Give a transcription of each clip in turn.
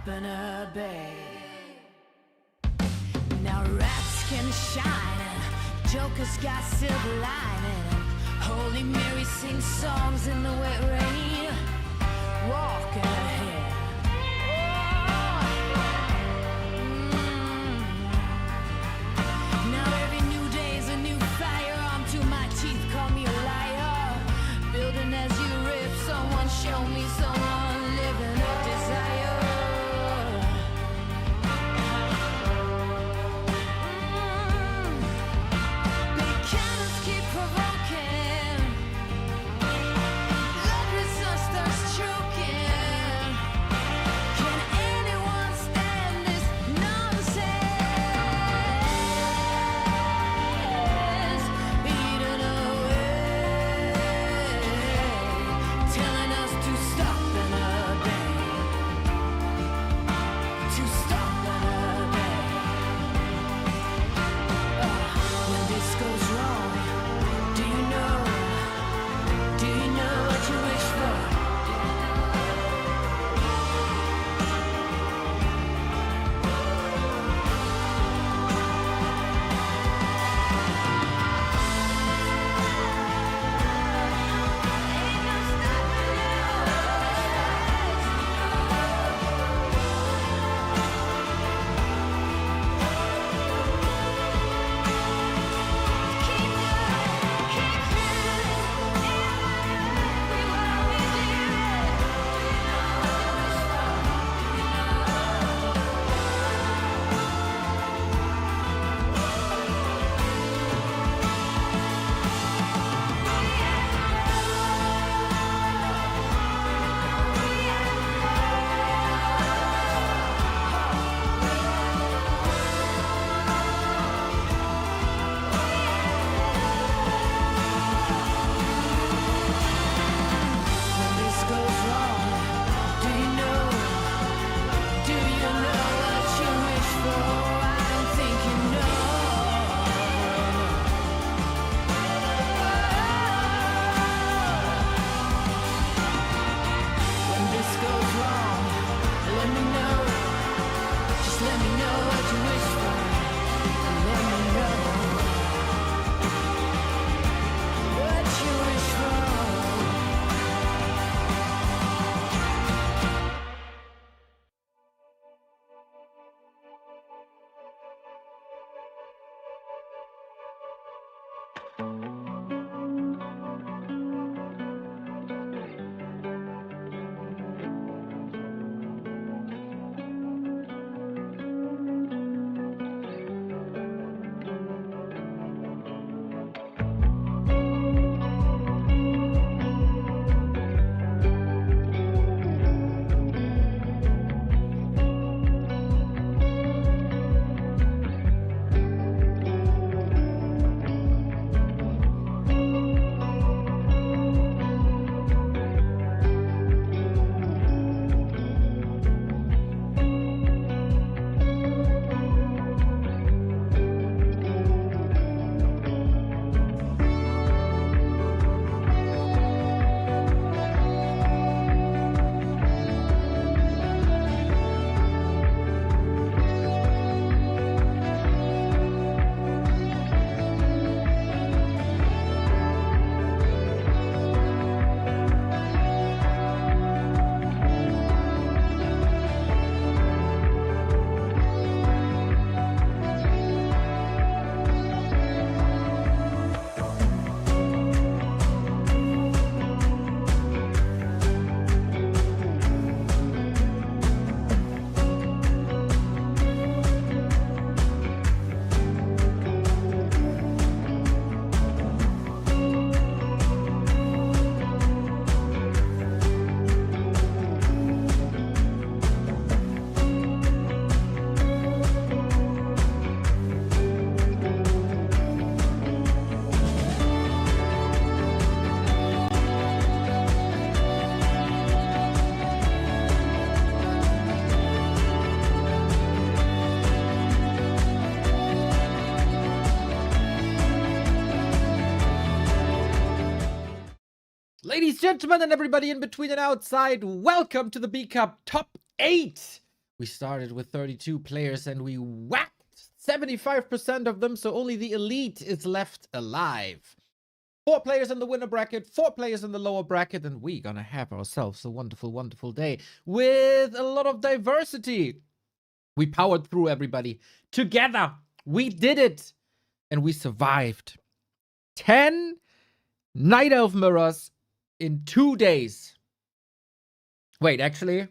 in a bay. Now rats can shine and jokers got silver lining, and Holy Mary sings songs in the wet rain, walking ahead. Now every new day's a new firearm to my teeth. Call me a liar, building as you rip. Someone show me someone living a desire. Big cannons keep provoking, blood resource starts choking. Can anyone stand this nonsense? Beaten away, telling us to stop in a day, to stop in a day. When this goes wrong, do you know what you wish for? Ain't no stopping When this goes wrong, do you know what you wish for? I don't think you know. When this goes wrong, let me know. Just let me know what you wish for. Let me know what you wish for. Ladies, gentlemen, and everybody in between and outside, welcome to the B Cup Top 8 We started with 32 players and we whacked 75% of them, so only the elite is left alive. 4 players in the winner bracket, 4 players in the lower bracket, and we're gonna have ourselves a wonderful, wonderful day with a lot of diversity. We powered through, everybody. Together, we did it, and we survived. 10 Night Elf mirrors in 2 days. Wait, actually,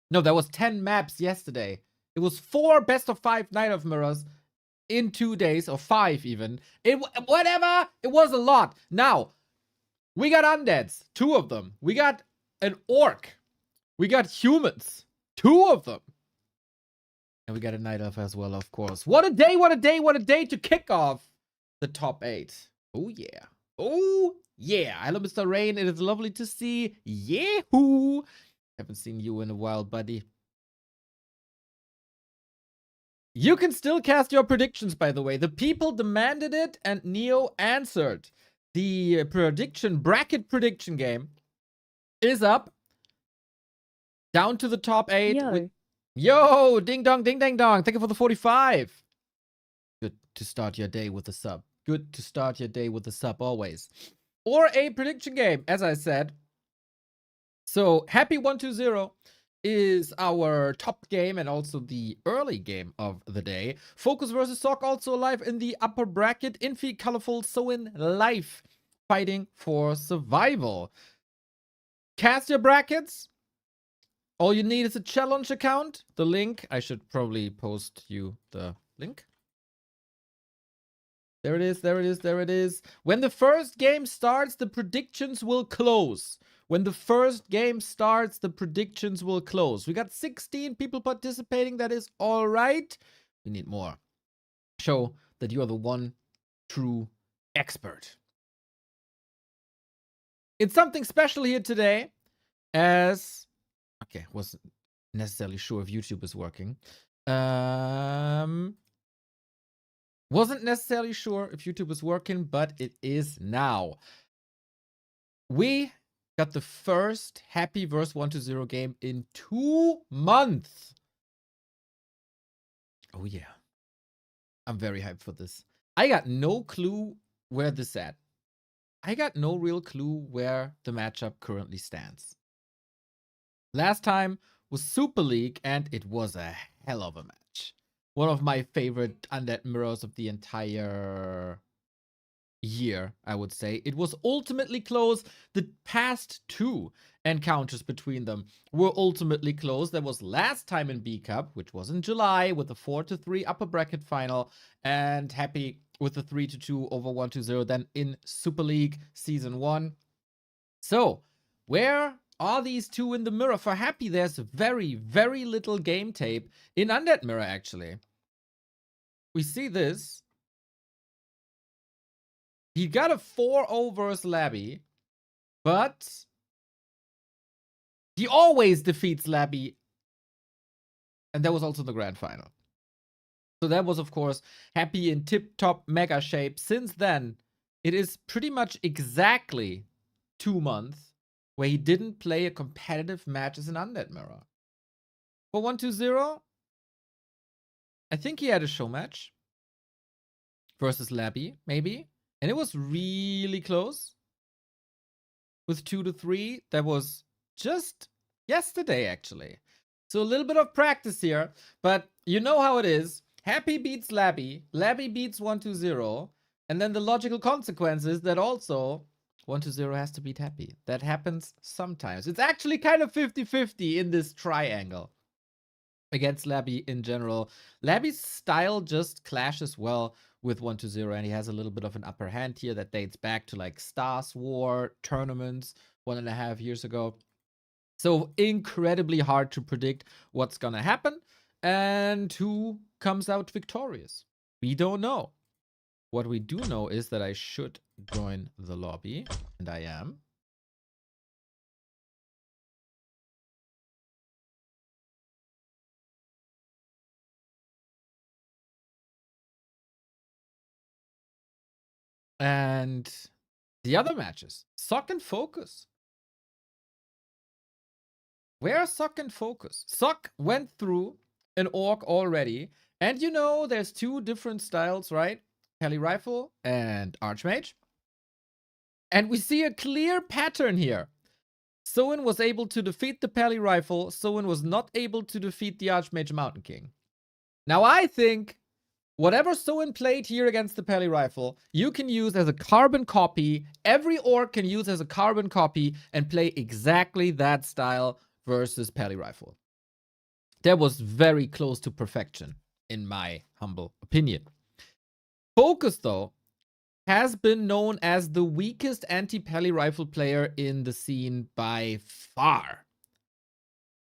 no, that was 10 maps yesterday. It was 4 best of 5 Night Elf mirrors in 2 days, or 5 even. Whatever, it was a lot. Now, we got undeads, 2 of them. We got an orc. We got humans, 2 of them. And we got a Night Elf as well, of course. What a day, what a day, what a day to kick off the top 8. Oh, yeah. Oh, yeah. Hello, Mr. Rain. It is lovely to see. Yahoo! Haven't seen you in a while, buddy. You can still cast your predictions, by the way. The people demanded it, and Neo answered. The bracket prediction game is up. Down to the top 8. Yo, ding dong, ding dang dong. Thank you for the 45. Good to start your day with a sub. Good to start your day with a sub always. Or a prediction game, as I said. So, Happy 120 is our top game and also the early game of the day. FoCuS versus Sock also alive in the upper bracket. Infy, Colorful, so in life, fighting for survival. Cast your brackets. All you need is a challenge account. The link, I should probably post you the link. There it is, there it is, there it is. When the first game starts, the predictions will close. When the first game starts, the predictions will close. We got 16 people participating. That is all right. We need more. Show that you are the one true expert. It's something special here today, as... Okay, wasn't necessarily sure if YouTube is working. Wasn't necessarily sure if YouTube is working, but it is now. We got the first Happy vs 120 game in 2 months. Oh yeah. I'm very hyped for this. I got no clue where this at. I got no real clue where the matchup currently stands. Last time was Super League, and it was a hell of a match. One of my favorite undead mirrors of the entire year, I would say. It was ultimately close. The past 2 encounters between them were ultimately close. That was last time in B Cup, which was in July, with a 4-3 upper bracket final, and Happy with the 3-2 over 120, then in Super League Season 1. So, where are these 2 in the mirror? For Happy, there's very, very little game tape in Undead Mirror, actually. We see this. He got a 4-0 versus Labby, but he always defeats Labby, and that was also the grand final. So that was, of course, Happy in tip-top mega shape. Since then, it is pretty much exactly 2 months where he didn't play a competitive match as an Undead Mirror. For 120, I think he had a show match versus Labby, maybe. And it was really close. With 2-3, that was just yesterday, actually. So a little bit of practice here, but you know how it is. Happy beats Labby, Labby beats 120, and then the logical consequence is that also 120 has to beat Happy. That happens sometimes. It's actually kind of 50-50 in this triangle against Labby in general. Labby's style just clashes well with 120, and he has a little bit of an upper hand here that dates back to like Stars War tournaments 1.5 years ago. So incredibly hard to predict what's gonna happen and who comes out victorious. We don't know. What we do know is that I should join the lobby, and I am. And the other matches, Sock and FoCuS. Where are Sock and FoCuS? Sock went through an orc already. And you know, there's two different styles, right? Heli Rifle and Archmage. And we see a clear pattern here. Soin was able to defeat the Pally Rifle. Soin was not able to defeat the Archmage Mountain King. Now I think whatever Soin played here against the Pally Rifle, you can use as a carbon copy. Every orc can use as a carbon copy and play exactly that style versus Pally Rifle. That was very close to perfection, in my humble opinion. FoCuS, though, has been known as the weakest anti-Pally Rifle player in the scene by far.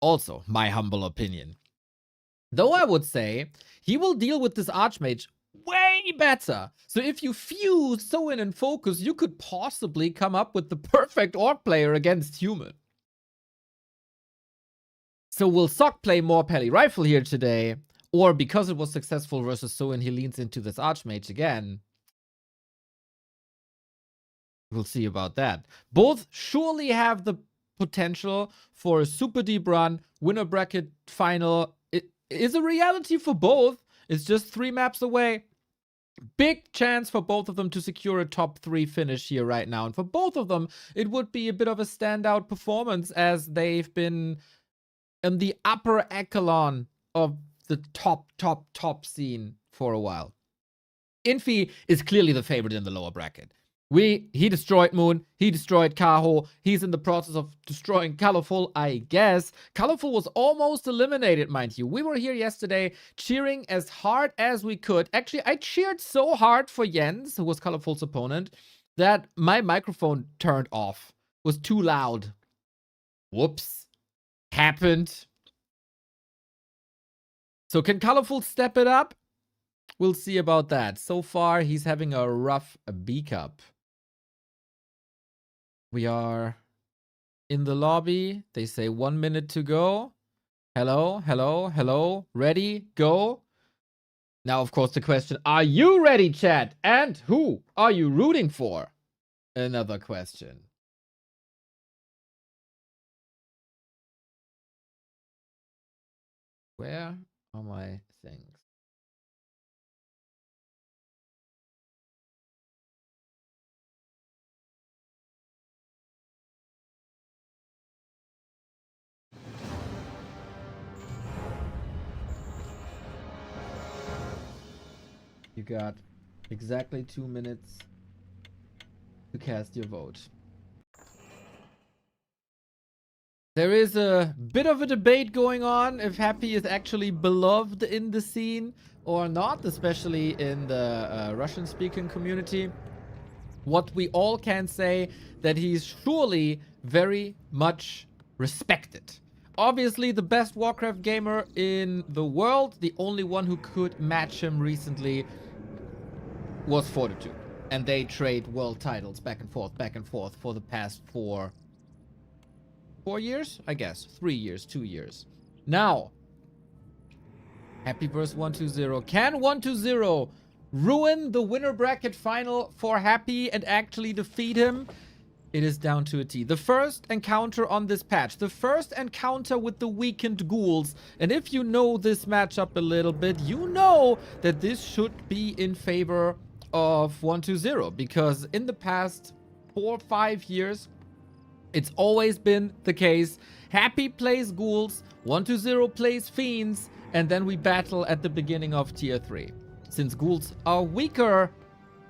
Also, my humble opinion. Though I would say he will deal with this Archmage way better. So if you fuse Soin and FoCuS, you could possibly come up with the perfect orc player against human. So will Sock play more Pally Rifle here today? Or because it was successful versus Soin, he leans into this Archmage again? We'll see about that. Both surely have the potential for a super deep run. Winner bracket final it is a reality for both. It's just 3 maps away. Big chance for both of them to secure a top 3 finish here right now. And for both of them, it would be a bit of a standout performance as they've been in the upper echelon of the top scene for a while. Infy is clearly the favorite in the lower bracket. He destroyed Moon, he destroyed Kaho, he's in the process of destroying Colorful, I guess. Colorful was almost eliminated, mind you. We were here yesterday cheering as hard as we could. Actually, I cheered so hard for Jens, who was Colorful's opponent, that my microphone turned off. It was too loud. Whoops. Happened. So can Colorful step it up? We'll see about that. So far, he's having a rough B-Cup. We are in the lobby. They say 1 minute to go. Hello, hello, hello. Ready? Go. Now, of course, the question, are you ready, chat? And who are you rooting for? Another question. Where are my things? You got exactly 2 minutes to cast your vote. There is a bit of a debate going on if Happy is actually beloved in the scene or not, especially in the Russian-speaking community. What we all can say that he's surely very much respected. Obviously, the best Warcraft gamer in the world, the only one who could match him recently was Fortitude. And they trade world titles back and forth for the past 4 years? I guess. 3 years, 2 years. Now, Happy versus 120. Can 120 ruin the winner bracket final for Happy and actually defeat him? It is down to a T. The first encounter on this patch. The first encounter with the weakened ghouls. And if you know this matchup a little bit, you know that this should be in favor of 120. Because in the past 4 or 5 years, it's always been the case. Happy plays ghouls, 120 plays fiends, and then we battle at the beginning of tier 3. Since ghouls are weaker,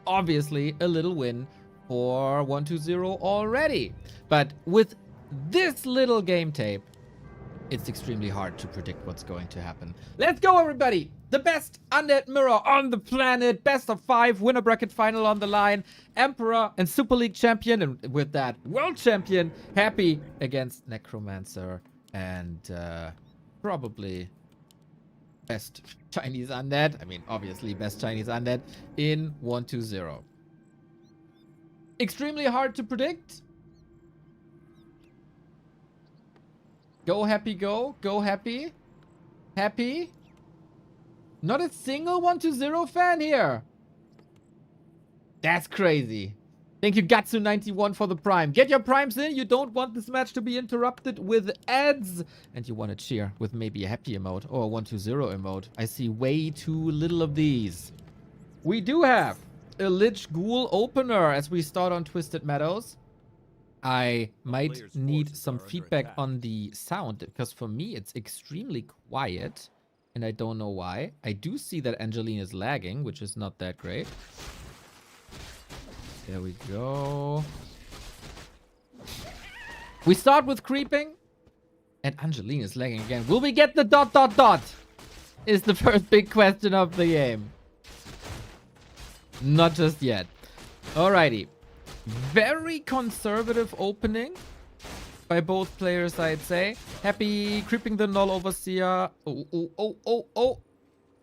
obviously a little win for 120 already. But with this little game tape, it's extremely hard to predict what's going to happen. Let's go, everybody! The best undead mirror on the planet. Best of 5, winner bracket final on the line. Emperor and Super League champion, and with that, world champion, Happy against Necromancer and probably best Chinese undead. I mean, obviously best Chinese undead in 120. Extremely hard to predict. Go Happy, go. Go Happy. Happy. Not a single 120 fan here. That's crazy. Thank you, Gatsu91, for the prime. Get your primes in. You don't want this match to be interrupted with ads. And you want to cheer with maybe a happy emote or a 120 emote. I see way too little of these. We do have a Lich Ghoul opener as we start on Twisted Meadows. I might need some feedback on the sound because for me it's extremely quiet and I don't know why. I do see that Angeline is lagging, which is not that great. There we go. We start with creeping. And Angeline is lagging again. Will we get the ... Is the first big question of the game. Not just yet. Alrighty. Very conservative opening by both players, I'd say. Happy creeping the Null Overseer. Oh.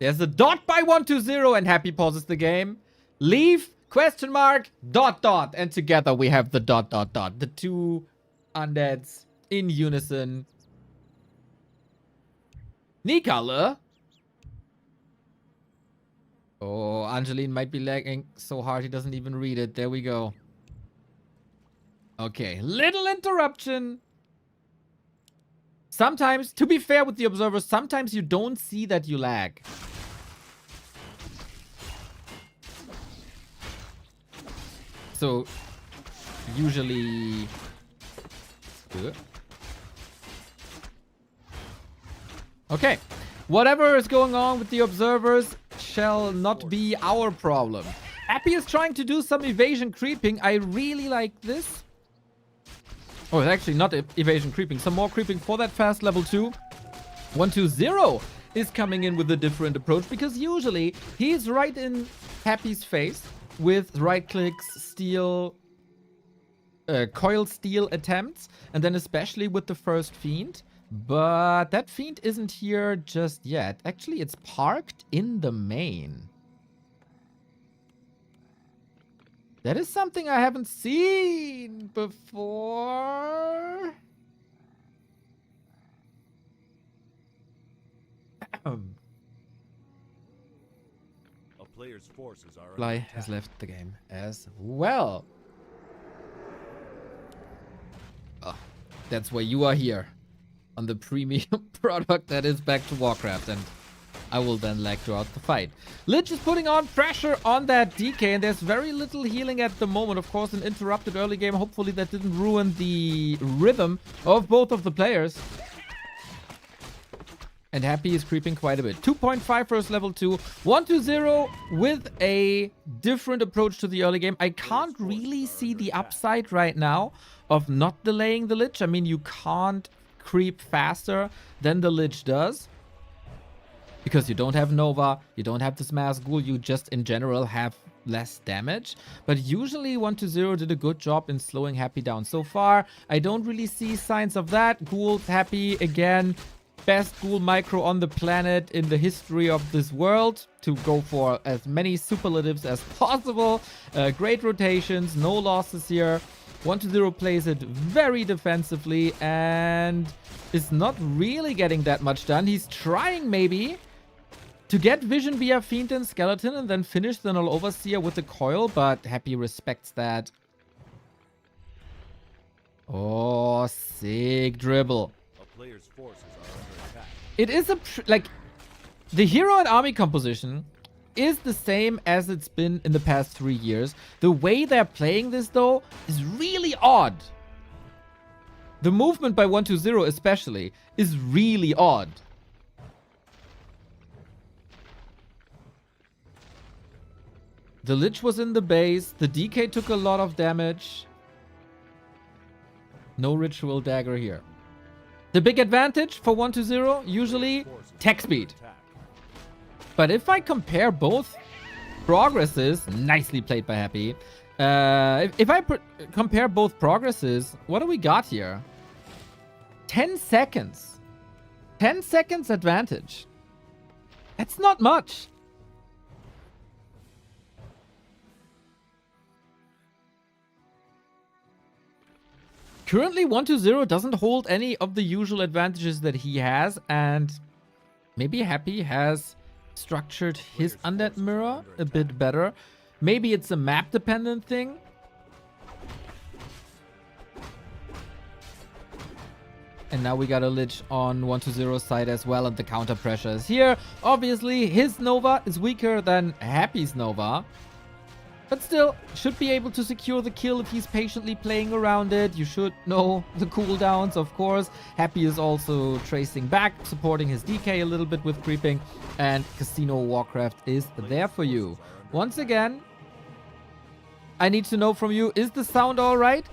There's a dot by 120 and Happy pauses the game. Leave. Question mark, ... And together we have the ... The two undeads in unison. Nikala. Oh, Angeline might be lagging so hard he doesn't even read it. There we go. Okay, little interruption. Sometimes, to be fair with the observers, sometimes you don't see that you lag. So, usually... Okay. Whatever is going on with the observers shall not be our problem. Happy is trying to do some evasion creeping. I really like this. Oh, it's actually not evasion creeping. Some more creeping for that fast level 2. 120 is coming in with a different approach because usually he's right in Happy's face with right clicks, steal, coil steal attempts, and then especially with the first fiend. But that fiend isn't here just yet. Actually, it's parked in the main. That is something I haven't seen before. Player's forces are Fly has left the game as well. Oh, that's why you are here. On the premium product that is back to Warcraft. And I will then lag throughout the fight. Lich is putting on pressure on that DK. And there's very little healing at the moment. Of course, an interrupted early game. Hopefully that didn't ruin the rhythm of both of the players. And Happy is creeping quite a bit. 2.5 first level 2. 120 with a different approach to the early game. I can't really see the upside right now of not delaying the Lich. I mean, you can't creep faster than the Lich does. Because you don't have Nova, you don't have this Mass Ghoul, you just in general have less damage. But usually 120 did a good job in slowing Happy down. So far, I don't really see signs of that. Ghoul, Happy, again... Best Ghoul micro on the planet in the history of this world to go for as many superlatives as possible. Great rotations, no losses here. 120 plays it very defensively and is not really getting that much done. He's trying maybe to get vision via Fiend and Skeleton and then finish the Null Overseer with the coil, but Happy respects that. Oh, sick dribble. Player's forces are under attack. It is like the hero and army composition is the same as it's been in the past 3 years. The way they're playing this though is really odd. The movement by 120 especially is really odd. The Lich was in the base. The DK took a lot of damage. No ritual dagger here. The big advantage for 120, usually tech speed. But if I compare both progresses, nicely played by Happy. If I compare both progresses, what do we got here? 10 seconds. 10 seconds advantage. That's not much. Currently, 120 doesn't hold any of the usual advantages that he has, and maybe Happy has structured his Undead Mirror a bit better. Maybe it's a map-dependent thing. And now we got a Lich on 120's side as well, and the counter pressure is here. Obviously, his Nova is weaker than Happy's Nova. But still, should be able to secure the kill if he's patiently playing around it. You should know the cooldowns, of course. Happy is also tracing back, supporting his DK a little bit with creeping. And Casino Warcraft is there for you. Once again, I need to know from you, is the sound alright?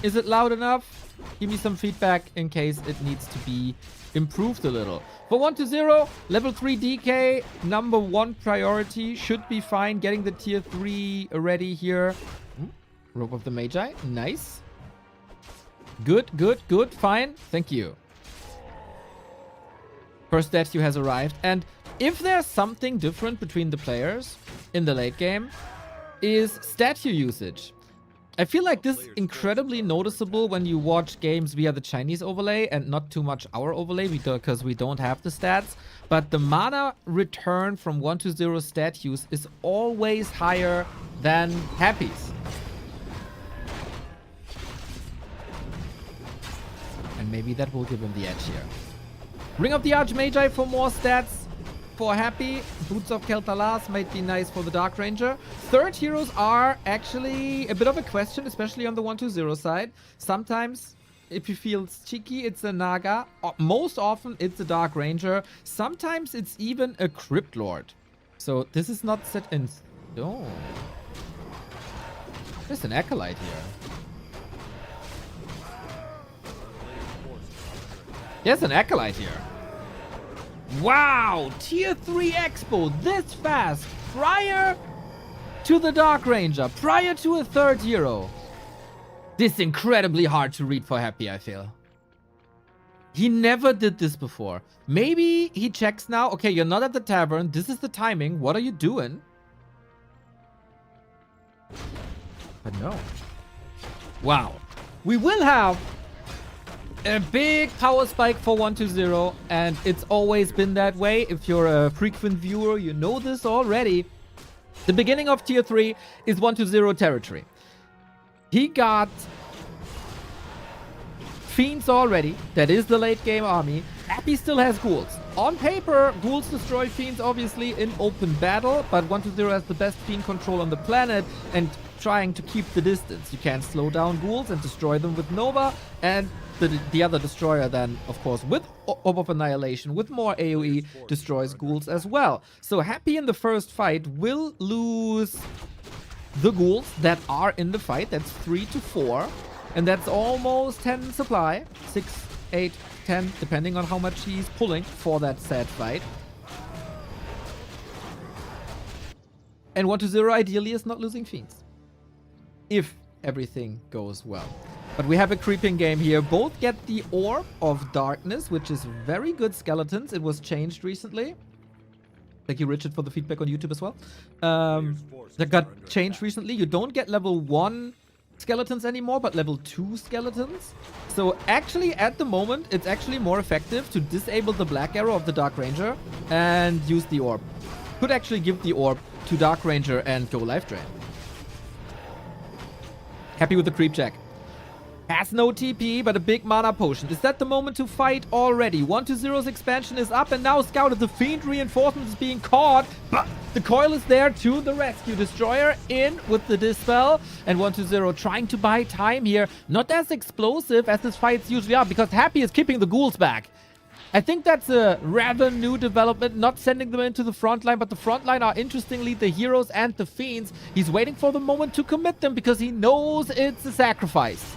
Is it loud enough? Give me some feedback in case it needs to be improved a little. For 120, level 3 DK, number 1 priority. Should be fine. Getting the tier 3 ready here. Rope of the Magi. Nice. Good, good, good. Fine. Thank you. First statue has arrived. And if there's something different between the players in the late game, is statue usage. I feel like this is incredibly noticeable when you watch games via the Chinese overlay and not too much our overlay because we don't have the stats. But the mana return from 120 statues is always higher than Happy's. And maybe that will give him the edge here. Ring of the Archmagi for more stats. For Happy, Boots of Kel'Thalas might be nice for the Dark Ranger. Third heroes are actually a bit of a question, especially on the 120 side. Sometimes, if you feel cheeky, it's a Naga. Most often, it's a Dark Ranger. Sometimes, it's even a Crypt Lord. So, this is not set in stone. There's an Acolyte here. There's an Acolyte here. Wow! Tier 3 Expo this fast! Prior to the Dark Ranger. Prior to a third hero. This is incredibly hard to read for Happy, I feel. He never did this before. Maybe he checks now. Okay, you're not at the tavern. This is the timing. What are you doing? But no. Wow. We will have a big power spike for 120, and it's always been that way. If you're a frequent viewer, you know this already. The beginning of tier 3 is 120 territory. He got Fiends already. That is the late game army. Happy still has Ghouls. On paper, Ghouls destroy Fiends obviously in open battle, but 120 has the best Fiend control on the planet and trying to keep the distance. You can slow down Ghouls and destroy them with Nova, and the other destroyer then, of course, with Orb of Annihilation, with more AoE, destroys Ghouls as well. So Happy in the first fight will lose the Ghouls that are in the fight. That's 3 to 4. And that's almost 10 supply. 6, 8, 10, depending on how much he's pulling for that sad fight. And 120 ideally is not losing Fiends. If everything goes well. But we have a creeping game here. Both get the Orb of Darkness, which is very good skeletons. It was changed recently. Thank you, Richard, for the feedback on YouTube as well. That got changed recently. You don't get level 1 skeletons anymore, but level 2 skeletons. So actually, at the moment, it's actually more effective to disable the Black Arrow of the Dark Ranger and use the Orb. Could actually give the Orb to Dark Ranger and go Life Drain. Happy with the creep check. Has no TP, but a big mana potion. Is that the moment to fight already? 120's expansion is up, and now Scouted. The Fiend reinforcement is being caught, but the coil is there to the rescue. Destroyer in with the Dispel, and 120 trying to buy time here. Not as explosive as his fights usually are, because Happy is keeping the Ghouls back. I think that's a rather new development, not sending them into the front line, but the front line are, interestingly, the heroes and the Fiends. He's waiting for the moment to commit them, because he knows it's a sacrifice.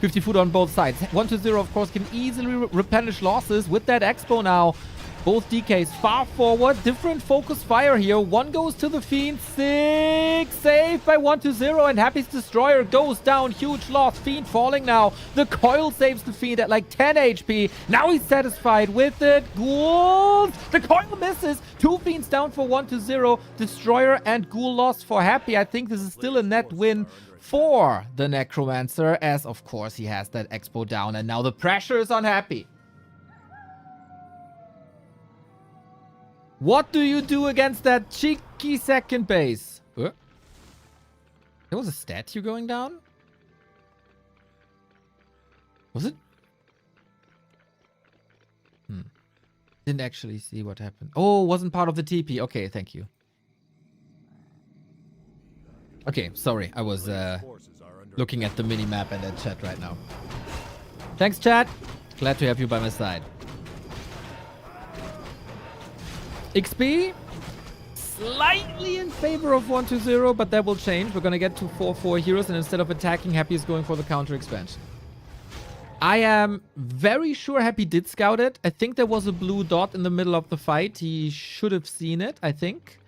50 foot on both sides. 120, of course, can easily replenish losses with that Expo now. Both DKs far forward. Different focus fire here. One goes to the Fiend. 6 saved by 120, and Happy's Destroyer goes down. Huge loss. Fiend falling now. The coil saves the Fiend at like 10 HP. Now he's satisfied with it. Ghouls. The coil misses. 2 Fiends down for 120. Destroyer and Ghoul lost for Happy. I think this is still a net win for the Necromancer, as of course he has that Expo down, and now the pressure is on Happy. What do you do against that cheeky second base? There was a statue going down? Was it Didn't actually see what happened. Oh, wasn't part of the TP. Okay, thank you. Okay, sorry. I was Forces are under looking at the mini-map and at chat right now. Thanks, chat. Glad to have you by my side. XP? Slightly in favor of 1-2-0, but that will change. We're going to get to 4-4 heroes, and instead of attacking, Happy is going for the counter expansion. I am very sure Happy did scout it. I think there was a blue dot in the middle of the fight. He should have seen it, I think.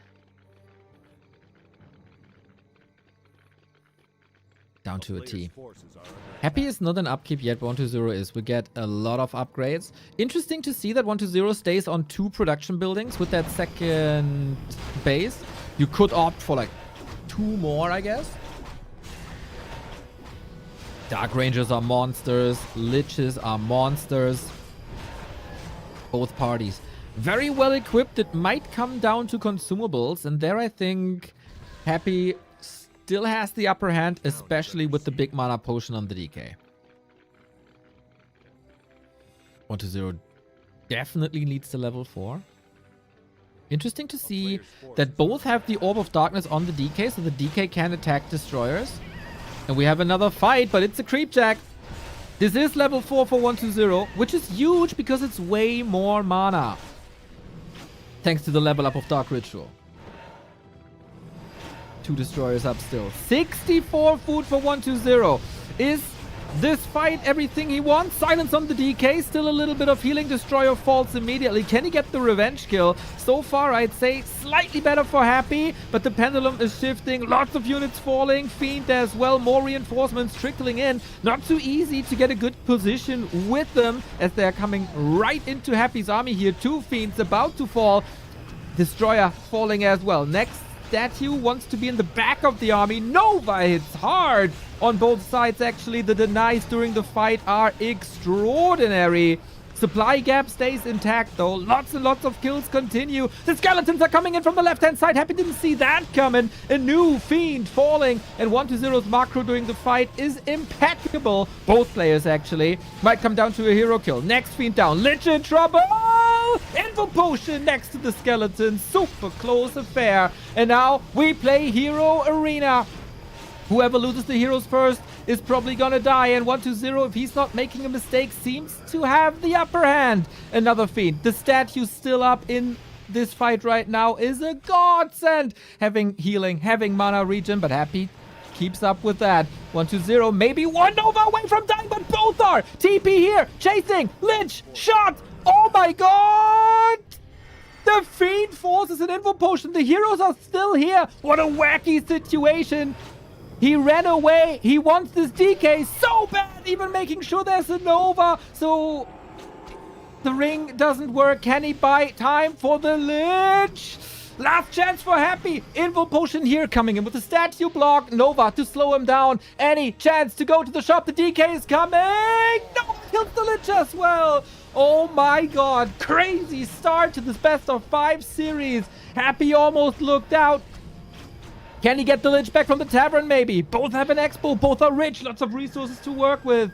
Down to a T. forces are under Happy is not an upkeep yet, 1-2-0 is. We get a lot of upgrades. Interesting to see that 1-2-0 stays on 2 production buildings with that second base. You could opt for like 2 more, I guess. Dark Rangers are monsters. Liches are monsters. Both parties. Very well equipped. It might come down to consumables. And there I think Happy still has the upper hand, especially with the big mana potion on the DK. 1-0 definitely leads to level 4. Interesting to see that both have the Orb of Darkness on the DK, so the DK can attack destroyers. And we have another fight, but it's a creepjack. This is level 4 for 1-2-0, which is huge because it's way more mana. Thanks to the level up of Dark Ritual. 2 destroyers up still. 64 food for 1-2-0. Is this fight everything he wants? Silence on the DK. Still a little bit of healing. Destroyer falls immediately. Can he get the revenge kill? So far, I'd say slightly better for Happy, but the pendulum is shifting. Lots of units falling. Fiend as well. More reinforcements trickling in. Not too easy to get a good position with them as they're coming right into Happy's army here. 2 Fiends about to fall. Destroyer falling as well. Next statue wants to be in the back of the army. Nova hits hard on both sides. Actually, the denies during the fight are extraordinary. Supply gap stays intact though. Lots and lots of kills continue. The skeletons are coming in from the left hand side. Happy didn't see that coming. A new Fiend falling, and 1-2-0's macro during the fight is impeccable. Both players actually. Might come down to a hero kill. Next Fiend down. Lich in trouble. Info potion next to the skeleton. Super close affair. And now we play Hero Arena. Whoever loses the heroes first is probably gonna die. And 1-2-0, if he's not making a mistake, seems to have the upper hand. Another Fiend. The statue still up in this fight right now is a godsend. Having healing, having mana regen, but Happy keeps up with that. 1-2-0, maybe one Nova away from dying, but both are. TP here, chasing, Lich, shot. Oh my god! The Fiend forces an info potion. The heroes are still here. What a wacky situation. He ran away. He wants this DK so bad, even making sure there's a Nova. So the ring doesn't work. Can he buy time for the Lich? Last chance for Happy. Info potion here coming in with the statue block. Nova to slow him down. Any chance to go to the shop. The DK is coming. No, kills the Lich as well. Oh my god. Crazy start to this best of 5 series. Happy almost looked out. Can he get the Lich back from the tavern maybe? Both have an expo. Both are rich. Lots of resources to work with.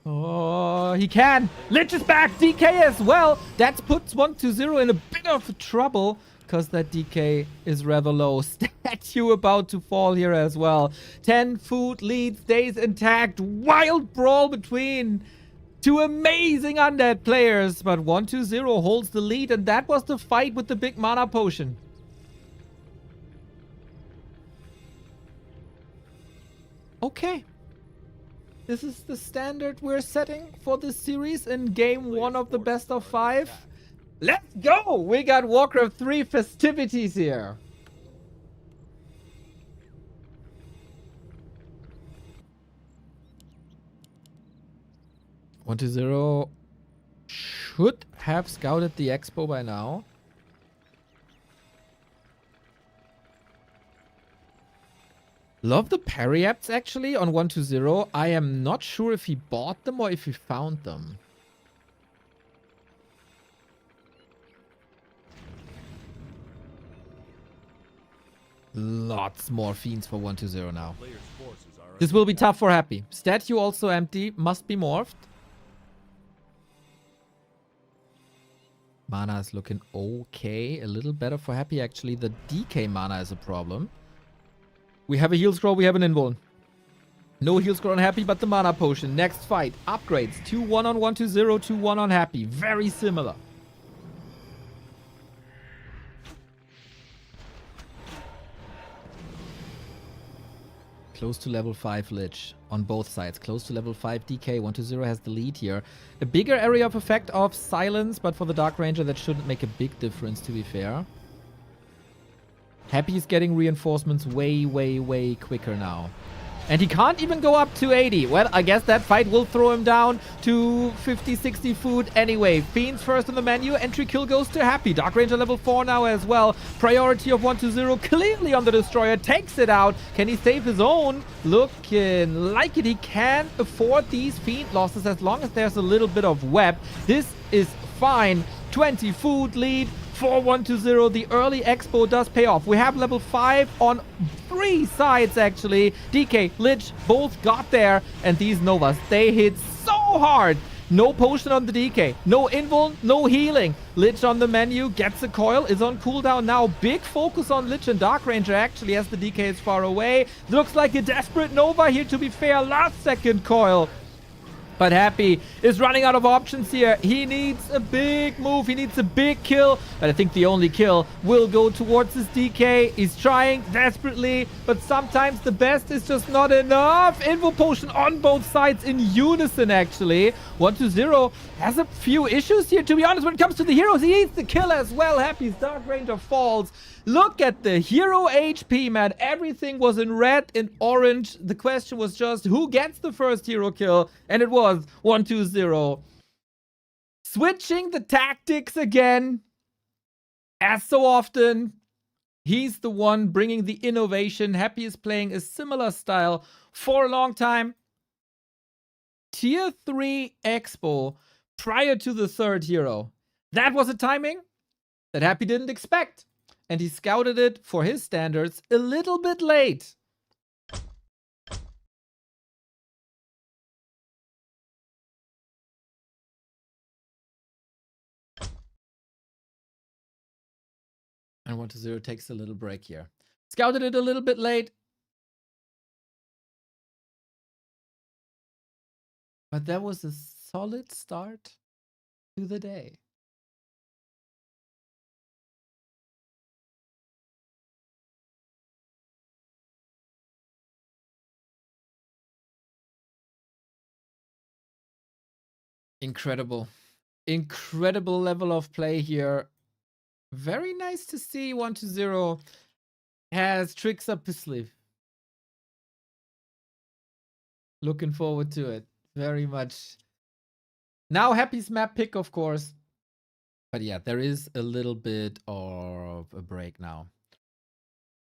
Oh, he can. Lich is back. DK as well. That puts 1-2-0 in a bit of trouble because that DK is rather low. Statue about to fall here as well. 10 food lead stays intact. Wild brawl between 2 amazing undead players. But 1-2-0 holds the lead, and that was the fight with the big mana potion. Okay. This is the standard we're setting for this series in game 1 of the best of 5. Let's go! We got Warcraft 3 festivities here. One to 0 should have scouted the expo by now. Love the Periapts actually on 1-2-0. I am not sure if he bought them or if he found them. Lots more Fiends for 1-2-0 now. This will be tough for Happy. Statue also empty. Must be morphed. Mana is looking okay. A little better for Happy, actually. The DK mana is a problem. We have a heal scroll. We have an invuln. No heal scroll on Happy, but the mana potion. Next fight. Upgrades. 2-1 on 1-0, 2-1 on Happy. Very similar. Close to level 5 Lich on both sides. Close to level 5 DK. 1-0 has the lead here. A bigger area of effect of Silence, but for the Dark Ranger, that shouldn't make a big difference, to be fair. Happy is getting reinforcements way, way, way quicker now. And he can't even go up to 80. Well, I guess that fight will throw him down to 50, 60 food anyway. Fiends first on the menu. Entry kill goes to Happy. Dark Ranger level 4 now as well. Priority of 1-0 clearly on the Destroyer. Takes it out. Can he save his own? Looking like it. He can afford these Fiend losses as long as there's a little bit of web. This is fine. 20 food lead. 4-1-0. The early expo does pay off. We have level 5 on 3 sides, actually. DK, Lich, both got there. And these Novas, they hit so hard. No potion on the DK. No invuln, no healing. Lich on the menu, gets a coil, is on cooldown now. Big focus on Lich and Dark Ranger, actually, as the DK is far away. Looks like a desperate Nova here, to be fair. Last second coil. But Happy is running out of options here. He needs a big move. He needs a big kill. But I think the only kill will go towards his DK. He's trying desperately. But sometimes the best is just not enough. Info potion on both sides in unison, actually. 1-0 has a few issues here, to be honest. When it comes to the heroes, he needs the kill as well. Happy's Dark Ranger falls. Look at the hero HP, man. Everything was in red and orange. The question was just who gets the first hero kill? And it was 1-0. Switching the tactics again. As so often, he's the one bringing the innovation. Happy is playing a similar style for a long time. Tier 3 Expo prior to the third hero. That was a timing that Happy didn't expect. And he scouted it, for his standards, a little bit late. And 1-0 takes a little break here. Scouted it a little bit late. But that was a solid start to the day. Incredible. Incredible level of play here. Very nice to see 1-0 has tricks up his sleeve. Looking forward to it. Very much. Now Happy's map pick, of course. But yeah, there is a little bit of a break now.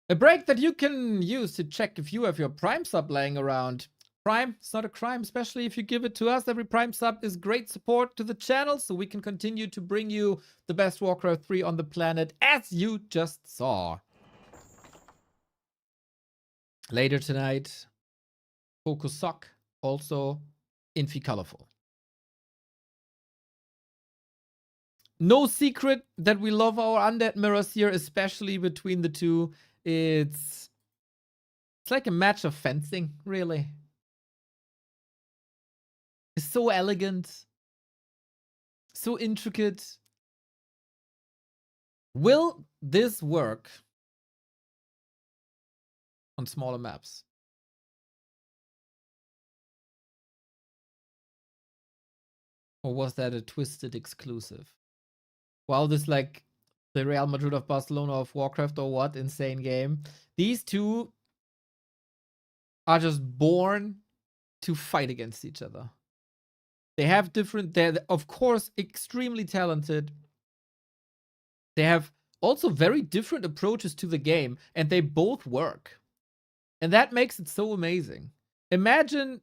A break that you can use to check if you have your Prime sub laying around. Prime, it's not a crime, especially if you give it to us. Every Prime sub is great support to the channel, so we can continue to bring you the best Warcraft 3 on the planet, as you just saw. Later tonight, FoCuS Sock, also Infy Colorful. No secret that we love our undead mirrors here, especially between the two. It's like a match of fencing, really. It's so elegant, so intricate. Will this work on smaller maps? Or was that a twisted exclusive? Wow, this like the Real Madrid of Barcelona of Warcraft or what? Insane game. These two are just born to fight against each other. They have different, they're of course extremely talented. They have also very different approaches to the game, and they both work. And that makes it so amazing. Imagine,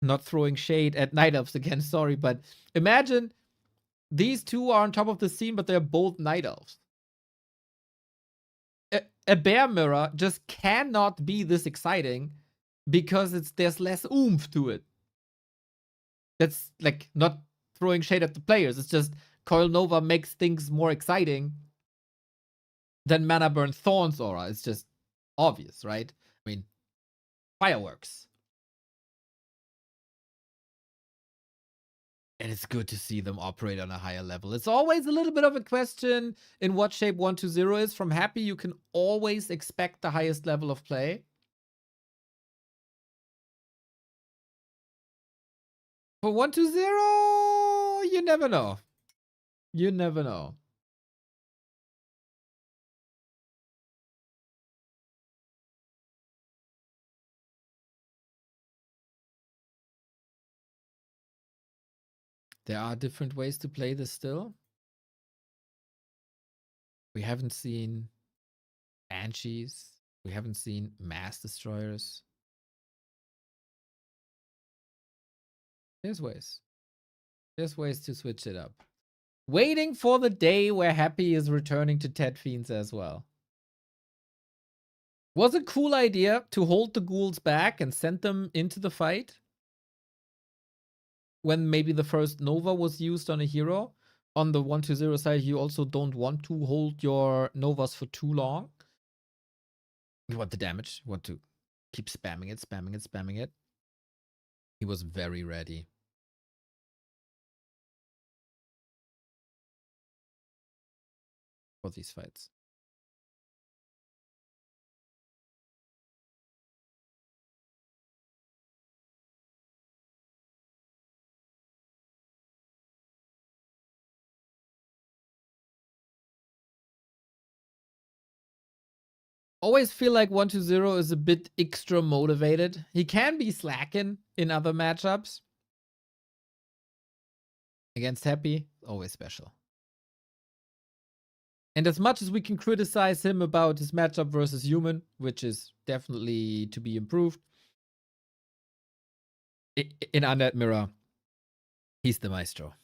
not throwing shade at Night Elves again, sorry, but imagine these two are on top of the scene, but they're both Night Elves. A bear mirror just cannot be this exciting because there's less oomph to it. That's like not throwing shade at the players. It's just Coil Nova makes things more exciting than Mana Burn Thorns Aura. It's just obvious, right? I mean, fireworks. And it's good to see them operate on a higher level. It's always a little bit of a question in what shape 1-0 is. From Happy, you can always expect the highest level of play. For 1-0, you never know. You never know. There are different ways to play this still. We haven't seen Banshees. We haven't seen Mass Destroyers. There's ways. There's ways to switch it up. Waiting for the day where Happy is returning to Ted Fiends as well. Was a cool idea to hold the ghouls back and send them into the fight when maybe the first Nova was used on a hero. On the 1-0 side, you also don't want to hold your Novas for too long. You want the damage. You want to keep spamming it, spamming it, spamming it. He was very ready. For these fights. Always feel like 1-0 is a bit extra motivated. He can be slacking in other matchups. Against Happy, always special. And as much as we can criticize him about his matchup versus Human, which is definitely to be improved, in Undead Mirror, he's the maestro.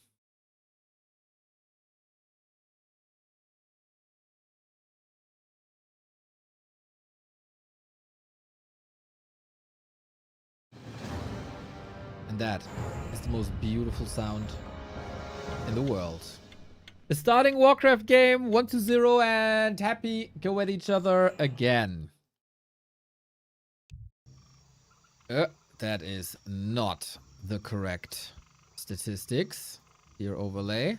And that is the most beautiful sound in the world. The starting Warcraft game, 1-0, and Happy go at each other again. That is not the correct statistics. Here overlay.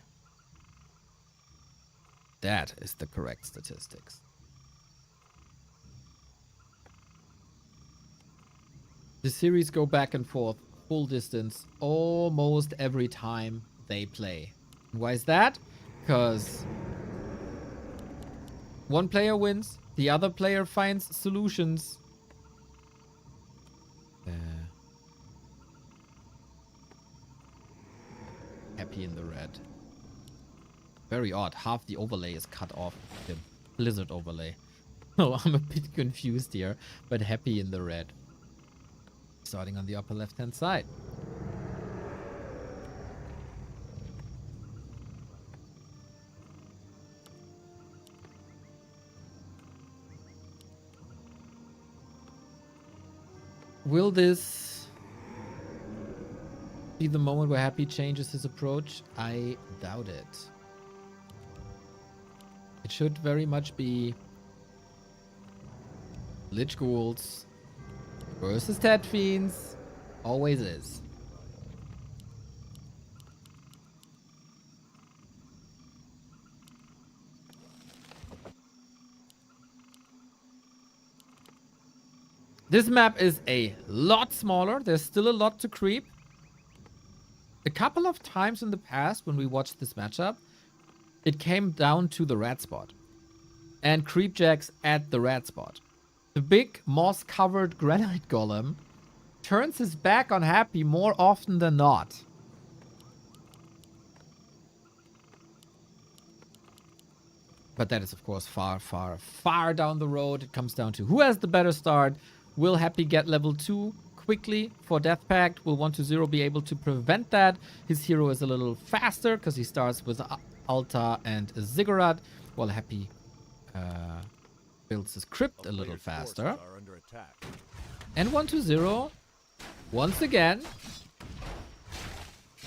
That is the correct statistics. The series go back and forth, full distance, almost every time they play. Why is that? Because one player wins, the other player finds solutions. Happy in the red. Very odd. Half the overlay is cut off. The Blizzard overlay. Oh, I'm a bit confused here. But Happy in the red. Starting on the upper left-hand side. Will this be the moment where Happy changes his approach? I doubt it. It should very much be Lich Ghouls versus Ted Fiends. Always is. This map is a lot smaller. There's still a lot to creep. A couple of times in the past when we watched this matchup, it came down to the red spot. And creepjacks at the red spot. The big moss-covered granite golem turns his back on Happy more often than not. But that is, of course, far, far, far down the road. It comes down to who has the better start. Will Happy get level 2 quickly for Death Pact? Will 1-0 be able to prevent that? His hero is a little faster because he starts with Alta and Ziggurat, while Happy builds his crypt a little faster. And 1-0, once again,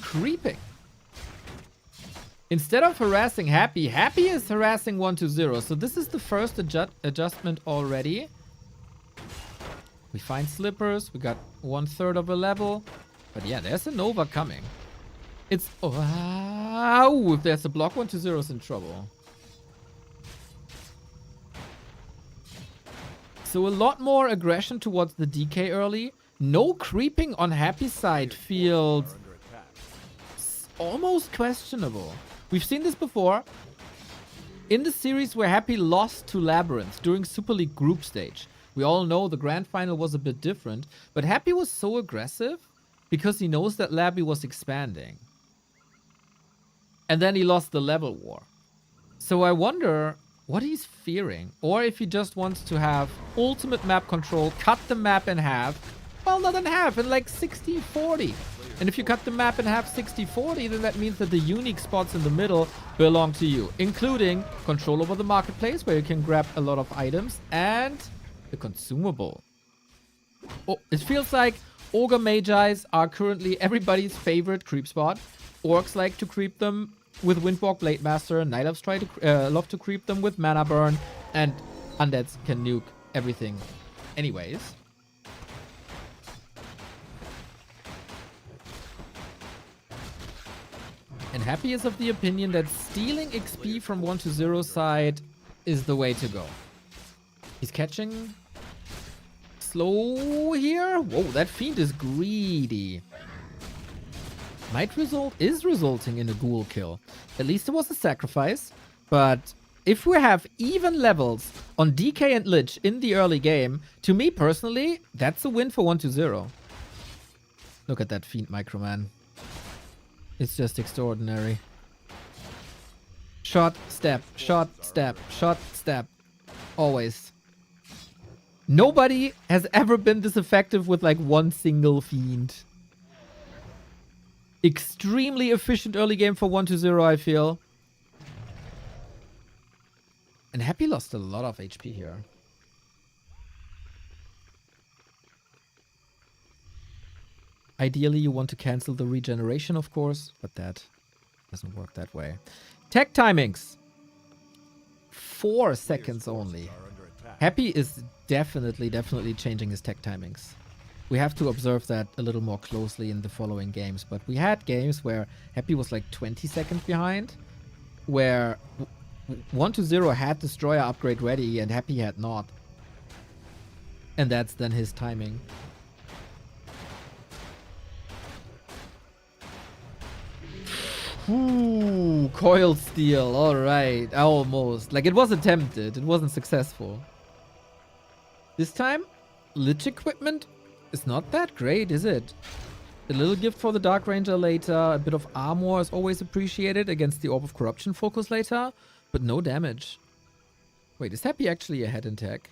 creeping Instead of harassing Happy, Happy is harassing 120. So this is the first adjustment already. We find slippers. We got 1/3 of a level. But yeah, there's a Nova coming. It's... Oh, if there's a block, 120 is in trouble. So a lot more aggression towards the DK early. No creeping on Happy's side feels Under attack. almost questionable. We've seen this before. In the series where Happy lost to Labyrinth during Super League group stage. We all know the grand final was a bit different. But Happy was so aggressive because he knows that Labby was expanding. And then he lost the level war. So I wonder what he's fearing. Or if he just wants to have ultimate map control, cut the map in half. Well, not in half, in like 60-40. And if you cut the map in half 60-40, then that means that the unique spots in the middle belong to you. Including control over the marketplace, where you can grab a lot of items. And the consumable. Oh, it feels like Ogre Magi's are currently everybody's favorite creep spot. Orcs like to creep them with Windwalk Blademaster. Night Elves love to creep them with Mana Burn. And Undeads can nuke everything anyways. And Happy is of the opinion that stealing XP from 120 side is the way to go. He's catching slow here. Whoa, that Fiend is greedy. Is resulting in a ghoul kill. At least it was a sacrifice. But if we have even levels on DK and Lich in the early game, to me personally, that's a win for 120. Look at that Fiend Microman. It's just extraordinary. Shot, step, shot, step, shot, step. Always. Nobody has ever been this effective with like one single Fiend. Extremely efficient early game for 120, I feel. And Happy lost a lot of HP here. Ideally, you want to cancel the regeneration, of course, but that doesn't work that way. Tech timings. 4 seconds only. Are under attack. Happy is definitely changing his tech timings. We have to observe that a little more closely in the following games. But we had games where Happy was like 20 seconds behind, where 120 had Destroyer upgrade ready and Happy had not. And that's then his timing. Ooh, coil steal. Alright, almost. Like, it was attempted. It wasn't successful. This time, Lich equipment is not that great, is it? A little gift for the Dark Ranger later. A bit of armor is always appreciated against the Orb of Corruption focus later. But no damage. Wait, is Happy actually ahead in tech?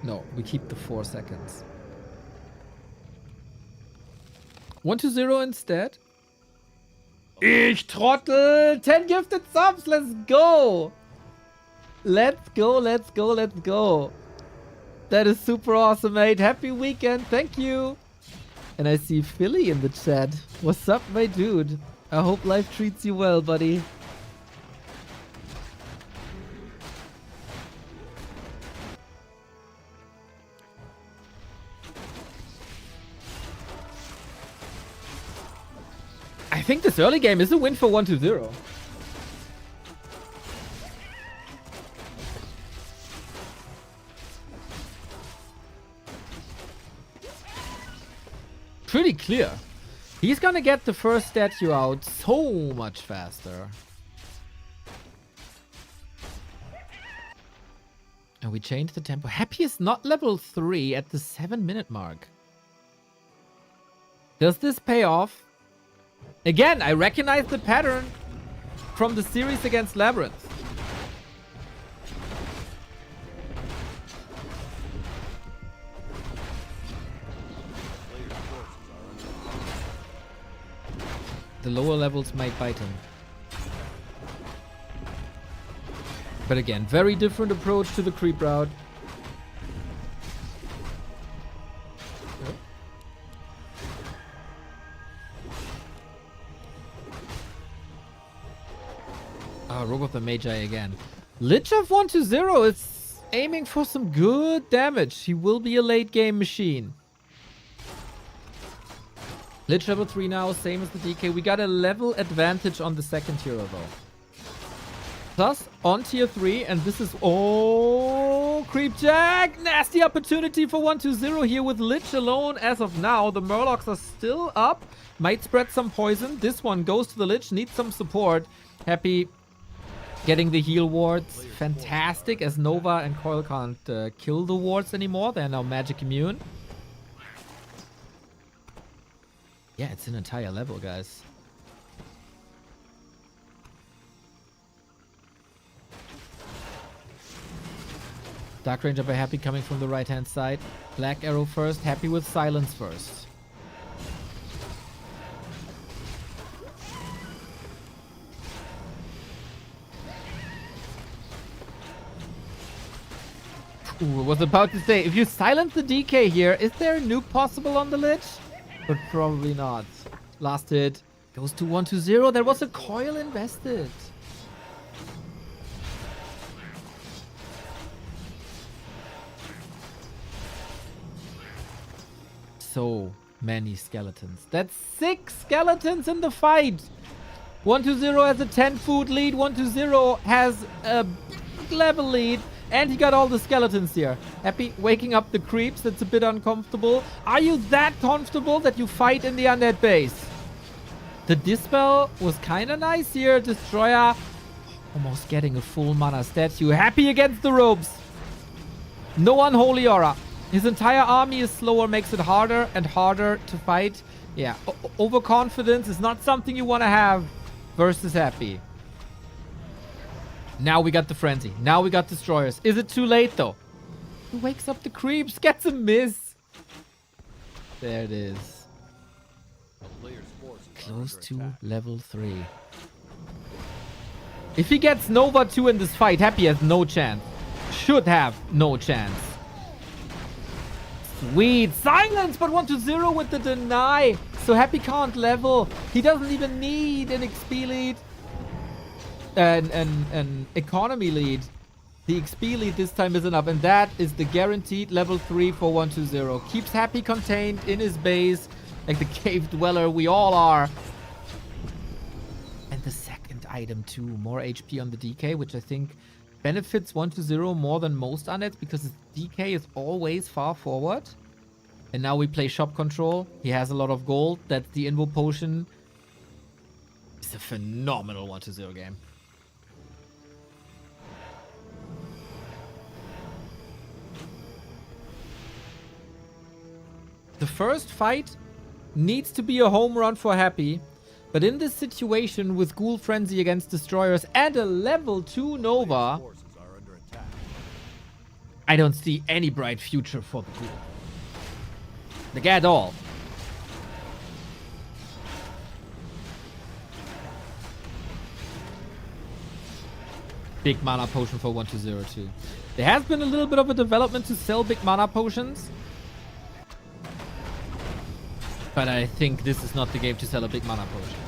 No, we keep the 4 seconds. 120 instead. Ich Trottel! 10 gifted subs! Let's go! Let's go, let's go, let's go. That is super awesome, mate. Happy weekend. Thank you. And I see Philly in the chat. What's up, my dude? I hope life treats you well, buddy. I think this early game is a win for 120. Pretty clear. He's gonna get the first statue out so much faster. And we changed the tempo. Happy is not level 3 at the 7-minute mark. Does this pay off? Again, I recognize the pattern from the series against Labyrinth. The lower levels might bite him. But again, very different approach to the creep route. Ah, Rogue of the Magi again. Lich of 1-0 is aiming for some good damage. He will be a late game machine. Lich level 3 now, same as the DK. We got a level advantage on the second hero though. Plus, on tier 3, and this is... Oh, Creep Jack! Nasty opportunity for 1-0 here with Lich alone as of now. The Murlocs are still up. Might spread some poison. This one goes to the Lich, needs some support. Happy getting the heal wards. Fantastic, as Nova and Coil can't kill the wards anymore. They're now magic immune. Yeah, it's an entire level, guys. Dark Ranger by Happy coming from the right-hand side. Black Arrow first. Happy with Silence first. Ooh, was about to say, if you silence the DK here, is there a nuke possible on the Lich? But probably not. Last hit. Goes to 1-0. There was a coil invested. So many skeletons. That's 6 skeletons in the fight. 1-0 has a 10 food lead. 1-0 has a big level lead. And he got all the skeletons here. Happy waking up the creeps. That's a bit uncomfortable. Are you that comfortable that you fight in the undead base? The Dispel was kind of nice here. Destroyer almost getting a full mana statue. Happy against the ropes. No unholy aura. His entire army is slower, makes it harder and harder to fight. Yeah, overconfidence is not something you want to have versus Happy. Now we got the Frenzy. Now we got Destroyers. Is it too late, though? He wakes up the creeps, gets a miss. There it is. Close to level 3. If he gets Nova 2 in this fight, Happy has no chance. Should have no chance. Sweet. Silence, but 1-0 with the deny. So Happy can't level. He doesn't even need an XP lead. An economy lead. The XP lead this time is enough. And that is the guaranteed level 3 for 1-0. Keeps Happy contained in his base. Like the cave dweller we all are. And the second item too. More HP on the DK, which I think benefits 1-0 more than most undeads because his DK is always far forward. And now we play shop control. He has a lot of gold. That's the Invo potion. It's a phenomenal 1-0 game. The first fight needs to be a home run for Happy. But in this situation with Ghoul Frenzy against Destroyers and a level 2 Nova, I don't see any bright future for the Ghoul. Like at all. Big mana potion for 1-0 too. There has been a little bit of a development to sell big mana potions. But I think this is not the game to sell a big mana potion.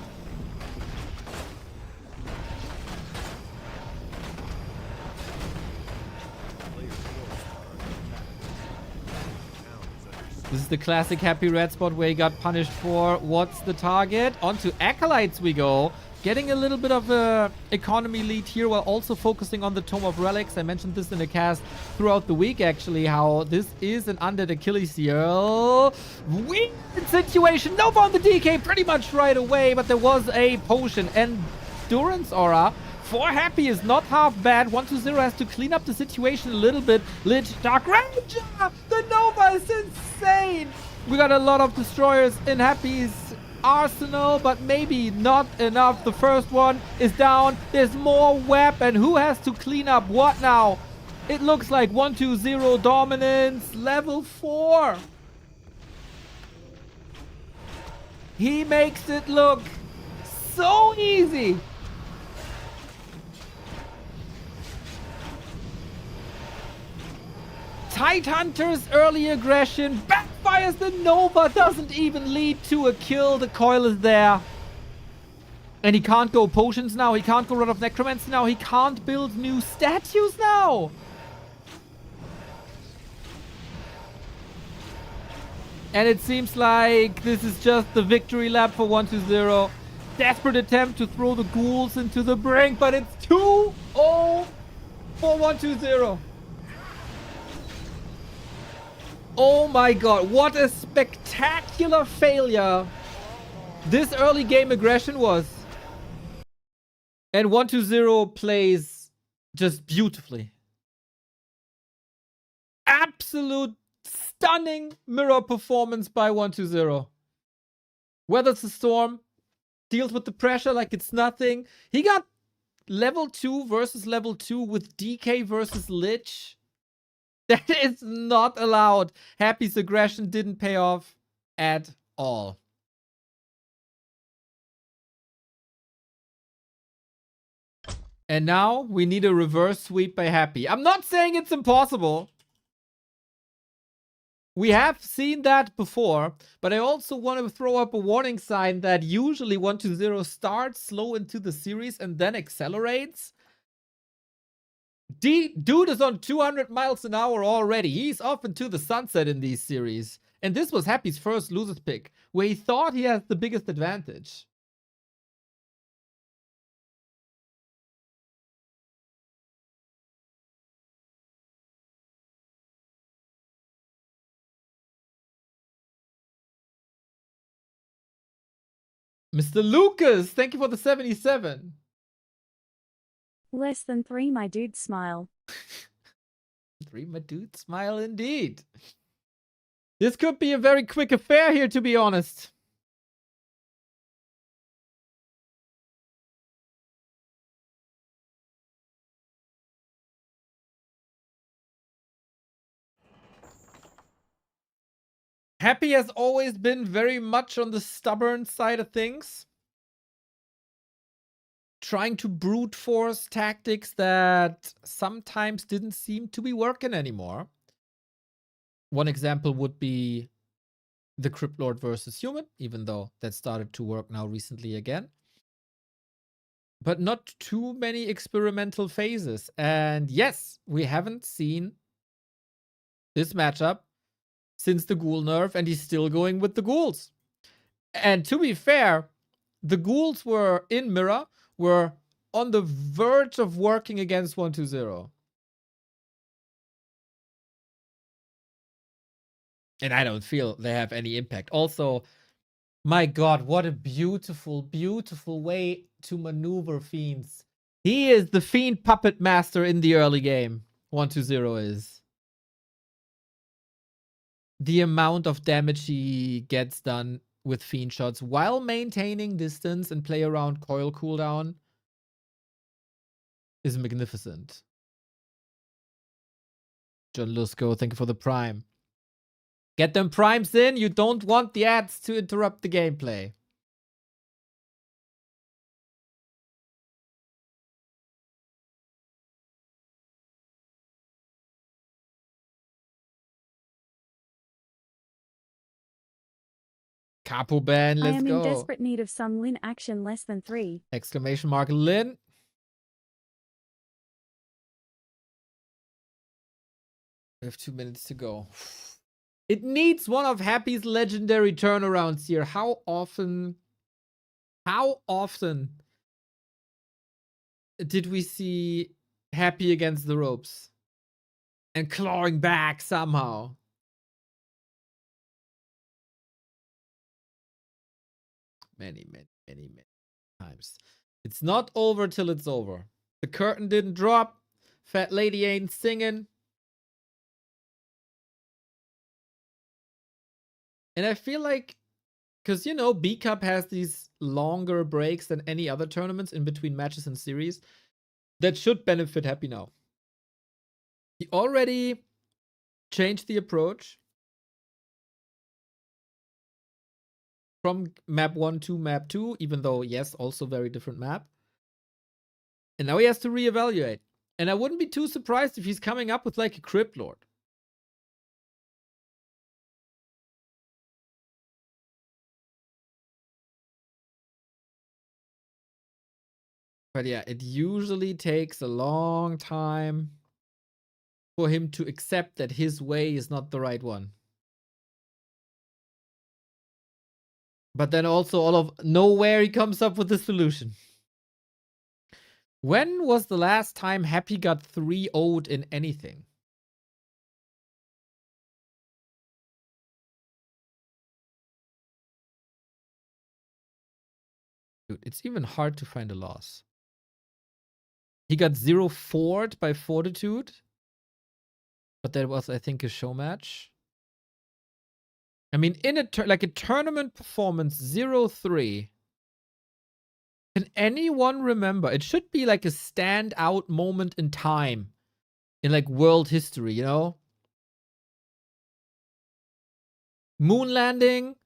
This is the classic Happy red spot where he got punished for what's the target. Onto Acolytes we go. Getting a little bit of a economy lead here while also focusing on the Tome of Relics. I mentioned this in the cast throughout the week actually, how this is an undead Achilles heel. Weird situation. Nova on the DK pretty much right away, but there was a potion. Endurance aura for Happy is not half bad. 1-0 has to clean up the situation a little bit. Lich, Dark Ranger! The Nova is insane! We got a lot of Destroyers in Happy's arsenal, but maybe not enough. The first one is down. There's more web, and who has to clean up what now? It looks like 1-0 dominance, level 4. He makes it look so easy. Tidehunter's early aggression backfires. The Nova doesn't even lead to a kill. The coil is there. And he can't go potions now. He can't go Rod of Necromancy now. He can't build new statues now. And it seems like this is just the victory lap for 120. Desperate attempt to throw the ghouls into the brink, but it's 2-0 for 120. Oh my god, what a spectacular failure this early game aggression was. And 120 plays just beautifully. Absolute stunning mirror performance by 120. Weathers the storm, deals with the pressure like it's nothing. He got level 2 versus level 2 with DK versus Lich. That is not allowed. Happy's aggression didn't pay off at all. And now we need a reverse sweep by Happy. I'm not saying it's impossible. We have seen that before, but I also want to throw up a warning sign that usually 120 starts slow into the series and then accelerates. Dude is on 200 miles an hour already. He's off into the sunset in these series. And this was Happy's first losers pick, where he thought he has the biggest advantage. Mr. Lucas, thank you for the 77. Less than 3, my dude, smile. 3, my dude, smile indeed. This could be a very quick affair here, to be honest. Happy has always been very much on the stubborn side of things. Trying to brute force tactics that sometimes didn't seem to be working anymore. One example would be the Crypt Lord versus Human, even though that started to work now recently again. But not too many experimental phases. And yes, we haven't seen this matchup since the ghoul nerf, and he's still going with the ghouls. And to be fair, the ghouls were in mirror, were on the verge of working against 120. And I don't feel they have any impact. Also, my god, what a beautiful, beautiful way to maneuver fiends. He is the fiend puppet master in the early game. 120 is. The amount of damage he gets done with fiend shots while maintaining distance and play around coil cooldown is magnificent. John Lusco, thank you for the prime. Get them primes in. You don't want the ads to interrupt the gameplay. Capo ban, let's I am go. in desperate need of some Lin action. Less than 3. Exclamation mark Lin. We have 2 minutes to go. It needs one of Happy's legendary turnarounds here. How often did we see Happy against the ropes and clawing back somehow? Many times. It's not over till it's over. The curtain didn't drop. Fat lady ain't singing. And I feel like, because, you know, B Cup has these longer breaks than any other tournaments in between matches and series, that should benefit Happy now. He already changed the approach from map 1 to map 2, even though, yes, also very different map. And now he has to reevaluate. And I wouldn't be too surprised if he's coming up with like a Crypt Lord. But yeah, it usually takes a long time for him to accept that his way is not the right one. But then also all of nowhere he comes up with a solution. When was the last time Happy got 3-0'd in anything? Dude, it's even hard to find a loss. He got 0-4'd by Fortitude. But that was, I think, a show match. I mean, in a tournament performance, 0-3. Can anyone remember? It should be like a standout moment in time in like world history, you know? Moon landing,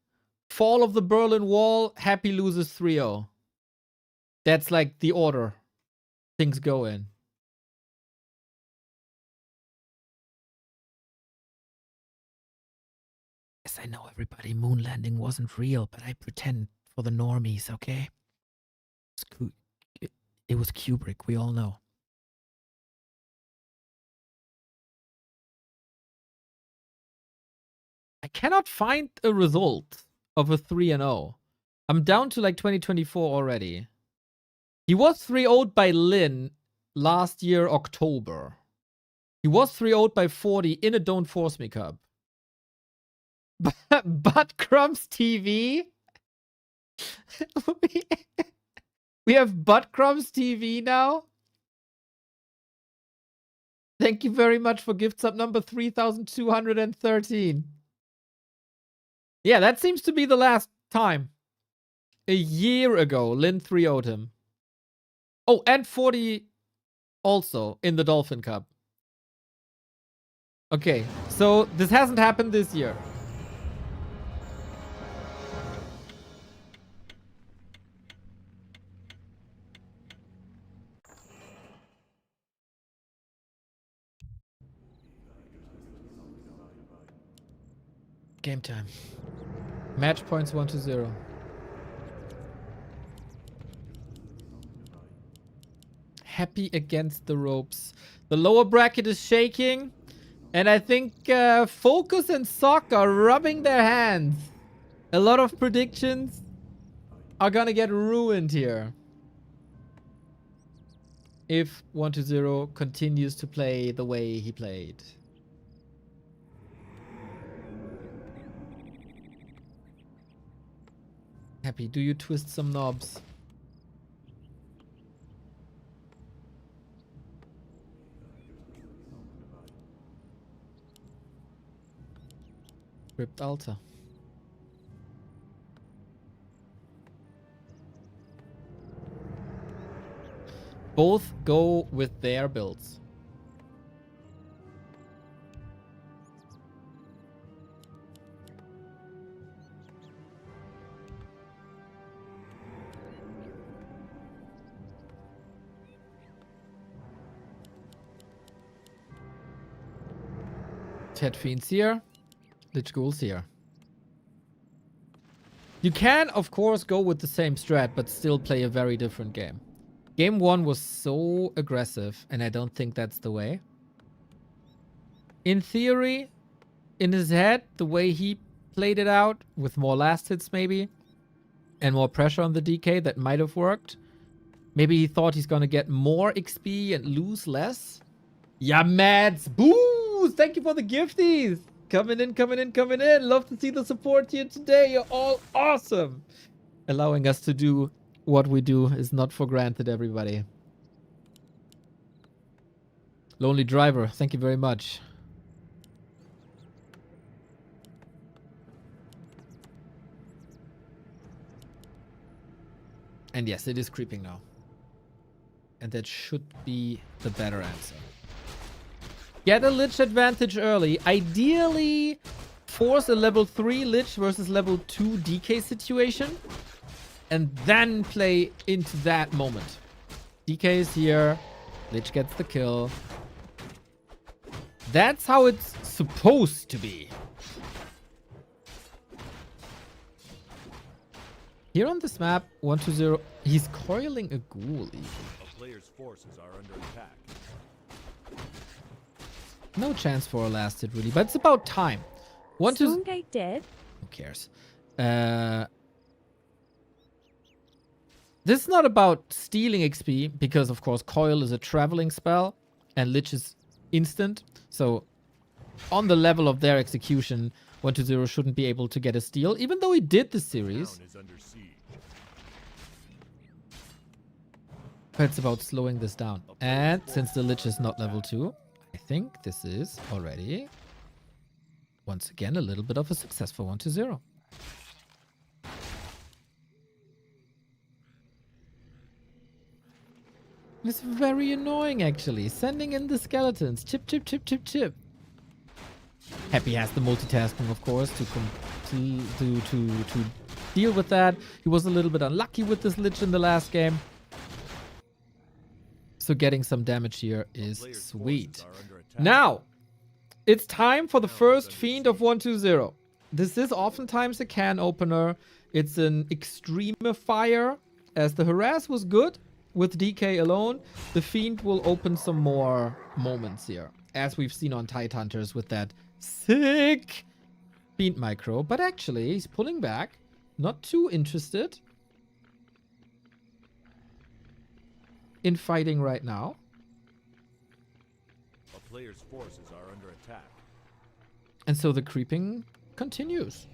fall of the Berlin Wall, Happy loses 3-0. That's like the order things go in. Yes, I know everybody. Moon landing wasn't real, but I pretend for the normies, okay? It was Kubrick, we all know. I cannot find a result of a 3-0. I'm down to like 2024 already. He was 3-0'd by Lin last year, October. He was 3-0'd by 40 in a Don't Force Me Cup. But Crumbs TV? We have Butt Crumbs TV now? Thank you very much for gift sub number 3213. Yeah, that seems to be the last time. A year ago, Lin 3-0'd him. Oh, and 40 also in the Dolphin Cup. Okay, so this hasn't happened this year. Game time. Match points 1-0. Happy against the ropes. The lower bracket is shaking. And I think FoCuS and Sock are rubbing their hands. A lot of predictions are gonna get ruined here. If 1-0 continues to play the way he played. Happy, do you twist some knobs? Ripped Alta. Both go with their builds. Ted Fiend's here. Lich Ghoul's here. You can, of course, go with the same strat, but still play a very different game. Game 1 was so aggressive, and I don't think that's the way. In theory, in his head, the way he played it out, with more last hits maybe, and more pressure on the DK, that might have worked. Maybe he thought he's gonna get more XP and lose less. Yeah, Mads! Boo! Thank you for the gifties! Coming in, coming in, coming in. Love to see the support here today. You're all awesome. Allowing us to do what we do is not for granted, everybody. Lonely Driver, thank you very much. And yes, it is creeping now. And that should be the better answer. Get a Lich advantage early. Ideally, force a level 3 Lich versus level 2 DK situation. And then play into that moment. DK is here. Lich gets the kill. That's how it's supposed to be. Here on this map, 120, he's coiling a ghoul even. A player's forces are under attack. No chance for a last hit really, but it's about time. Stormgate dead. Who cares? This is not about stealing XP, because of course Coil is a traveling spell and Lich is instant. So on the level of their execution, 120 shouldn't be able to get a steal, even though he did the series. Town is under siege. But it's about slowing this down. And since the Lich is not level 2, I think this is already, once again, a little bit of a success for 120. It's very annoying, actually. Sending in the skeletons. Chip, chip, chip, chip, chip. Happy has the multitasking, of course, to deal with that. He was a little bit unlucky with this Lich in the last game. So getting some damage here is sweet. Now, it's time for the first Fiend of 120. This is oftentimes a can opener. It's an extremifier. As the Harass was good with DK alone, the Fiend will open some more moments here. As we've seen on Tidehunters with that sick Fiend micro. But actually, he's pulling back. Not too interested in fighting right now. A player's forces are under attack. And so the creeping continues.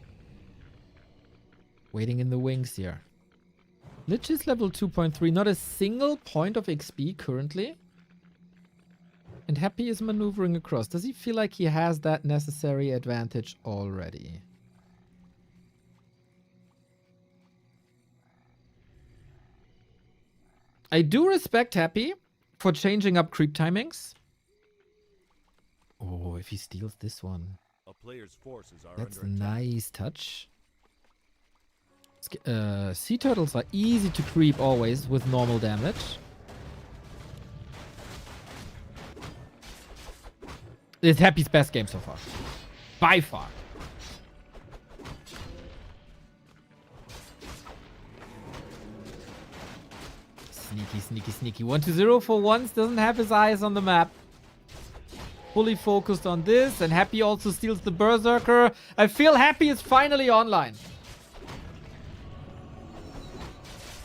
Waiting in the wings here. Lich is level 2.3. Not a single point of XP currently. And Happy is maneuvering across. Does he feel like he has that necessary advantage already? I do respect Happy for changing up creep timings. Oh, if he steals this one. A player's forces are That's a under attack. nice touch. Sea turtles are easy to creep always with normal damage. It's Happy's best game so far. By far. Sneaky, sneaky, sneaky. 120 for once doesn't have his eyes on the map. Fully focused on this, and Happy also steals the Berserker. I feel Happy is finally online.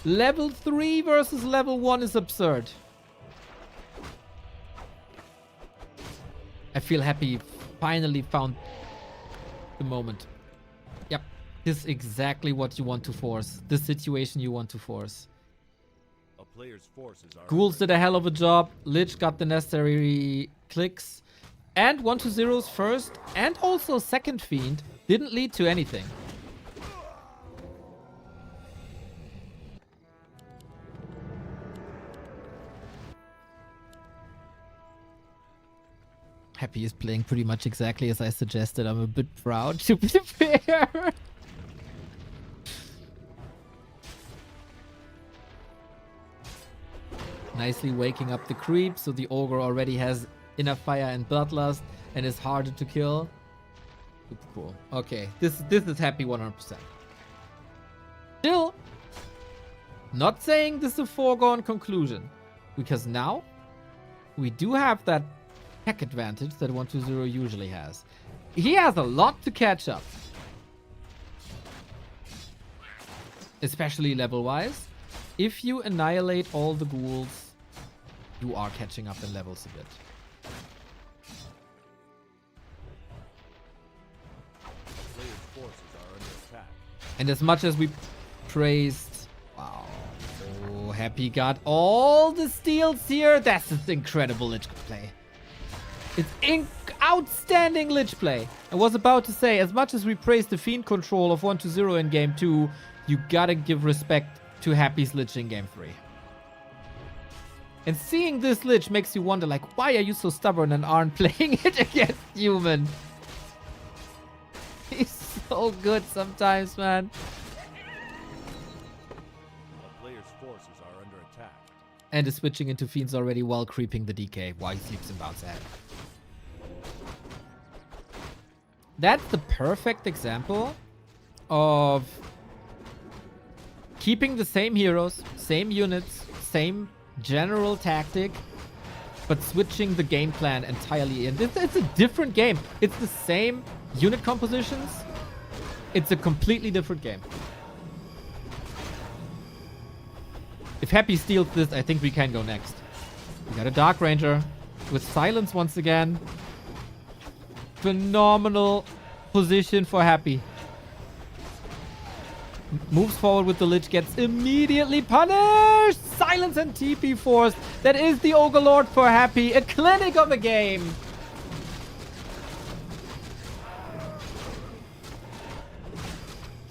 Level 3 versus level 1 is absurd. I feel Happy finally found the moment. Yep. This is exactly what you want to force. The situation you want to force. A player's forces are Ghouls under did a hell of a job. Lich got the necessary clicks. And 120's first and also second Fiend didn't lead to anything. Happy is playing pretty much exactly as I suggested. I'm a bit proud, to be fair. Nicely waking up the creep, so the ogre already has enough fire and bloodlust and is harder to kill. Super cool. Okay, this is Happy 100%. Still, not saying this is a foregone conclusion, because now we do have that tech advantage that 120 usually has. He has a lot to catch up, especially level-wise. If you annihilate all the ghouls, you are catching up in levels a bit. player's forces are under attack. And as much as we praised... Wow. Oh, Happy got all the steals here. That's an incredible Lich play. It's outstanding Lich play. I was about to say, as much as we praised the Fiend control of 120 in Game 2, you gotta give respect to Happy's Lich in Game 3. And seeing this Lich makes you wonder, like, why are you so stubborn and aren't playing it against human? He's so good sometimes, man. A player's forces are under attack. And is switching into Fiends already while creeping the DK while he sleeps and bounce ahead. That's the perfect example of keeping the same heroes, same units, same general tactic, but switching the game plan entirely. And it's a different game. It's the same unit compositions. It's a completely different game. If Happy steals this, I think we can go next. We got a Dark Ranger with silence once again. Phenomenal position for Happy. Moves forward with the Lich, gets immediately punished. Silence and TP force. That is the Ogre Lord for Happy. A clinic of a game.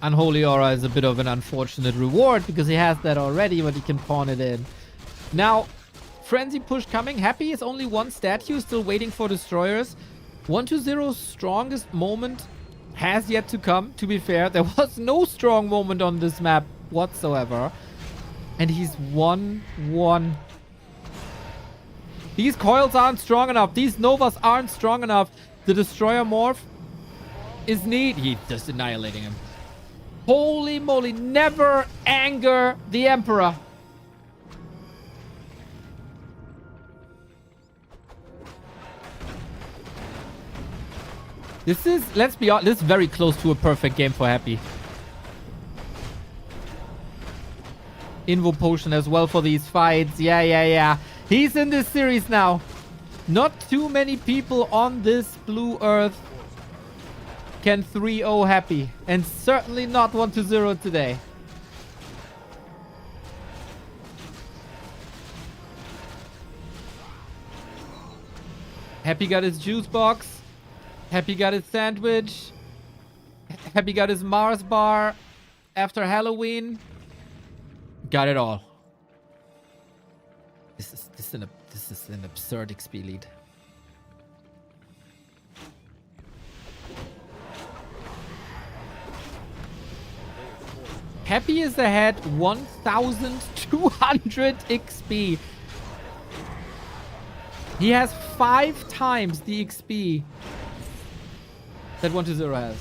Unholy Aura is a bit of an unfortunate reward because he has that already, but he can pawn it in. Now, Frenzy push coming. Happy is only one statue, still waiting for destroyers. 1-0's strongest moment has yet to come, to be fair. There was no strong moment on this map whatsoever. And he's 1-1. These coils aren't strong enough. These Novas aren't strong enough. The destroyer morph is neat. He's just annihilating him. Holy moly, never anger the Emperor. This is, let's be honest, this is very close to a perfect game for Happy. Invo potion as well for these fights. Yeah. He's in this series now. Not too many people on this blue earth can 3-0 Happy. And certainly not 1-0 today. Happy got his juice box. Happy got his sandwich. Happy got his Mars bar after Halloween. Got it all. This is an absurd XP lead. Happy is ahead 1,200 XP. He has 5 times the XP that 1-0 has.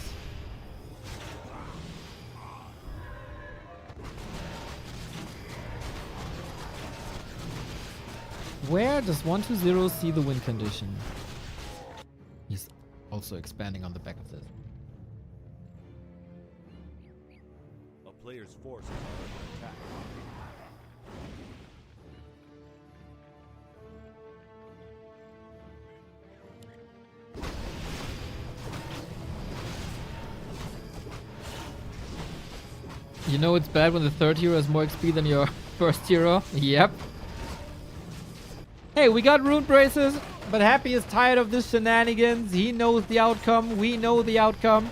Where does 1-0 see the win condition? He's also expanding on the back of this. A player's forces are under attack. You know it's bad when the third hero has more XP than your first hero? Yep. Hey, we got rune braces, but Happy is tired of this shenanigans. He knows the outcome. We know the outcome.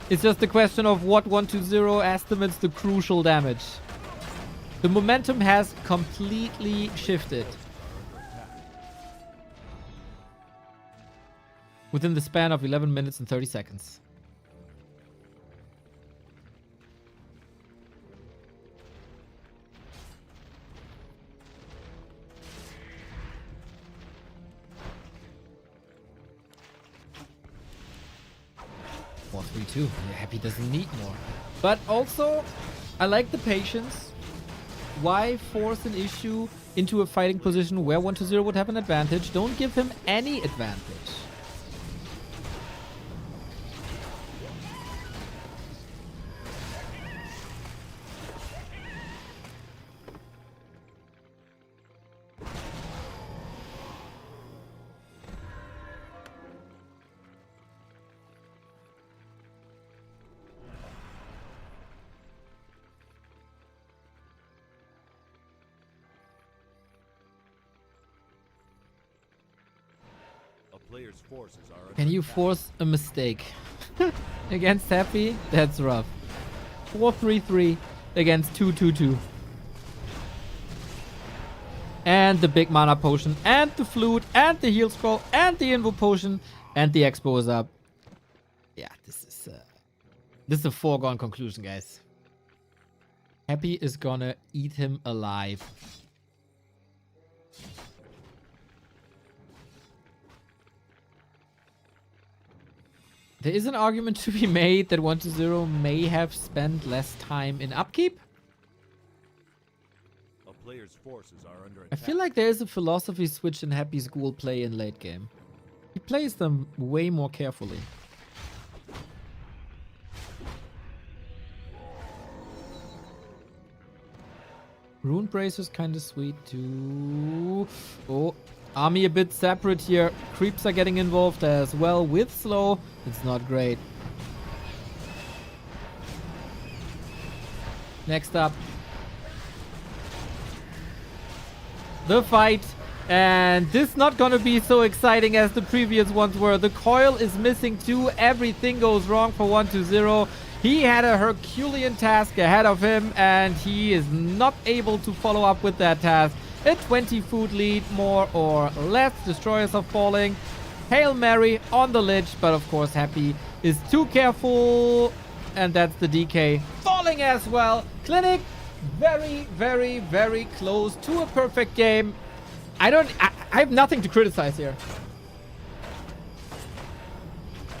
It's just a question of what 1-0 estimates the crucial damage. The momentum has completely shifted. Within the span of 11 minutes and 30 seconds. More 3-2. Yeah, Happy doesn't need more. But also, I like the patience. Why force an issue into a fighting position where 1-0 would have an advantage? Don't give him any advantage. Players' forces are under Can you attack. force a mistake against Happy? That's rough. 4-3-3 against 2-2-2. And the big mana potion, and the flute, and the heal scroll, and the invo potion, and the expo is up. Yeah, this is a foregone conclusion, guys. Happy is gonna eat him alive. There is an argument to be made that 1-0 may have spent less time in upkeep. A player's forces are under I attack. feel like there is a philosophy switch in Happy's ghoul play in late game. He plays them way more carefully. Rune Bracer's kind of sweet too. Oh, army a bit separate here. Creeps are getting involved as well with slow. It's not great. Next up, the fight. And this not gonna be so exciting as the previous ones were. The coil is missing too. Everything goes wrong for 1-0. He had a Herculean task ahead of him, and he is not able to follow up with that task. A 20 food lead, more or less. Destroyers are falling. Hail Mary on the Lich, but of course Happy is too careful. And that's the DK falling as well. Clinic, very, very, very close to a perfect game. I have nothing to criticize here.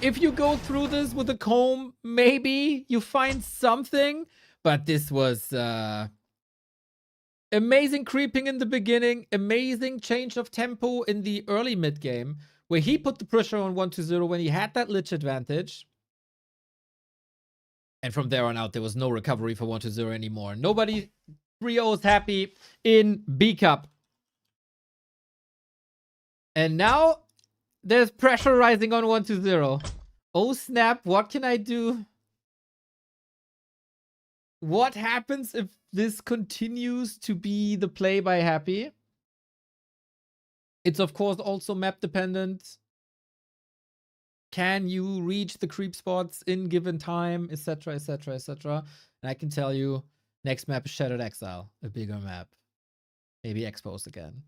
If you go through this with a comb, maybe you find something. But this was amazing creeping in the beginning. Amazing change of tempo in the early mid game, where he put the pressure on 1-0 when he had that Lich advantage. And from there on out, there was no recovery for 1-0 anymore. Nobody 3-0 is happy in B Cup. And now there's pressure rising on 1-0. Oh snap, what can I do? What happens if this continues to be the play by Happy? It's of course also map dependent. Can you reach the creep spots in given time, etc, etc, etc. And I can tell you, next map is Shattered Exile, a bigger map. Maybe Exposed again.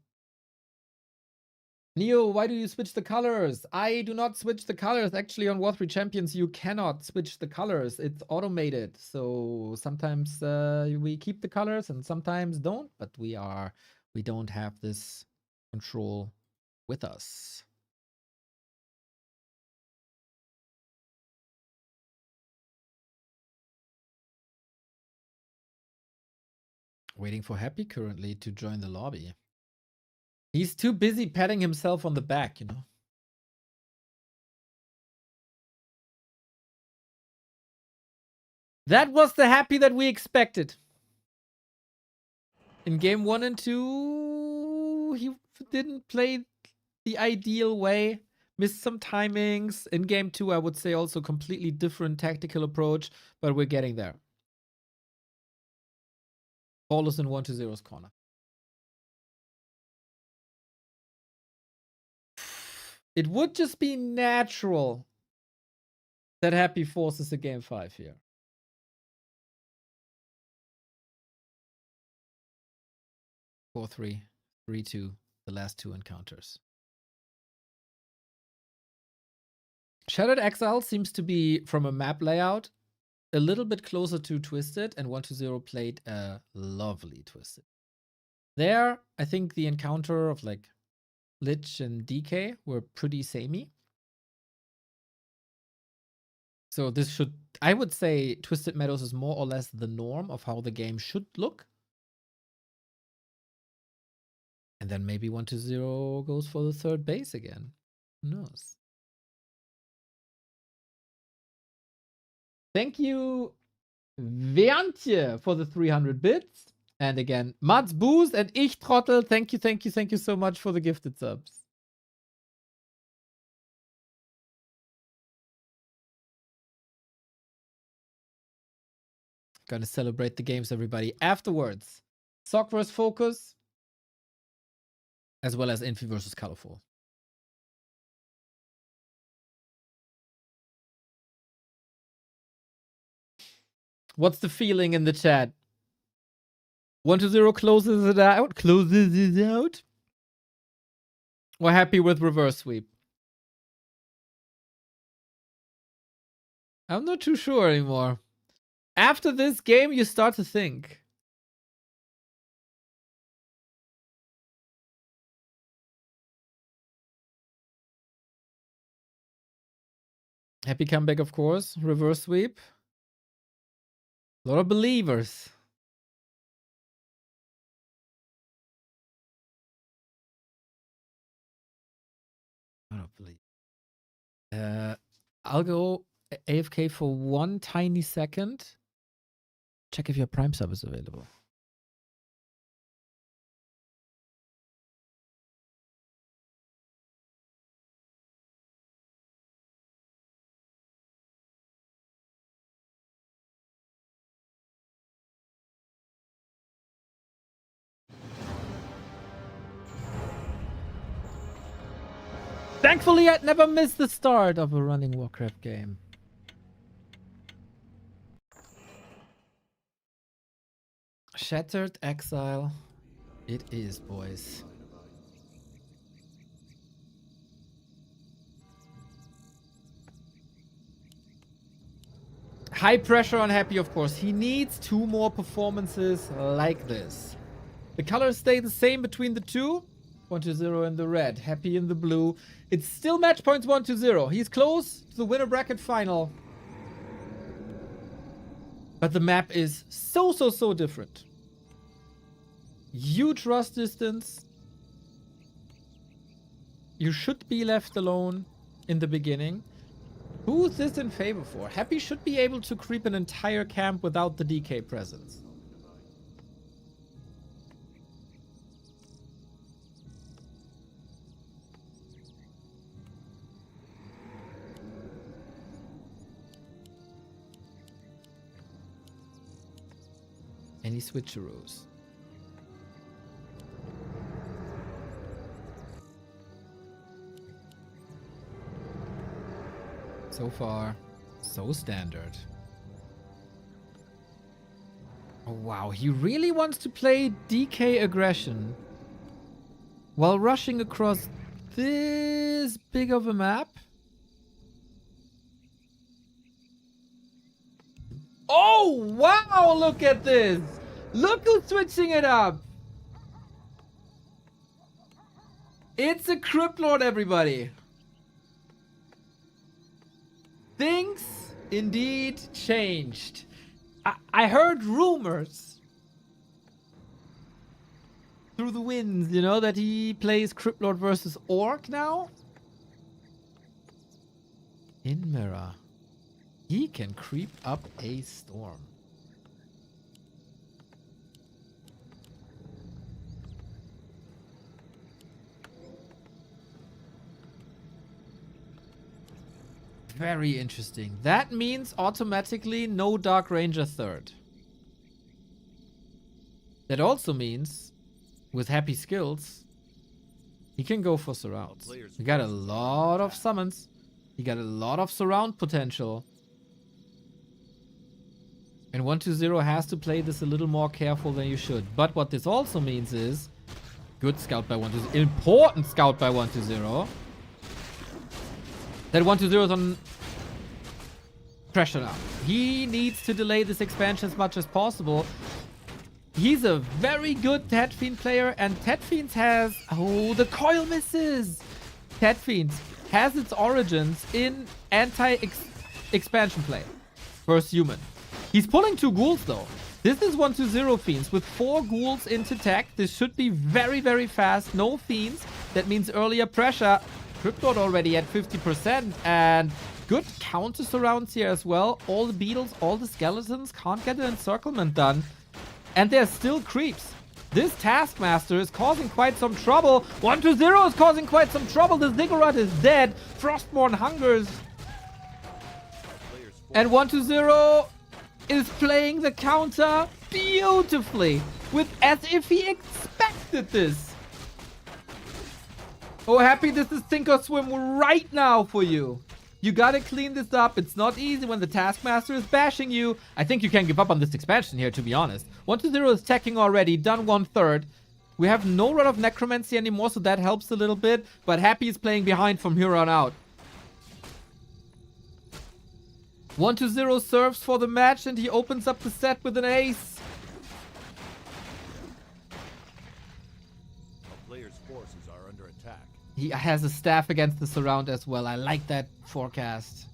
Neo, why do you switch the colors? I do not switch the colors. Actually, on Warcraft III Champions, you cannot switch the colors. It's automated. So sometimes we keep the colors and sometimes don't. But we don't have this control with us. Waiting for Happy currently to join the lobby. He's too busy patting himself on the back, you know. That was the Happy that we expected. In game 1 and 2, he didn't play the ideal way. Missed some timings. In game 2, I would say also completely different tactical approach, but we're getting there. Ball is in 1-0's corner. It would just be natural that Happy forces a game 5 here. 4-3, 3-2, the last two encounters. Shattered Exile seems to be, from a map layout, a little bit closer to Twisted, and 1-0 played a lovely Twisted. There, I think the encounter of like Lich and DK were pretty samey. So this should, I would say Twisted Meadows is more or less the norm of how the game should look. And then maybe 1-0 goes for the third base again. Who knows? Thank you, Verntje, for the 300 bits. And again, Mats Boost and Ich Trottel, thank you so much for the gifted subs. Gonna celebrate the games, everybody. Afterwards, Sock vs. FoCuS, as well as Infy versus Colorful. What's the feeling in the chat? 1-0 closes it out? Closes it out? We're happy with reverse sweep. I'm not too sure anymore. After this game, you start to think. Happy comeback, of course. Reverse sweep. A lot of believers. I don't believe. I'll go AFK for one tiny second. Check if your Prime sub is available. Thankfully, I'd never missed the start of a running Warcraft game. Shattered Exile. It is, boys. High pressure on Happy, of course. He needs 2 more performances like this. The colors stay the same between the two. 1-0 in the red, Happy in the blue. It's still match points 1-0. He's close to the winner bracket final. But the map is so different. Huge rust distance. You should be left alone in the beginning. Who's this in favor for? Happy should be able to creep an entire camp without the DK presence. Any switcheroos? So far, so standard. Oh wow, he really wants to play DK aggression while rushing across this big of a map? Oh wow, look at this! Look who's switching it up! It's a Crypt Lord, everybody! Things indeed changed. I heard rumors through the winds, you know, that he plays Crypt Lord versus Orc now. In mirror, he can creep up a storm. Very interesting. That means automatically no Dark Ranger third. That also means, with Happy skills, he can go for surrounds. He got a lot of summons. He got a lot of surround potential. And 1-2-0 has to play this a little more careful than you should. But what this also means is, good scout by 1-2-0. Important scout by 1-2-0. That 1-2-0 is on pressure now. He needs to delay this expansion as much as possible. He's a very good Ted Fiend player, and Ted Fiend has... Oh, the coil misses! Ted Fiend has its origins in anti-expansion play versus human. He's pulling 2 ghouls though. This is 1-2-0 Fiends with 4 ghouls into tech. This should be very fast. No Fiends. That means earlier pressure. Crypt Lord already at 50%, and good counter surrounds here as well. All the beetles, all the skeletons can't get an encirclement done, and there's still creeps. This Taskmaster is causing quite some trouble. 1-2-0 is causing quite some trouble. The Ziggurat is dead. Frostborn hungers, and 1-2-0 is playing the counter beautifully, with as if he expected this. Oh, Happy, this is sink or swim right now for you. You gotta clean this up. It's not easy when the Taskmaster is bashing you. I think you can give up on this expansion here, to be honest. 1-2-0 is teching already, done 1/3. We have no run of Necromancy anymore, so that helps a little bit. But Happy is playing behind from here on out. 1-2-0 serves for the match, and he opens up the set with an ace. A player's forces are under attack. He has a staff against the surround as well. I like that forecast.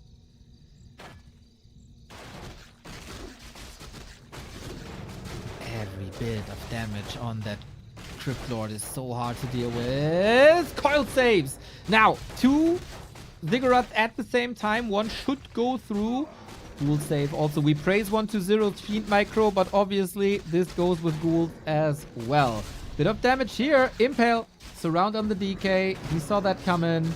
Every bit of damage on that Crypt Lord is so hard to deal with. Coil saves. Now, 2 Ziggurats at the same time. One should go through. Ghoul save. Also, we praise 120's Fiend Micro, but obviously this goes with Ghoul as well. Bit of damage here. Impale. Surround on the DK. He saw that coming.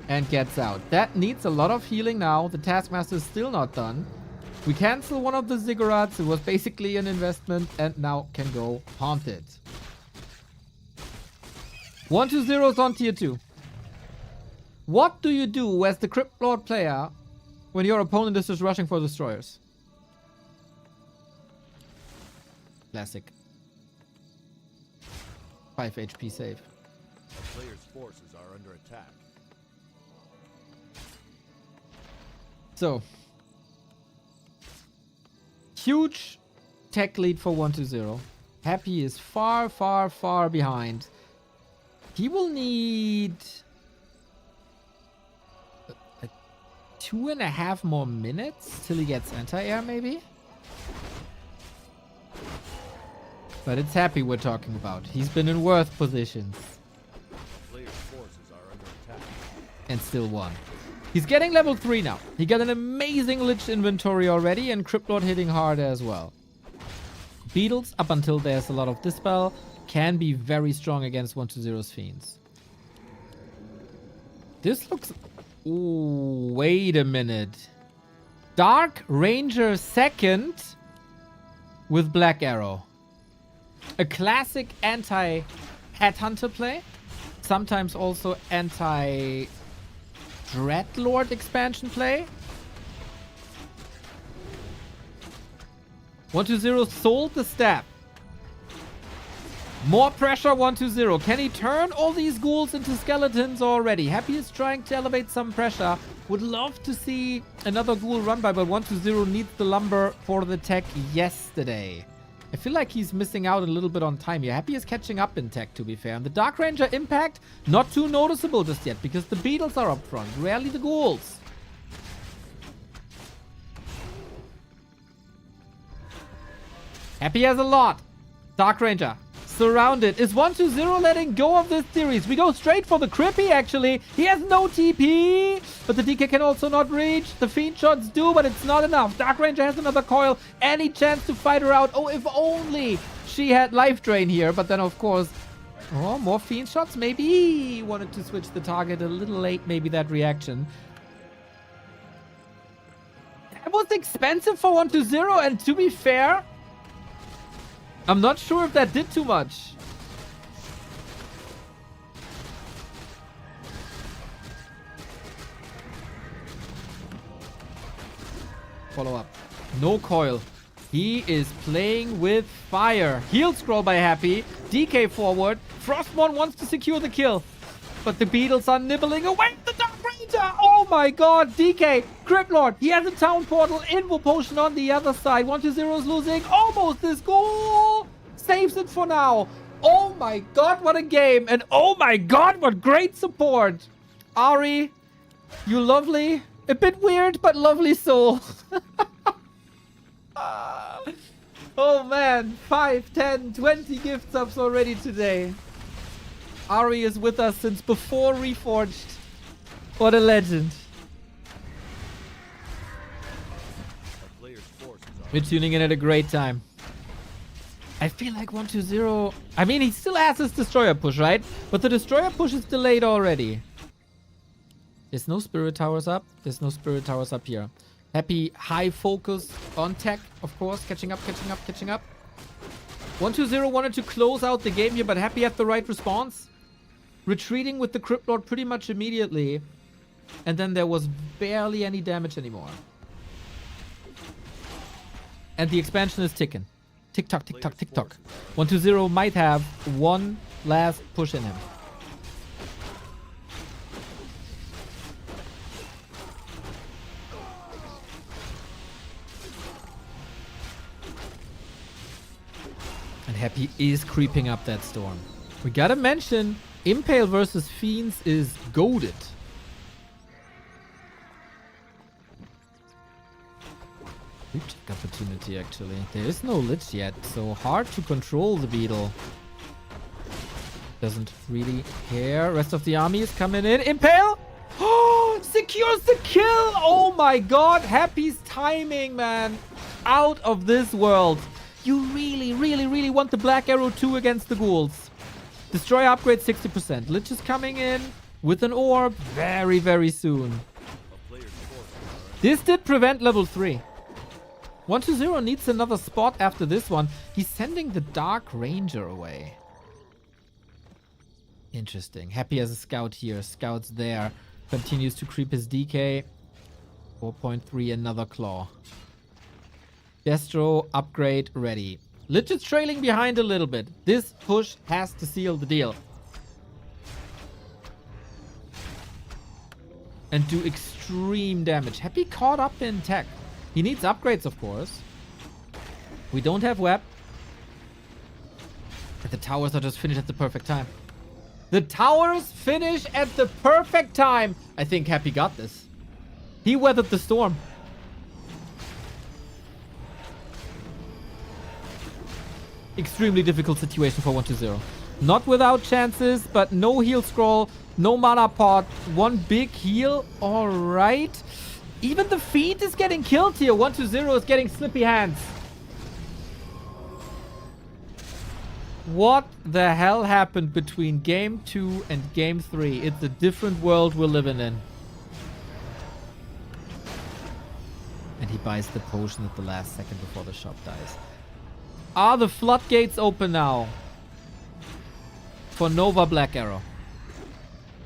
And gets out. That needs a lot of healing now. The Taskmaster is still not done. We cancel one of the Ziggurats. It was basically an investment and now can go Haunted. 120 is on tier 2. What do you do as the Crypt Lord player when your opponent is just rushing for destroyers? Classic. 5 HP save. A player's forces are under attack. So, huge tech lead for 120. Happy is far, far, far behind. He will need like 2.5 more minutes till he gets anti-air, maybe? But it's Happy we're talking about. He's been in worse positions. Player's forces are under attack. And still won. He's getting level 3 now. He got an amazing Lich inventory already and Crypt Lord hitting hard as well. Beetles, up until there's a lot of Dispel, can be very strong against 120's Fiends. This looks... Ooh, wait a minute. Dark Ranger second with Black Arrow. A classic anti-Headhunter play. Sometimes also anti... Dreadlord expansion play. 120 sold the staff. More pressure 120. Can he turn all these ghouls into skeletons already? Happy is trying to elevate some pressure. Would love to see another ghoul run by, but 120 needs the lumber for the tech yesterday. I feel like he's missing out a little bit on time here. Happy is catching up in tech, to be fair. And the Dark Ranger impact, not too noticeable just yet, because the Beetles are up front. Rarely the ghouls. Happy has a lot. Dark Ranger. Surrounded. Is 120 letting go of this series? We go straight for the Crippy, actually. He has no TP. But the DK can also not reach. The Fiend shots do, but it's not enough. Dark Ranger has another coil. Any chance to fight her out? Oh, if only she had life drain here. But then, of course... Oh, more Fiend shots? Maybe he wanted to switch the target a little late. Maybe that reaction. That was expensive for 120. And to be fair... I'm not sure if that did too much. Follow up. No coil. He is playing with fire. Heal scroll by Happy. DK forward. Frostborn wants to secure the kill. But the Beetles are nibbling away the Dark Ranger. Oh my god. DK. Crypt Lord. He has a town portal. Invo potion on the other side. 120 is losing almost this goal. Saves it for now. Oh my god, what a game. And oh my god, what great support. Ari, you lovely. A bit weird, but lovely soul. Oh man, 5, 10, 20 gift subs already today. Ari is with us since before Reforged. What a legend. We're tuning in at a great time. I feel like 120... I mean, he still has his Destroyer push, right? But the Destroyer push is delayed already. There's no Spirit Towers up. There's no Spirit Towers up here. Happy high focus on tech, of course. Catching up, catching up, catching up. 120 wanted to close out the game here, but Happy had the right response. Retreating with the Crypt Lord pretty much immediately. And then there was barely any damage anymore. And the expansion is ticking. Tick tock, tick tock, tick tock. 120 might have one last push in him. And Happy is creeping up that storm. We gotta mention, Impale versus Fiends is goated. Good check opportunity, actually. There is no Lich yet, so hard to control the beetle. Doesn't really care. Rest of the army is coming in. Impale! Oh, secures the kill! Oh my god! Happy's timing, man. Out of this world. You really, really, really want the Black Arrow 2 against the ghouls. Destroy upgrade 60%. Lich is coming in with an orb very, very soon. This did prevent level 3. 120 needs another spot after this one. He's sending the Dark Ranger away. Interesting. Happy as a scout here. Scout's there. Continues to creep his DK. 4.3, another claw. Destro, upgrade, ready. Lich is trailing behind a little bit. This push has to seal the deal. And do extreme damage. Happy caught up in tech. He needs upgrades, of course. We don't have web. But the towers are just finished at the perfect time. The towers finish at the perfect time. I think Happy got this. He weathered the storm. Extremely difficult situation for 120. Not without chances, but no heal scroll, no mana pot, one big heal. All right. Even the feet is getting killed here. 120 is getting slippy hands. What the hell happened between game 2 and game 3? It's a different world we're living in. And he buys the potion at the last second before the shop dies. Are the floodgates open now? For Nova Black Arrow.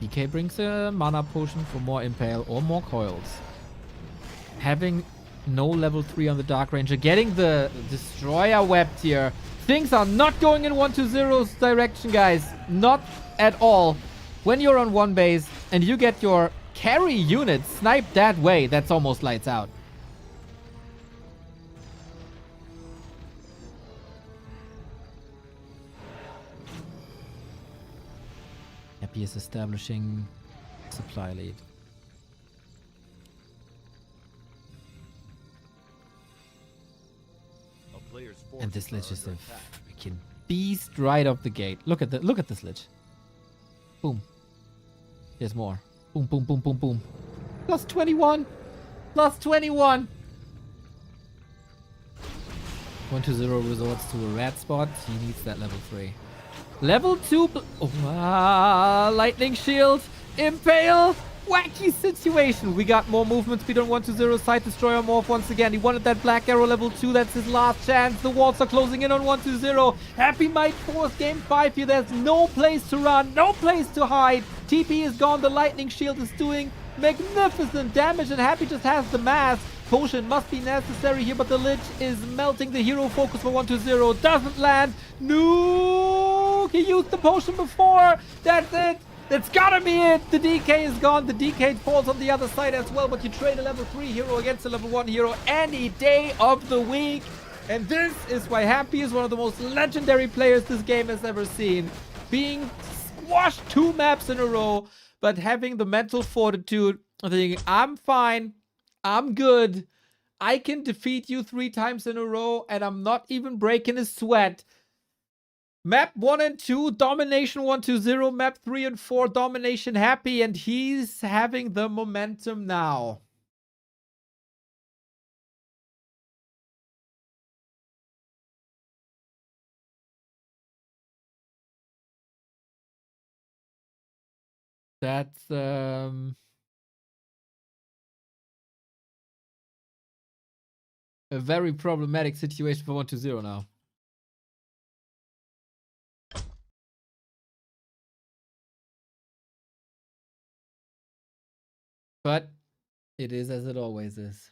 DK brings a mana potion for more impale or more coils. Having no level 3 on the Dark Ranger. Getting the Destroyer webbed here. Things are not going in 120's direction, guys. Not at all. When you're on one base and you get your carry unit sniped that way, that's almost lights out. Happy is establishing supply lead. And this Lich is a freaking beast right off the gate. Look at this Lich. Boom. There's more. Boom, boom, boom, boom, boom. Plus 21. Plus 21. 120 resorts to a red spot. He needs that level 3. Level 2. Lightning shield. Impale. Wacky situation. We got more movement speed on 120 side. Destroyer morph once again. He wanted that Black Arrow level 2. That's his last chance. The walls are closing in on 120. Happy might force game 5 here. There's no place to run. No place to hide. TP is gone. The lightning shield is doing magnificent damage. And Happy just has the mass. Potion must be necessary here. But the Lich is melting the hero focus for 120. Doesn't land. No. He used the potion before. That's it. That's gotta be it! The DK is gone. The DK falls on the other side as well, but you trade a level 3 hero against a level 1 hero any day of the week. And this is why Happy is one of the most legendary players this game has ever seen. Being squashed 2 maps in a row, but having the mental fortitude of thinking, I'm fine, I'm good, I can defeat you 3 times in a row, and I'm not even breaking a sweat. Map 1 and 2, Domination 120. Map 3 and 4, Domination Happy. And he's having the momentum now. That's a very problematic situation for 120 now. But it is as it always is.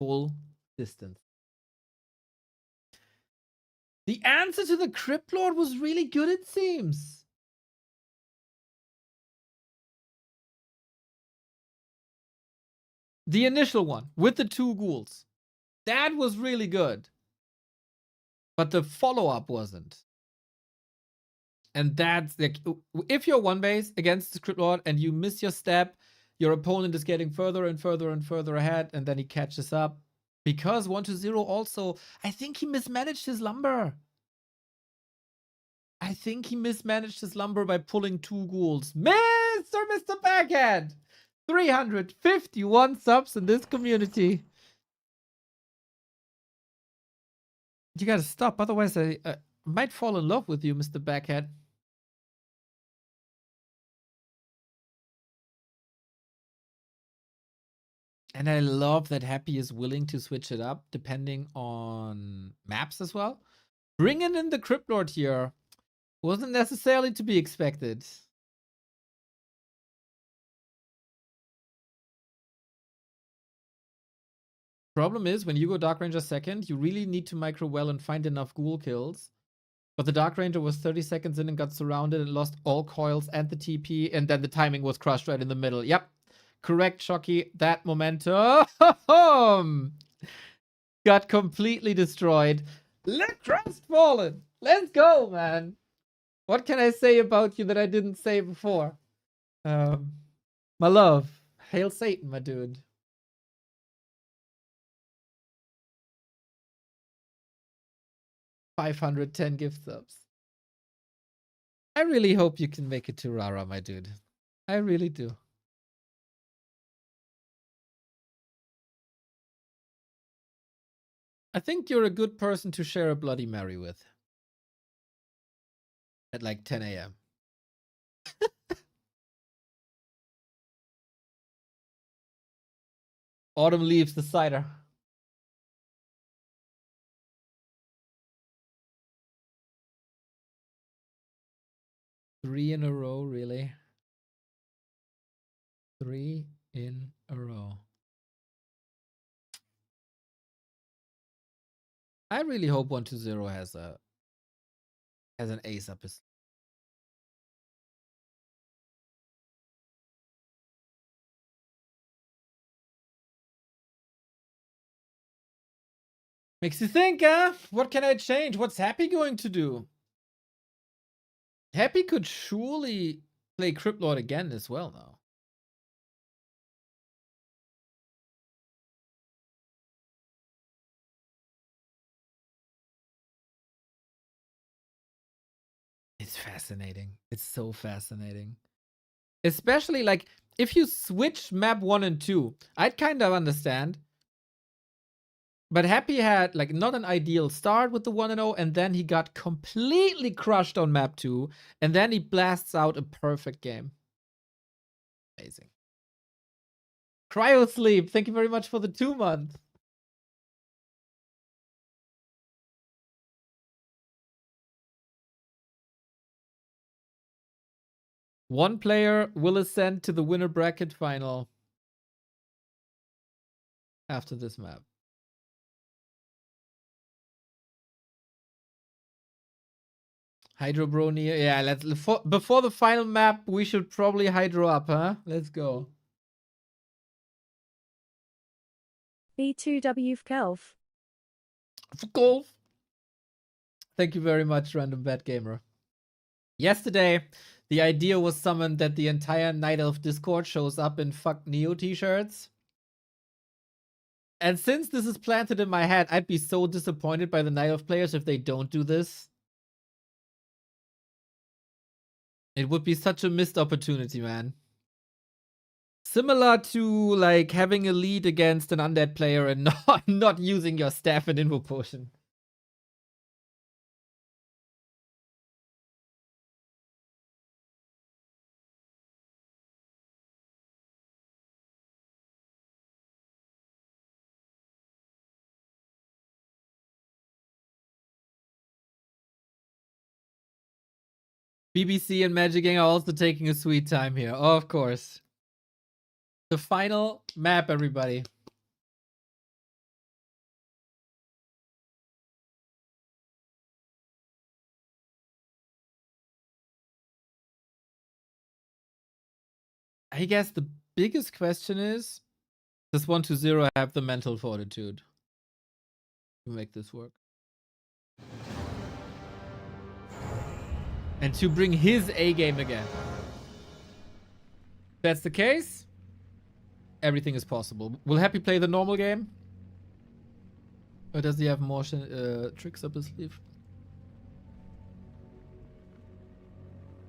Full distance. The answer to the Crypt Lord was really good, it seems. The initial one with the 2 ghouls. That was really good. But the follow-up wasn't. And that's like, if you're one base against the Crypt Lord and you miss your step, your opponent is getting further and further and further ahead, and then he catches up. Because 1-0 also, I think he mismanaged his lumber. I think he mismanaged his lumber by pulling 2 ghouls. Mr. Backhand! 351 subs in this community. You gotta stop, otherwise I might fall in love with you, Mr. Backhand. And I love that Happy is willing to switch it up depending on maps as well. Bringing in the Crypt Lord here wasn't necessarily to be expected. Problem is, when you go Dark Ranger second, you really need to micro well and find enough ghoul kills. But the Dark Ranger was 30 seconds in and got surrounded and lost all coils and the TP, and then the timing was crushed right in the middle. Yep. Correct, Shocky. That momentum got completely destroyed. Crestfallen. Let's go, man. What can I say about you that I didn't say before? My love. Hail Satan, my dude. $510 gift subs. I really hope you can make it to Rara, my dude. I really do. I think you're a good person to share a Bloody Mary with. At like 10 a.m. Autumn leaves the cider. Three in a row, really? 3 in a row. I really hope 1-0 has an ace up his. Makes you think, huh? What can I change? What's Happy going to do? Happy could surely play Crypt Lord again as well now. It's fascinating. It's so fascinating. Especially like if you switch map 1 and 2, I'd kind of understand. But Happy had like not an ideal start with the 1-0, and then he got completely crushed on map 2, and then he blasts out a perfect game. Amazing. Cryo Sleep, thank you very much for the 2 months. One player will ascend to the winner bracket final after this map. Hydro Brony, yeah, let's before the final map, we should probably hydro up, huh? Let's go. B2W Golf. Golf. Thank you very much, Random Bad Gamer. Yesterday, the idea was summoned that the entire Night Elf Discord shows up in Fuck Neo t-shirts. And since this is planted in my head, I'd be so disappointed by the Night Elf players if they don't do this. It would be such a missed opportunity, man. Similar to like having a lead against an undead player and not using your staff and info potion. BBC and Magic Gang are also taking a sweet time here. Oh, of course. The final map, everybody. I guess the biggest question is, does 1-0 have the mental fortitude to make this work? And to bring his A game again. If that's the case, everything is possible. Will Happy play the normal game? Or does he have more tricks up his sleeve?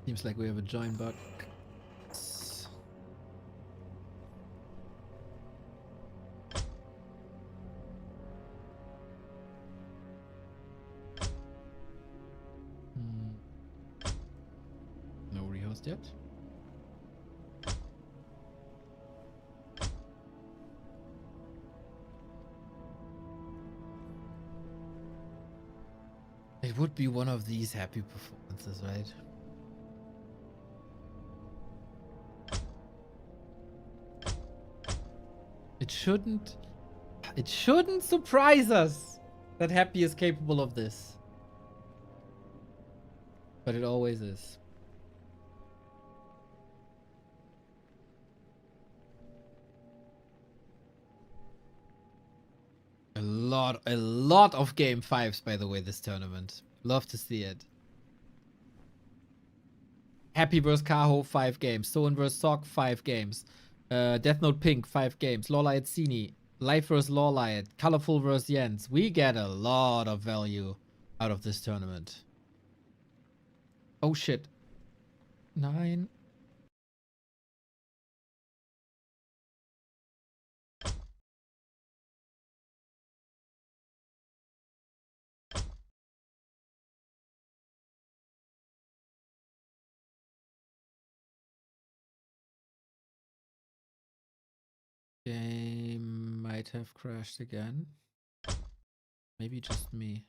Seems like we have a join bug. No rehost yet. It would be one of these Happy performances, right? It shouldn't surprise us that Happy is capable of this. But it always is. A lot of game 5s, by the way, this tournament. Love to see it. Happy vs. Kaho, 5 games. Soen vs. Sock, 5 games. Death Note Pink, 5 games. Lawlight Sini, Life vs. Lawlight, Colorful vs. Jens. We get a lot of value out of this tournament. Oh shit. 9. Game might have crashed again. Maybe just me.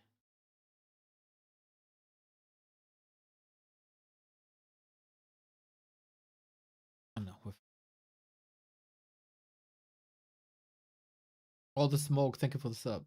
Oh no. All the smoke. Thank you for the sub.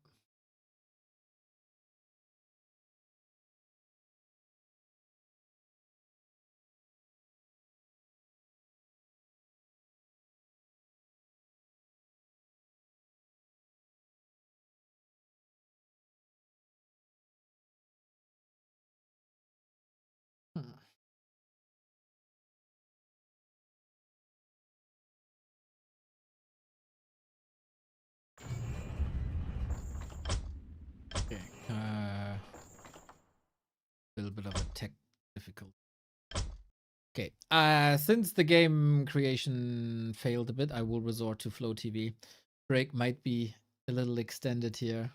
Okay. Little bit of a tech difficulty. Okay. Since the game creation failed a bit, I will resort to Flow TV. Break might be a little extended here,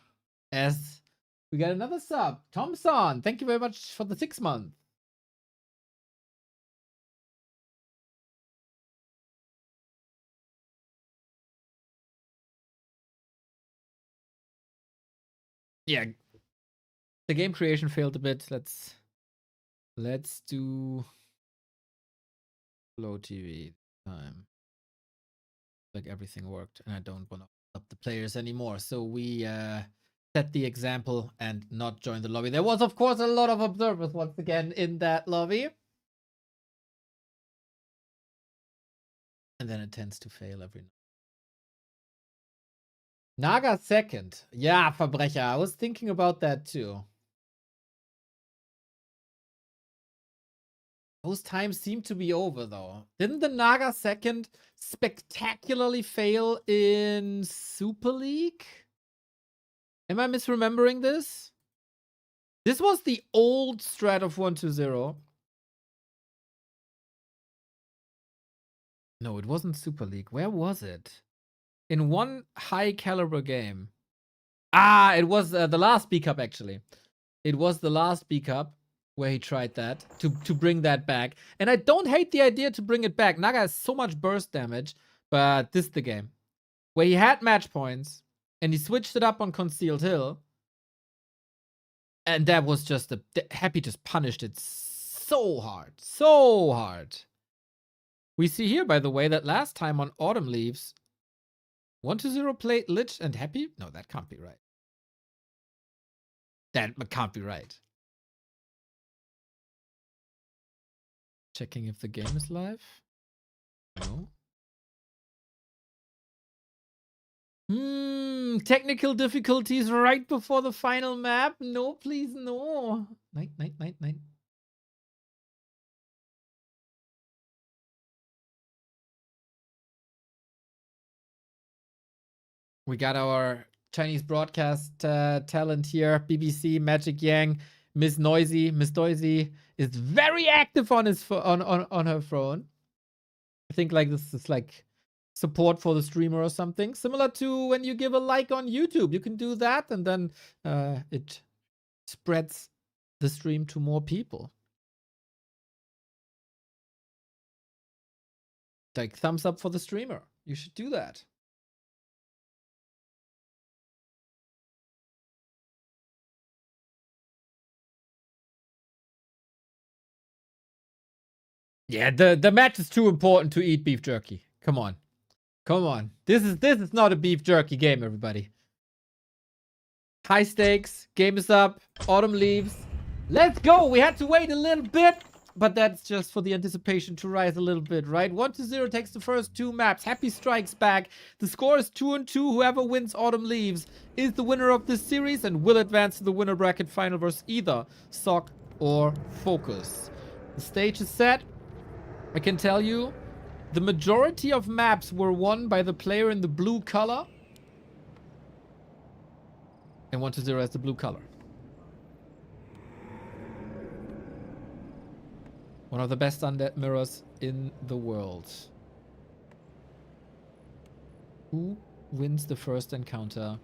as we got another sub. Thompson, thank you very much for the 6 month. Yeah, the game creation failed a bit. Let's do Flow TV time. Like everything worked, and I don't want to up the players anymore. So we set the example and not join the lobby. There was, of course, a lot of observers once again in that lobby. And then it tends to fail every night. Naga second. Yeah, Verbrecher. I was thinking about that too. Those times seem to be over, though. Didn't the Naga second spectacularly fail in Super League? Am I misremembering this? This was the old strat of 1-2-0. No, it wasn't Super League. Where was it? In one high caliber game. Ah, it was the last B Cup, actually. It was the last B Cup where he tried that to bring that back. And I don't hate the idea to bring it back. Naga has so much burst damage, but this is the game where he had match points and he switched it up on Concealed Hill. And that was just Happy just punished it so hard. So hard. We see here, by the way, that last time on Autumn Leaves, 1-0 played Lich and Happy? No, that can't be right. That can't be right. Checking if the game is live. No. Technical difficulties right before the final map. No, please, no. Night. We got our Chinese broadcast talent here. BBC, Magic Yang, Miss Noisy. Miss Noisy is very active on his on her phone. I think like this is like support for the streamer or something. Similar to when you give a like on YouTube. You can do that and then it spreads the stream to more people. Like thumbs up for the streamer. You should do that. Yeah, the match is too important to eat beef jerky. Come on. Come on. This is not a beef jerky game, everybody. High stakes. Game is up. Autumn leaves. Let's go. We had to wait a little bit, but that's just for the anticipation to rise a little bit, right? 1-0 takes the first 2 maps. Happy strikes back. The score is 2-2. Whoever wins Autumn Leaves is the winner of this series and will advance to the winner bracket final versus either SOC or FoCuS. The stage is set. I can tell you, the majority of maps were won by the player in the blue color. And 1-0 has the blue color. One of the best undead mirrors in the world. Who wins the first encounter?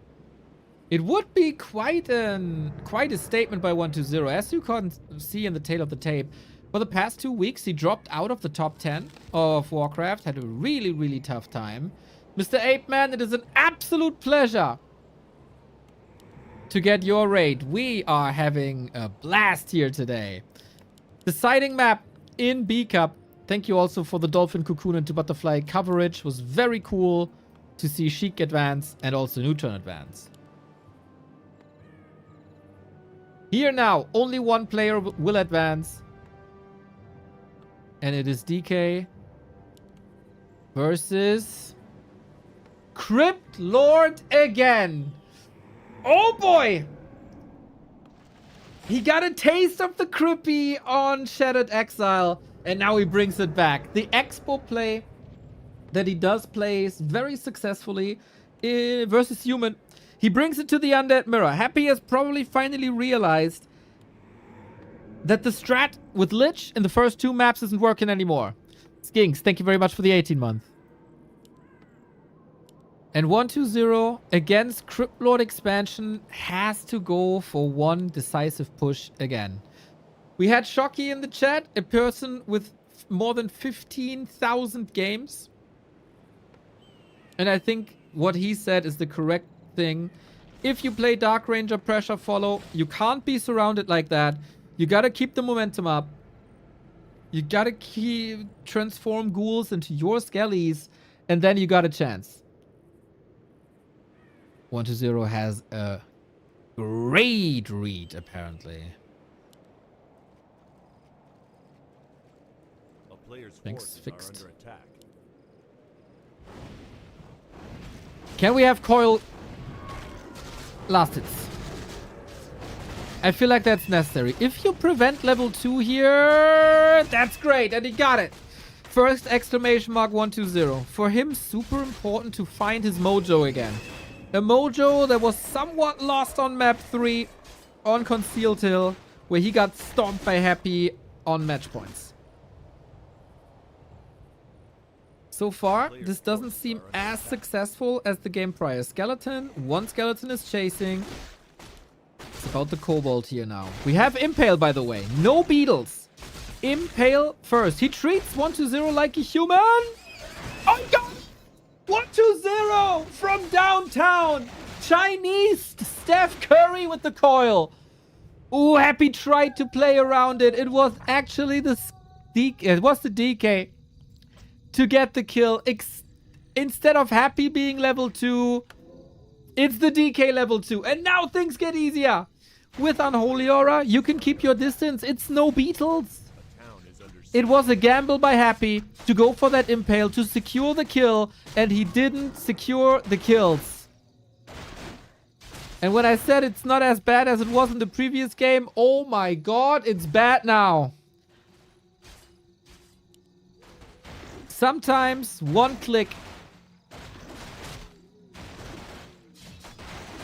It would be quite a statement by 1-0. As you can see in the tail of the tape, for the past 2 weeks, he dropped out of the top 10 of Warcraft. Had a really, really tough time. Mr. Ape Man, it is an absolute pleasure to get your raid. We are having a blast here today. Deciding map in B Cup. Thank you also for the Dolphin Cocoon and to Butterfly coverage. Was very cool to see Sheik advance and also Neutron advance. Here now, only one player will advance. And it is DK versus Crypt Lord again. Oh boy! He got a taste of the Crippy on Shattered Exile, and now he brings it back. The Expo play that he does plays very successfully versus Human. He brings it to the Undead Mirror. Happy has probably finally realized that the strat with Lich in the first 2 maps isn't working anymore. Skinks, thank you very much for the 18-month. And 1-0 against Crypt Lord expansion has to go for one decisive push again. We had Shocky in the chat, a person with more than 15,000 games. And I think what he said is the correct thing. If you play Dark Ranger Pressure Follow, you can't be surrounded like that. You gotta keep the momentum up. You gotta transform ghouls into your skellies, and then you got a chance. 1-0 has a great read, apparently. A player's Thanks, forces fixed. are under attack. Can we have coil last hits? I feel like that's necessary. If you prevent level 2 here, that's great. And he got it. First exclamation mark 1-0. For him, super important to find his mojo again. A mojo that was somewhat lost on map 3 on Concealed Hill, where he got stomped by Happy on match points. So far, this doesn't seem as successful as the game prior. Skeleton, one skeleton is chasing. It's about the Kobold here now. We have Impale, by the way. No beetles. Impale first. He treats 1-0 like a human. Oh, God! 1-0 from downtown. Chinese Steph Curry with the coil. Ooh, Happy tried to play around it. It was actually the DK to get the kill. Instead of Happy being level 2, it's the DK level 2. And now things get easier. With Unholy Aura, you can keep your distance. It's no beetles. It was a gamble by Happy to go for that Impale to secure the kill, and he didn't secure the kills. And when I said it's not as bad as it was in the previous game, oh my god, it's bad now. Sometimes one click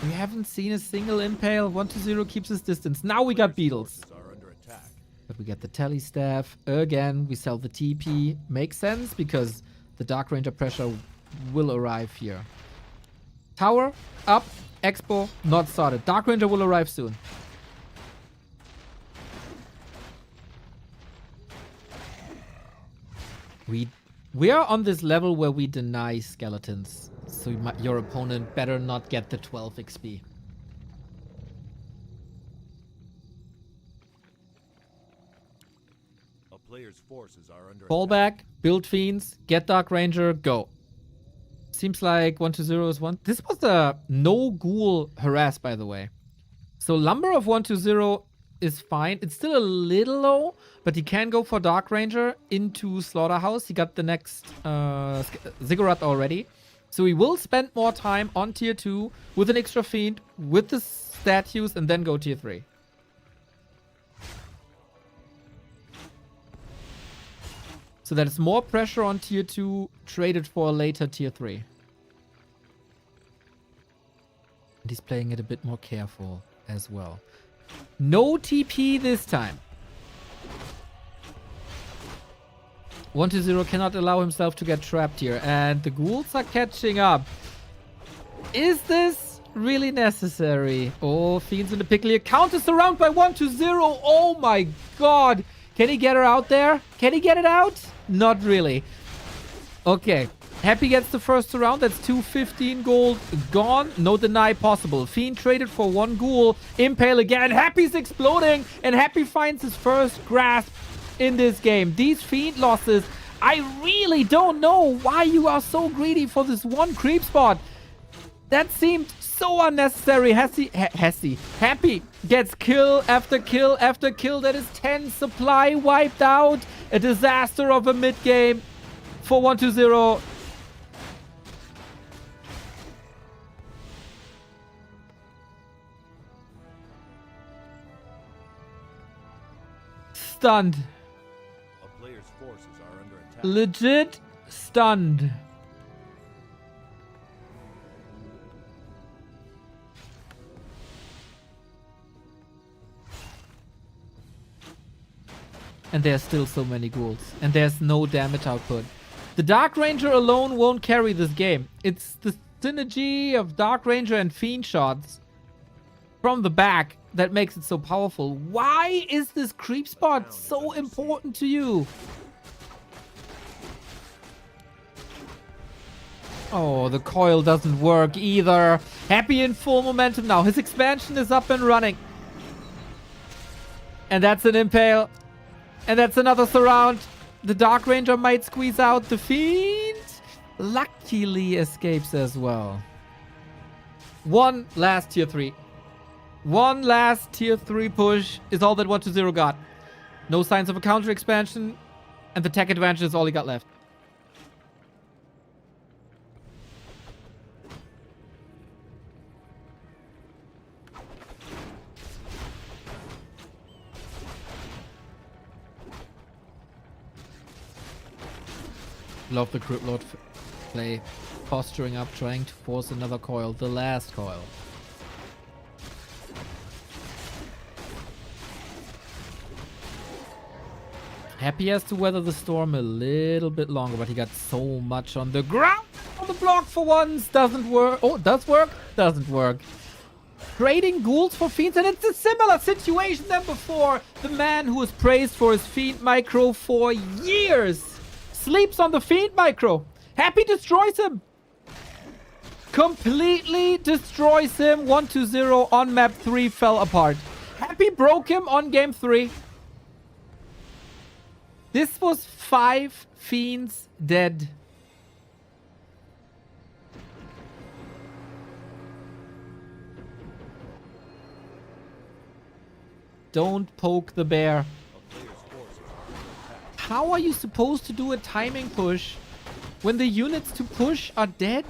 We haven't seen a single impale. 1-0 keeps his distance. Now we got beetles. Forces are under attack. But we get the tele staff. Again, we sell the TP. Makes sense because the Dark Ranger pressure will arrive here. Tower, up, Expo, not started. Dark Ranger will arrive soon. We are on this level where we deny skeletons. So your opponent better not get the 12 XP. A player's forces are under Fall attack. back, build fiends, get Dark Ranger, go. Seems like 1-0 is one. This was a no ghoul harass, by the way. So lumber of 1-0 is fine. It's still a little low, but he can go for Dark Ranger into Slaughterhouse. He got the next Ziggurat already. So he will spend more time on tier 2 with an extra fiend, with the statues, and then go tier 3. So that is more pressure on tier 2 traded for a later tier 3. And he's playing it a bit more careful as well. No TP this time. 1-0 cannot allow himself to get trapped here. And the ghouls are catching up. Is this really necessary? Oh, Fiends in the Pickle here. Counter surround by 1-0. Oh my god. Can he get her out there? Can he get it out? Not really. Okay. Happy gets the first round. That's 215 gold gone. No deny possible. Fiend traded for 1 ghoul. Impale again. Happy's exploding. And Happy finds his first grasp in this game. These Fiend losses, I really don't know why you are so greedy for this 1 creep spot. That seemed so unnecessary. Happy gets kill after kill after kill. That is 10 supply wiped out. A disaster of a mid game for 1-0. Stunned. A player's forces are under attack. Legit stunned. And there's still so many ghouls. And there's no damage output. The Dark Ranger alone won't carry this game. It's the synergy of Dark Ranger and Fiend shots from the back that makes it so powerful. Why is this creep spot so important to you? Oh, the coil doesn't work either. Happy in full momentum now. His expansion is up and running. And that's an impale. And that's another surround. The Dark Ranger might squeeze out the Fiend. Luckily escapes as well. One last tier 3. One last tier 3 push is all that 1-0 got. No signs of a counter expansion. And the tech advantage is all he got left. Love the Crypt Lord play. Posturing up, trying to force another coil. The last coil. Happy has to weather the storm a little bit longer, but he got so much on the ground. On the block for once. Doesn't work. Oh, does work? Doesn't work. Trading ghouls for fiends, and it's a similar situation than before. The man who was praised for his fiend micro for years sleeps on the fiend micro. Happy destroys him. Completely destroys him. 1-0 on map 3 fell apart. Happy broke him on game 3. This was 5 fiends dead. Don't poke the bear. How are you supposed to do a timing push when the units to push are dead?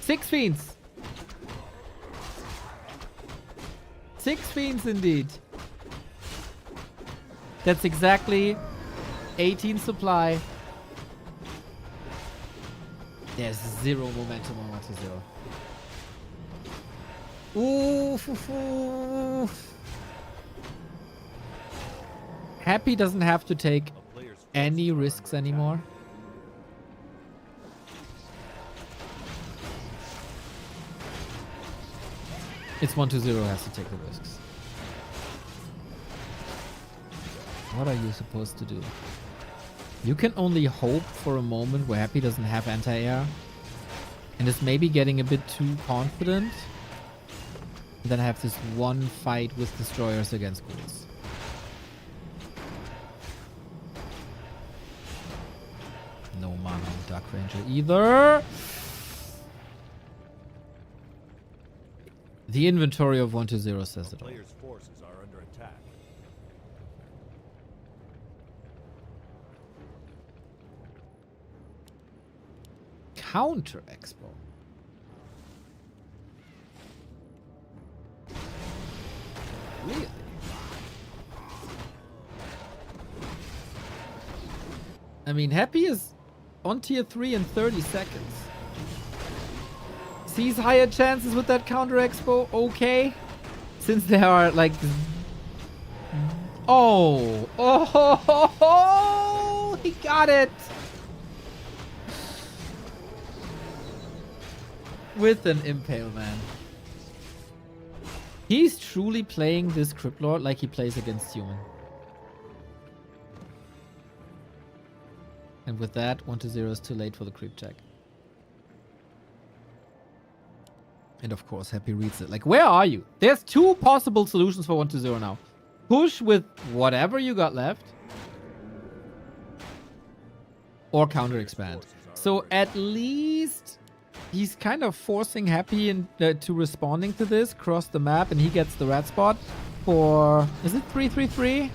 6 fiends. 6 fiends indeed. That's exactly 18 supply. There's 0 momentum on 1-0. Ooh. Happy doesn't have to take A player's forces any are risks under attack. anymore. It's 1-0 has to take the risks. What are you supposed to do? You can only hope for a moment where Happy doesn't have anti-air and is maybe getting a bit too confident. And then have this one fight with destroyers against ghouls. No mana on Dark Ranger either. The inventory of 1-0 says A it all. player's forces are under attack. Counter Expo. Really? I mean, Happy is on tier 3 in 30 seconds. Sees higher chances with that counter expo. Okay. Since there are like... Oh. Oh. He got it. With an impale, man. He's truly playing this Crypt Lord like he plays against human. And with that, 1-0 is too late for the creep check. And of course, Happy reads it. Like, where are you? There's two possible solutions for 1-0 now. Push with whatever you got left. Or counter expand. So at least he's kind of forcing Happy to responding to this. Cross the map and he gets the red spot for... Is it 3-3-3?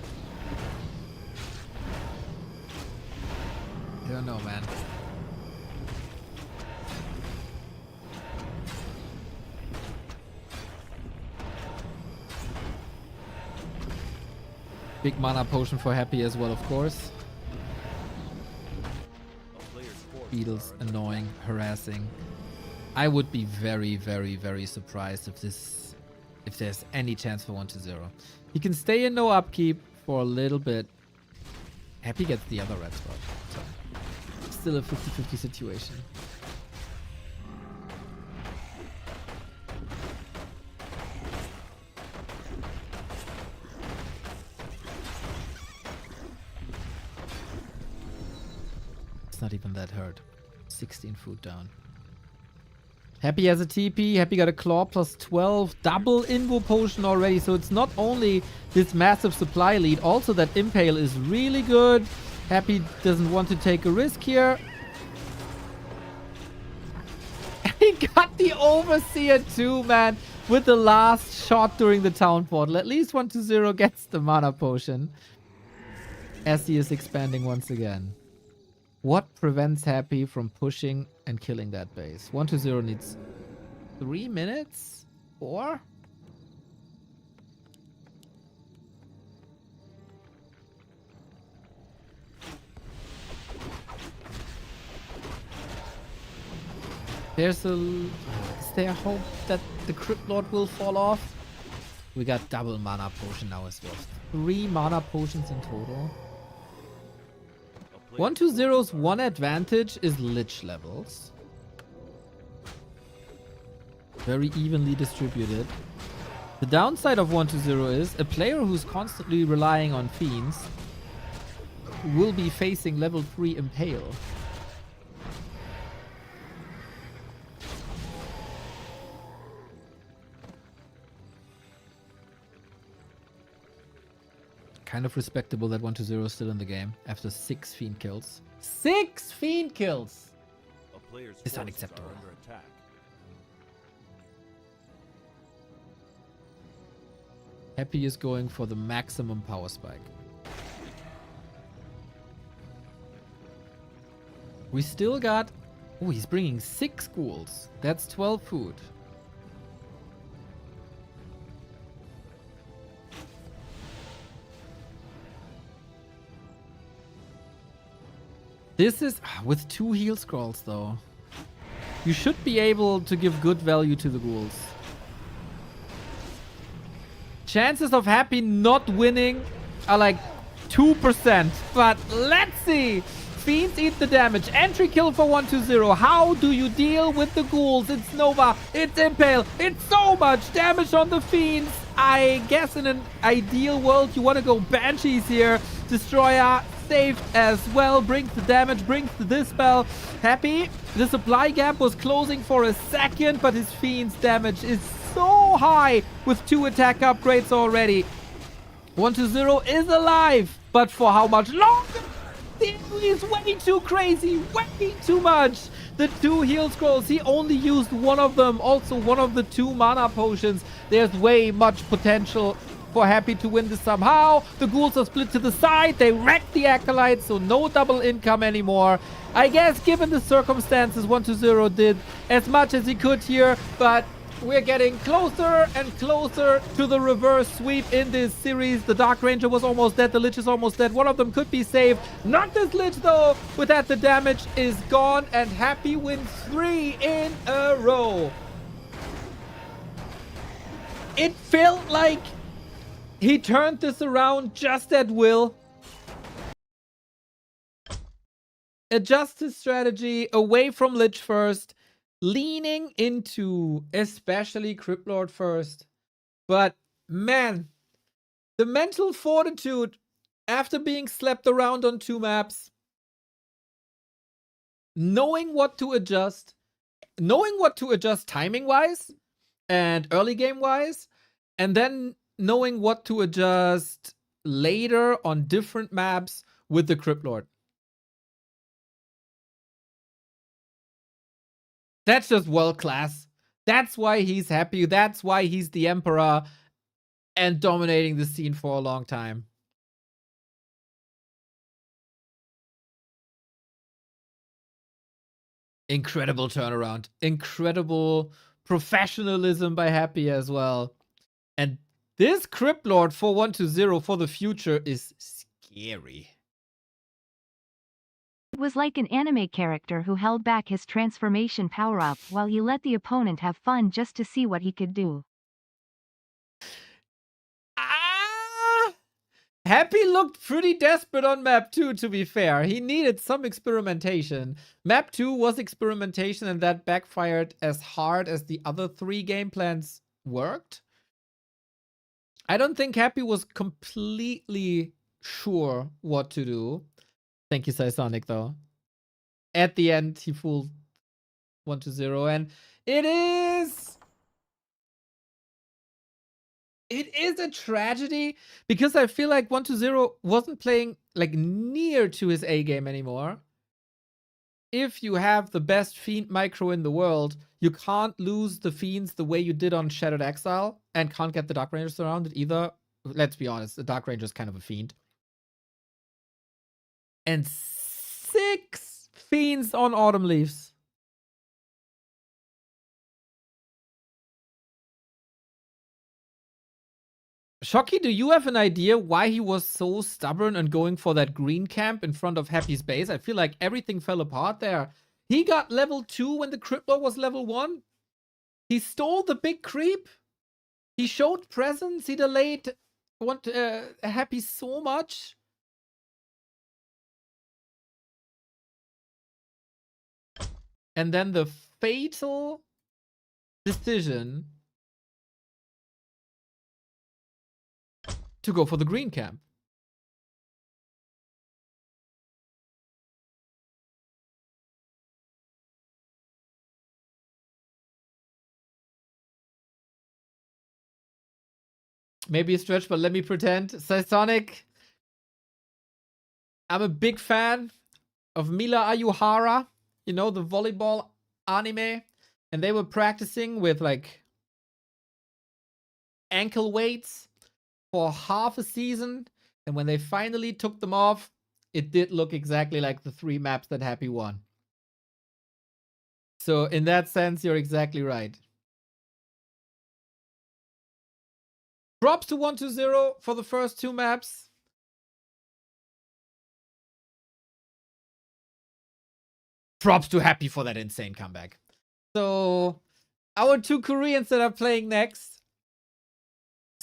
I don't know, man. Big mana potion for Happy as well, of course. A player's forces Beetles, are under annoying, harassing. I would be very, very, very surprised if there's any chance for 1-0. He can stay in no upkeep for a little bit. Happy gets the other red spot. So still a 50-50 situation. It's not even that hurt. 16 food down. Happy has a TP. Happy got a claw plus 12. Double invo potion already. So it's not only this massive supply lead. Also that impale is really good. Happy doesn't want to take a risk here. He got the overseer too, man. With the last shot during the town portal. At least 1-0 gets the mana potion. As he is expanding once again. What prevents Happy from pushing and killing that base? 1-0 needs 3 minutes? 4? Is there hope that the Crypt Lord will fall off? We got double mana potion now as well. 3 mana potions in total. 1-0's one advantage is Lich levels. Very evenly distributed. The downside of 1-0 is a player who's constantly relying on Fiends will be facing level 3 Impale. Kind of respectable that 1-0 is still in the game after 6 Fiend kills. 6 Fiend kills! A player's It's forces unacceptable. are under attack. Happy is going for the maximum power spike. We still got... Oh, he's bringing 6 ghouls. That's 12 food. This is... with 2 heal scrolls, though. You should be able to give good value to the ghouls. Chances of Happy not winning are like 2%. But let's see. Fiends eat the damage. Entry kill for 120. How do you deal with the ghouls? It's Nova. It's Impale. It's so much damage on the Fiends. I guess in an ideal world, you want to go Banshees here. Destroyer saved as well. Brings the damage. Brings the Dispel. Happy. The supply gap was closing for a second, but his Fiend's damage is so high with 2 attack upgrades already. 120 is alive, but for how much longer? He's way too crazy, way too much. The 2 heal scrolls, he only used one of them. Also, one of the 2 mana potions. There's way much potential for Happy to win this somehow. The ghouls are split to the side. They wreck the acolytes, so no double income anymore. I guess, given the circumstances, 120 did as much as he could here, but we're getting closer and closer to the reverse sweep in this series. The Dark Ranger was almost dead. The Lich is almost dead. One of them could be saved. Not this Lich, though. With that, the damage is gone, and Happy wins 3 in a row. It felt like he turned this around just at will. Adjust his strategy away from Lich first. Leaning into especially Crypt Lord first. But man, the mental fortitude after being slapped around on 2 maps, knowing what to adjust timing wise and early game wise, and then knowing what to adjust later on different maps with the Crypt Lord. That's just world class. That's why he's happy. That's why he's the Emperor and dominating the scene for a long time. Incredible turnaround. Incredible professionalism by Happy as well. And this Crypt Lord for 120 for the future is scary. It was like an anime character who held back his transformation power-up while he let the opponent have fun just to see what he could do. Happy looked pretty desperate on map 2, to be fair. He needed some experimentation. Map 2 was experimentation, and that backfired as hard as the other 3 game plans worked. I don't think Happy was completely sure what to do. Thank you, Sonic, though. At the end, he fooled 120, and it is a tragedy because I feel like 120 wasn't playing like near to his A game anymore. If you have the best Fiend micro in the world, you can't lose the Fiends the way you did on Shattered Exile and can't get the Dark Rangers surrounded either. Let's be honest, the Dark Ranger is kind of a Fiend. And 6 Fiends on Autumn Leaves. Shocky, do you have an idea why he was so stubborn and going for that green camp in front of Happy's base? I feel like everything fell apart there. He got level 2 when the Crypt Lord was level 1. He stole the big creep. He showed presence. He delayed Happy so much. And then the fatal decision to go for the green camp. Maybe a stretch, but let me pretend. Sonic, I'm a big fan of Mila Ayuhara. You know, the volleyball anime. And they were practicing with like ankle weights for half a season. And when they finally took them off, it did look exactly like the 3 maps that Happy won. So in that sense, you're exactly right. Props to 120 for the first 2 maps. Props to Happy for that insane comeback. So, our 2 Koreans that are playing next,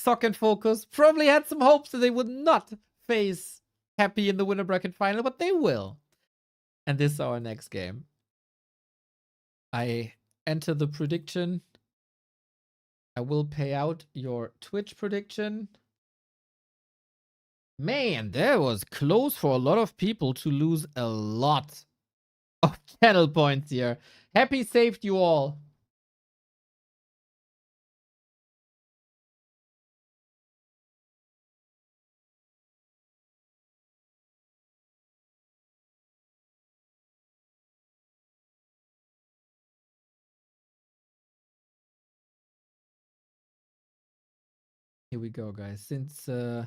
Sock and FoCuS probably had some hopes that they would not face Happy in the winner bracket final, but they will. And this is our next game. I enter the prediction. I will pay out your Twitch prediction. Man, that was close for a lot of people to lose a lot of channel points here. Happy saved you all. Here we go, guys. Since you're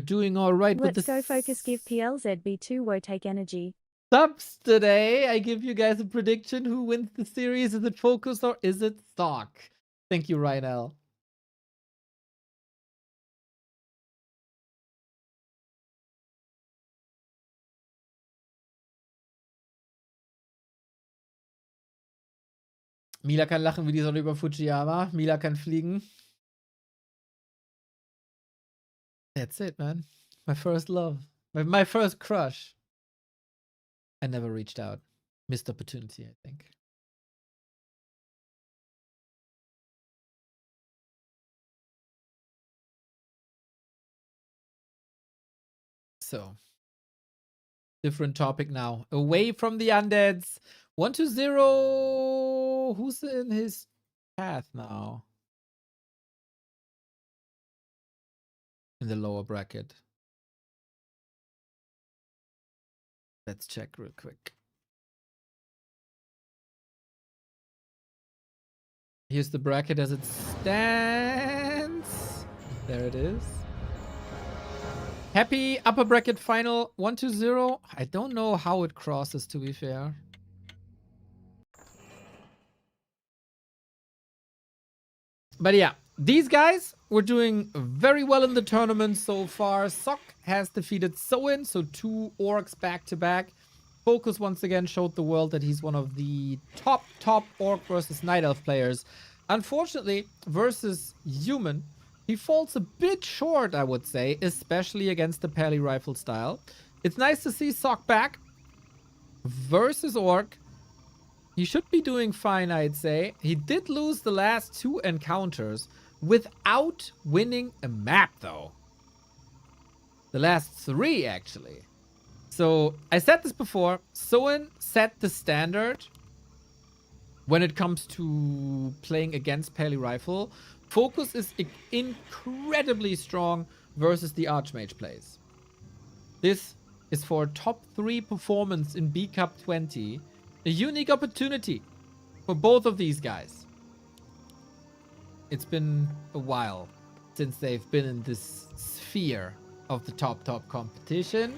doing all right with Let's the go FoCuS give PLZB2 woe take energy. subs today, I give you guys a prediction. Who wins the series? Is it FoCuS or is it Sock? Thank you, Rynel. Mila kann lachen wie die Sonne über Fujiyama. Mila kann fliegen. That's it, man. My first love. My first crush. I never reached out. Missed opportunity, I think. So, different topic now. Away from the undeads. 1-0. Who's in his path now? In the lower bracket. Let's check real quick. Here's the bracket as it stands. There it is. Happy upper bracket final 1-0. I don't know how it crosses, to be fair. But yeah, these guys were doing very well in the tournament so far. Sock has defeated Soin, so 2 orcs back to back. FoCuS once again showed the world that he's one of the top orc versus night elf players. Unfortunately, versus human, he falls a bit short, I would say, especially against the Pally rifle style. It's nice to see Sock back versus orc. He should be doing fine, I'd say. He did lose the last 2 encounters without winning a map, though. The last 3, actually. So, I said this before. Soin set the standard when it comes to playing against Pally Rifle. FoCuS is incredibly strong versus the Archmage plays. This is for top 3 performance in B Cup 20. A unique opportunity for both of these guys. It's been a while since they've been in this sphere of the top competition.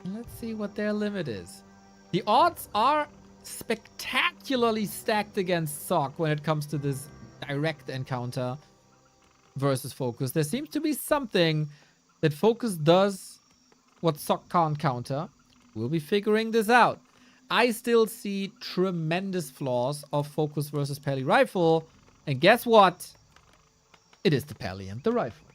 Let's see what their limit is. The odds are spectacularly stacked against Sock when it comes to this direct encounter versus FoCuS. There seems to be something that FoCuS does what Sock can't counter. We'll be figuring this out. I still see tremendous flaws of FoCuS versus Pally Rifle. And guess what? It is the Pally and the Rifle.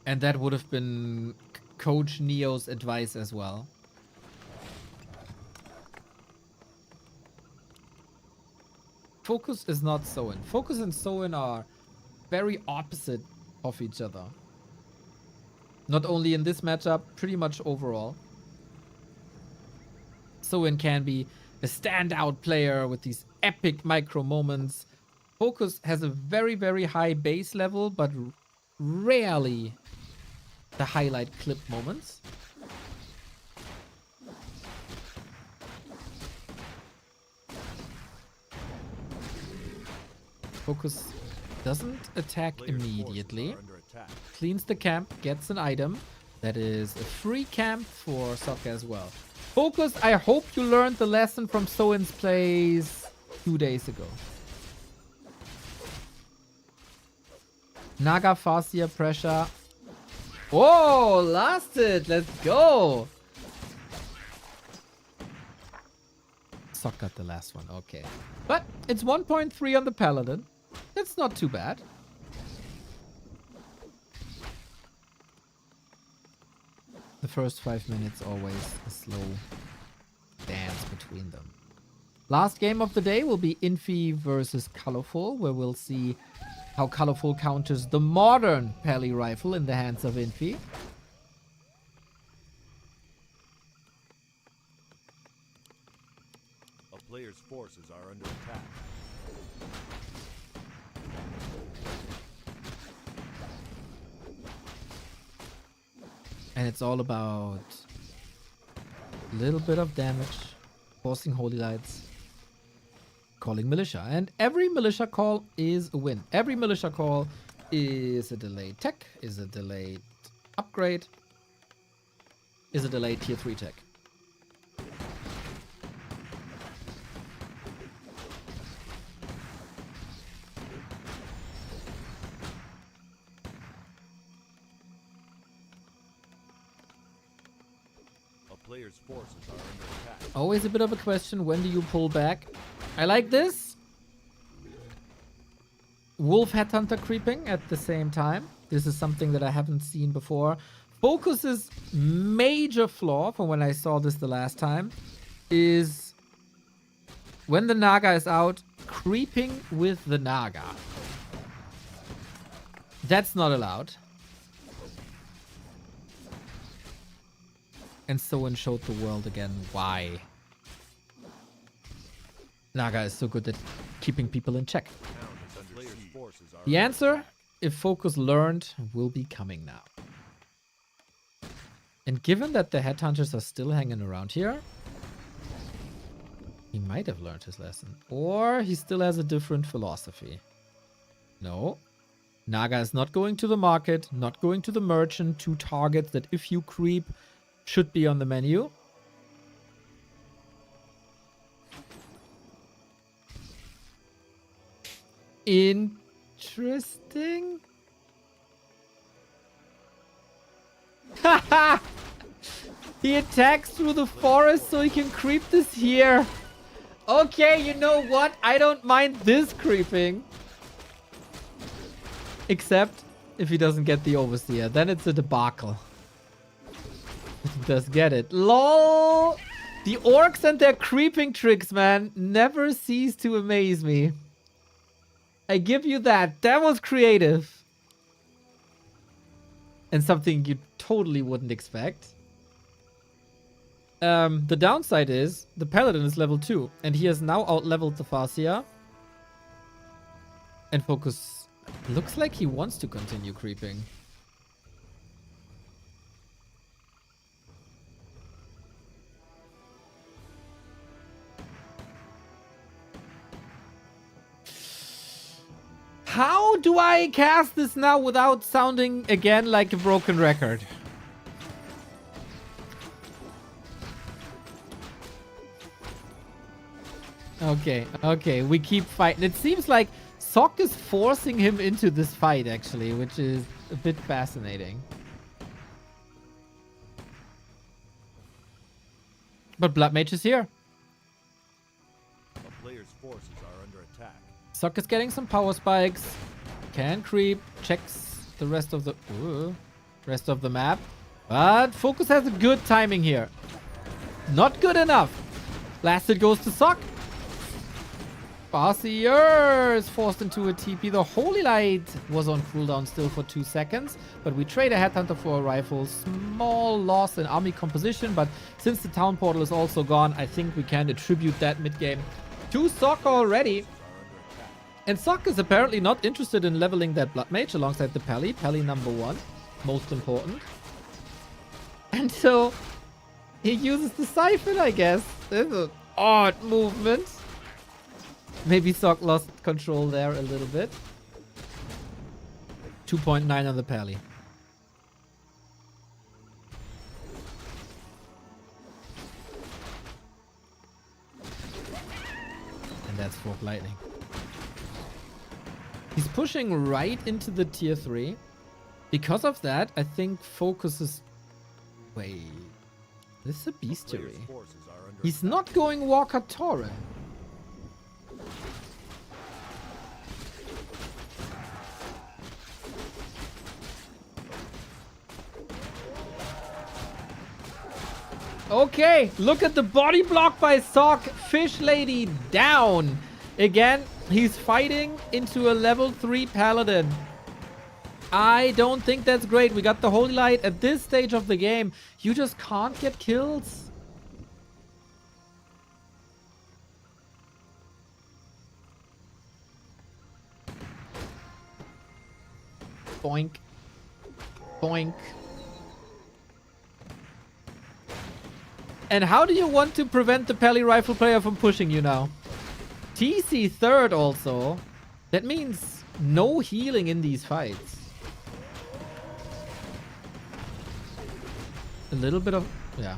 And that would have been Coach Neo's advice as well. FoCuS is not Soin. FoCuS and Soin are very opposite of each other. Not only in this matchup, pretty much overall. Soin can be a standout player with these epic micro moments. FoCuS has a very, very high base level, but rarely the highlight clip moments. FoCuS doesn't attack immediately. Cleans the camp, gets an item. That is a free camp for Sock as well. FoCuS, I hope you learned the lesson from Soin's plays 2 days ago. Naga Farseer pressure. Oh, lasted. Let's go. Sock got the last one. Okay. But it's 1.3 on the Paladin. That's not too bad. The first 5 minutes always a slow dance between them. Last game of the day will be Infy versus Colorful, where we'll see how Colorful counters the modern Pally rifle in the hands of Infy. A player's forces are under attack. And it's all about a little bit of damage, forcing Holy Lights, calling Militia. And every Militia call is a win. Every Militia call is a delayed tech, is a delayed upgrade, is a delayed tier 3 tech. Players' forces are under attack. Always a bit of a question, when do you pull back? I like this. Wolf Headhunter creeping at the same time. This is something that I haven't seen before. FoCuS's major flaw from when I saw this the last time is when the Naga is out, creeping with the Naga. That's not allowed. And Soen showed the world again why Naga is so good at keeping people in check. The answer, if FoCuS learned, will be coming now. And given that the Headhunters are still hanging around here, he might have learned his lesson. Or he still has a different philosophy. No. Naga is not going to the market, not going to the merchant, two targets that if you creep should be on the menu. Interesting. Haha! He attacks through the forest so he can creep this here. Okay, you know what? I don't mind this creeping. Except if he doesn't get the Overseer. Then it's a debacle. He does get it. LOL! The orcs and their creeping tricks, man, never cease to amaze me. I give you that. That was creative. And something you totally wouldn't expect. The downside is the Paladin is level 2. And he has now out-leveled the Farseer. And FoCuS looks like he wants to continue creeping. How do I cast this now without sounding again like a broken record? Okay, we keep fighting. It seems like Sock is forcing him into this fight, actually, which is a bit fascinating. But Blood Mage is here. A player's forces are under attack. Sock is getting some power spikes. Can creep. Checks the rest of the map. But FoCuS has a good timing here. Not good enough. Blasted goes to Sock. Farseer is forced into a TP. The Holy Light was on cooldown still for 2 seconds. But we trade a Headhunter for a rifle. Small loss in army composition. But since the town portal is also gone, I think we can attribute that mid-game to Sock already. And Sock is apparently not interested in leveling that Blood Mage alongside the Pally. Pally number 1. Most important. And so he uses the Siphon, I guess. This is an odd movement. Maybe Sock lost control there a little bit. 2.9 on the Pally. And that's Fork Lightning. He's pushing right into the tier 3. Because of that, I think FoCuS is... Wait. This is a bestiary. Player's forces are under He's attack. not going Warcraft III. Okay, look at the body block by Sock. Fish Lady down. Again, he's fighting into a level 3 paladin. I don't think that's great. We got the Holy Light at this stage of the game. You just can't get kills. Boink. Boink. And how do you want to prevent the Pally Rifle player from pushing you now? TC third also. That means no healing in these fights. A little bit of... yeah.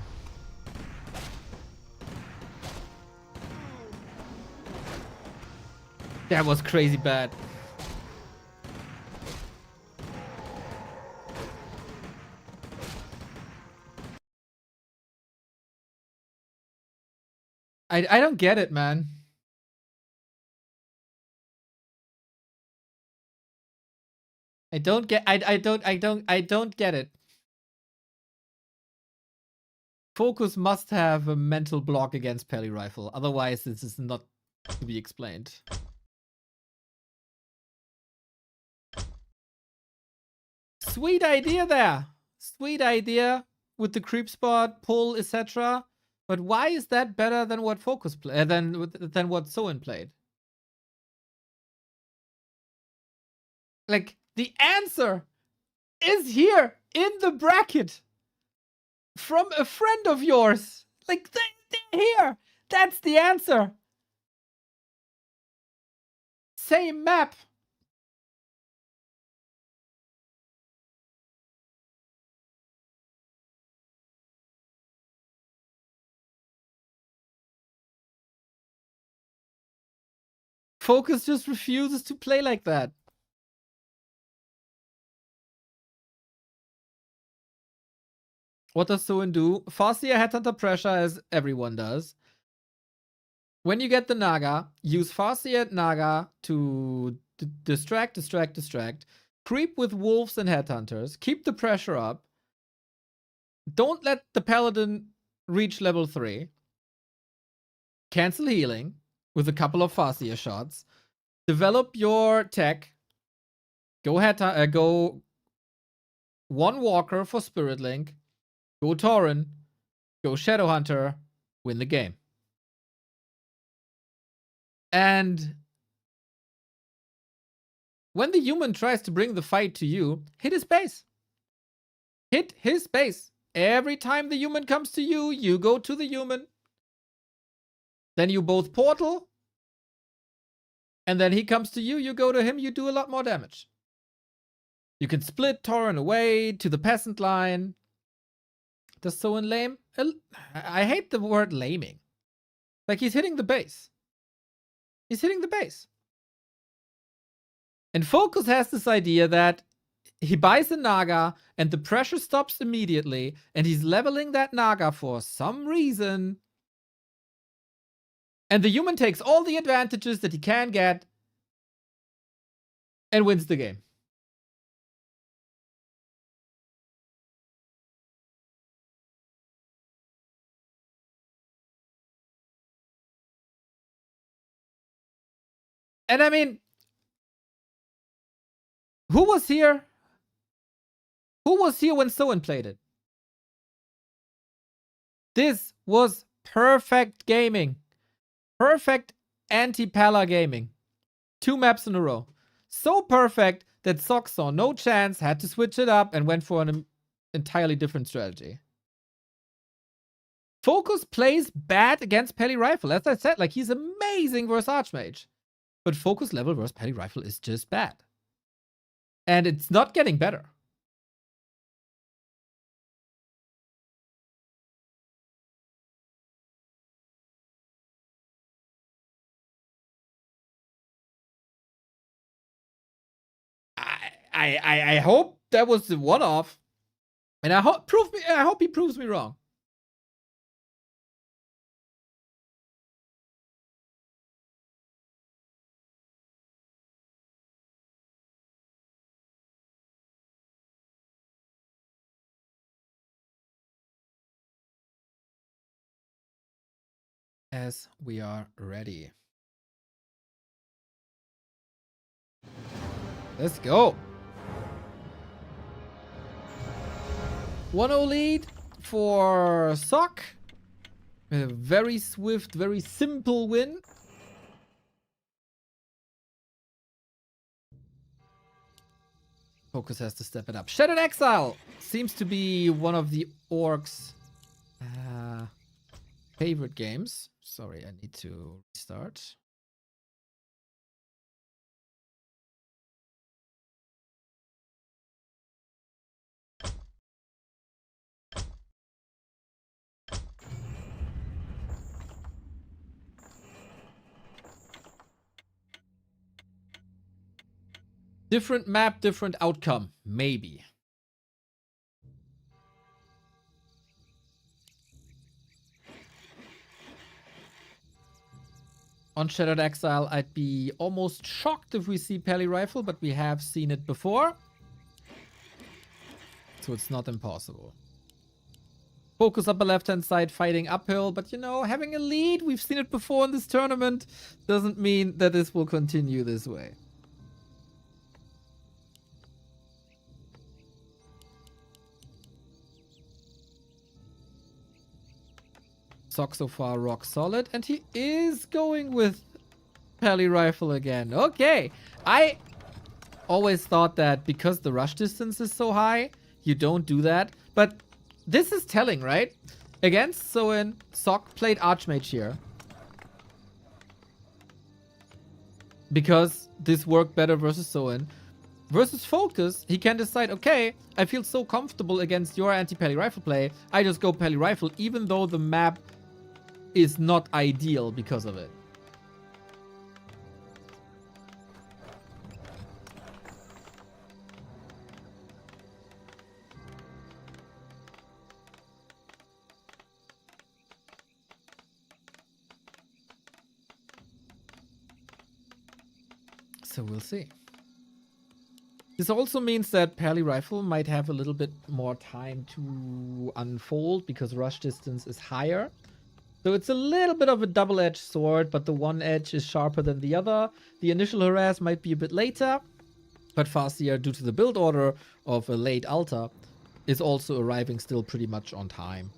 That was crazy bad. I don't get it, man. I don't get it. FoCuS must have a mental block against Pally Rifle. Otherwise, this is not to be explained. Sweet idea there. Sweet idea with the creep spot, pull, etc. But why is that better than what FoCuS played, than what Soin played? Like, the answer is here in the bracket from a friend of yours. Like, they're here. That's the answer. Same map. FoCuS just refuses to play like that. What does Soin do? Farseer Headhunter pressure, as everyone does. When you get the Naga, use Farseer Naga to distract. Creep with wolves and headhunters. Keep the pressure up. Don't let the paladin reach level 3. Cancel healing with a couple of Farseer shots. Develop your tech. Go one walker for Spirit Link. Go Tauren. Go Shadowhunter. Win the game. And when the human tries to bring the fight to you, hit his base. Hit his base. Every time the human comes to you, you go to the human. Then you both portal. And then he comes to you, you go to him, you do a lot more damage. You can split Tauren away to the peasant line. Does Soin lame? I hate the word laming. Like, he's hitting the base. He's hitting the base. And FoCuS has this idea that he buys a Naga and the pressure stops immediately, and he's leveling that Naga for some reason. And the human takes all the advantages that he can get and wins the game. And I mean, who was here? Who was here when Soin played it? This was perfect gaming. Perfect anti-Pala gaming. 2 maps in a row. So perfect that Sock saw no chance, had to switch it up, and went for an entirely different strategy. FoCuS plays bad against Pally Rifle. As I said, like, he's amazing versus Archmage. But FoCuS level versus Pally Rifle is just bad. And it's not getting better. I hope that was the one-off. And I hope he proves me wrong. As we are ready. Let's go. 1-0 lead for Sock. A very swift, very simple win. FoCuS has to step it up. Shattered Exile seems to be one of the orcs' favorite games. Sorry, I need to restart. Different map, different outcome. Maybe. On Shattered Exile, I'd be almost shocked if we see Pally Rifle, but we have seen it before. So it's not impossible. FoCuS upper left-hand side fighting uphill, but you know, having a lead, we've seen it before in this tournament, doesn't mean that this will continue this way. Sock so far rock solid, and he is going with Pally Rifle again. Okay, I always thought that because the rush distance is so high, you don't do that, but this is telling, right? Against Soin, Sock played Archmage here. Because this worked better versus Soin. Versus FoCuS, he can decide, okay, I feel so comfortable against your anti-Pally Rifle play, I just go Pally Rifle, even though the map is not ideal because of it. So we'll see. This also means that Pally Rifle might have a little bit more time to unfold because rush distance is higher. So it's a little bit of a double-edged sword, but the one edge is sharper than the other. The initial harass might be a bit later, but Farseer, due to the build order of a late altar, is also arriving still pretty much on time.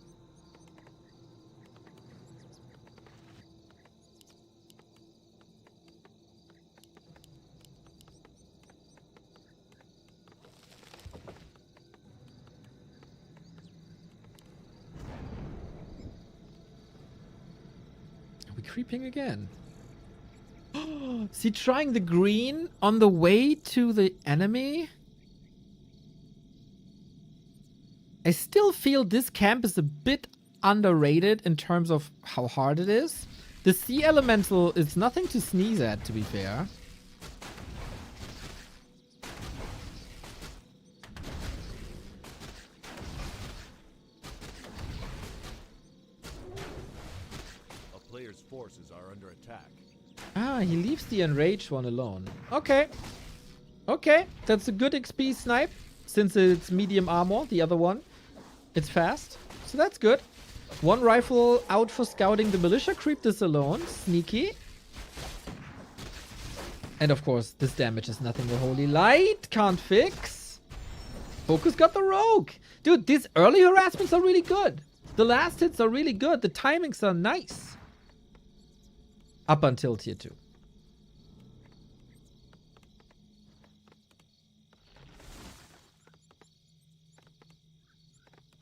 Creeping again. Is he trying the green on the way to the enemy? I still feel this camp is a bit underrated in terms of how hard it is. The sea elemental is nothing to sneeze at, to be fair. Forces are under attack. Ah, he leaves the enraged one alone. Okay. Okay, that's a good XP snipe. Since it's medium armor, the other one, it's fast. So that's good. One rifle out for scouting the militia creep this alone. Sneaky. And of course, this damage is nothing the holy light can't fix. FoCuS got the rogue. Dude, these early harassments are really good. The last hits are really good. The timings are nice. Up until tier 2.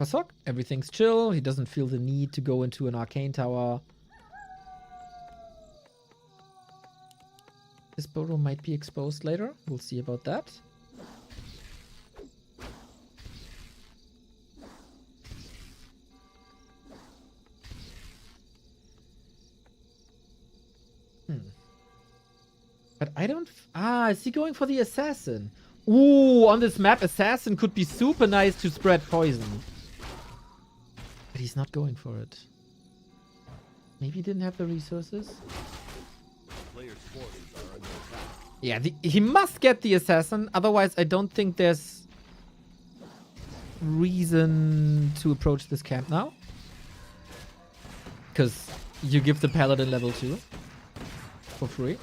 Pasok, everything's chill. He doesn't feel the need to go into an arcane tower. This Burrow might be exposed later. We'll see about that. But I don't... is he going for the assassin? Ooh, on this map, Assassin could be super nice to spread poison. But he's not going for it. Maybe he didn't have the resources? Player's forces are under attack. Yeah, he must get the Assassin. Otherwise, I don't think there's reason to approach this camp now. Because you give the Paladin level 2 for free.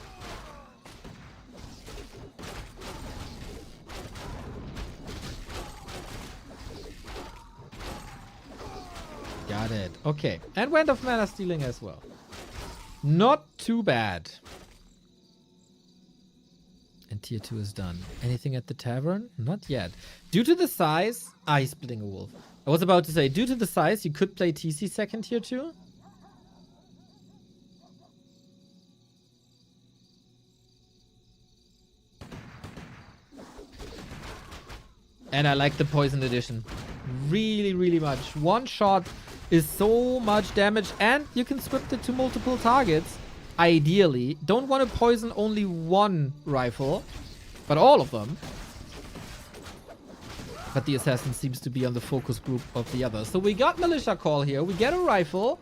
Got it. Okay. And Wand of Mana stealing as well. Not too bad. And tier 2 is done. Anything at the tavern? Not yet. Due to the size... Ah, he's splitting a wolf. I was about to say, due to the size, you could play TC second tier 2. And I like the poison edition. Really, really much. One shot is so much damage, and you can swift it to multiple targets. Ideally. Don't want to poison only one rifle, but all of them. But the assassin seems to be on the focus group of the others. So we got Militia Call here. We get a rifle.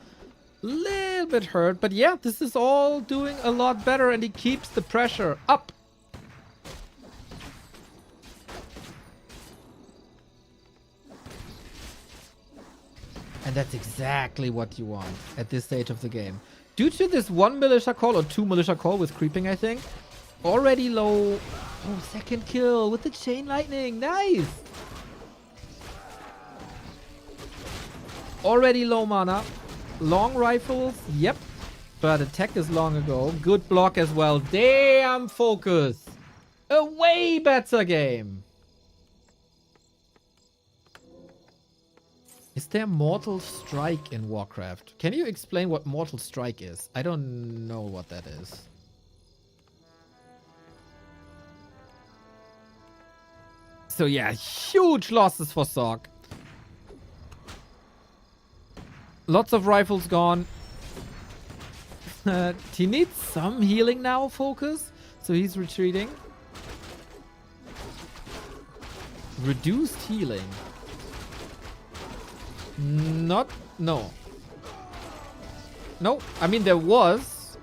Little bit hurt, but yeah, this is all doing a lot better, and he keeps the pressure up. And that's exactly what you want at this stage of the game. Due to this one Militia Call, or two Militia Call with creeping, I think. Already low. Oh, second kill with the Chain Lightning. Nice. Already low mana. Long rifles. Yep. But attack is long ago. Good block as well. Damn, FoCuS. A way better game. Is there Mortal Strike in Warcraft? Can you explain what Mortal Strike is? I don't know what that is. So yeah, huge losses for Sok. Lots of rifles gone. He needs some healing now, FoCuS. So he's retreating. Reduced healing. No. No, I mean there was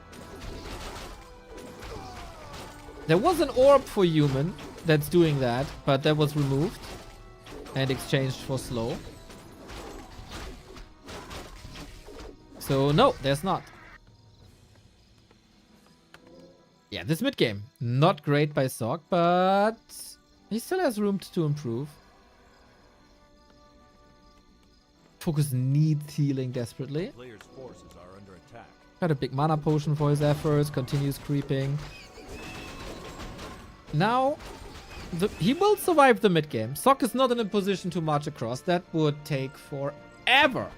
an orb for human that's doing that, but that was removed and exchanged for slow. So no, there's not. Yeah, this mid game not great by Sok, but he still has room to improve. FoCuS needs healing desperately. Player's forces are under attack. Got a big mana potion for his efforts. Continues creeping. Now, he will survive the mid game. Sok is not in a position to march across. That would take forever.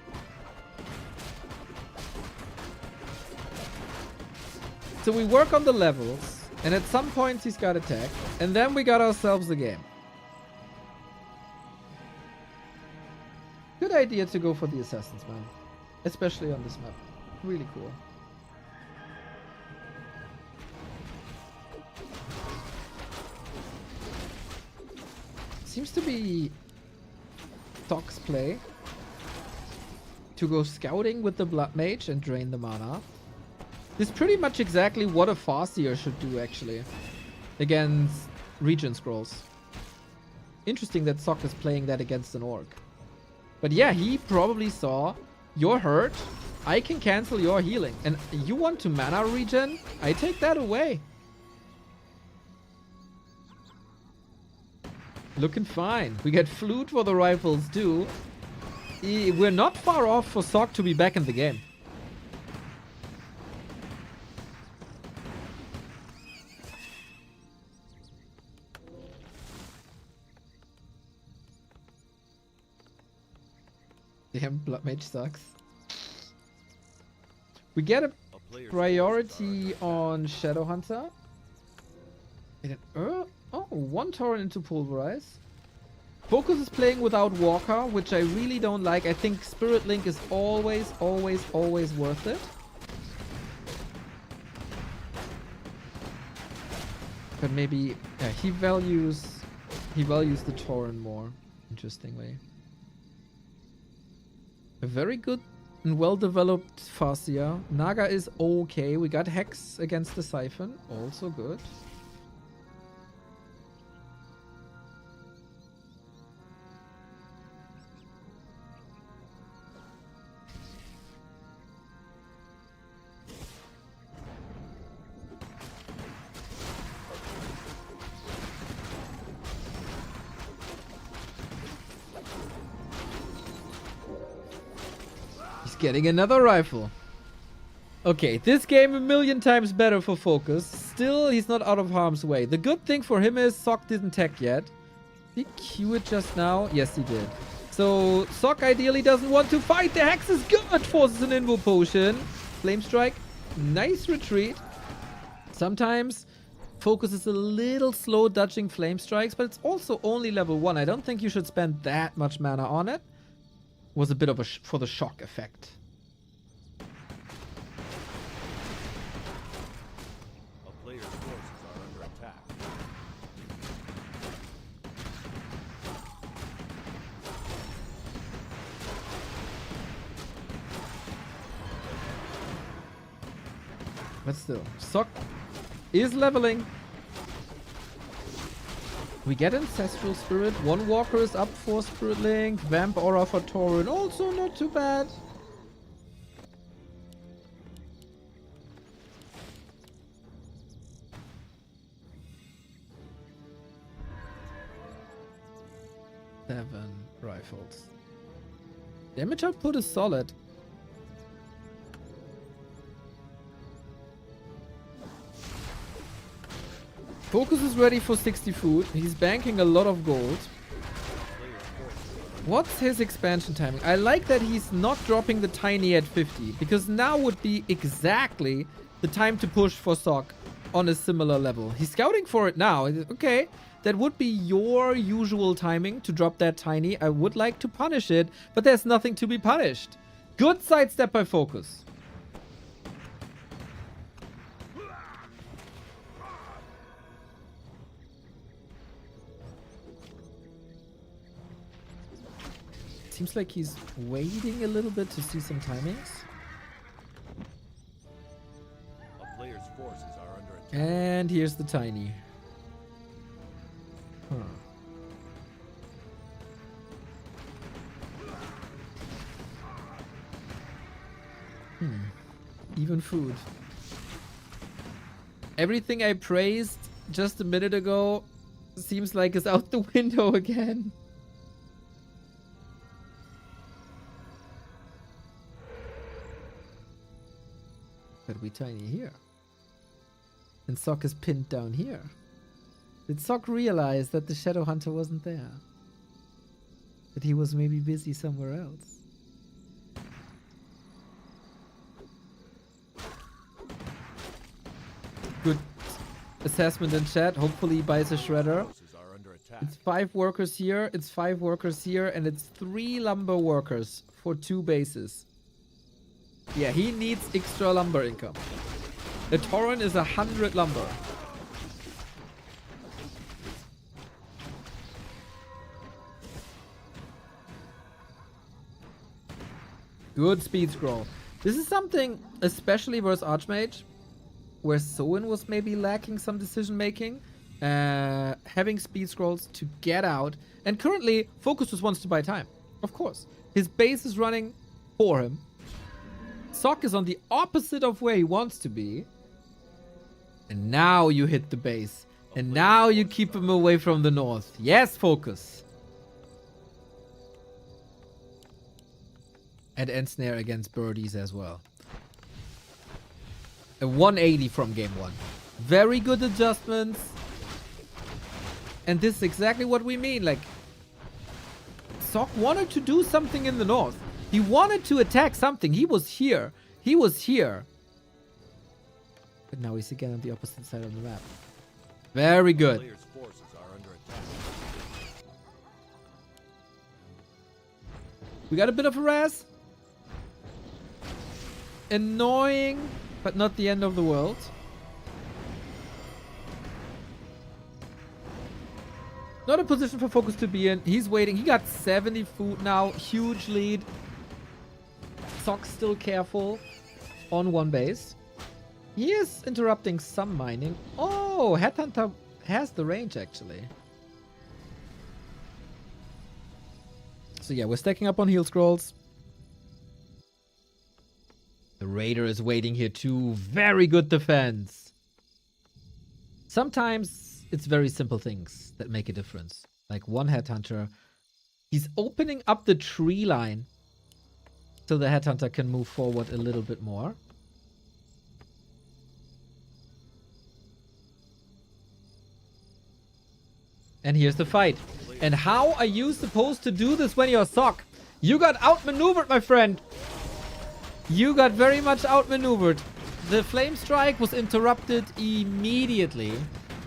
So we work on the levels, and at some points he's got attack, and then we got ourselves a game. Good idea to go for the assassins, man. Especially on this map. Really cool. Seems to be Sok's play to go scouting with the Blood Mage and drain the mana. This is pretty much exactly what a Farseer should do, actually, against Regen Scrolls. Interesting that Sok is playing that against an Orc. But yeah, he probably saw, you're hurt, I can cancel your healing. And you want to mana regen? I take that away. Looking fine. We get flute for the rifles too. We're not far off for Sok to be back in the game. Damn, Blood Mage sucks. We get a priority on Shadowhunter. Oh, one torrent into Pulverize. FoCuS is playing without Walker, which I really don't like. I think Spirit Link is always worth it. But maybe he values He values the Tauren more, interestingly. A very good and well-developed Farseer. Naga is okay. We got Hex against the Siphon. Also good. Getting another rifle. Okay, this game a million times better for FoCuS. Still, he's not out of harm's way. The good thing for him is Sock didn't tech yet. Did he Q it just now? Yes, he did. So, Sock ideally doesn't want to fight. The Hex is good. Forces an Invo Potion. Flame Strike. Nice retreat. Sometimes FoCuS is a little slow dodging Flame Strikes, but it's also only level 1. I don't think you should spend that much mana on it. Was a bit of a for the shock effect. A player's forces are under attack. But still, Sock is leveling. We get Ancestral Spirit. One Walker is up for Spirit Link. Vamp Aura for Tauren. Also not too bad. Seven rifles. Damage output is solid. FoCuS is ready for 60 food. He's banking a lot of gold. What's his expansion timing? I like that he's not dropping the tiny at 50, because now would be exactly the time to push for Sock on a similar level. He's scouting for it now. Okay, that would be your usual timing to drop that tiny. I would like to punish it, but there's nothing to be punished. Good sidestep by FoCuS. Seems like he's waiting a little bit to see some timings. A player's forces are under attack. And here's the tiny. Huh. Even food. Everything I praised just a minute ago seems like it's out the window again. But we tiny here. And Sock is pinned down here. Did Sock realize that the Shadow Hunter wasn't there? That he was maybe busy somewhere else? Good assessment in chat. Hopefully he buys a shredder. Forces are under attack. It's 5 workers here, it's 5 workers here, and it's 3 lumber workers for 2 bases. Yeah, he needs extra lumber income. The Tauren is 100 lumber. Good speed scroll. This is something, especially versus Archmage, where Soin was maybe lacking some decision making. Having speed scrolls to get out. And currently, FoCuS just wants to buy time. Of course. His base is running for him. Sock is on the opposite of where he wants to be. And now you hit the base. And now you keep him away from the north. Yes, FoCuS. And Ensnare against birdies as well. A 180 from game 1. Very good adjustments. And this is exactly what we mean. Like, Sock wanted to do something in the north. He wanted to attack something. He was here. He was here. But now he's again on the opposite side of the map. Very good. Player's forces are under attack. We got a bit of a Raz. Annoying, but not the end of the world. Not a position for FoCuS to be in. He's waiting. He got 70 food now. Huge lead. Sock's still careful on one base. He is interrupting some mining. Oh, Headhunter has the range actually. So yeah, we're stacking up on heal scrolls. The Raider is waiting here too. Very good defense. Sometimes it's very simple things that make a difference. Like one Headhunter. He's opening up the tree line so the Headhunter can move forward a little bit more. And here's the fight. And how are you supposed to do this when you're Sock? You got outmaneuvered, my friend. You got very much outmaneuvered. The Flame Strike was interrupted immediately.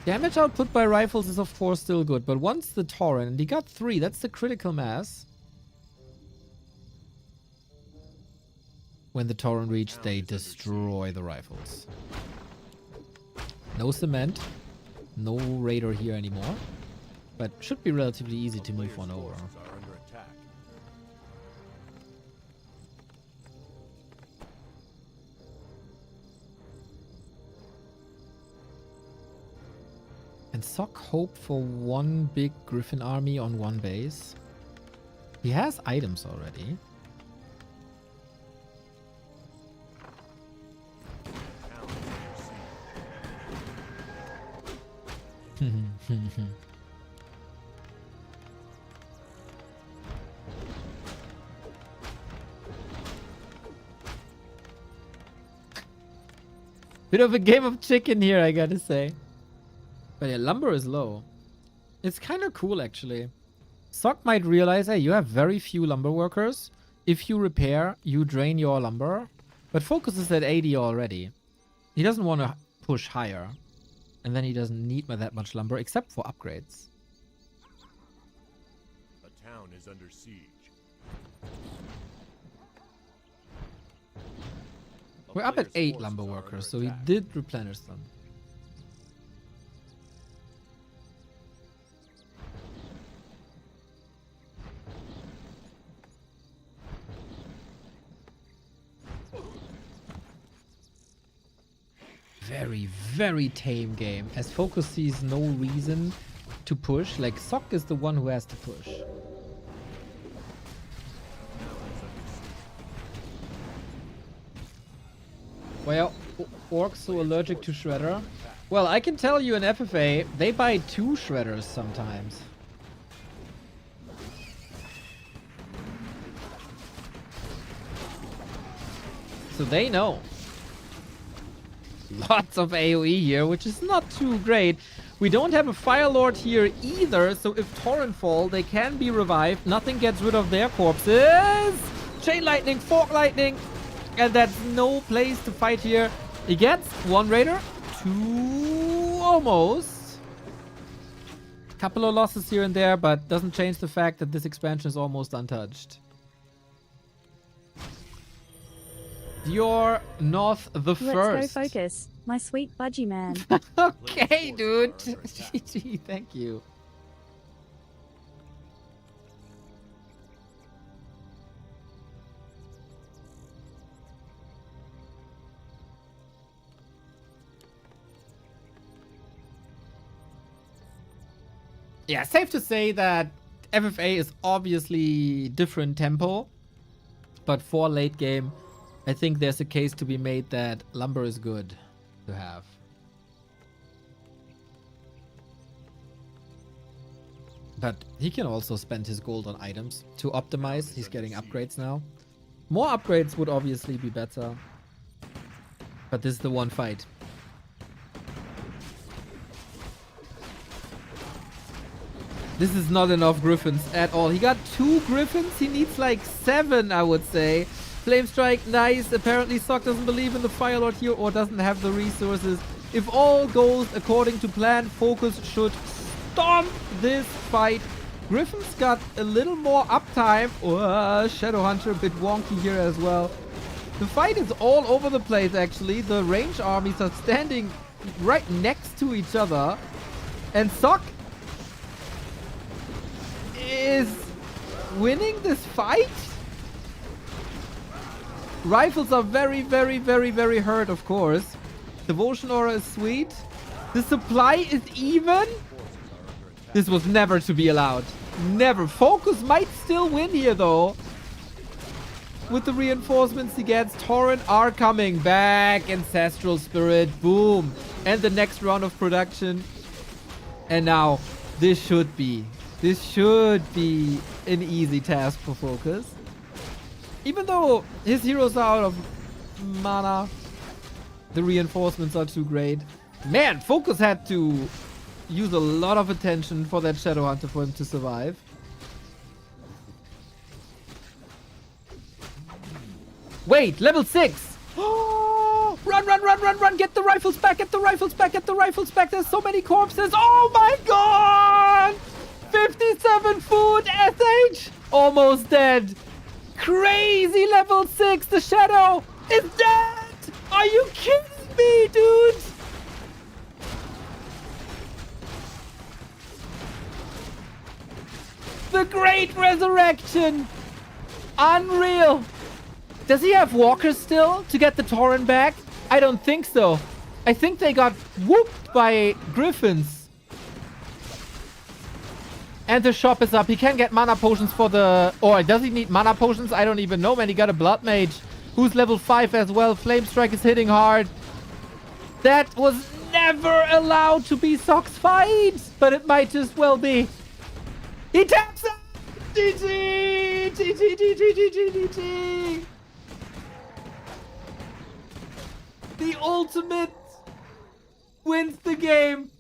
Damage output by rifles is of course still good. But once the Torrent, and he got 3, that's the critical mass. When the Torrent reach, they destroy the rifles. No cement. No Raider here anymore. But should be relatively easy to move on over. And Sock hope for one big Griffin army on one base. He has items already. Bit of a game of chicken here, I gotta say. But yeah, lumber is low. It's kind of cool, actually. Sock might realize, hey, you have very few lumber workers. If you repair, you drain your lumber. But FoCuS is at 80 already. He doesn't want to push higher. And then he doesn't need that much lumber, except for upgrades. A town is under siege. We're up at 8 lumber workers, so he did replenish them. Very, very tame game. As FoCuS sees no reason to push. Like, Sock is the one who has to push. Well, Orcs so allergic to Shredder? Well, I can tell you in FFA, they buy 2 Shredders sometimes. So they know. Lots of AoE here, which is not too great. We don't have a Fire Lord here either, so if Torrent fall, they can be revived. Nothing gets rid of their corpses. Chain Lightning, Fork Lightning, and that's no place to fight here. He gets 1 Raider, 2 almost. Couple of losses here and there, but doesn't change the fact that this expansion is almost untouched. You're North the first. Let's go FoCuS, my sweet budgie man. Okay, dude. GG, thank you. Yeah, safe to say that FFA is obviously different tempo, but for late game, I think there's a case to be made that lumber is good to have. But he can also spend his gold on items to optimize. He's getting upgrades now. More upgrades would obviously be better. But this is the one fight. This is not enough Griffins at all. He got 2 Griffins. He needs like 7, I would say. Flame Strike, nice. Apparently Sock doesn't believe in the Fire Lord here or doesn't have the resources. If all goes according to plan, FoCuS should stomp this fight. Griffin's got a little more uptime. Shadowhunter a bit wonky here as well. The fight is all over the place actually. The range armies are standing right next to each other. And Sock is winning this fight? Rifles are very, very, very, very hurt, of course. Devotion Aura is sweet. The supply is even. This was never to be allowed. Never. FoCuS might still win here, though. With the reinforcements he gets, Torrent are coming back. Ancestral Spirit, boom. And the next round of production. And now, this should be an easy task for FoCuS. Even though his heroes are out of mana, the reinforcements are too great. Man, FoCuS had to use a lot of attention for that Shadow Hunter for him to survive. Wait, level 6! Oh, run, run, run, run, run! Get the rifles back, get the rifles back, get the rifles back! There's so many corpses! Oh my god! 57 food, SH! Almost dead! Crazy level 6! The Shadow is dead! Are you kidding me, dude? The Great Resurrection! Unreal! Does he have walkers still to get the Torrent back? I don't think so. I think they got whooped by griffins. And the shop is up. He can get mana potions for the... Or does he need mana potions? I don't even know, man. He got a Blood Mage who's level 5 as well. Flame Strike is hitting hard. That was never allowed to be Sock's fight. But it might just well be. He taps out! GG! GG, GG, GG, GG! The ultimate wins the game.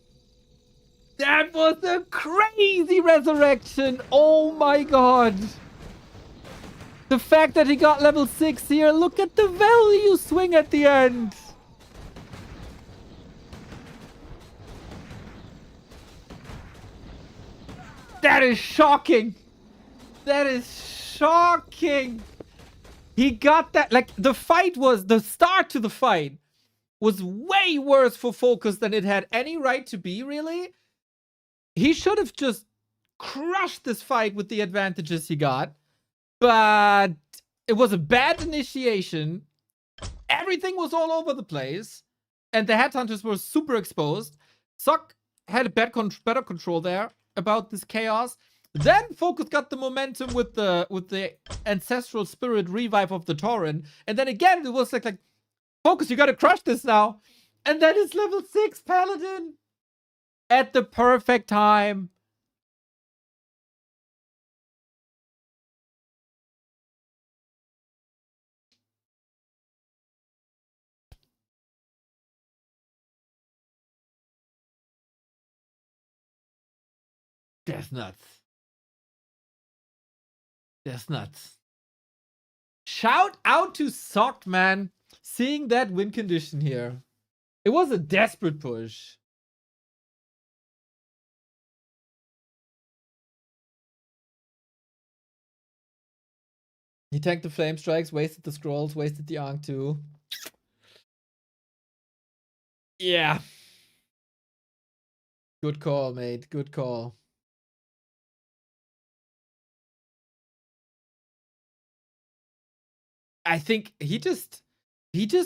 That was a crazy resurrection. Oh my god. The fact that he got level 6 here. Look at the value swing at the end. That is shocking. That is shocking. He got that. Like, the fight was, the start to the fight was way worse for FoCuS than it had any right to be, really. He should have just crushed this fight with the advantages he got. But it was a bad initiation. Everything was all over the place. And the Headhunters were super exposed. Sock had a better control there about this chaos. Then FoCuS got the momentum with the Ancestral Spirit revive of the Torrent. And then again, it was like FoCuS, you gotta crush this now. And then it's level 6 Paladin. At the perfect time. That's nuts. That's nuts. Shout out to Sock, man. Seeing that win condition here. It was a desperate push. He tanked the flame strikes, wasted the scrolls, wasted the Ankh too. Yeah. Good call, mate. Good call. I think he just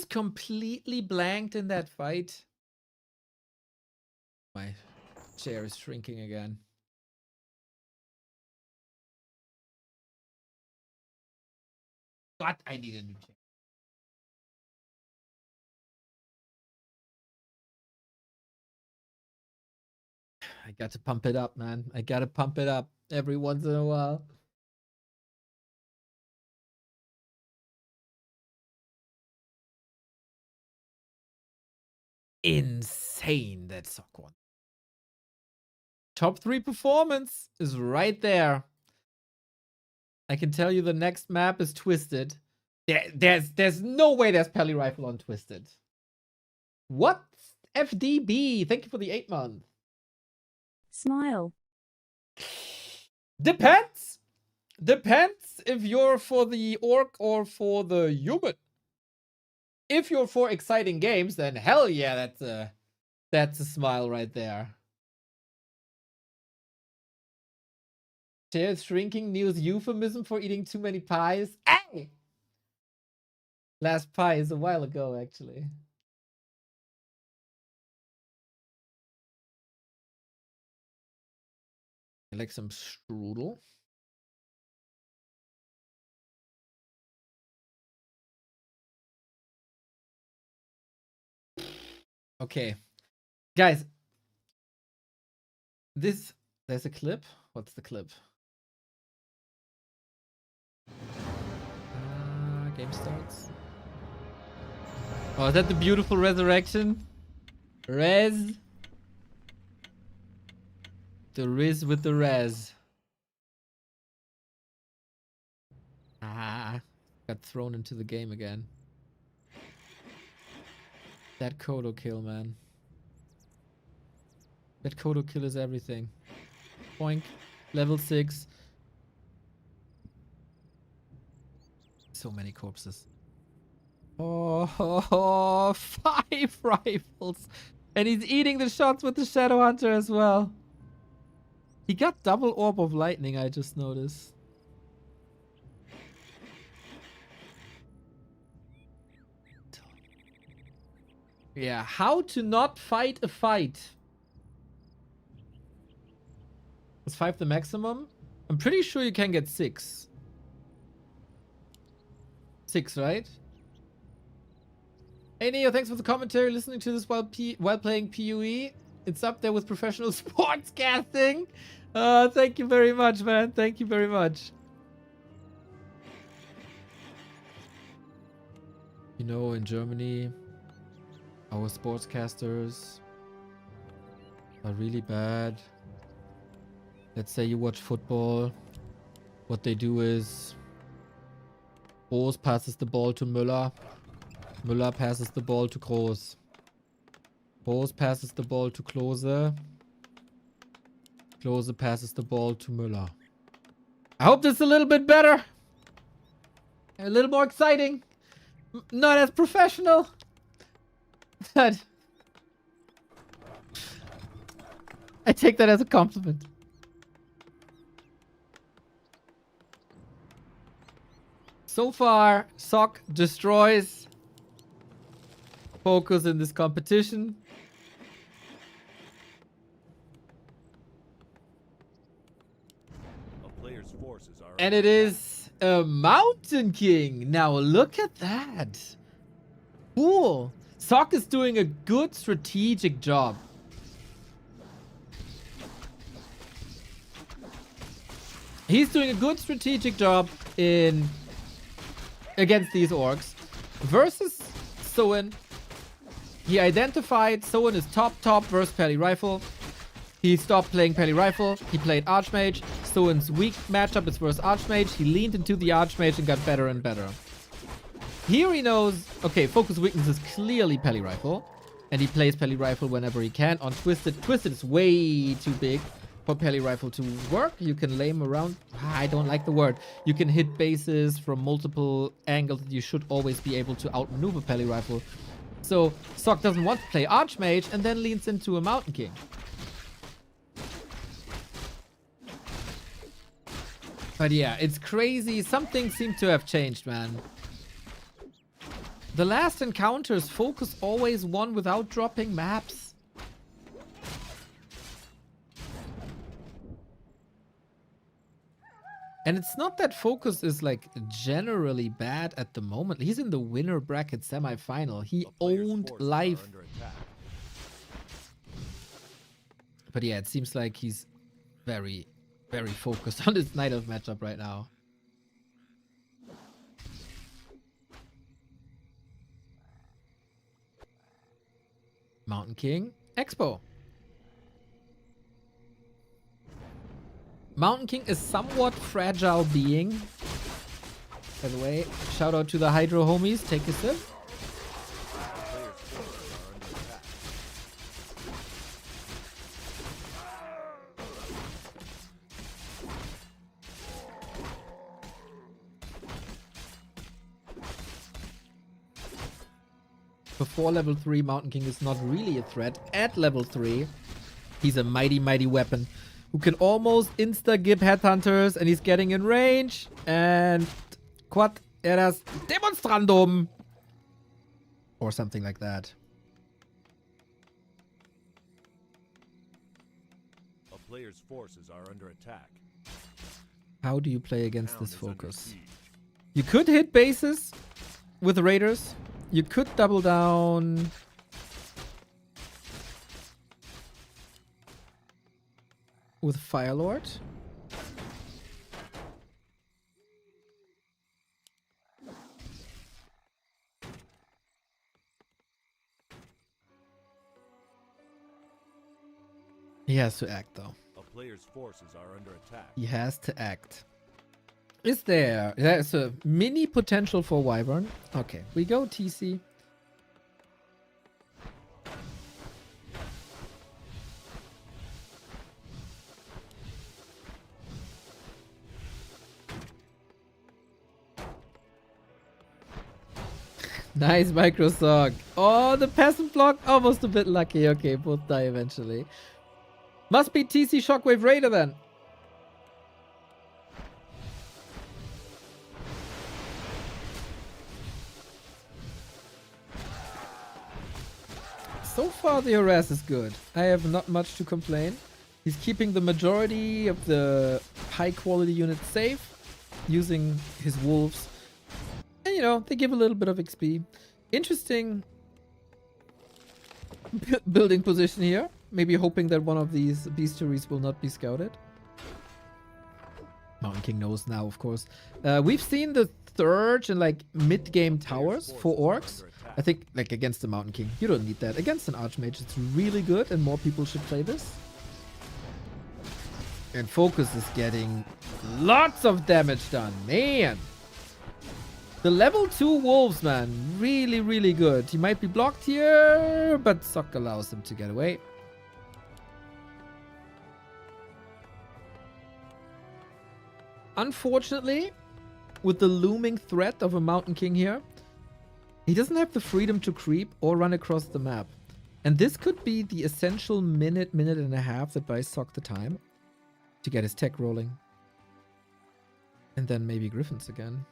completely blanked in that fight. My chair is shrinking again. God, I need a new chair. I got to pump it up, man. I gotta pump it up every once in a while. Insane, that Sock one. Top 3 performance is right there. I can tell you the next map is Twisted. There's no way there's Pally Rifle on Twisted. What? FDB, thank you for the 8 month. Smile. Depends. Depends if you're for the orc or for the human. If you're for exciting games, then hell yeah, that's a smile right there. Shared shrinking news euphemism for eating too many pies. Hey! Last pie is a while ago, actually. I like some strudel. Okay. Guys. There's a clip. What's the clip? Game starts. Oh, is that the beautiful resurrection? Res. The Riz with the res. Got thrown into the game again. That Kodo kill, man. That Kodo kill is everything. Boink. Level 6. So many corpses. Oh, 5 rifles. And he's eating the shots with the Shadow Hunter as well. He got double orb of lightning, I just noticed. Yeah, how to not fight a fight. Is 5 the maximum? I'm pretty sure you can get 6. 6, right? Hey Neo, thanks for the commentary. Listening to this while playing PoE. It's up there with professional sports casting. Thank you very much, man. Thank you very much. You know, in Germany, our sportscasters are really bad. Let's say you watch football. What they do is Groß passes the ball to Müller. Müller passes the ball to Groß. Groß passes the ball to Klose. Klose passes the ball to Müller. I hope this is a little bit better. A little more exciting. Not as professional. But I take that as a compliment. So far, Sock destroys FoCuS in this competition. A player's forces are And it is a Mountain King. Now look at that. Cool. Sock is doing a good strategic job. He's doing a good strategic job against these orcs. Versus Soin. He identified Soin is top versus Pally Rifle. He stopped playing Pally Rifle. He played Archmage. Soin's weak matchup is versus Archmage. He leaned into the Archmage and got better and better. Here he knows, okay, FoCuS weakness is clearly Pally Rifle. And he plays Pally Rifle whenever he can. On Twisted, Twisted is way too big for Pally Rifle to work. You can lay him around. I don't like the word. You can hit bases from multiple angles. You should always be able to outmaneuver Pally Rifle. So Sock doesn't want to play Archmage and then leans into a Mountain King. But yeah, it's crazy. Something seemed to have changed, man. The last encounters, FoCuS always won without dropping maps. And it's not that FoCuS is like generally bad at the moment. He's in the winner bracket semi-final. He owned life. But yeah, it seems like he's very focused on his Night Elf matchup right now. Mountain King, Expo. Mountain King is somewhat fragile being. By the way, shout out to the Hydro homies. Take a sip. Before level 3, Mountain King is not really a threat. At level 3, he's a mighty weapon. who can almost insta-gib headhunters, and he's getting in range. And Quad eras demonstrandum. Or something like that. A player's forces are under attack. How do you play against Town this is under FoCuS? siege. You could hit bases with raiders. You could double down. With Firelord. He has to act though. A player's forces are under attack. He has to act. Is there's a mini potential for Wyvern. Okay, we go TC. Nice microsog. Oh, the peasant block almost a bit lucky. Okay, both die eventually. Must be TC Shockwave Raider then. So far the harass is good. I have not much to complain. He's keeping the majority of the high quality units safe using his wolves. And you know, they give a little bit of XP. Interesting building position here. Maybe hoping that one of these bestiaries will not be scouted. Mountain King knows now, of course. We've seen the Surge and like mid-game towers for orcs. I think like against the Mountain King, you don't need that. Against an Archmage, it's really good and more people should play this. And FoCuS is getting lots of damage done. Man! The level 2 wolves, man. Really, really good. He might be blocked here, but Sock allows him to get away. Unfortunately, with the looming threat of a Mountain King here, he doesn't have the freedom to creep or run across the map. And this could be the essential minute and a half that buys Sock the time to get his tech rolling. And then maybe Griffins again.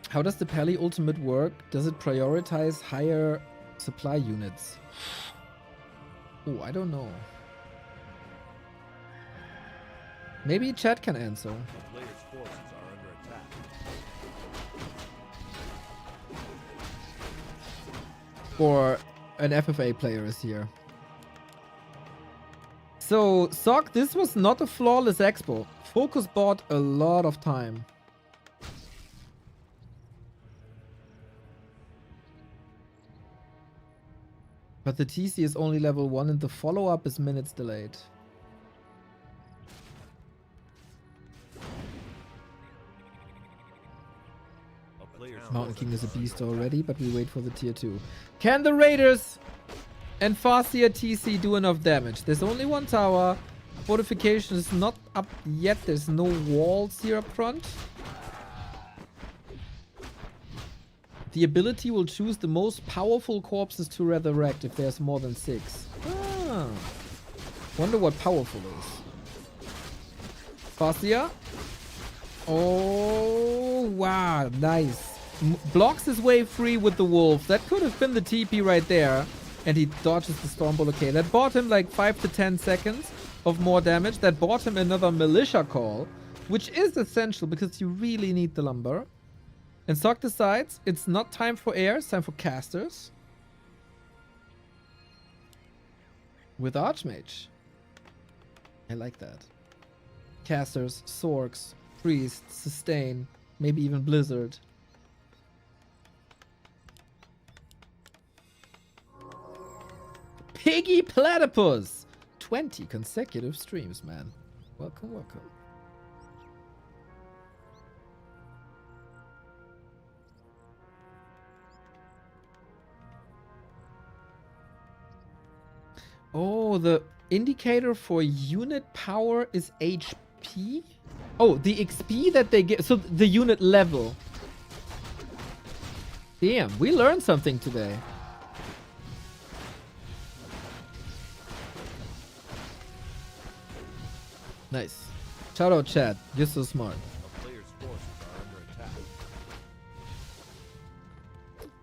How does the Pally ultimate work? Does it prioritize higher supply units? Oh, I don't know. Maybe chat can answer. A player's forces are under attack. Or an FFA player is here. So, Sock, this was not a flawless expo. FoCuS bought a lot of time. But the TC is only level 1 and the follow-up is minutes delayed. A player's Mountain King is a forces are beast under already, but we wait for the tier 2. Can the Raiders and Farseer TC do enough damage? There's only one tower. Fortification is not up yet. There's no walls here up front. The ability will choose the most powerful corpses to resurrect if there's more than 6. Ah. Wonder what powerful is. Farseer. Oh, wow. Nice. Blocks his way free with the wolf. That could have been the TP right there. And he dodges the Stormbolt. Okay, that bought him like 5 to 10 seconds of more damage. That bought him another militia call, which is essential because you really need the lumber. And Sock decides it's not time for air, it's time for casters. With Archmage. I like that. Casters, Sorks, Priest, Sustain, maybe even Blizzard. Piggy Platypus! 20 consecutive streams, man. Welcome, welcome. Oh, the indicator for unit power is HP? Oh, the XP that they get. So the unit level. Damn, we learned something today. Nice. Shout out chat. You're so smart. A player's forces are under attack.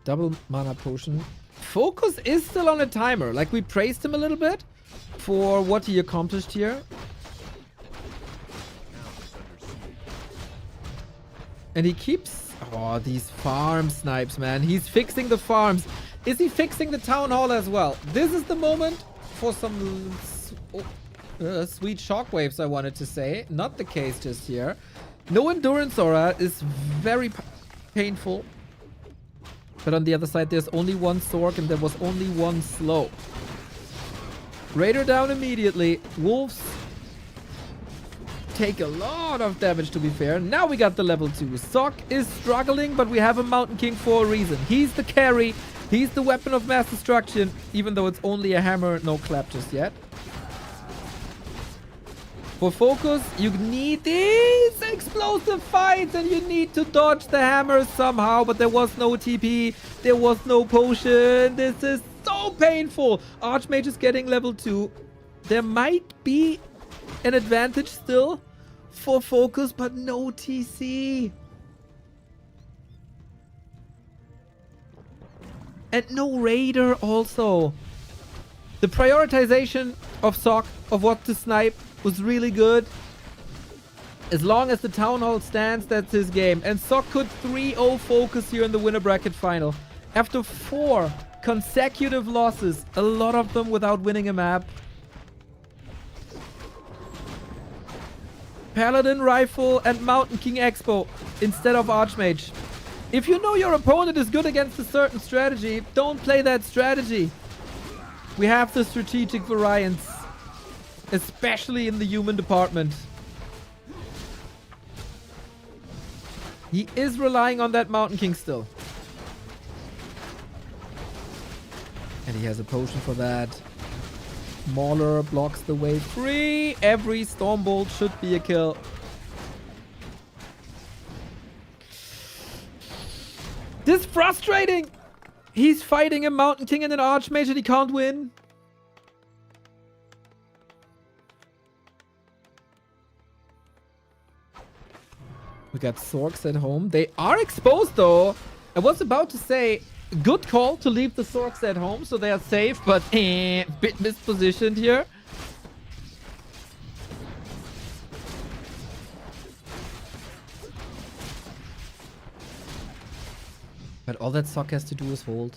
Double mana potion. FoCuS is still on a timer. Like, we praised him a little bit for what he accomplished here. Now he's under siege. And he keeps... Oh, these farm snipes, man. He's fixing the farms. Is he fixing the town hall as well? This is the moment for some sweet shockwaves, I wanted to say. Not the case just here. No endurance aura is very painful. But on the other side, there's only one Sork and there was only one slow. Raider down immediately. Wolves take a lot of damage, to be fair. Now we got the level 2. Sok is struggling, but we have a Mountain King for a reason. He's the carry. He's the weapon of mass destruction, even though it's only a hammer, no clap just yet. For FoCuS, you need these explosive fights and you need to dodge the hammers somehow, but there was no TP, there was no potion. This is so painful. Archmage is getting level 2. There might be an advantage still for FoCuS, but no TC. And no Raider also. The prioritization of Sok, of what to snipe, was really good. As long as the Town Hall stands, that's his game. And Sok could 3-0 FoCuS here in the winner bracket final. After 4 consecutive losses, a lot of them without winning a map. Paladin Rifle and Mountain King Expo instead of Archmage. If you know your opponent is good against a certain strategy, don't play that strategy. We have the strategic variance, especially in the human department. He is relying on that Mountain King still. And he has a potion for that. Mauler blocks the way free. Every Stormbolt should be a kill. This is frustrating! He's fighting a Mountain King and an Archmage and he can't win. We got Sorks at home. They are exposed though. I was about to say, good call to leave the Sorks at home so they are safe, but bit mispositioned here. But all that Sok has to do is hold.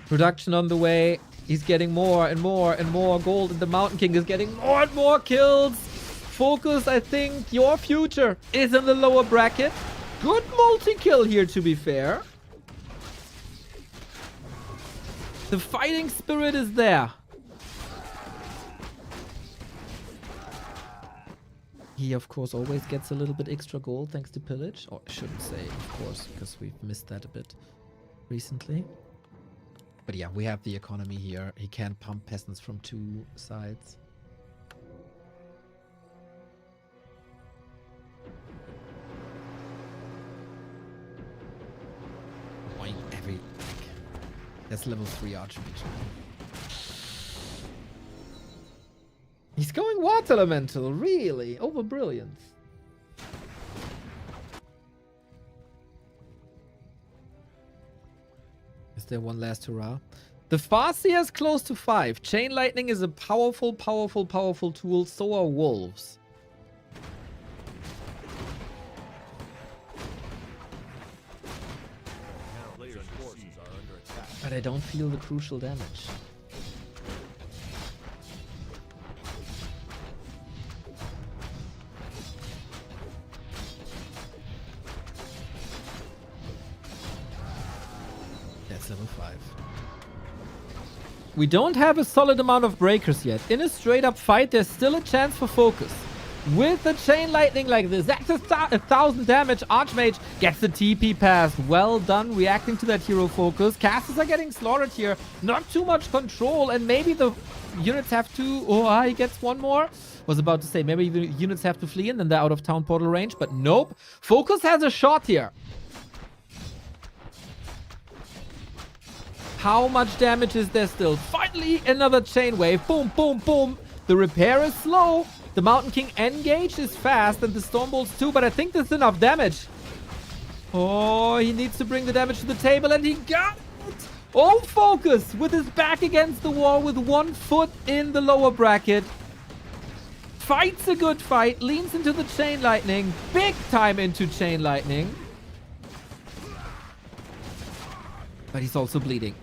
Production on the way. He's getting more and more and more gold, and the Mountain King is getting more and more kills. FoCuS, I think your future is in the lower bracket. Good multi-kill here, to be fair. The fighting spirit is there. He, of course, always gets a little bit extra gold thanks to pillage. Or I shouldn't say, of course, because we've missed that a bit recently. But yeah, we have the economy here. He can pump peasants from 2 sides. Boing, every... That's level 3 Archmage. He's going Water Elemental, really? Over Brilliance. Is there one last hurrah? The Farseer is close to 5. Chain Lightning is a powerful, powerful, powerful tool. So are Wolves. Now players' forces are under attack. But I don't feel the crucial damage. That's level 5. We don't have a solid amount of breakers yet. In a straight up fight, there's still a chance for FoCuS. with the chain lightning like this. That's a 1,000 damage. Archmage gets the TP pass. Well done reacting to that hero focus. Casters are getting slaughtered here. Not too much control, and maybe the units have to... Oh, he gets one more. Was about to say, maybe the units have to flee and then they're out of town portal range, but nope. FoCuS has a shot here. How much damage is there still? Finally, another chain wave. Boom, boom, boom. The repair is slow. The Mountain King engage is fast, and the Stormbolts too, but I think there's enough damage. Oh, he needs to bring the damage to the table, and he got it! Oh, FoCuS with his back against the wall with 1 foot in the lower bracket. Fights a good fight, leans into the chain lightning. Big time into chain lightning. But he's also bleeding.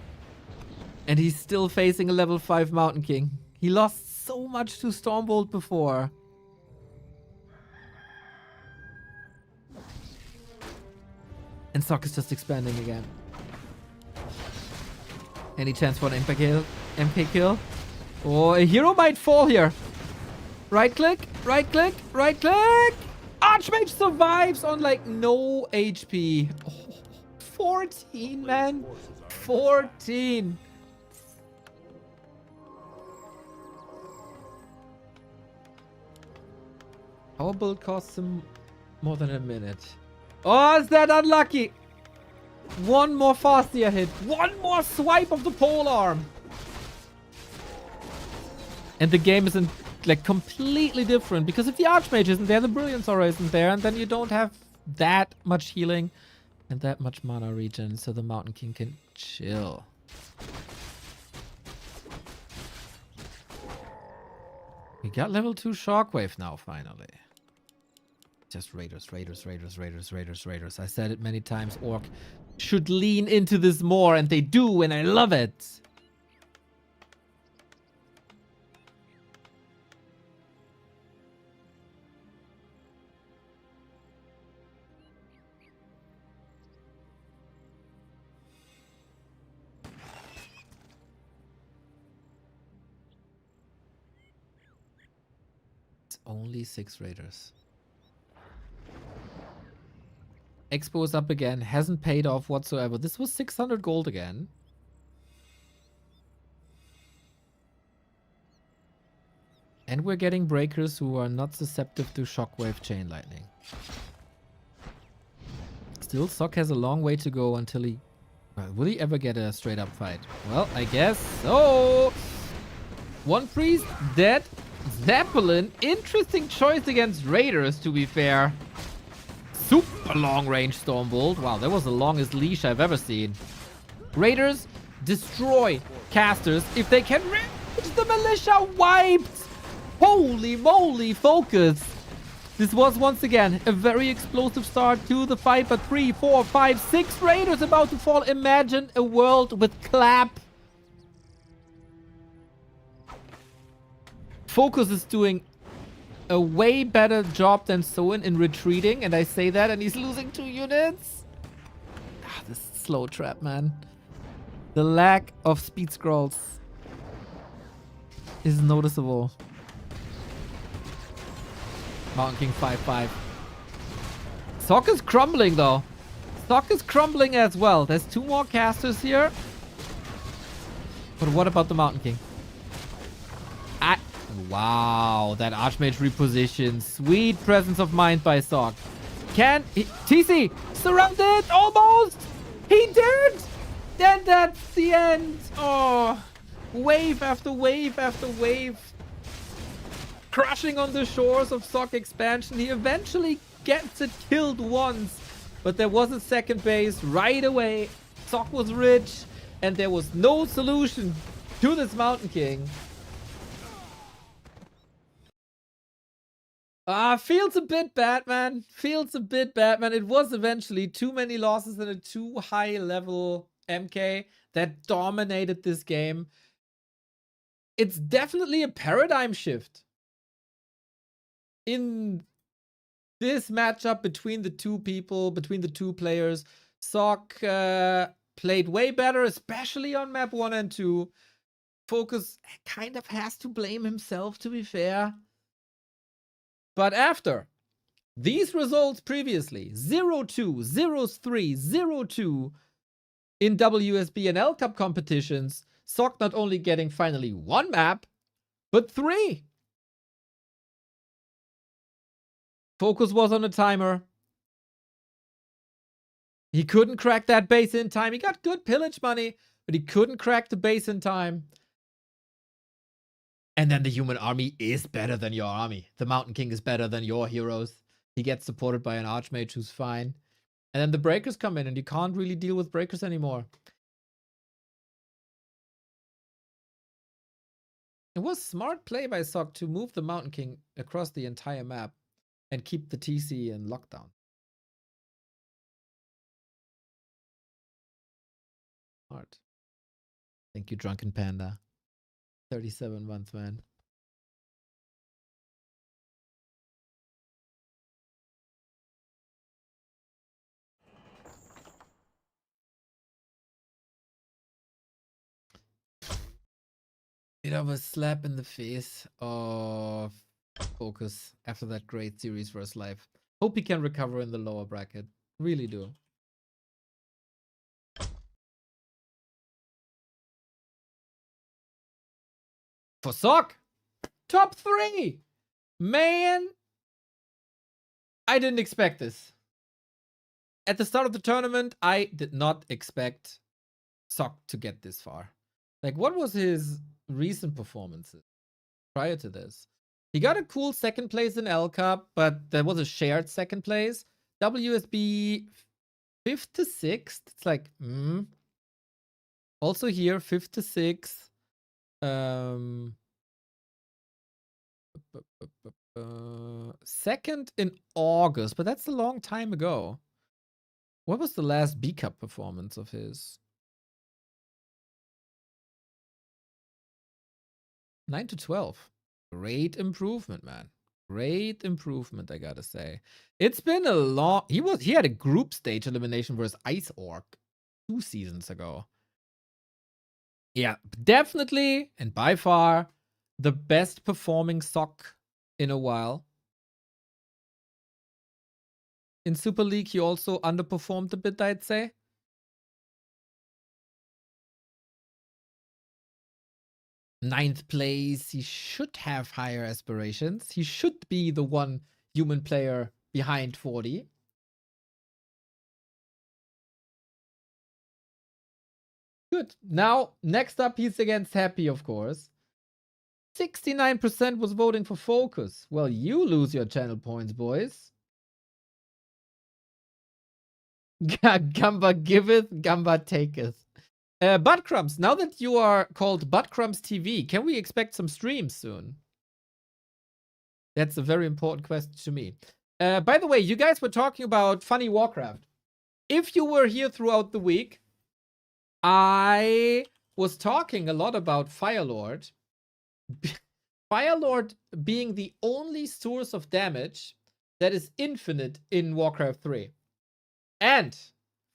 And he's still facing a level 5 Mountain King. He lost so much to Stormbolt before. And Sock is just expanding again. Any chance for an MP kill? MP kill? Oh, a hero might fall here. Right click, right click, right click. Archmage survives on like no HP. Oh, 14, man. 14. Our build costs him more than a minute. Oh, is that unlucky? One more Farseer hit. One more swipe of the pole arm. And the game isn't like completely different, because if the Archmage isn't there, the Brilliance Aura isn't there, and then you don't have that much healing and that much mana regen, so the Mountain King can chill. We got level 2 Shockwave now, finally. Just Raiders, Raiders, Raiders, Raiders, Raiders, Raiders. I said it many times, Orc should lean into this more, and they do, and I love it. It's only 6 Raiders. Expo is up again. Hasn't paid off whatsoever. This was 600 gold again. And we're getting breakers who are not susceptible to Shockwave Chain Lightning. Still, Sock has a long way to go until he... will he ever get a straight up fight? Well, I guess so. One priest dead. Zeppelin. Interesting choice against Raiders, to be fair. Super long range Stormbolt. Wow, that was the longest leash I've ever seen. Raiders destroy casters if they can reach the militia wiped. Holy moly, FoCuS. This was once again a very explosive start to the fight, but 3, 4, 5, 6 Raiders about to fall. Imagine a world with clap. FoCuS is doing a way better job than Soin in retreating, and I say that, and he's losing 2 units. Ah, this slow trap, man. The lack of speed scrolls is noticeable. Mountain King 5-5. Sock is crumbling, though. Sock is crumbling as well. There's 2 more casters here. But what about the Mountain King? Wow, that Archmage reposition. Sweet presence of mind by Sock. TC surrounded almost. He did. Then that's the end. Oh, wave after wave after wave. Crushing on the shores of Sock expansion. He eventually gets it killed once, but there was a second base right away. Sock was rich, and there was no solution to this Mountain King. Feels a bit bad, man. Feels a bit bad, man. It was eventually too many losses in a too high level MK that dominated this game. It's definitely a paradigm shift in this matchup between the two people, between the two players. Sock played way better, especially on map 1 and 2. FoCuS kind of has to blame himself, to be fair. But after these results previously, 0-2, 0-3, 0-2 in WSB and L Cup competitions, SOC not only getting finally 1 map, but 3. FoCuS was on a timer. He couldn't crack that base in time. He got good pillage money, but he couldn't crack the base in time. And then the human army is better than your army. The Mountain King is better than your heroes. He gets supported by an Archmage who's fine. And then the breakers come in and you can't really deal with breakers anymore. It was smart play by SOC to move the Mountain King across the entire map and keep the TC in lockdown. Smart. Thank you, Drunken Panda. 37 months, man. Bit of a slap in the face of FoCuS after that great series versus life. Hope he can recover in the lower bracket. Really do. For SOC, top 3. Man, I didn't expect this. At the start of the tournament, I did not expect SOC to get this far. Like, what was his recent performances prior to this? He got a cool 2nd place in L Cup, but there was a shared 2nd place. WSB 5th to 6th. It's like, Also here, 5th to 6th. Second in August, but that's a long time ago. What was the last B Cup performance of his? 9 to 12. Great improvement, man. Great improvement, I gotta say. It's been a long... He had a group stage elimination versus Ice Orc 2 seasons ago. Yeah, definitely and by far the best performing SOC in a while. In Super League, he also underperformed a bit, I'd say. Ninth place, he should have higher aspirations. He should be the one human player behind 40. Good. Now, next up, he's against Happy, of course. 69% was voting for FoCuS. Well, you lose your channel points, boys. Gamba giveth, Gamba taketh. Buttcrumbs, now that you are called Buttcrumbs TV, can we expect some streams soon? That's a very important question to me. By the way, you guys were talking about funny Warcraft. If you were here throughout the week, I was talking a lot about Firelord. Firelord being the only source of damage that is infinite in Warcraft 3. And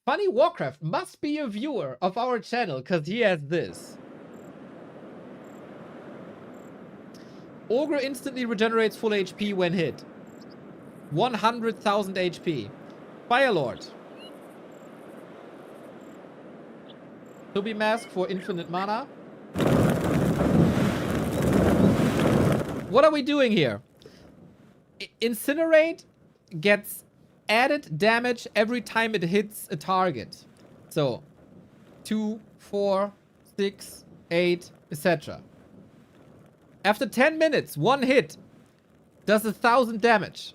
Funny Warcraft must be a viewer of our channel because he has this. Ogre instantly regenerates full HP when hit. 100,000 HP. Firelord. Toby Mask for infinite mana. What are we doing here? Incinerate gets added damage every time it hits a target. So 2, 4, 6, 8, etc. After 10 minutes, one hit does 1,000 damage.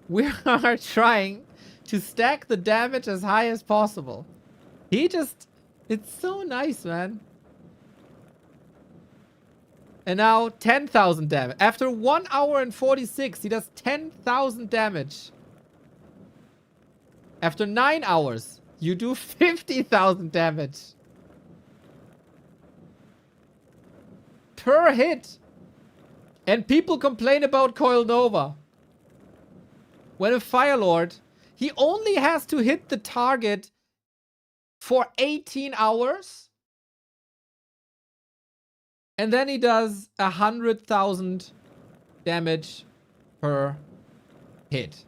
We are trying to stack the damage as high as possible. He just... It's so nice, man. And now 10,000 damage. After 1 hour and 46, he does 10,000 damage. After 9 hours, you do 50,000 damage. Per hit. And people complain about Coil Nova. When a Firelord, he only has to hit the target for 18 hours. And then he does 100,000 damage per hit.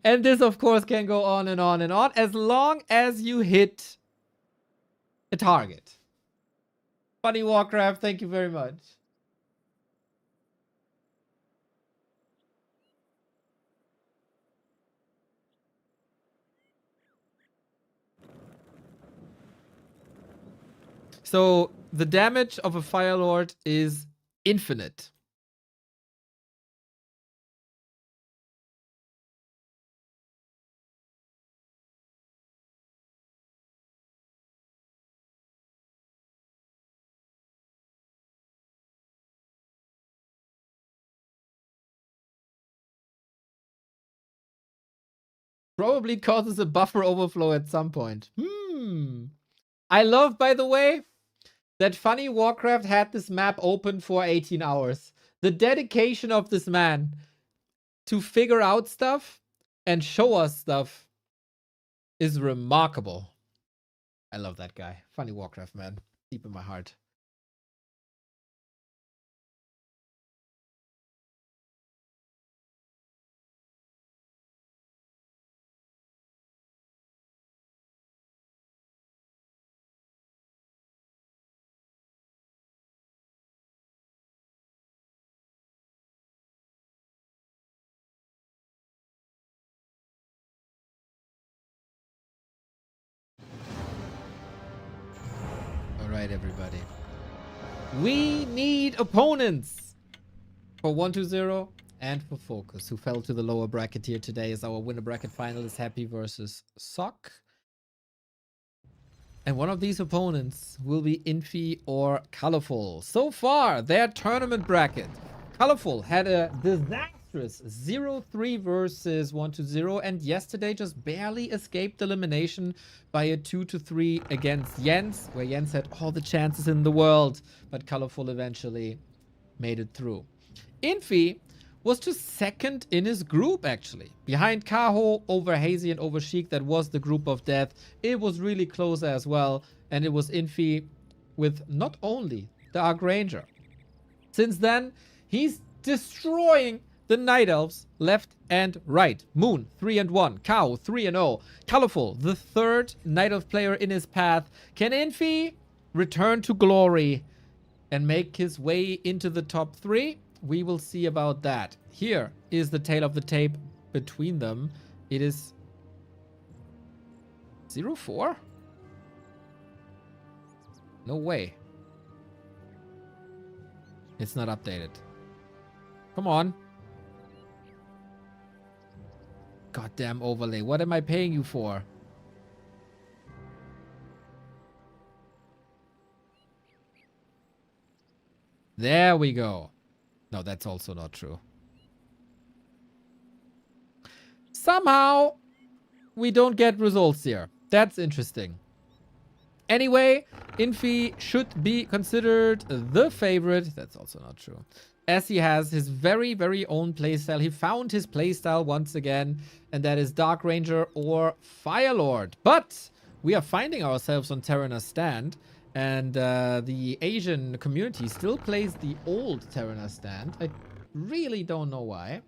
And this, of course, can go on and on and on as long as you hit a target. Funny Warcraft, thank you very much. So the damage of a Fire Lord is infinite. Probably causes a buffer overflow at some point. I love, by the way, that Funny Warcraft had this map open for 18 hours. The dedication of this man to figure out stuff and show us stuff is remarkable. I love that guy. Funny Warcraft, man. Deep in my heart. All right, everybody. We need opponents for 1-2-0 and for FoCuS, who fell to the lower bracket here today as our winner bracket finalist, Happy versus Sock. And one of these opponents will be Infy or Colorful. So far, their tournament bracket. Colorful had a disastrous 0-3 versus 1-0, and yesterday just barely escaped elimination by a 2-3 against Jens, where Jens had all the chances in the world, but Colorful eventually made it through. Infy was just second in his group, actually. Behind Kaho, over Hazy, and over Sheik. That was the group of death. It was really close as well. And it was Infy with not only the Archranger. Since then, he's destroying the Night Elves left and right. Moon, 3-1. Kaho, 3-0. Colorful, the third Night Elf player in his path. Can Infy return to glory and make his way into the top 3? We will see about that. Here is the tail of the tape between them. It is 0-4? No way. It's not updated. Come on. Goddamn overlay. What am I paying you for? There we go. No, that's also not true. Somehow, we don't get results here. That's interesting. Anyway, Infy should be considered the favorite. That's also not true. As he has his very, very own playstyle. He found his playstyle once again, and that is Dark Ranger or Firelord. But we are finding ourselves on Terraner's stand. And the Asian community still plays the old Terraner stand. I really don't know why.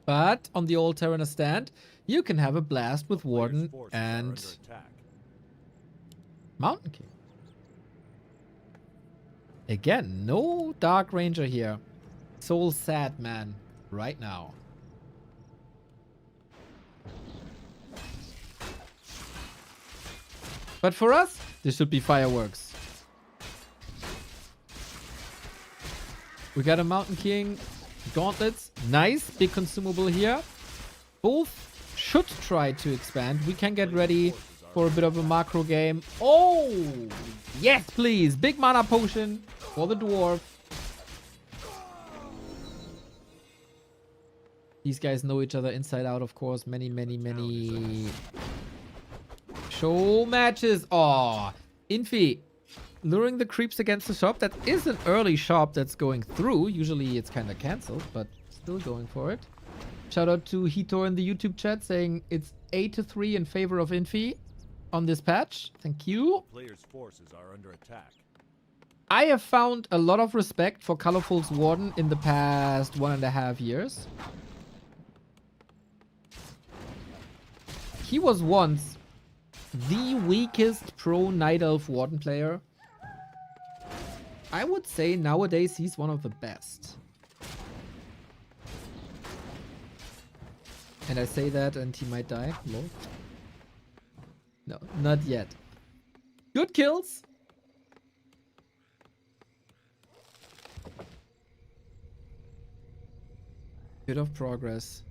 But on the old Terraner stand, you can have a blast with Warden and Mountain King. Again, no Dark Ranger here. Soul sad, man, right now. But for us, this should be fireworks. We got a Mountain King gauntlets. Nice. Big consumable here. Both should try to expand. We can get ready for a bit of a macro game. Oh! Yes, please. Big mana potion for the dwarf. These guys know each other inside out, of course. Many show matches. Aw, Infy luring the creeps against the shop. That is an early shop that's going through. Usually it's kind of cancelled, but still going for it. Shout out to Hitor in the YouTube chat saying it's 8-3 in favor of Infy on this patch. Thank you. Players' forces are under attack. I have found a lot of respect for Colorful's Warden in the past 1.5 years. He was once the weakest pro Night Elf Warden player. I would say nowadays he's one of the best. And I say that and he might die. Lol. No, not yet. Good kills. Bit of progress.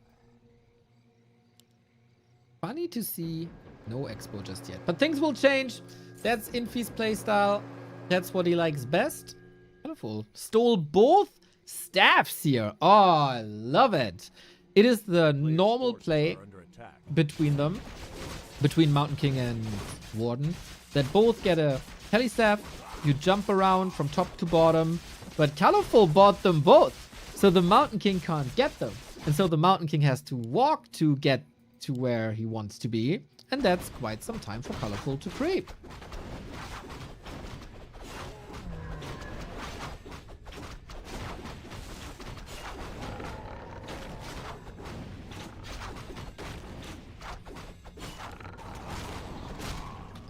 Funny to see no expo just yet. But things will change. That's Infy's playstyle. That's what he likes best. Wonderful. Stole both staffs here. Oh, I love it. It is the normal play between them. Between Mountain King and Warden. That both get a heli staff. You jump around from top to bottom. But Colorful bought them both. So the Mountain King can't get them. And so the Mountain King has to walk to get to where he wants to be. And that's quite some time for Colorful to creep.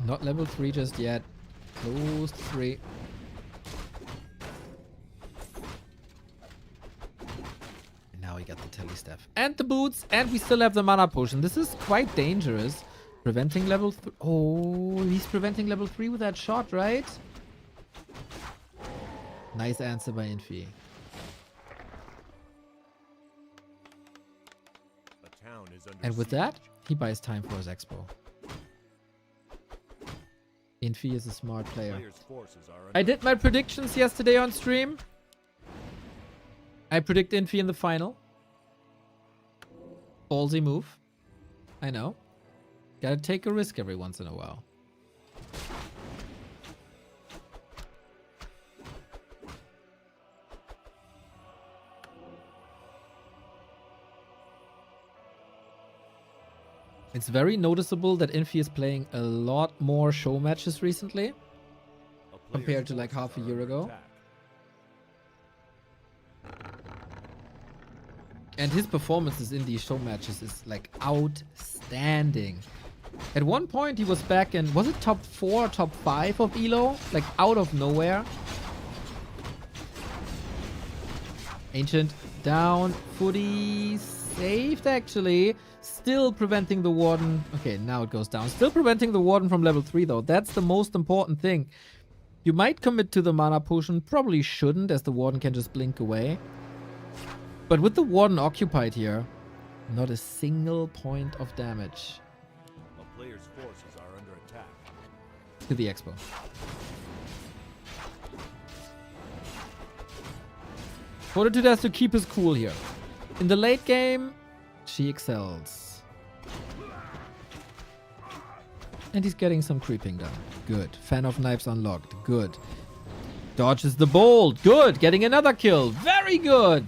Not level 3 just yet. Close to 3. Now we got the tele staff and the boots, and we still have the mana potion. This is quite dangerous. Preventing level 3. Oh, he's preventing level 3 with that shot, right? Nice answer by Infy. And with that, he buys time for his expo. Infy is a smart player. I did my predictions yesterday on stream. I predict Infy in the final. Ballsy move. I know. Gotta take a risk every once in a while. It's very noticeable that Infy is playing a lot more show matches recently compared to like half a year ago. And his performances in these show matches is like outstanding. At one point he was back in, was it top 4 or top 5 of ELO? Like out of nowhere. Ancient down, footy saved actually. Still preventing the Warden. Okay, now it goes down. Still preventing the Warden from level 3 though. That's the most important thing. You might commit to the mana potion. Probably shouldn't, as the Warden can just blink away. But with the Warden occupied here, not a single point of damage. A player's forces are under attack. To the expo. Fortitude has to keep his cool here. In the late game, she excels. And he's getting some creeping done. Good. Fan of Knives unlocked. Good. Dodges the bolt. Good. Getting another kill. Very good.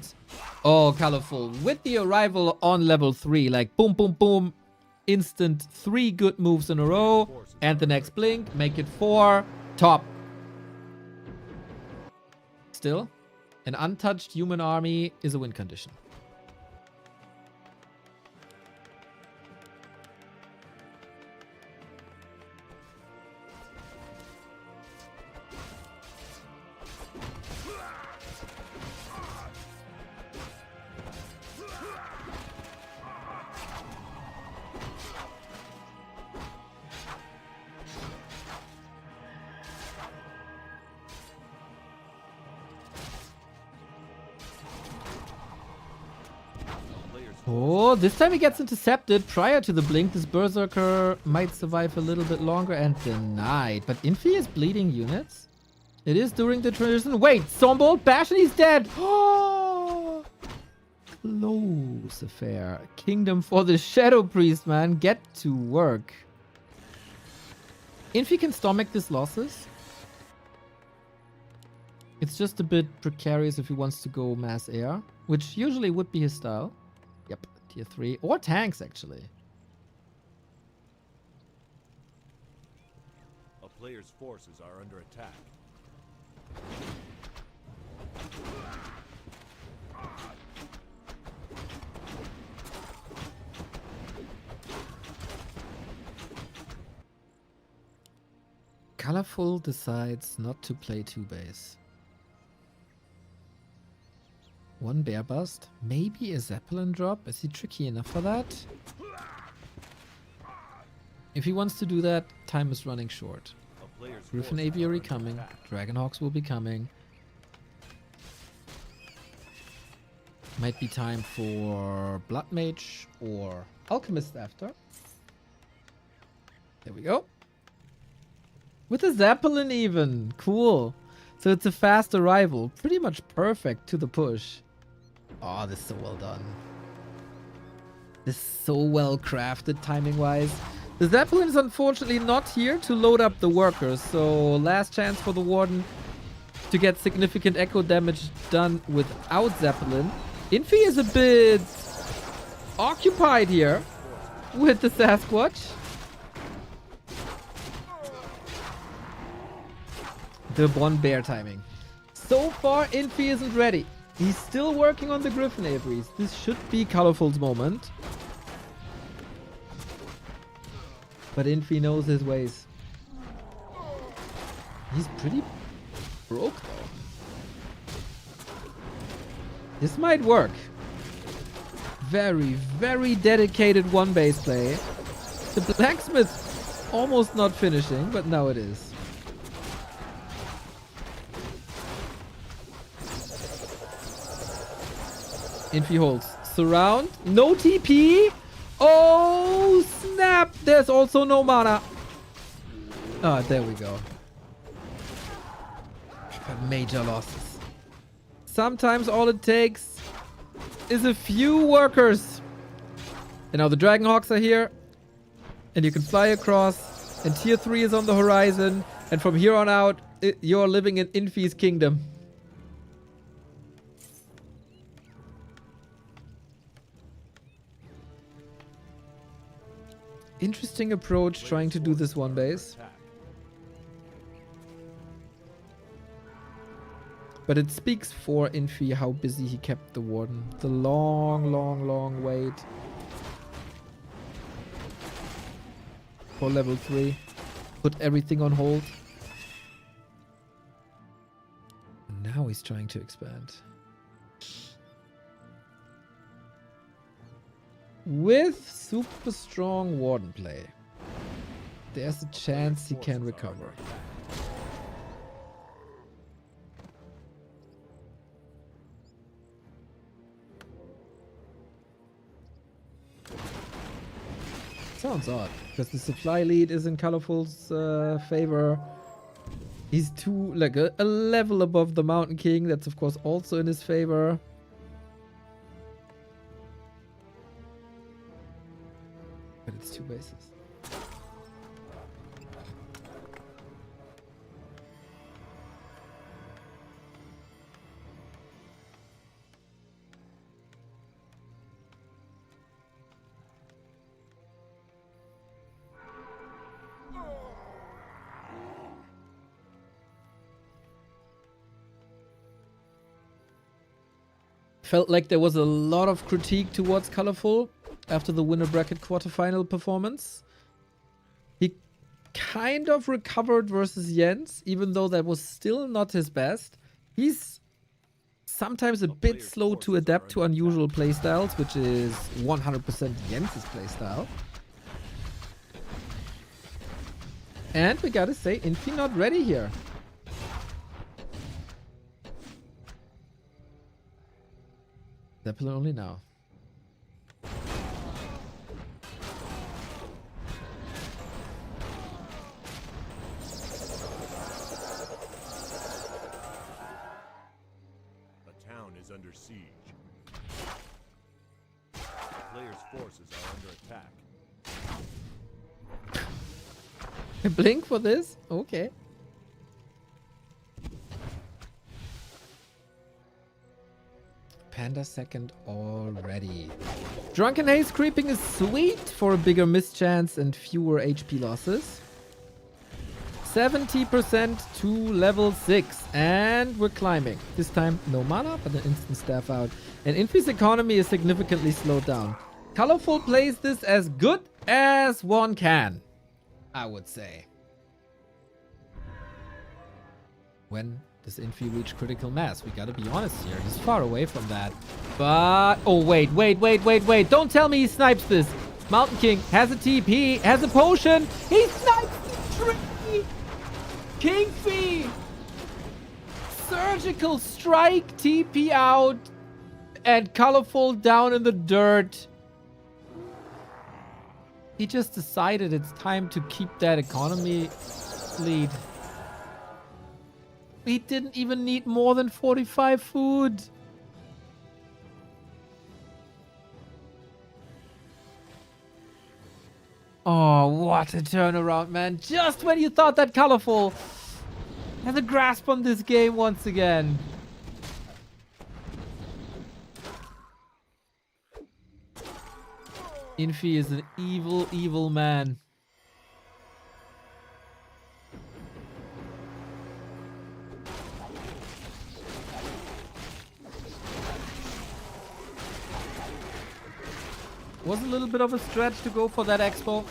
Oh, Colorful. With the arrival on level 3, like boom, boom, boom. Instant 3 good moves in a row. And the next blink. Make it 4. Top. Still, an untouched human army is a win condition. Oh, this time he gets intercepted prior to the blink. This Berserker might survive a little bit longer and denied. But Infy is bleeding units. It is during the transition. Wait, Stormbolt bash and he's dead. Oh, close affair. Kingdom for the Shadow Priest, man. Get to work. Infy can stomach these losses. It's just a bit precarious if he wants to go mass air, which usually would be his style. Yep, tier 3. Or tanks, actually. A player's forces are under attack. Colorful decides not to play 2 base. 1 bear bust. Maybe a Zeppelin drop. Is he tricky enough for that? If he wants to do that, time is running short. A player's Griffin forces are Aviary under coming. attack. Dragonhawks will be coming. Might be time for Blood Mage or Alchemist after. There we go. With a Zeppelin even. Cool. So it's a fast arrival. Pretty much perfect to the push. Oh, this is so well done. This is so well crafted timing-wise. The Zeppelin is unfortunately not here to load up the workers. So last chance for the Warden to get significant echo damage done without Zeppelin. Infy is a bit occupied here with the Sasquatch. The 1 bear timing. So far, Infy isn't ready. He's still working on the Griffin Aviaries. This should be Colorful's moment. But Infy knows his ways. He's pretty broke though. This might work. Very, very dedicated 1 base play. The blacksmith almost not finishing, but now it is. Infy holds. Surround. No TP. Oh, snap. There's also no mana. Ah, there we go. But major losses. Sometimes all it takes is a few workers. And now the Dragonhawks are here. And you can fly across. And tier 3 is on the horizon. And from here on out, you're living in Infy's kingdom. Interesting approach trying to do this 1 base. But it speaks for Infy how busy he kept the Warden. The long, long, long wait for level 3. Put everything on hold. And now he's trying to expand. With super strong Warden play, there's a chance he can recover. Sounds odd, because the supply lead is in Colorful's favor. He's a level above the Mountain King. That's of course also in his favor. But it's 2 bases. Felt like there was a lot of critique towards Colorful after the winner bracket quarterfinal performance. He kind of recovered versus Jens, even though that was still not his best. He's sometimes a bit slow to adapt to unusual playstyles, which is 100% Jens' playstyle. And we gotta say, Infy not ready here. Zeppelin only now. Under siege. The player's forces are under attack. Blink for this? Okay. Panda second already. Drunken Haze creeping is sweet for a bigger mischance and fewer HP losses. 70% to level 6. And we're climbing. This time, no mana, but an instant staff out. And Infy's economy is significantly slowed down. Colorful plays this as good as one can, I would say. When does Infy reach critical mass? We gotta be honest here. He's far away from that. But... oh, wait. Don't tell me he snipes this. Mountain King has a TP, has a potion. He snipes the tree. Kingfy. Surgical strike, TP out. And Colorful down in the dirt. He just decided it's time to keep that economy lead. He didn't even need more than 45 food. Oh, what a turnaround, man. Just when you thought that Colorful has a grasp on this game once again. Infy is an evil, evil man. Was a little bit of a stretch to go for that expo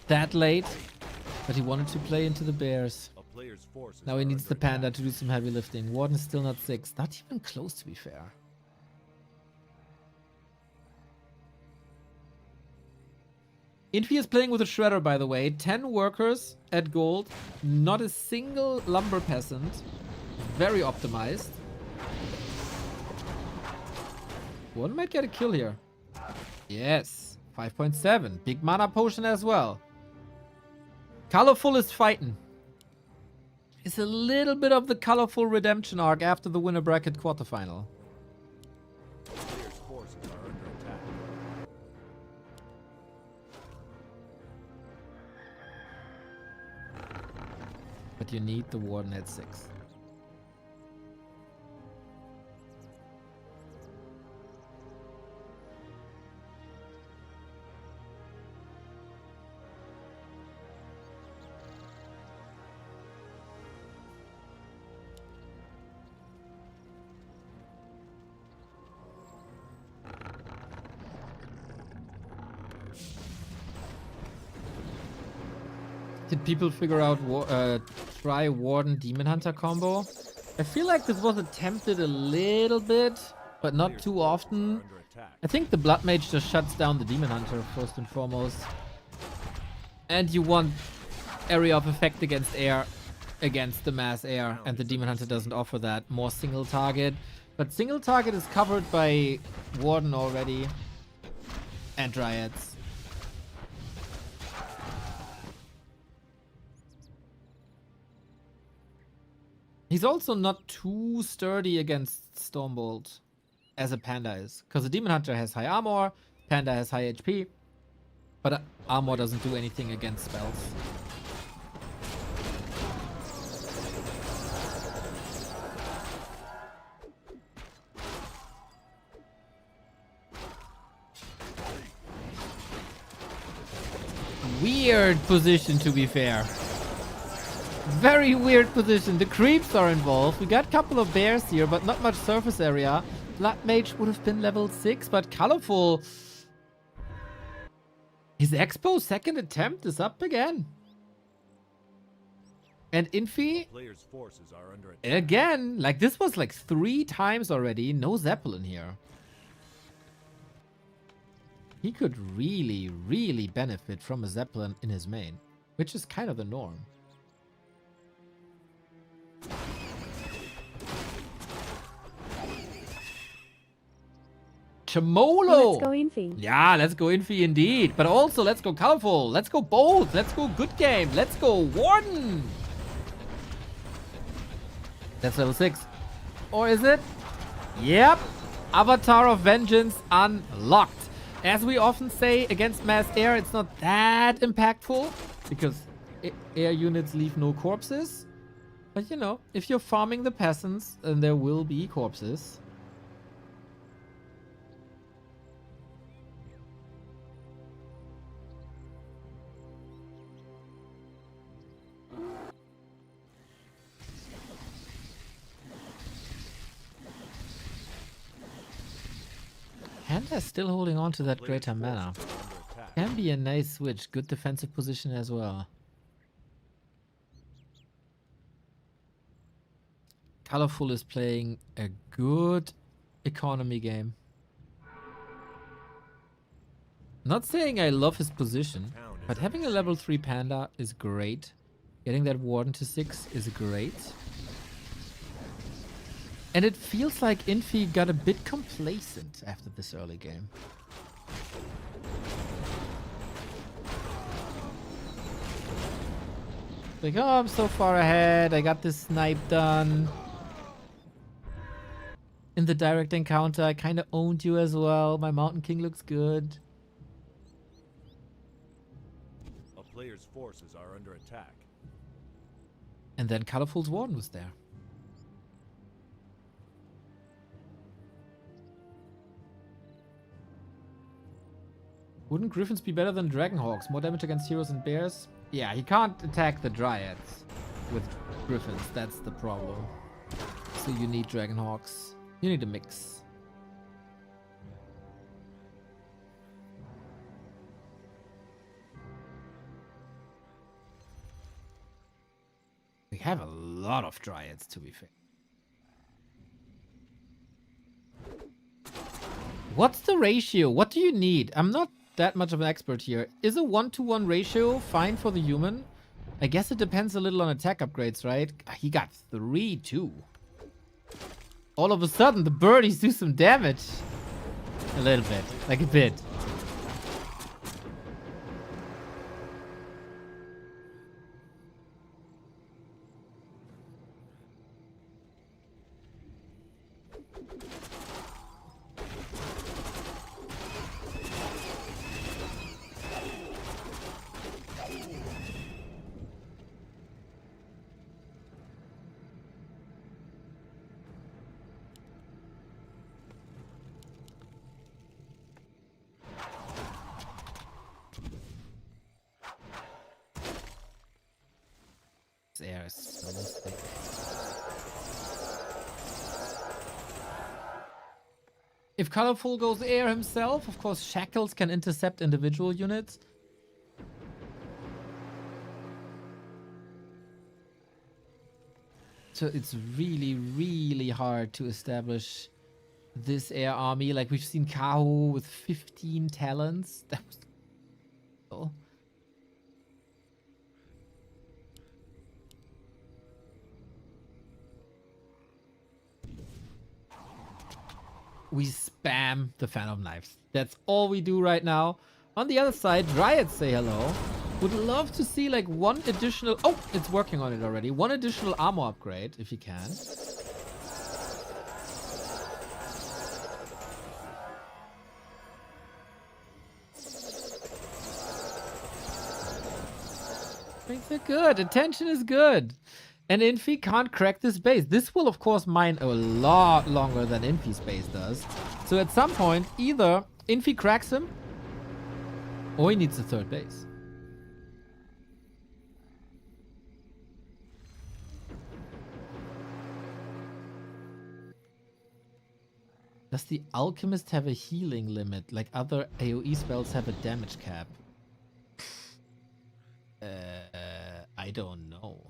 that late, but he wanted to play into the bears. A player's forces Now he are needs the under panda attack. to do some heavy lifting. Warden is still not 6. Not even close, to be fair. Infy is playing with a shredder, by the way. 10 workers at gold. Not a single lumber peasant. Very optimized. One might get a kill here. Yes. 5.7. Big mana potion as well. Colorful is fighting. It's a little bit of the Colorful redemption arc after the winner bracket quarterfinal. A player's forces are under attack. But you need the Warden at 6. Did people figure out try Warden Demon Hunter combo? I feel like this was attempted a little bit, but not too often. Under attack. I think the Blood Mage just shuts down the Demon Hunter first and foremost. And you want area of effect against air, against the mass air, and the Demon Hunter doesn't offer that. More single target. But single target is covered by Warden already. And Dryads. He's also not too sturdy against Stormbolt as a Panda is. Because the Demon Hunter has high armor, Panda has high HP. But armor doesn't do anything against spells. Weird position, to be fair. Very weird position. The creeps are involved. We got a couple of bears here, but not much surface area. Blood Mage would have been level 6, but Colorful. His Expo second attempt is up again. And Infy, Player's forces are under attack. again, like this was like 3 times already. No Zeppelin here. He could really, really benefit from a Zeppelin in his main, which is kind of the norm. Chamolo! Let's go Infy. Yeah, let's go Infy indeed. But also, let's go Colorful. Let's go both. Let's go good game. Let's go Warden. That's level 6. Or is it? Yep. Avatar of Vengeance unlocked. As we often say, against mass air, it's not that impactful. Because air units leave no corpses. But you know, if you're farming the peasants, then there will be corpses. Panda's still holding on to that Player's greater forces mana. are under attack. Can be a nice switch. Good defensive position as well. Colorful is playing a good economy game. Not saying I love his position, Town is but having a under level siege. 3 panda is great. Getting that warden to 6 is great. And it feels like Infy got a bit complacent after this early game. Like, oh, I'm so far ahead. I got this snipe done. In the direct encounter, I kind of owned you as well. My Mountain King looks good. A player's forces are under attack. And then Colorful's warden was there. Wouldn't Griffins be better than Dragonhawks? More damage against heroes and bears? Yeah, he can't attack the Dryads with Griffins. That's the problem. So you need Dragonhawks. You need a mix. We have a lot of Dryads, to be fair. What's the ratio? What do you need? I'm not that much of an expert here. Is a 1-to-1 ratio fine for the human? I guess it depends a little on attack upgrades, right? He got 3 too. All of a sudden, the birdies do some damage. A little bit. Like a bit. This air is so thick. If Colorful goes air himself, of course Shackles can intercept individual units. So it's really, really hard to establish this air army. Like we've seen Kahu with 15 talents. That was cool. We spam the Phantom Knives. That's all we do right now. On the other side, Dryads say hello. Would love to see like one additional... Oh, it's working on it already. One additional armor upgrade, if you can. Things are good. Attention is good. And Infy can't crack this base. This will, of course, mine a lot longer than Infy's base does. So at some point, either Infy cracks him, or he needs a third base. Does the Alchemist have a healing limit, like other AoE spells have a damage cap? I don't know.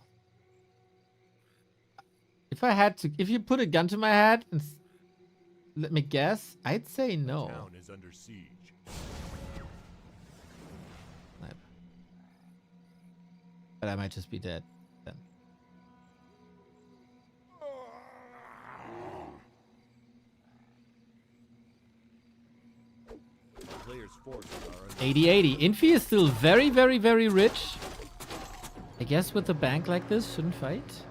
If you put a gun to my head and let me guess, I'd say no. Town is under siege. But I might just be dead then. Player's forces are under 80-80. Infy is still very, very, very rich. I guess with a bank like this, shouldn't fight.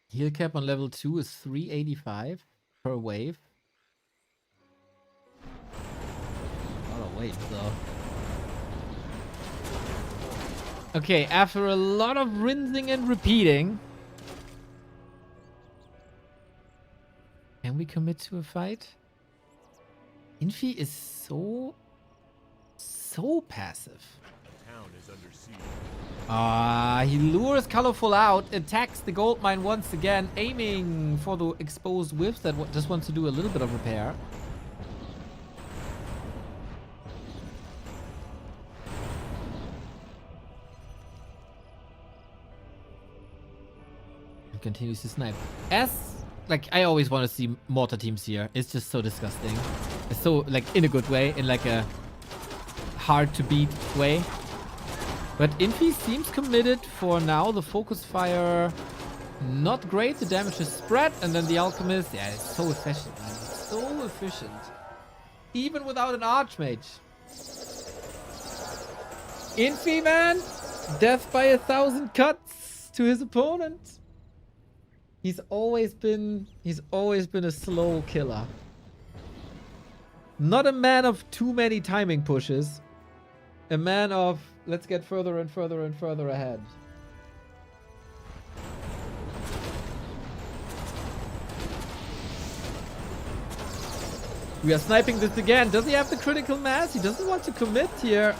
Heal cap on level 2 is 385 per wave. A lot of waves though. Okay, after a lot of rinsing and repeating, can we commit to a fight? Infy is so passive. A town is under siege. He lures Colorful out, attacks the gold mine once again, aiming for the exposed whiffs that just wants to do a little bit of repair. And continues to snipe. Like, I always want to see mortar teams here. It's just so disgusting. It's so, like, in a good way, in like a hard to beat way. But Infy seems committed for now. The focus fire, not great. The damage is spread. And then the alchemist, yeah, it's so efficient, man. It's so efficient. Even without an archmage. Infy, man. Death by 1,000 cuts to his opponent. He's always been a slow killer. Not a man of too many timing pushes. A man of, let's get further and further and further ahead. We are sniping this again. Does he have the critical mass? He doesn't want to commit here.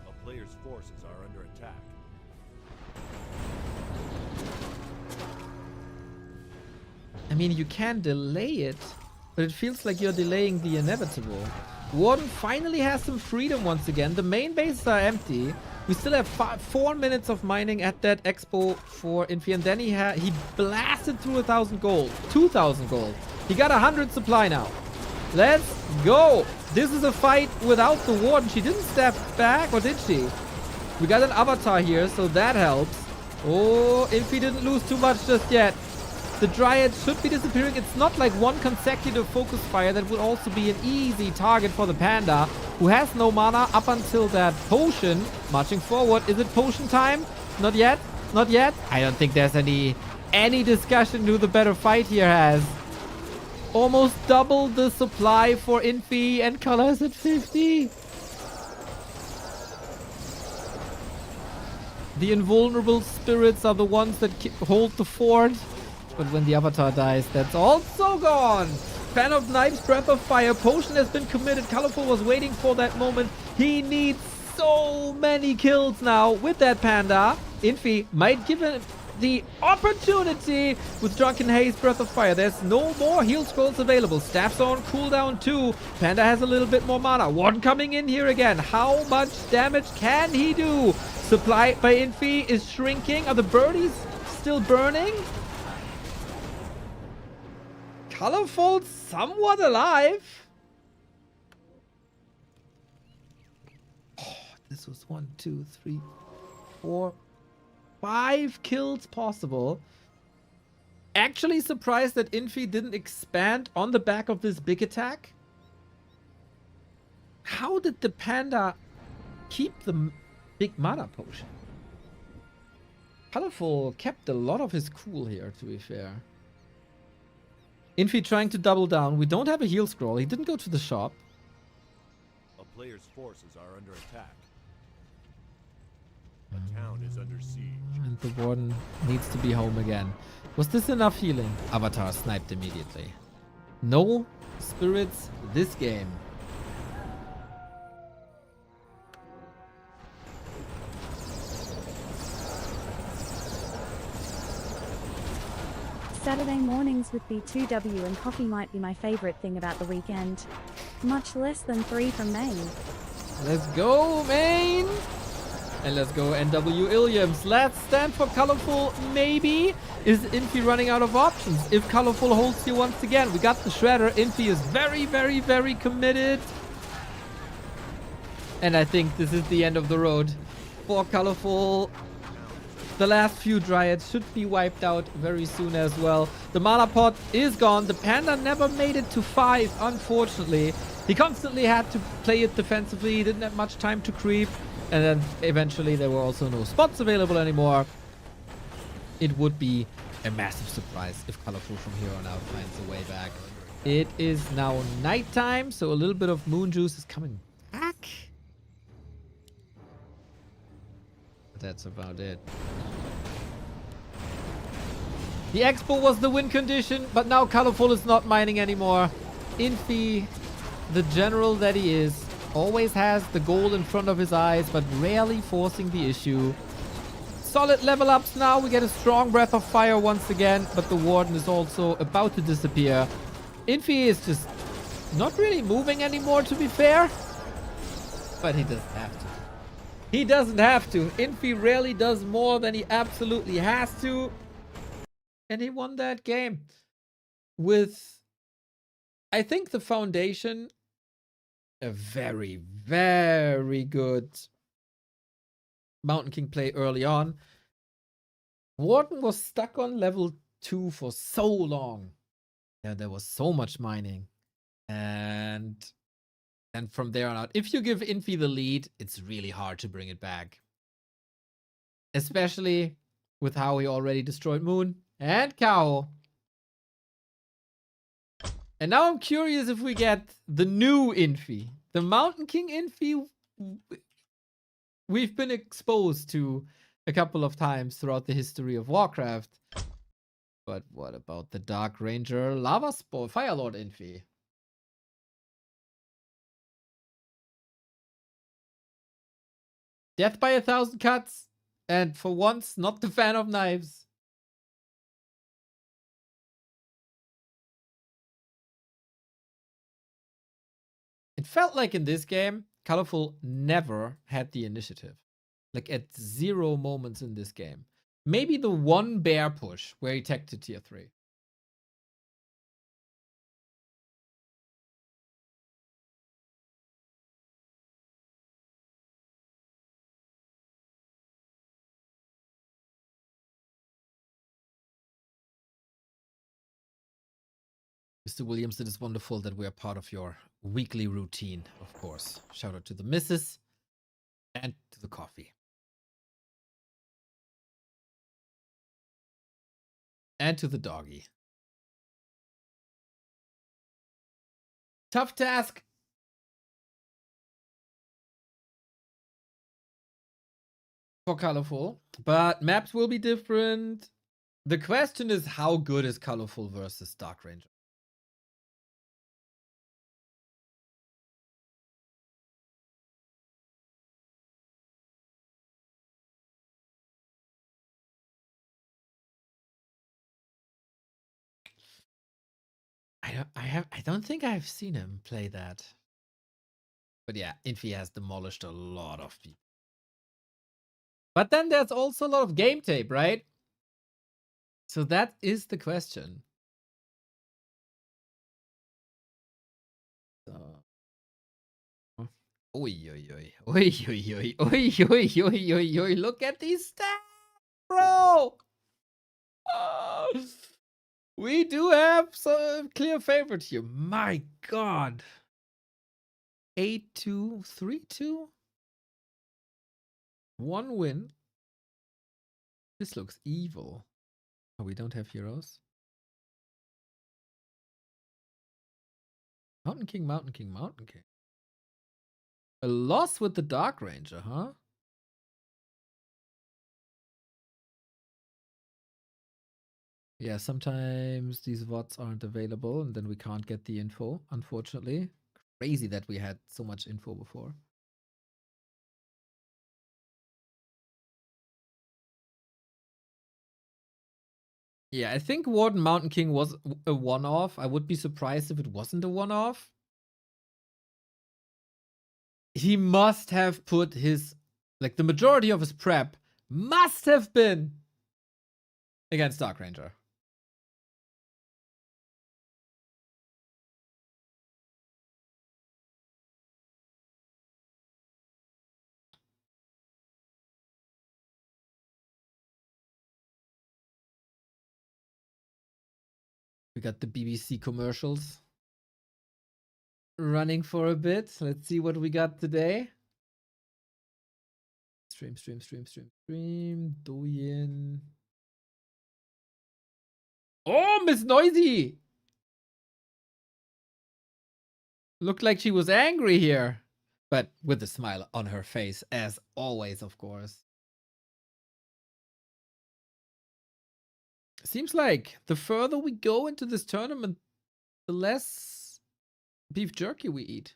A player's forces are under attack. I mean, you can delay it, but it feels like you're delaying the inevitable. Warden finally has some freedom once again. The main bases are empty. We still have 4 minutes of mining at that expo for Infy, and then he blasted through 1,000 gold. 2,000 gold. He got 100 supply now. Let's go. This is a fight without the Warden. She didn't step back, or did she? We got an avatar here, so that helps. Oh, Infy didn't lose too much just yet. The Dryad should be disappearing. It's not like one consecutive focus fire. That would also be an easy target for the Panda, who has no mana up until that potion. Marching forward. Is it potion time? Not yet. Not yet. I don't think there's any discussion who the better fight here has. Almost double the supply for Infy, and colors at 50. The invulnerable spirits are the ones that hold the fort. But when the avatar dies, that's also gone. Fan of Knife's Breath of Fire. Potion has been committed. Colorful was waiting for that moment. He needs so many kills now with that Panda. Infy might give him the opportunity with Drunken Haze Breath of Fire. There's no more heal scrolls available. Staff's on cooldown too. Panda has a little bit more mana. Warden coming in here again. How much damage can he do? Supply by Infy is shrinking. Are the birdies still burning? Colorful somewhat alive. Oh, this was 1, 2, 3, 4, 5 kills possible. Actually surprised that Infy didn't expand on the back of this big attack. How did the Panda keep the big mana potion? Colorful kept a lot of his cool here, to be fair. Infy trying to double down. We don't have a heal scroll. He didn't go to the shop. A player's forces are under attack. A town is under siege. And the Warden needs to be home again. Was this enough healing? Avatar sniped immediately. No spirits this game. Saturday mornings with B2W and coffee might be my favorite thing about the weekend. Much less than 3 from Maine. Let's go, Maine! And let's go, NW Illiams. Let's stand for Colorful, maybe. Is Infy running out of options? If Colorful holds here once again. We got the Shredder. Infy is very, very, very committed. And I think this is the end of the road for Colorful. The last few Dryads should be wiped out very soon as well. The mana pot is gone. The Panda never made it to 5, unfortunately. He constantly had to play it defensively. He didn't have much time to creep. And then eventually there were also no spots available anymore. It would be a massive surprise if Colorful from here on out finds a way back. It is now nighttime, so a little bit of moon juice is coming back. That's about it. The Expo was the win condition, but now Colorful is not mining anymore. Infy, the general that he is, always has the goal in front of his eyes, but rarely forcing the issue. Solid level ups now. We get a strong breath of fire once again, but the Warden is also about to disappear. Infy is just not really moving anymore, to be fair. But he doesn't have to. He doesn't have to. Infy rarely does more than he absolutely has to. And he won that game with, I think, the foundation, a very, very good Mountain King play early on. Warden was stuck on level 2 for so long. Yeah, there was so much mining. And from there on out, if you give Infy the lead, it's really hard to bring it back. Especially with how he already destroyed Moon and Cow. And now I'm curious if we get the new Infy. The Mountain King Infy we've been exposed to a couple of times throughout the history of Warcraft. But what about the Dark Ranger Lava Spore Firelord Infy? Death by 1,000 cuts. And for once, not the fan of knives. It felt like in this game, Colorful never had the initiative. Like at 0 moments in this game. Maybe the one bear push where he teched to tier 3. Mr. Williams, it is wonderful that we are part of your weekly routine, of course. Shout out to the missus and to the coffee. And to the doggy. Tough task. For Colorful. But maps will be different. The question is, how good is Colorful versus Dark Ranger? I don't think I've seen him play that. But yeah, Infy has demolished a lot of people. But then there's also a lot of game tape, right? So that is the question. So. Oi, oi, oi. Oi, oi, oi. Oi, oi, oi, oi, oi. Look at these stats, bro. Oh, we do have some clear favorite here. My God. 8-2, 3-2. 1 win. This looks evil. Oh, we don't have heroes. Mountain King, Mountain King, Mountain King. A loss with the Dark Ranger, huh? Yeah, sometimes these VODs aren't available and then we can't get the info, unfortunately. Crazy that we had so much info before. Yeah, I think Warden Mountain King was a one-off. I would be surprised if it wasn't a one-off. He must have put his, like the majority of his prep must have been against Dark Ranger. We got the BBC commercials running for a bit. Let's see what we got today. Stream. Doyen. Oh, Miss Noisy! Looked like she was angry here. But with a smile on her face, as always, of course. Seems like the further we go into this tournament, the less beef jerky we eat.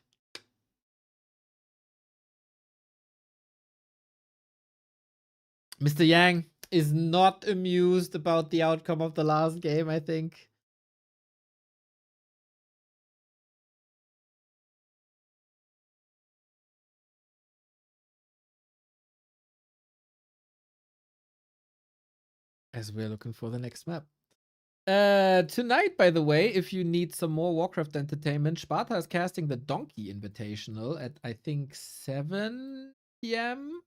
Mr. Yang is not amused about the outcome of the last game, I think. As we're looking for the next map. Tonight, by the way, if you need some more Warcraft entertainment, Sparta is casting the Donkey Invitational at, I think, 7 p.m.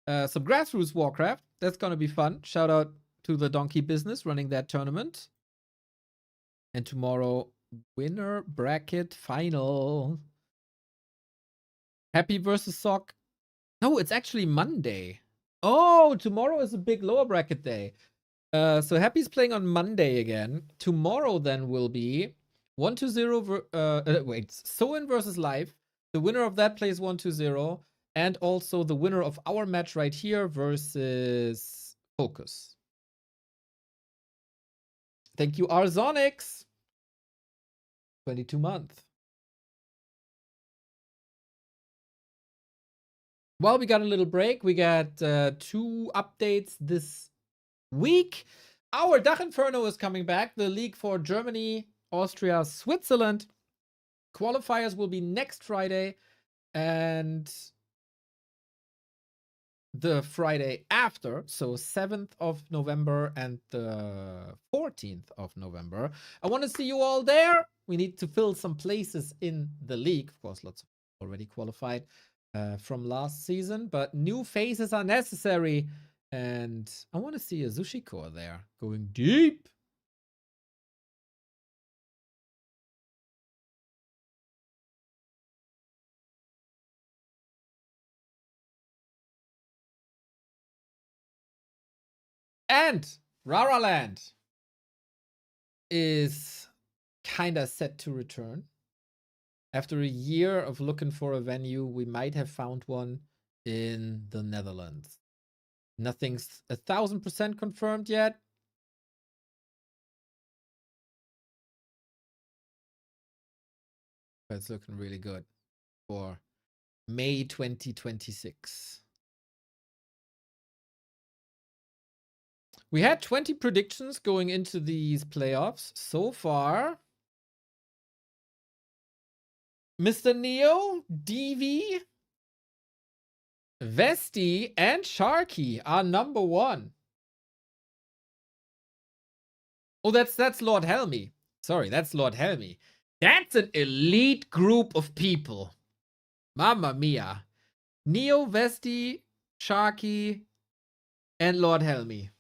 Some grassroots Warcraft. That's gonna be fun. Shout out to the Donkey business running that tournament. And tomorrow, winner bracket final. Happy versus Sock. No, it's actually Monday. Oh, tomorrow is a big lower bracket day. So Happy's playing on Monday again. Tomorrow then will be 1-0. Wait, Soin versus Live. The winner of that plays 1-0. And also the winner of our match right here versus FoCuS. Thank you, Arzonix. 22 month. Well, we got a little break. We got 2 updates this week. Our Dach Inferno is coming back. The league for Germany, Austria, Switzerland. Qualifiers will be next Friday. And the Friday after, so 7th of November and the 14th of November. I want to see you all there. We need to fill some places in the league. Of course, lots of already qualified from last season, but new faces are necessary. And I want to see a Sushi Core there going deep. And Rara Land is kind of set to return. After a year of looking for a venue, we might have found one in the Netherlands. Nothing's 1000% confirmed yet. But it's looking really good for May 2026. We had 20 predictions going into these playoffs. So far, Mr. Neo, DV, Vesti, and Sharky are number 1. Oh, that's Lord Helmy. Sorry, that's Lord Helmy. That's an elite group of people. Mamma mia. Neo, Vesti, Sharky, and Lord Helmy.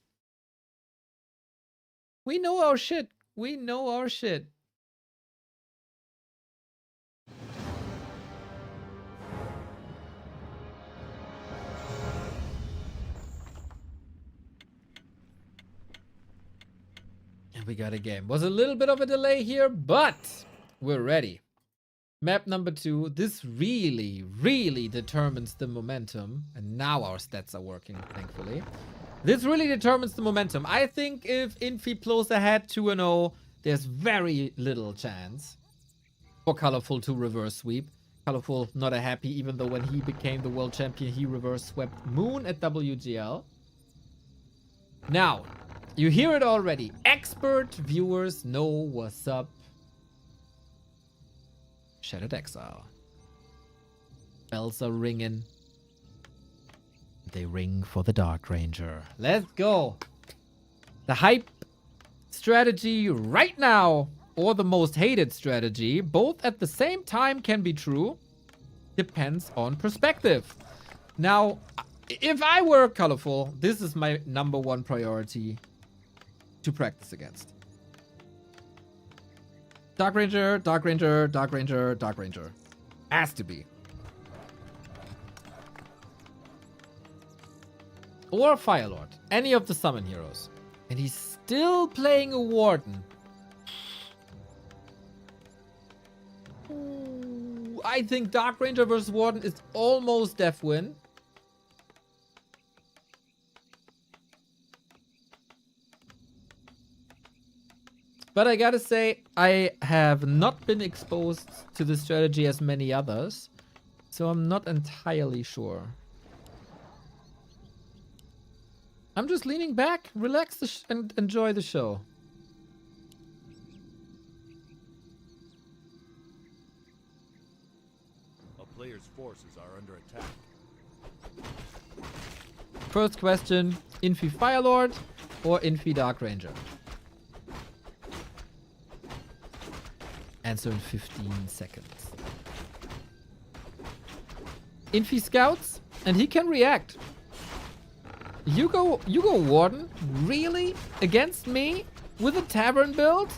We know our shit. We know our shit. And we got a game. Was a little bit of a delay here, but we're ready. Map number 2. This really, really determines the momentum. And now our stats are working, thankfully. This really determines the momentum. I think if Infy blows ahead 2-0, there's very little chance for Colorful to reverse sweep. Colorful not a happy, even though when he became the world champion, he reverse swept Moon at WGL. Now, you hear it already. Expert viewers know what's up. Shattered Exile. Bells are ringing. They ring for the Dark Ranger. Let's go. The hype strategy right now, or the most hated strategy, both at the same time can be true. Depends on perspective. Now, if I were Colorful, this is my number 1 priority to practice against. Dark Ranger, Dark Ranger, Dark Ranger, Dark Ranger. Has to be. Or Firelord. Any of the summon heroes. And he's still playing a Warden. Ooh, I think Dark Ranger versus Warden is almost def win. But I gotta say, I have not been exposed to this strategy as many others. So I'm not entirely sure. I'm just leaning back, relax and enjoy the show. A player's forces are under attack. First question, Infy Firelord or Infy Dark Ranger? Answer in 15 seconds. Infy Scouts, and he can react. You go Warden? Really? Against me? With a Tavern build?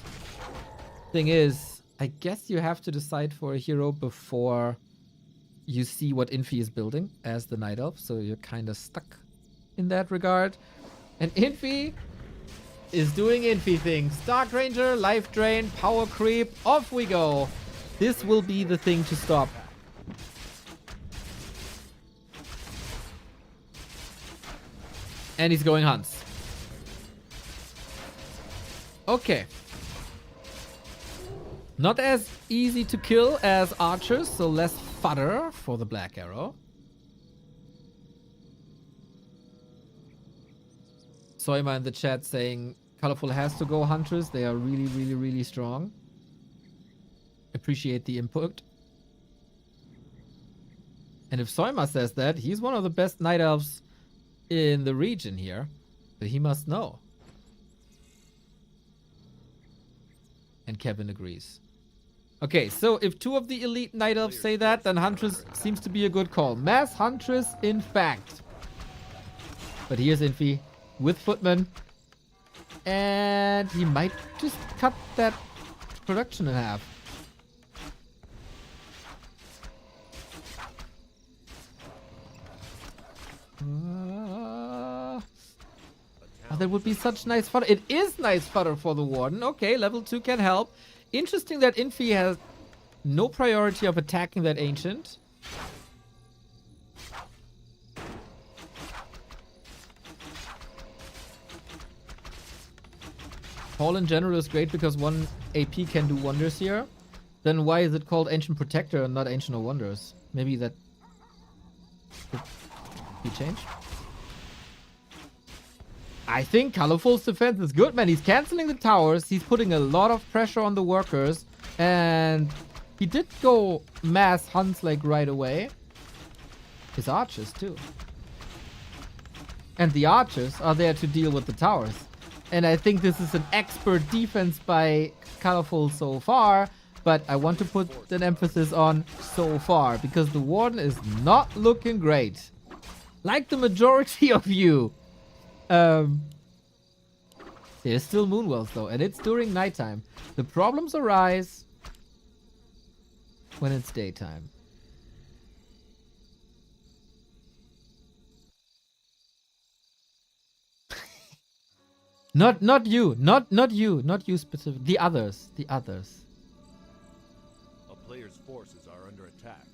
Thing is, I guess you have to decide for a hero before you see what Infy is building as the Night Elf, so you're kind of stuck in that regard. And Infy is doing Infy things. Dark Ranger, Life Drain, Power Creep, off we go. This will be the thing to stop. And he's going Hunts. Okay. Not as easy to kill as archers, so less fodder for the Black Arrow. Soima in the chat saying Colorful has to go Hunters. They are really, really, really strong. Appreciate the input. And if Soima says that, he's one of the best Night Elves in the region here. But he must know. And Kevin agrees. Okay, so if two of the elite Night Elves say that, then Huntress seems to be a good call. Mass Huntress, in fact. But here's Infy with Footman. And he might just cut that production in half. Oh, that would be such nice fodder. It is nice fodder for the Warden. Okay, level 2 can help. Interesting that Infy has no priority of attacking that Ancient. Paul in general is great because one AP can do wonders here. Then why is it called Ancient Protector and not Ancient of Wonders? Maybe that could be changed. I think Colorful's defense is good, man. He's canceling the towers. He's putting a lot of pressure on the workers. And he did go mass hunts like right away. His archers too. And the archers are there to deal with the towers. And I think this is an expert defense by Colorful so far. But I want to put an emphasis on so far. Because the Warden is not looking great. Like the majority of you. There's still Moonwells though, and it's during nighttime. The problems arise when it's daytime. Not you specific. The others. A player's forces are under attack.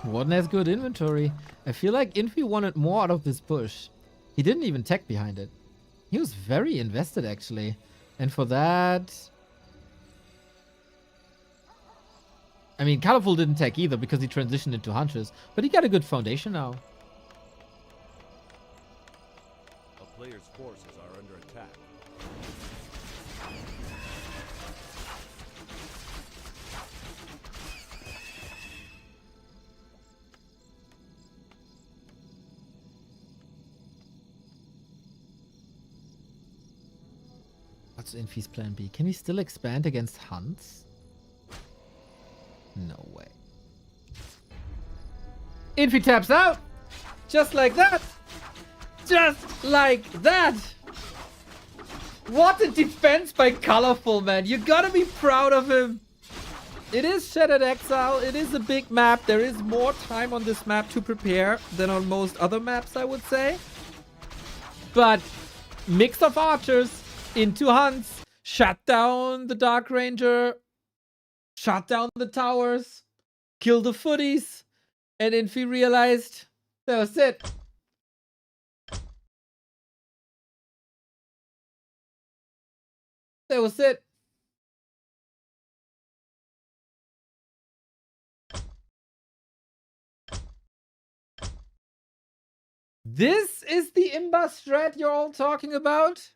Warden has good inventory. I feel like Infy wanted more out of this push. He didn't even tech behind it. He was very invested actually. And for that... I mean, Colorful didn't tech either because he transitioned into Huntress. But he got a good foundation now. A player's forces are under attack. What's Infy's plan B? Can he still expand against Hunts? No way. Infy taps out! Just like that! Just like that! What a defense by Colorful, man. You gotta be proud of him. It is Shattered Exile. It is a big map. There is more time on this map to prepare than on most other maps, I would say. But mix of archers into Hunts. Shut down the Dark Ranger. Shut down the towers. Kill the footies. And Infy realized that was it. That was it. This is the Imba strat you're all talking about?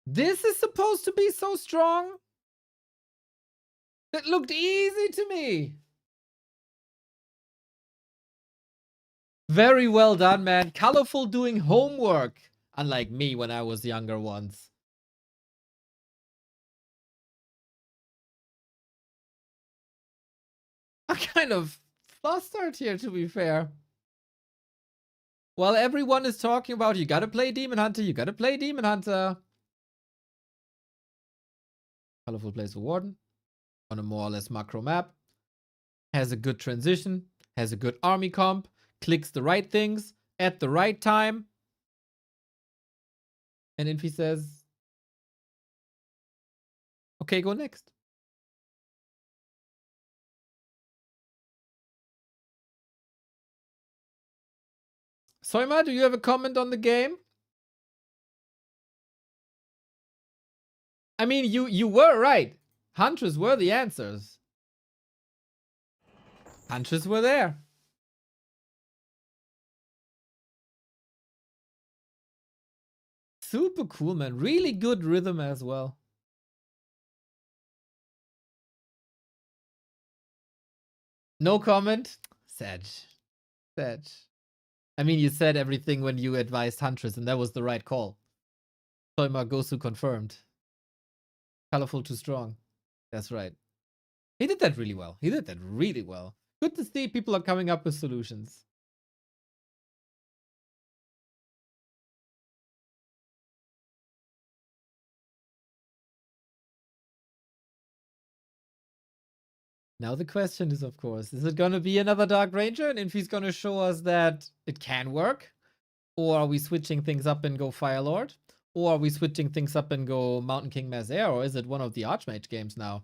This is supposed to be so strong? That looked easy to me. Very well done, man. Colorful doing homework. Unlike me when I was younger once. I'm kind of flustered here, to be fair. While everyone is talking about, you gotta play Demon Hunter, you gotta play Demon Hunter. Colorful plays the Warden on a more or less macro map. Has a good transition, has a good army comp, clicks the right things at the right time. And Infy says, okay, go next. Soima, do you have a comment on the game? I mean, you were right. Huntress were the answers. Huntress were there. Super cool, man. Really good rhythm as well. No comment? Sad. Sad. I mean, you said everything when you advised Huntress, and that was the right call. Soima Gosu confirmed. Colorful too strong. That's right. He did that really well. He did that really well. Good to see people are coming up with solutions. Now the question is, of course, is it going to be another Dark Ranger? And Infy's going to show us that it can work? Or are we switching things up and go Fire Lord? Or are we switching things up and go Mountain King Mass Air? Or is it one of the Archmage games now?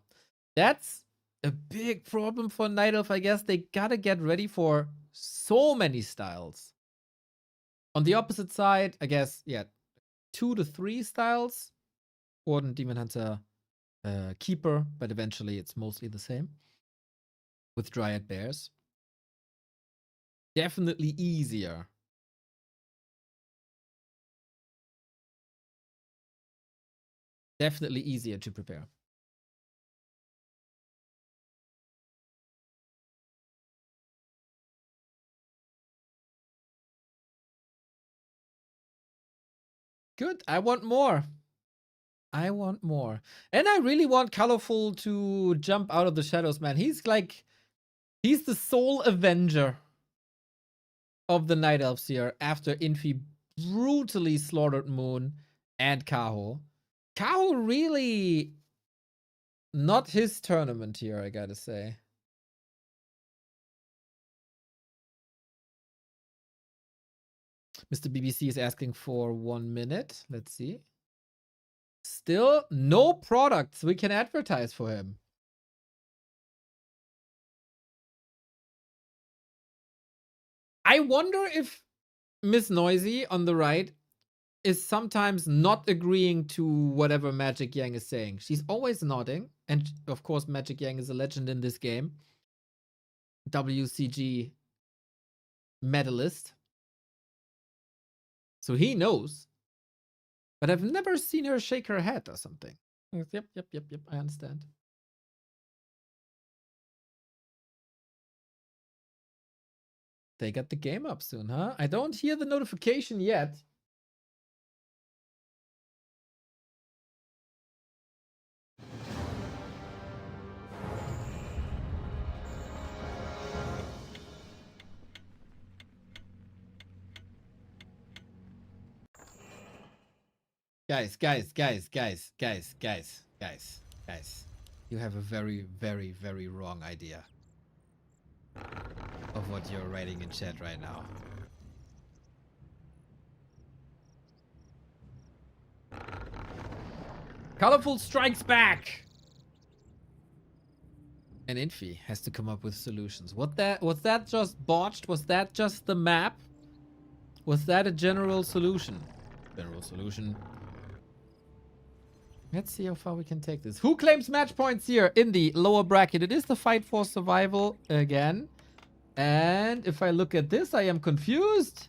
That's a big problem for Night Elf, I guess. They gotta get ready for so many styles. On the opposite side, I guess, yeah, 2 to 3 styles. Warden, Demon Hunter, Keeper, but eventually it's mostly the same. With Dryad Bears. Definitely easier. Definitely easier to prepare. Good. I want more. I want more. And I really want Colorful to jump out of the shadows, man. He's like, he's the sole avenger of the Night Elves here after Infy brutally slaughtered Moon and Kaho. Kaho really not his tournament here, I gotta say. Mr. BBC is asking for 1 minute. Let's see. Still no products we can advertise for him. I wonder if Miss Noisy on the right is sometimes not agreeing to whatever Magic Yang is saying. She's always nodding. And of course, Magic Yang is a legend in this game. WCG medalist. So he knows. But I've never seen her shake her head or something. Yep, I understand. They got the game up soon, huh? I don't hear the notification yet. Guys. You have a very, very, very wrong idea of what you're writing in chat right now. Colorful strikes back! And Infy has to come up with solutions. Was that just botched? Was that just the map? Was that a general solution? General solution. Let's see how far we can take this. Who claims match points here in the lower bracket? It is the fight for survival again. And if I look at this, I am confused.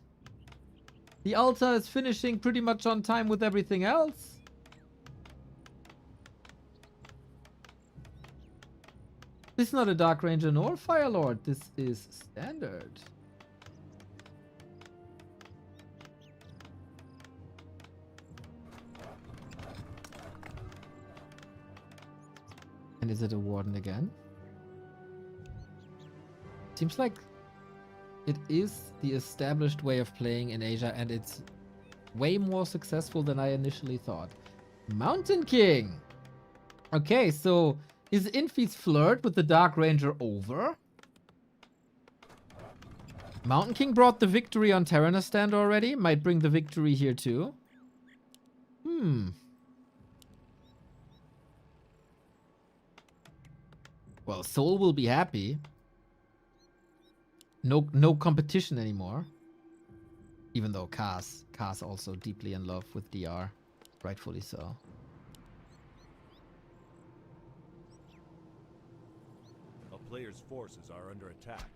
The Alta is finishing pretty much on time with everything else. This is not a Dark Ranger nor Fire Lord. This is standard. And is it a Warden again? Seems like it is the established way of playing in Asia, and it's way more successful than I initially thought. Mountain King! Okay, so is Infy's flirt with the Dark Ranger over? Mountain King brought the victory on Terraner stand already. Might bring the victory here too. Well, Soul will be happy. No competition anymore. Even though Kaz also deeply in love with DR. Rightfully so. A player's forces are under attack.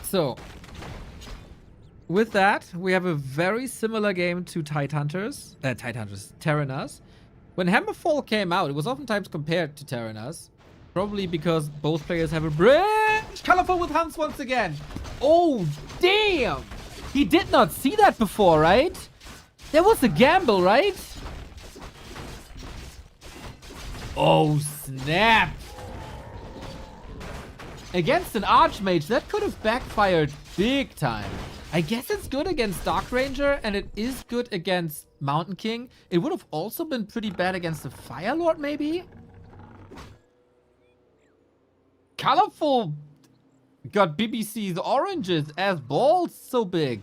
So, with that, we have a very similar game to Terraners. When Hammerfall came out, it was oftentimes compared to Terraners. Probably because both players have a bridge. Colorful with Hans once again. Oh, damn! He did not see that before, right? There was a gamble, right? Oh, snap! Against an Archmage, that could have backfired big time. I guess it's good against Dark Ranger, and it is good against Mountain King. It would have also been pretty bad against the Fire Lord, maybe? Colorful got BBC's oranges as balls so big.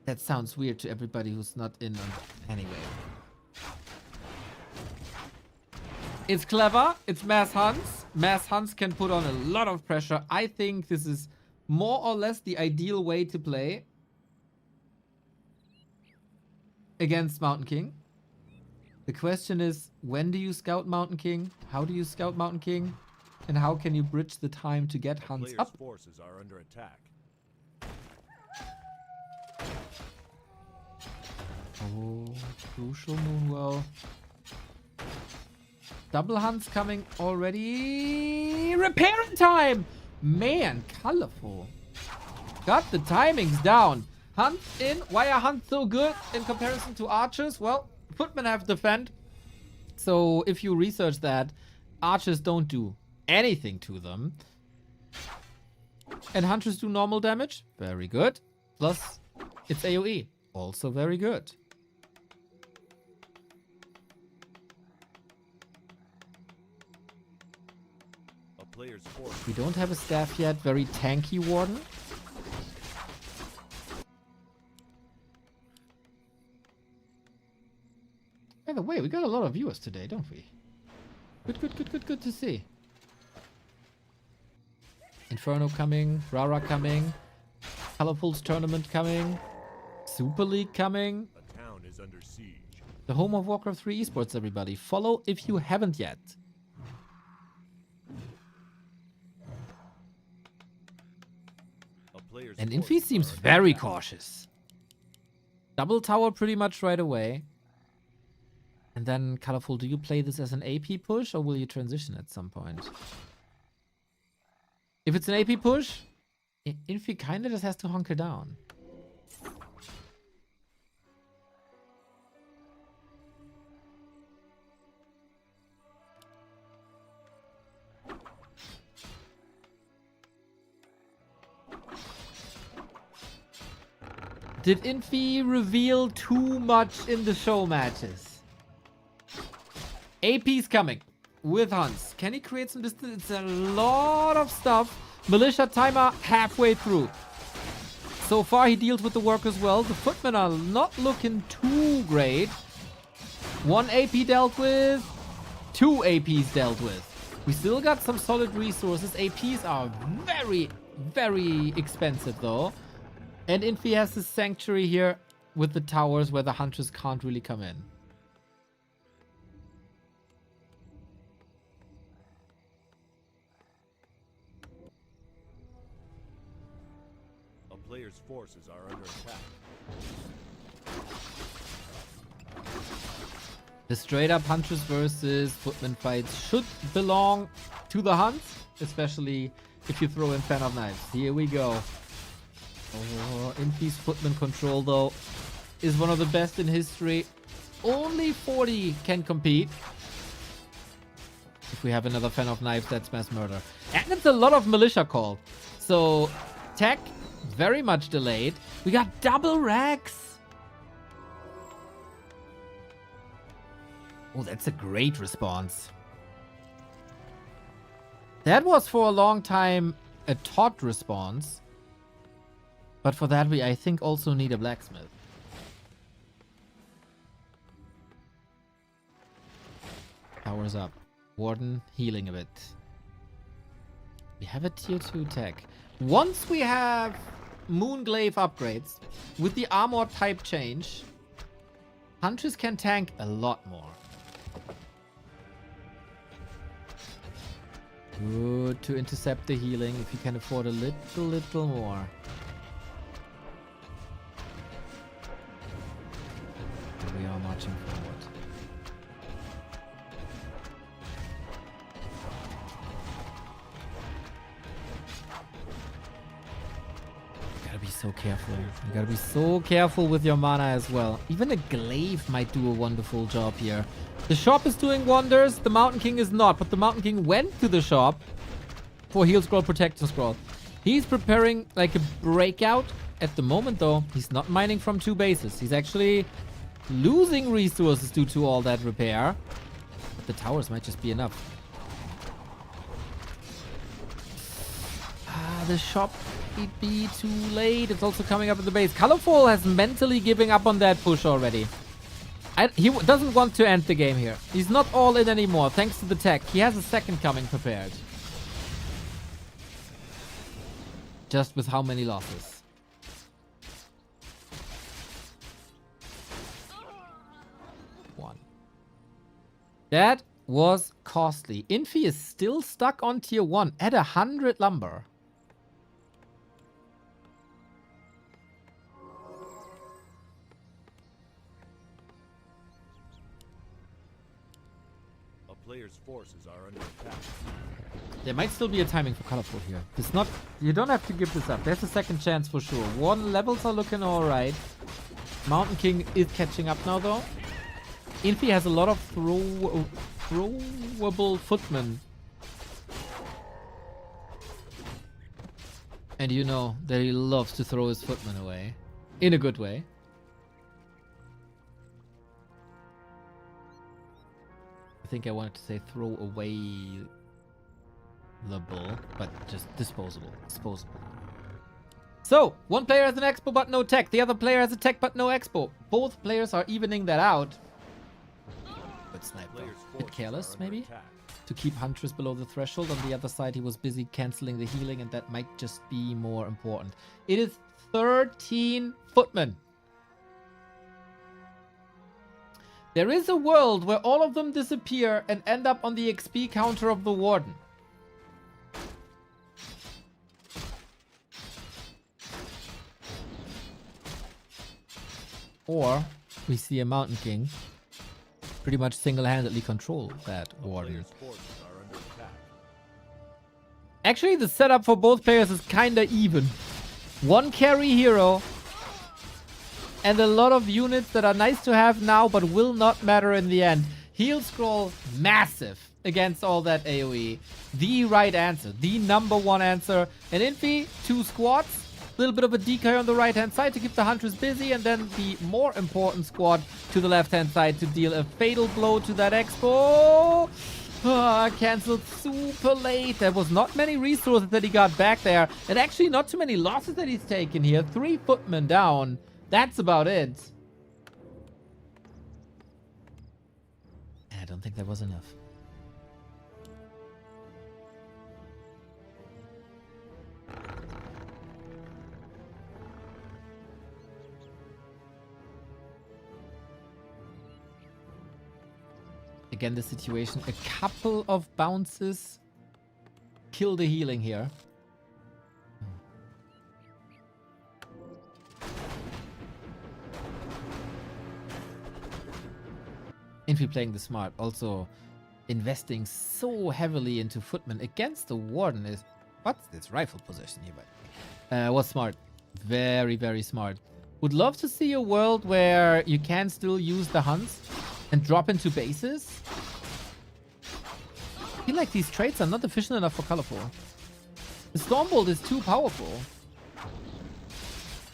That sounds weird to everybody who's not in on anyway. It's clever. It's Mass Hunts. Mass Hunts can put on a lot of pressure. I think this is more or less the ideal way to play against Mountain King. The question is, when do you scout Mountain King? How do you scout Mountain King? And how can you bridge the time to get Hunts up? Forces are under attack. Oh, crucial Moonwell. Double Hunts coming already. Repair in time! Man, colorful. Got the timings down. Hunt in. Why are Hunts so good in comparison to Archers? Well, Footmen have defend. So if you research that, Archers don't do anything to them. And Hunters do normal damage. Very good. Plus, it's AoE. Also very good. We don't have a staff yet. Very tanky Warden. By the way, we got a lot of viewers today, don't we? Good to see. Inferno coming. Rara coming. Colorful's tournament coming. Super League coming. A town is under siege. The home of Warcraft 3 esports, everybody. Follow if you haven't yet. And Infy seems very cautious. Double tower pretty much right away. And then, Colorful, do you play this as an AP push or will you transition at some point? If it's an AP push, Infy kinda just has to hunker down. Did Infy reveal too much in the show matches? AP's coming with Hunts. Can he create some distance? It's a lot of stuff. Militia timer halfway through. So far, he deals with the workers well. The footmen are not looking too great. 1 AP dealt with. 2 APs dealt with. We still got some solid resources. APs are very, very expensive, though. And Infy has this sanctuary here with the towers where the hunters can't really come in. A player's forces are under attack. The straight up hunters versus footman fights should belong to the hunt, especially if you throw in Fan of Knives. Here we go. Oh, Infy's footman control, though, is one of the best in history. Only 40 can compete. If we have another Fan of Knives, that's mass murder. And it's a lot of militia call. So, tech, very much delayed. We got double racks. Oh, that's a great response. That was for a long time a Todd response. But for that, we, I think, also need a blacksmith. Powers up. Warden healing a bit. We have a tier 2 tech. Once we have Moonglaive upgrades, with the armor type change, Huntress can tank a lot more. Good to intercept the healing if you can afford a little more. And we are marching forward. You gotta be so careful. You gotta be so careful with your mana as well. Even a glaive might do a wonderful job here. The shop is doing wonders. The Mountain King is not. But the Mountain King went to the shop for heal scroll, protection scroll. He's preparing like a breakout. At the moment, though, he's not mining from 2 bases. He's actually losing resources due to all that repair. But the towers might just be enough. The shop might be too late. It's also coming up at the base. Colorful has mentally giving up on that push already. He doesn't want to end the game here. He's not all in anymore, thanks to the tech. He has a second coming prepared. Just with how many losses? One. That was costly. Infy is still stuck on tier 1 at 100 lumber. Players' forces are under attack. There might still be a timing for Colorful here. It's not... You don't have to give this up. There's a second chance for sure. Warden levels are looking alright. Mountain King is catching up now, though. Infy has a lot of throwable footmen. And you know that he loves to throw his footmen away. In a good way. I think I wanted to say throw away the bull, but just disposable. So, one player has an expo but no tech. The other player has a tech but no expo. Both players are evening that out. Good snipe though. Bit careless, maybe? To keep Huntress below the threshold. On the other side, he was busy cancelling the healing, and that might just be more important. It is 13 footmen. There is a world where all of them disappear and end up on the XP counter of the Warden. Or we see a Mountain King pretty much single-handedly control that Warden. Actually, the setup for both players is kinda even. One carry hero and a lot of units that are nice to have now but will not matter in the end. Heal scroll, massive against all that AoE. The right answer, the #1 answer. And Infy, 2 squads. A little bit of a decoy on the right-hand side to keep the Huntress busy, and then the more important squad to the left-hand side to deal a fatal blow to that Expo. Cancelled super late. There was not many resources that he got back there. And actually not too many losses that he's taken here. 3 footmen down. That's about it. I don't think that was enough. Again, the situation. A couple of bounces kill the healing here. Infy playing the smart. Also investing so heavily into footmen against the warden is... What's this rifle position here? But was smart. Very, very smart. Would love to see a world where you can still use the hunts and drop into bases. I feel like these traits are not efficient enough for Colorful. The Stormbolt is too powerful.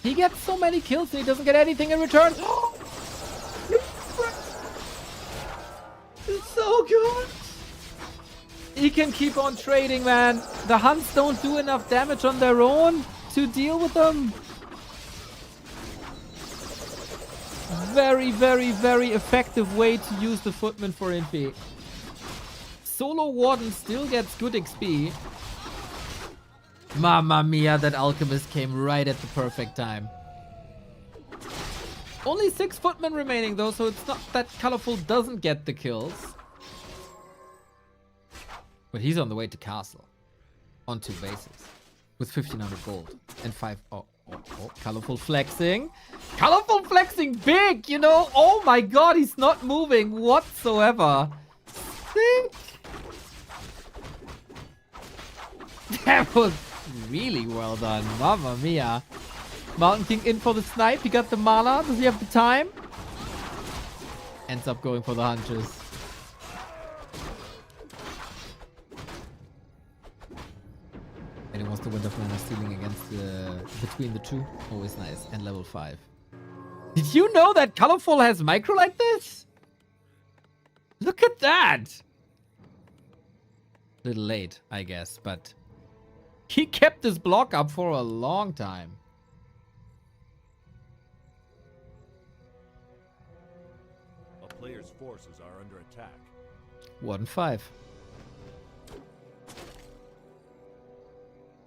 He gets so many kills and he doesn't get anything in return. It's so good. He can keep on trading, man. The hunts don't do enough damage on their own to deal with them. Very, very, very effective way to use the footman for Infy. Solo Warden still gets good XP. Mamma mia, that Alchemist came right at the perfect time. Only 6 footmen remaining though, so it's not that Colorful doesn't get the kills. But he's on the way to castle. On 2 bases. With 1500 gold. And 5... Oh, Colorful flexing. Colorful flexing big, you know? Oh my god, he's not moving whatsoever. Sick. That was really well done. Mamma mia. Mountain King in for the snipe. He got the mana. Does he have the time? Ends up going for the hunches. And it was the Wind of Mana stealing against the... between the two. Always nice. And level 5. Did you know that Colorful has micro like this? Look at that! Little late, I guess, but... he kept his block up for a long time. A player's forces are under attack. 1-5.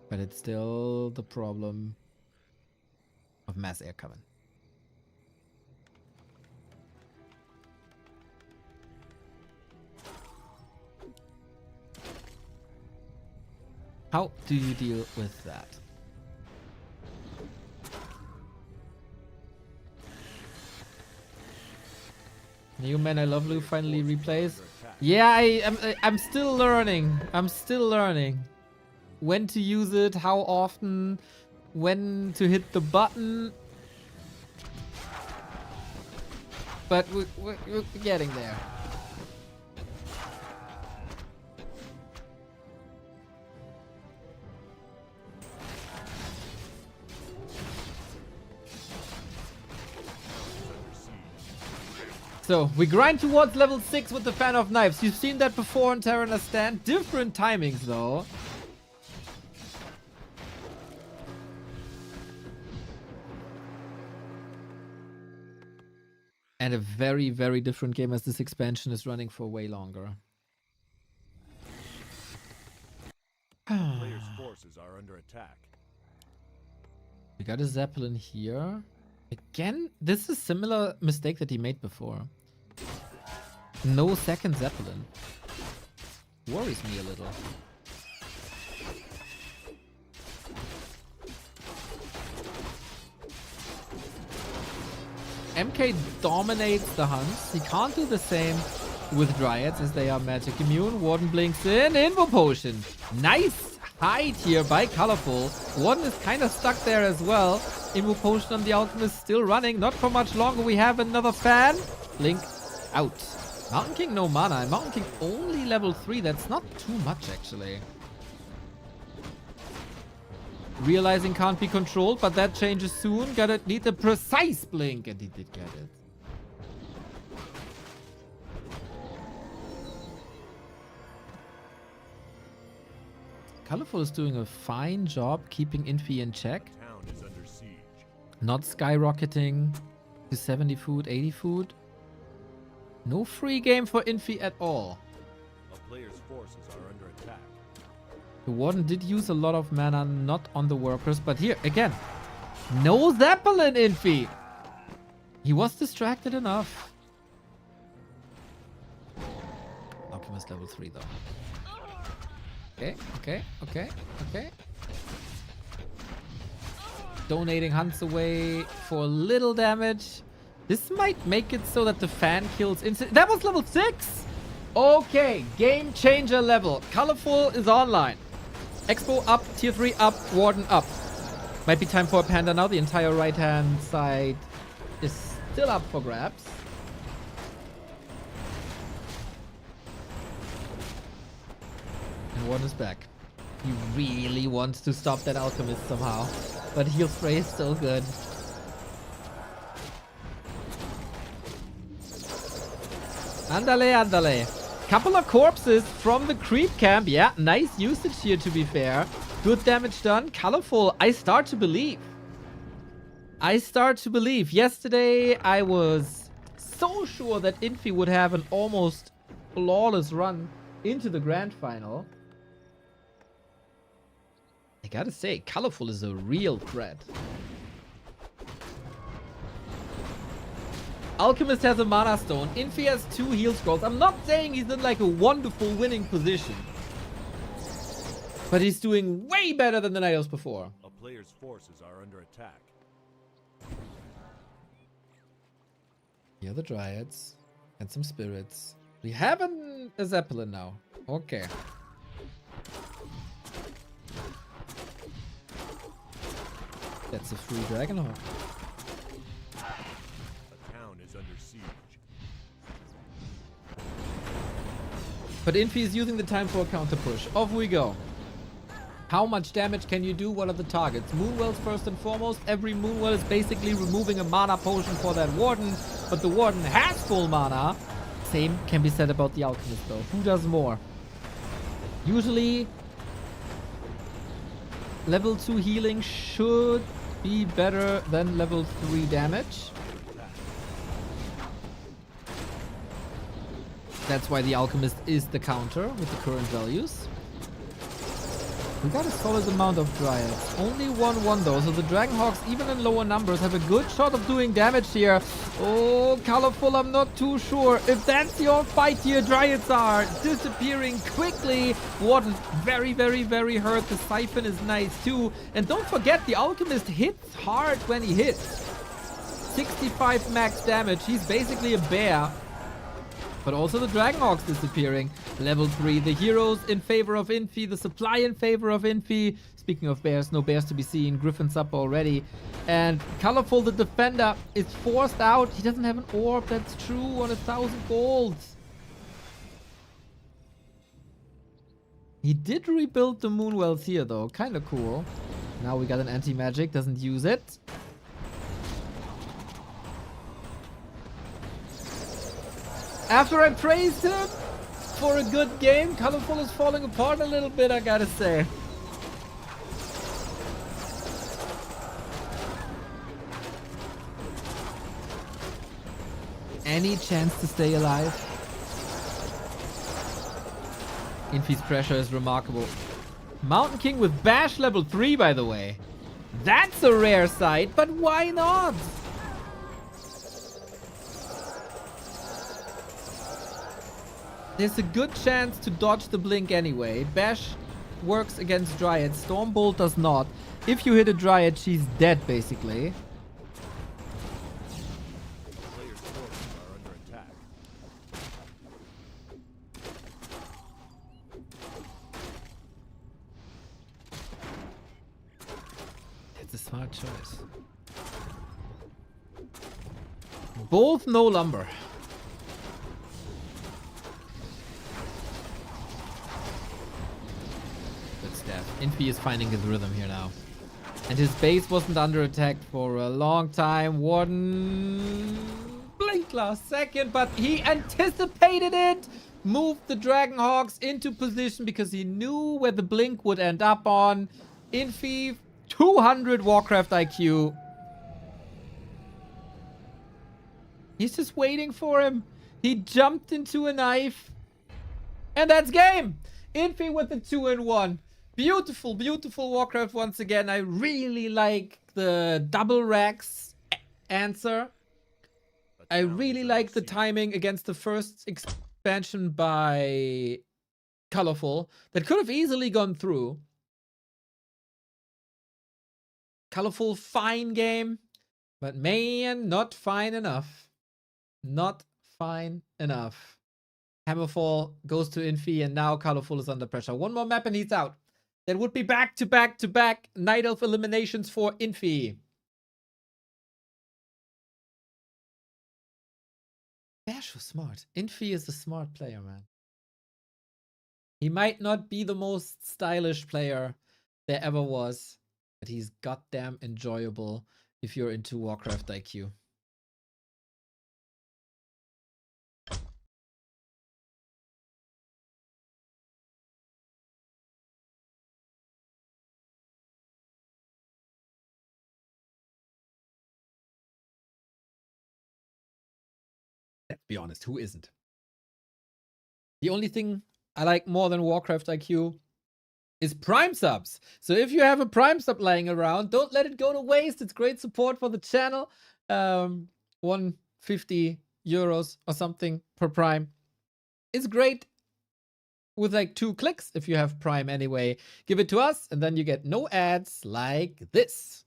But it's still the problem of mass air coming. How do you deal with that? New Man I Love Lou finally replays. Yeah, I'm still learning. I'm still learning. When to use it, how often, when to hit the button. But we're getting there. So, we grind towards level 6 with the Fan of Knives. You've seen that before in Terra Last Stand. Different timings, though. And a very, very different game as this expansion is running for way longer. Player's forces are under attack. We got a Zeppelin here. Again, this is a similar mistake that he made before. No second Zeppelin. Worries me a little. MK dominates the hunts. He can't do the same with Dryads as they are magic immune. Warden blinks in. Invo Potion. Nice hide here by Colorful. Warden is kind of stuck there as well. Invo Potion on the Alchemist still running. Not for much longer. We have another fan. Blink out. Mountain King no mana. And Mountain King only level 3. That's not too much actually. Realizing can't be controlled, but that changes soon. Gotta need a precise blink, and he did get it. Colorful is doing a fine job keeping Infy in check. Town is under siege. Not skyrocketing to 70 food, 80 food. No free game for Infy at all. A player's forces are under attack. The Warden did use a lot of mana, not on the workers, but here, again, no Zeppelin Infy. He was distracted enough. Alchemist level 3 though. Okay. Donating hunts away for little damage. This might make it so that the fan kills instant. That was level 6! Okay, game changer level. Colorful is online. Expo up, tier 3 up, Warden up. Might be time for a panda now. The entire right hand side is still up for grabs. And Warden is back. He really wants to stop that Alchemist somehow. But heal spray is so good. Andale. Couple of corpses from the creep camp. Yeah, nice usage here to be fair. Good damage done. Colorful. I start to believe. Yesterday I was so sure that Infy would have an almost flawless run into the grand final. I gotta say, Colorful is a real threat. Alchemist has a mana stone. Infy has 2 heal scrolls. I'm not saying he's in like a wonderful winning position, but he's doing way better than the night else before. A player's forces are under attack. Here are the Dryads and some spirits. We have a Zeppelin now. Okay. That's a free Dragonhawk. A town is under siege. But Infy is using the time for a counter push. Off we go. How much damage can you do? What are the targets? Moonwells first and foremost. Every Moonwell is basically removing a mana potion for that Warden. But the Warden has full mana. Same can be said about the Alchemist though. Who does more? Usually, level 2 healing should be better than level 3 damage. That's why the Alchemist is the counter with the current values. We got a solid amount of Dryads. Only 1-1 though, so the Dragonhawks, even in lower numbers, have a good shot of doing damage here. Oh, Colorful, I'm not too sure. If that's your fight here, Dryads are disappearing quickly. Warden very hurt. The Siphon is nice too. And don't forget, the Alchemist hits hard when he hits. 65 max damage. He's basically a bear. But also the Dragonhawks disappearing. Level 3, the heroes in favor of Infy, the supply in favor of Infy. Speaking of bears, no bears to be seen. Griffin's up already. And Colorful, the defender, is forced out. He doesn't have an orb, that's true, on 1,000 gold. He did rebuild the Moonwells here though, kind of cool. Now we got an anti-magic, doesn't use it. After I praised him for a good game, Colorful is falling apart a little bit, I gotta say. Any chance to stay alive? Infy's pressure is remarkable. Mountain King with Bash level 3, by the way. That's a rare sight, but why not? There's a good chance to dodge the blink anyway. Bash works against Dryad. Stormbolt does not. If you hit a Dryad, she's dead, basically. Players' forces are under attack. It's a smart choice. Both no lumber. Infy is finding his rhythm here now. And his base wasn't under attack for a long time. Warden blinked last second, but he anticipated it. moved the Dragonhawks into position because he knew where the blink would end up on. Infy, 200 Warcraft IQ. He's just waiting for him. He jumped into a knife. And that's game. Infy with the 2-in-1. Beautiful, beautiful Warcraft once again. I really like the double racks answer. I really like the timing against the first expansion by Colorful. That could have easily gone through. Colorful, fine game. But man, not fine enough. Not fine enough. Hammerfall goes to Infy, and now Colorful is under pressure. One more map and he's out. That would be back to back to back Night Elf eliminations for Infy. Bash was smart. Infy is a smart player, man. He might not be the most stylish player there ever was, but he's goddamn enjoyable if you're into Warcraft IQ. Let's be honest, who isn't? The only thing I like more than Warcraft IQ is Prime subs. So if you have a Prime sub lying around, don't let it go to waste. It's great support for the channel. 150 euros or something per Prime. It's great with like 2 clicks if you have Prime anyway. Give it to us and then you get no ads like this.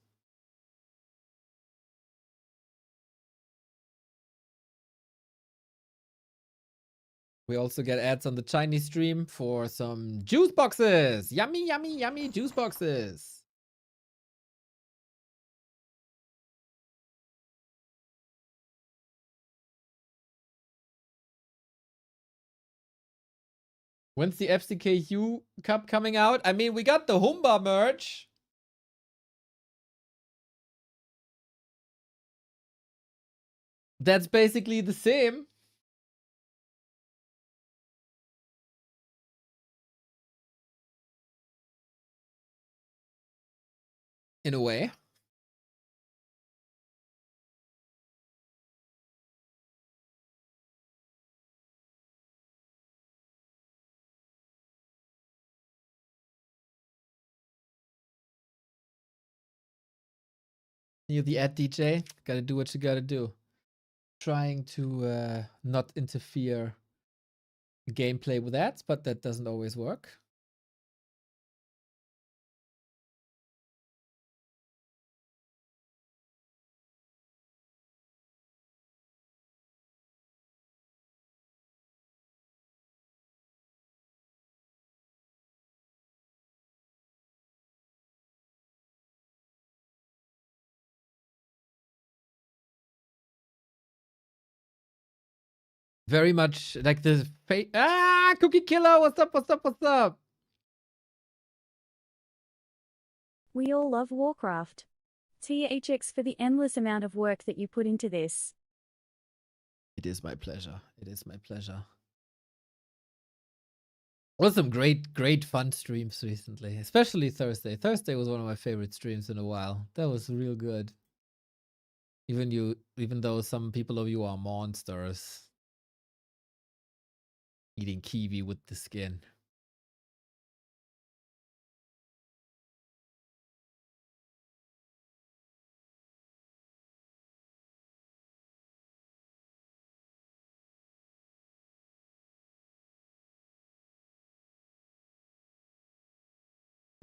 We also get ads on the Chinese stream for some juice boxes. Yummy, yummy, yummy juice boxes. When's the FCKU Cup coming out? I mean, we got the Humba merch. That's basically the same. In a way. You the ad DJ, gotta do what you gotta do. Trying to not interfere gameplay with ads, but that doesn't always work. Very much like the Cookie Killer, what's up, what's up, what's up? We all love Warcraft. THX for the endless amount of work that you put into this. It is my pleasure. It is my pleasure. Well, some great fun streams recently, especially Thursday. Thursday was one of my favorite streams in a while. That was real good. Even though some people of you are monsters. Eating kiwi with the skin.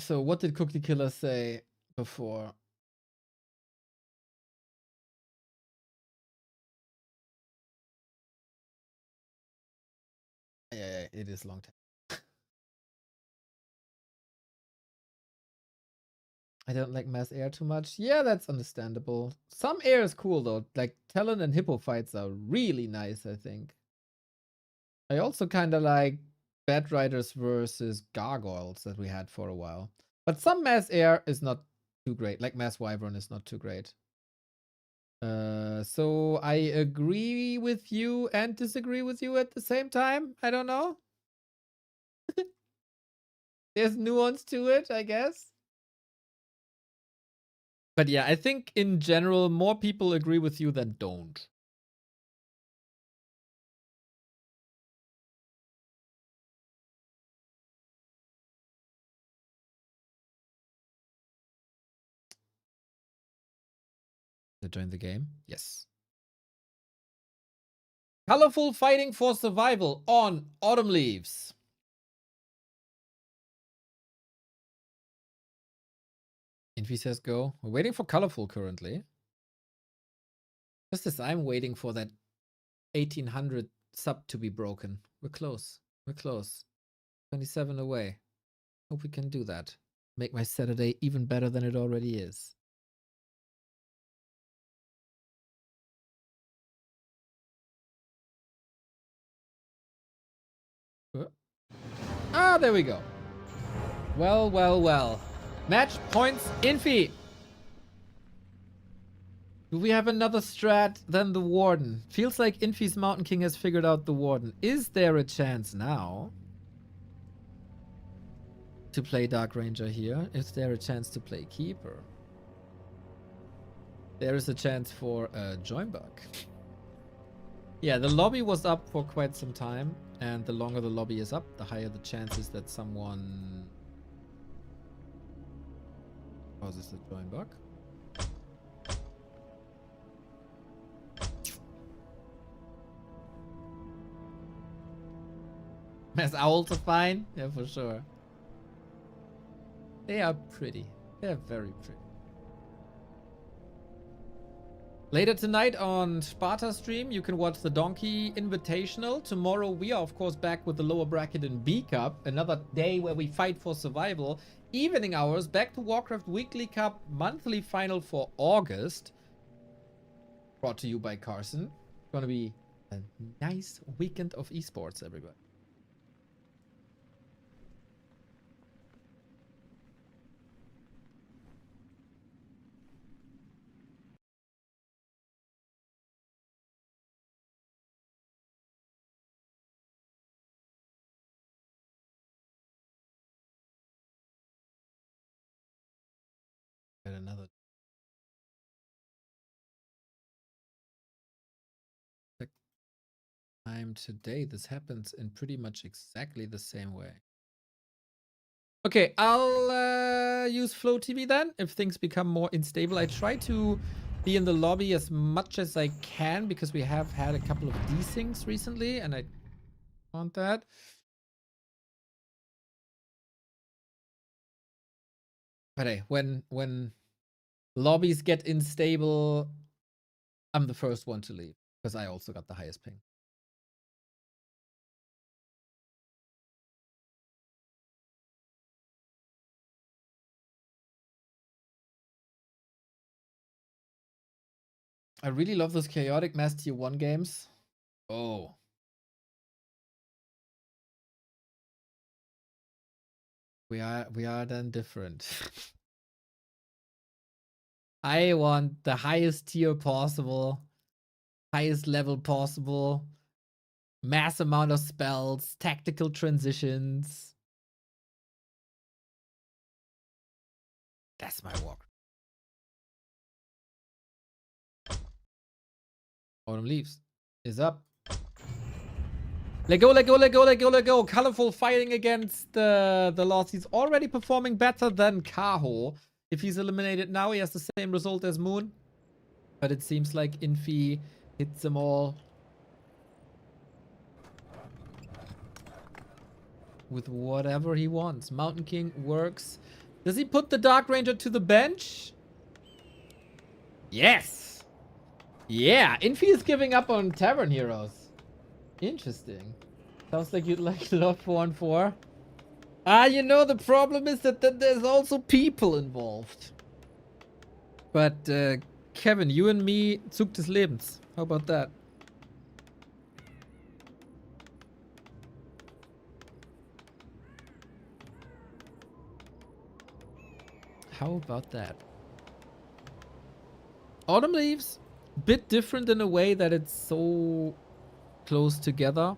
So what did Cookie Killer say before? Yeah, it is long time. I don't like mass air too much. Yeah, that's understandable. Some air is cool though. Like Talon and Hippo fights are really nice, I think. I also kind of like Bat Riders versus Gargoyles that we had for a while. But some mass air is not too great. Like Mass Wyvern is not too great. So I agree with you and disagree with you at the same time. I don't know. There's nuance to it, I guess. But yeah, I think in general, more people agree with you than don't. To join the game? Yes. Colorful fighting for survival on Autumn Leaves. Infi says go. We're waiting for colorful currently. Just as I'm waiting for that 1800 sub to be broken. We're close. We're close. 27 away. Hope we can do that. Make my Saturday even better than it already is. Ah, there we go. Well, well, well. Match points, Infy. Do we have another strat than the Warden? Feels like Infy's Mountain King has figured out the Warden. Is there a chance now to play Dark Ranger here? Is there a chance to play Keeper? There is a chance for a Joinbug. Yeah, the lobby was up for quite some time, and the longer the lobby is up, the higher the chances that someone causes the Joinbug. Mass owls are fine? Yeah, for sure. They are pretty. They're very pretty. Later tonight on Sparta stream, you can watch the Donkey Invitational. Tomorrow we are, of course, back with the lower bracket in B Cup. Another day where we fight for survival. Evening hours, back to Warcraft Weekly Cup monthly final for August. Brought to you by Carson. Gonna be a nice weekend of esports, everybody. Get another time today. This happens in pretty much exactly the same way. Okay, I'll use Flow TV then if things become more unstable. I try to be in the lobby as much as I can because we have had a couple of desyncs recently and I want that. But hey, when lobbies get unstable, I'm the first one to leave because I also got the highest ping. I really love those chaotic mass tier 1 games. Oh. We are then different. I want the highest tier possible, highest level possible, mass amount of spells, tactical transitions. That's my walk. Autumn Leaves is up. Let go, let go, let go, let go, let go. Colorful fighting against the loss. He's already performing better than Kaho. If he's eliminated now, he has the same result as Moon. But it seems like Infy hits them all with whatever he wants. Mountain King works. Does he put the Dark Ranger to the bench? Yes! Yeah, Infy is giving up on Tavern Heroes. Interesting. Sounds like you'd like love 4-on-4. Ah, you know, the problem is that there's also people involved. But, Kevin, you and me, Zug des Lebens. How about that? How about that? Autumn Leaves Bit different in a way that it's so close together.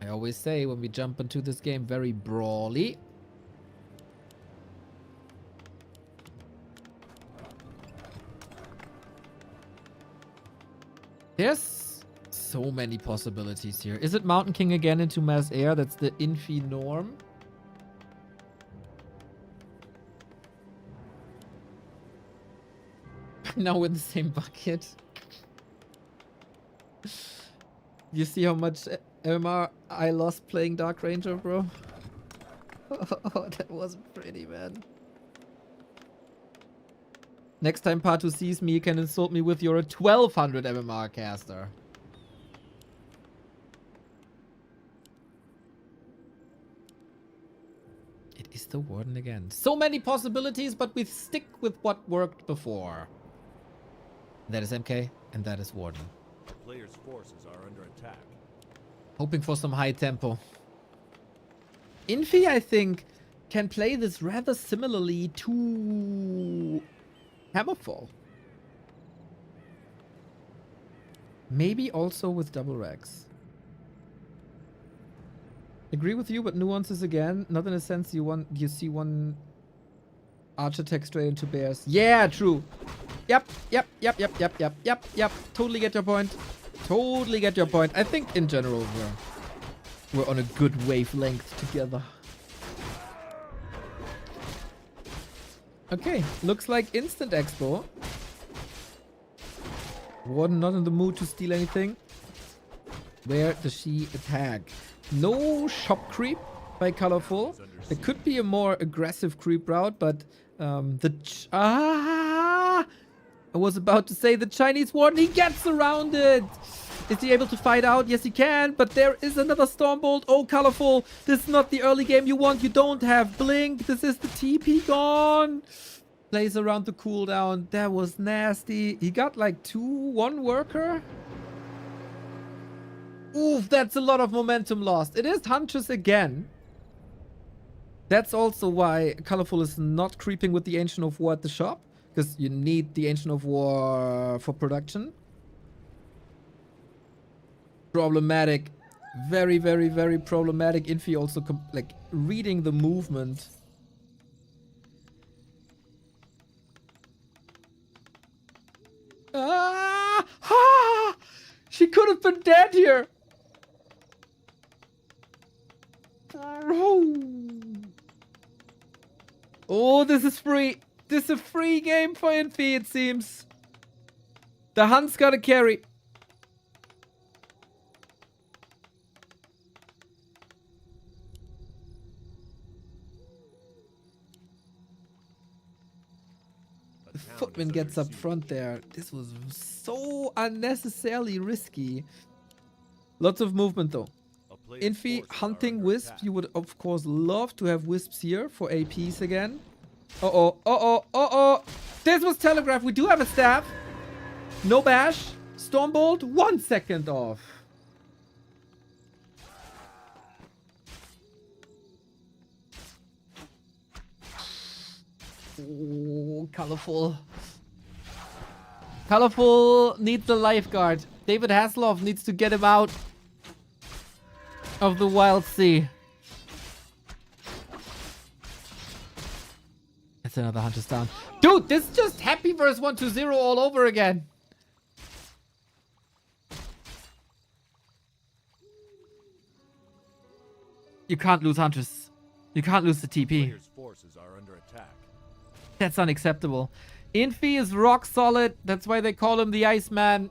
I always say when we jump into this game, very brawly. There's so many possibilities here. Is it Mountain King again into Mass Air? That's the Infy norm. Now we're in the same bucket. You see how much MR I lost playing Dark Ranger, bro? Oh, that wasn't pretty, man. Next time Patu sees me, you can insult me with you're a 1200 MMR caster. It is the Warden again. So many possibilities, but we stick with what worked before. That is MK, and that is Warden. The player's forces are under attack. Hoping for some high tempo. Infy, I think, can play this rather similarly to Hammerfall. Maybe also with double racks. Agree with you, but nuances again. Not in a sense you see one archer tech straight into bears. Yeah, true. Yep. Totally get your point. Totally get your point. I think in general we're on a good wavelength together. Okay, looks like instant expo. Warden not in the mood to steal anything. Where does she attack? No shop creep by Colorful. There could be a more aggressive creep route, but I was about to say the Chinese Warden, he gets surrounded. Is he able to fight out? Yes, he can, but there is another Stormbolt. Oh, Colorful. This is not the early game you want. You don't have Blink. This is the TP gone. Plays around the cooldown. That was nasty. He got like 1 worker. Oof, that's a lot of momentum lost. It is Huntress again. That's also why Colorful is not creeping with the Ancient of War at the shop. Because you need the Ancient of War for production. Problematic. Very, very, very problematic. Infy also like reading the movement. She could have been dead here. Oh, this is free. This is a free game for Infy, it seems. The Hunt's gotta carry. The Footman gets up front there. This was so unnecessarily risky. Lots of movement though. Infy hunting Wisp. You would of course love to have Wisps here for APs again. Uh-oh. This was telegraphed. We do have a staff. No bash. Stormbolt. 1 second off. Oh, Colorful. Colorful needs the lifeguard. David Hasselhoff needs to get him out of the wild sea. That's another Hunter's down. Dude, this is just Happy verse 1-0 all over again. You can't lose Huntress. You can't lose the TP. Forces are under attack. That's unacceptable. Infy is rock solid. That's why they call him the Iceman.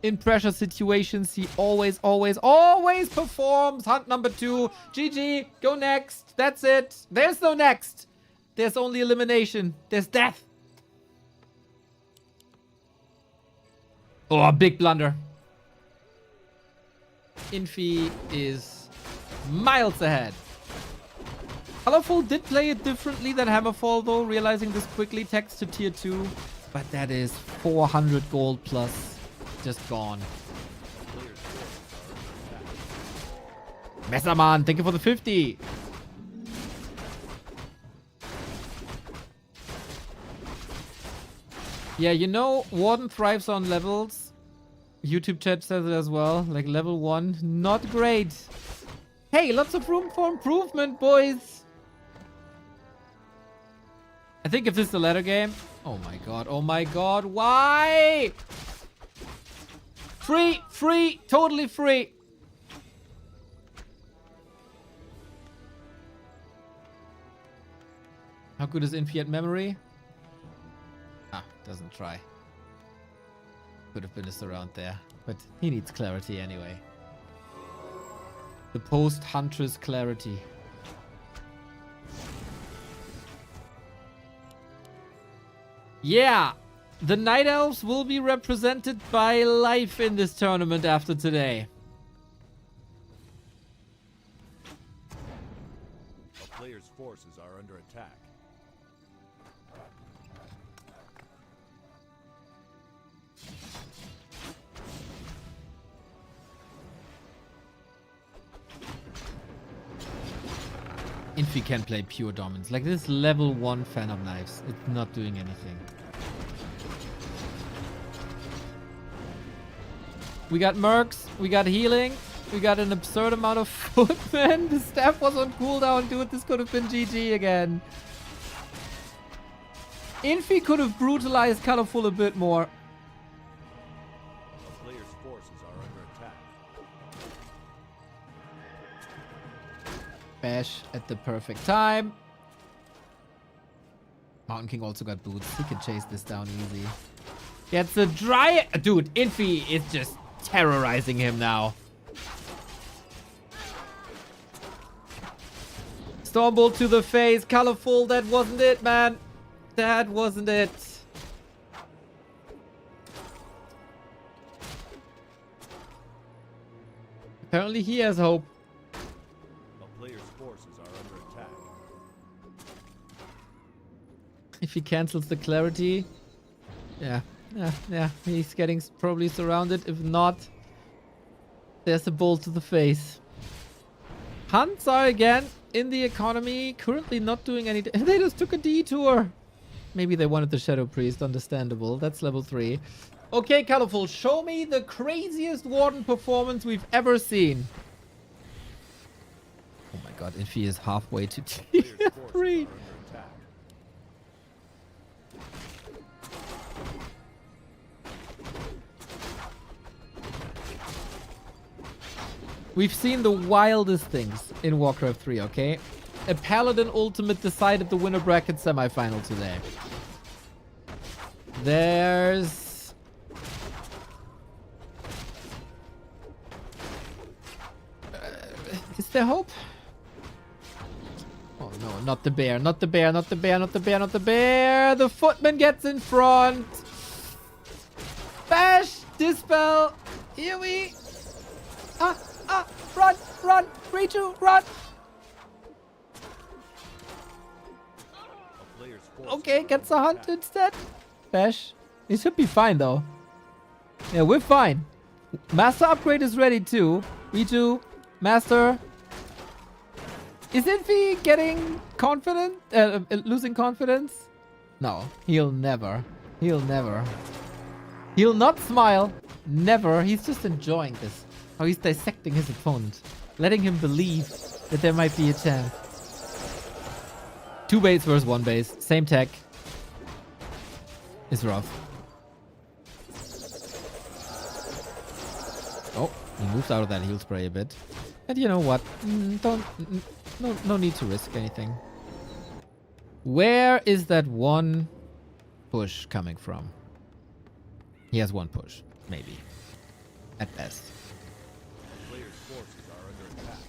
In pressure situations, he always performs. Hunt number 2. GG. Go next. That's it. There's no next. There's only elimination. There's death. Oh, big blunder. Infy is miles ahead. Colorful did play it differently than Hammerfall though, realizing this quickly. Text to tier 2. But that is 400 gold plus. Just gone. Messerman, thank you for the 50. Yeah, you know, Warden thrives on levels. YouTube chat says it as well. Like level 1, not great. Hey, lots of room for improvement, boys. I think if this is a ladder game. Oh my god, oh my god, why? Free, free, totally free. How good is Infy at memory? Ah, doesn't try. Could have been just around there, but he needs clarity anyway. The post-Huntress clarity. Yeah, the Night Elves will be represented by life in this tournament after today. A player's forces are under attack. Infy can play pure dominance. Like this level 1 fan of knives. It's not doing anything. We got mercs. We got healing. We got an absurd amount of footmen. The staff was on cooldown, dude. This could have been GG again. Infy could have brutalized Colorful a bit more. A player's forces are under attack. Bash at the perfect time. Mountain King also got boots. He can chase this down easy. Gets a dry... Dude, Infy is just terrorizing him now. Stormbolt to the face. Colorful. That wasn't it, man. That wasn't it. Apparently he has hope. A player's forces are under attack. If he cancels the clarity. Yeah. He's getting probably surrounded. If not, there's a bolt to the face. Hunts are again in the economy. Currently not doing any... They just took a detour. Maybe they wanted the Shadow Priest. Understandable. That's level 3. Okay, Colorful. Show me the craziest Warden performance we've ever seen. Oh my god. Infy is halfway to tier 3. We've seen the wildest things in Warcraft 3, okay? A Paladin Ultimate decided the winner bracket semifinal today. There's... is there hope? Oh no, not the bear, not the bear, not the bear, not the bear, not the bear! The footman gets in front! Bash! Dispel! Here we... run! Run! 3-2, run! Okay, gets a hunt instead. Bash. It should be fine though. Yeah, we're fine. Master upgrade is ready too. We do. Master. Is Infy getting confident? Losing confidence? No, he'll never. He'll never. He'll not smile. Never. He's just enjoying this. How he's dissecting his opponent. Letting him believe that there might be a chance. 2 base versus 1 base. Same tech. It's rough. Oh, he moved out of that heal spray a bit. And you know what? No need to risk anything. Where is that one push coming from? He has 1 push. Maybe. At best. Player's forces are under attack.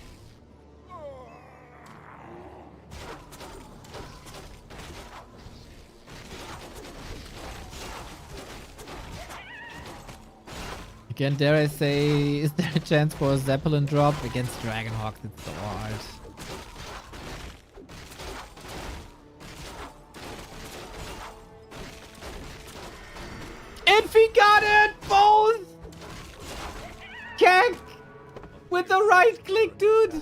Again, dare I say, is there a chance for a Zeppelin drop against Dragonhawk? That's so hard. Infy got it! Both! Kek! With the right click, dude!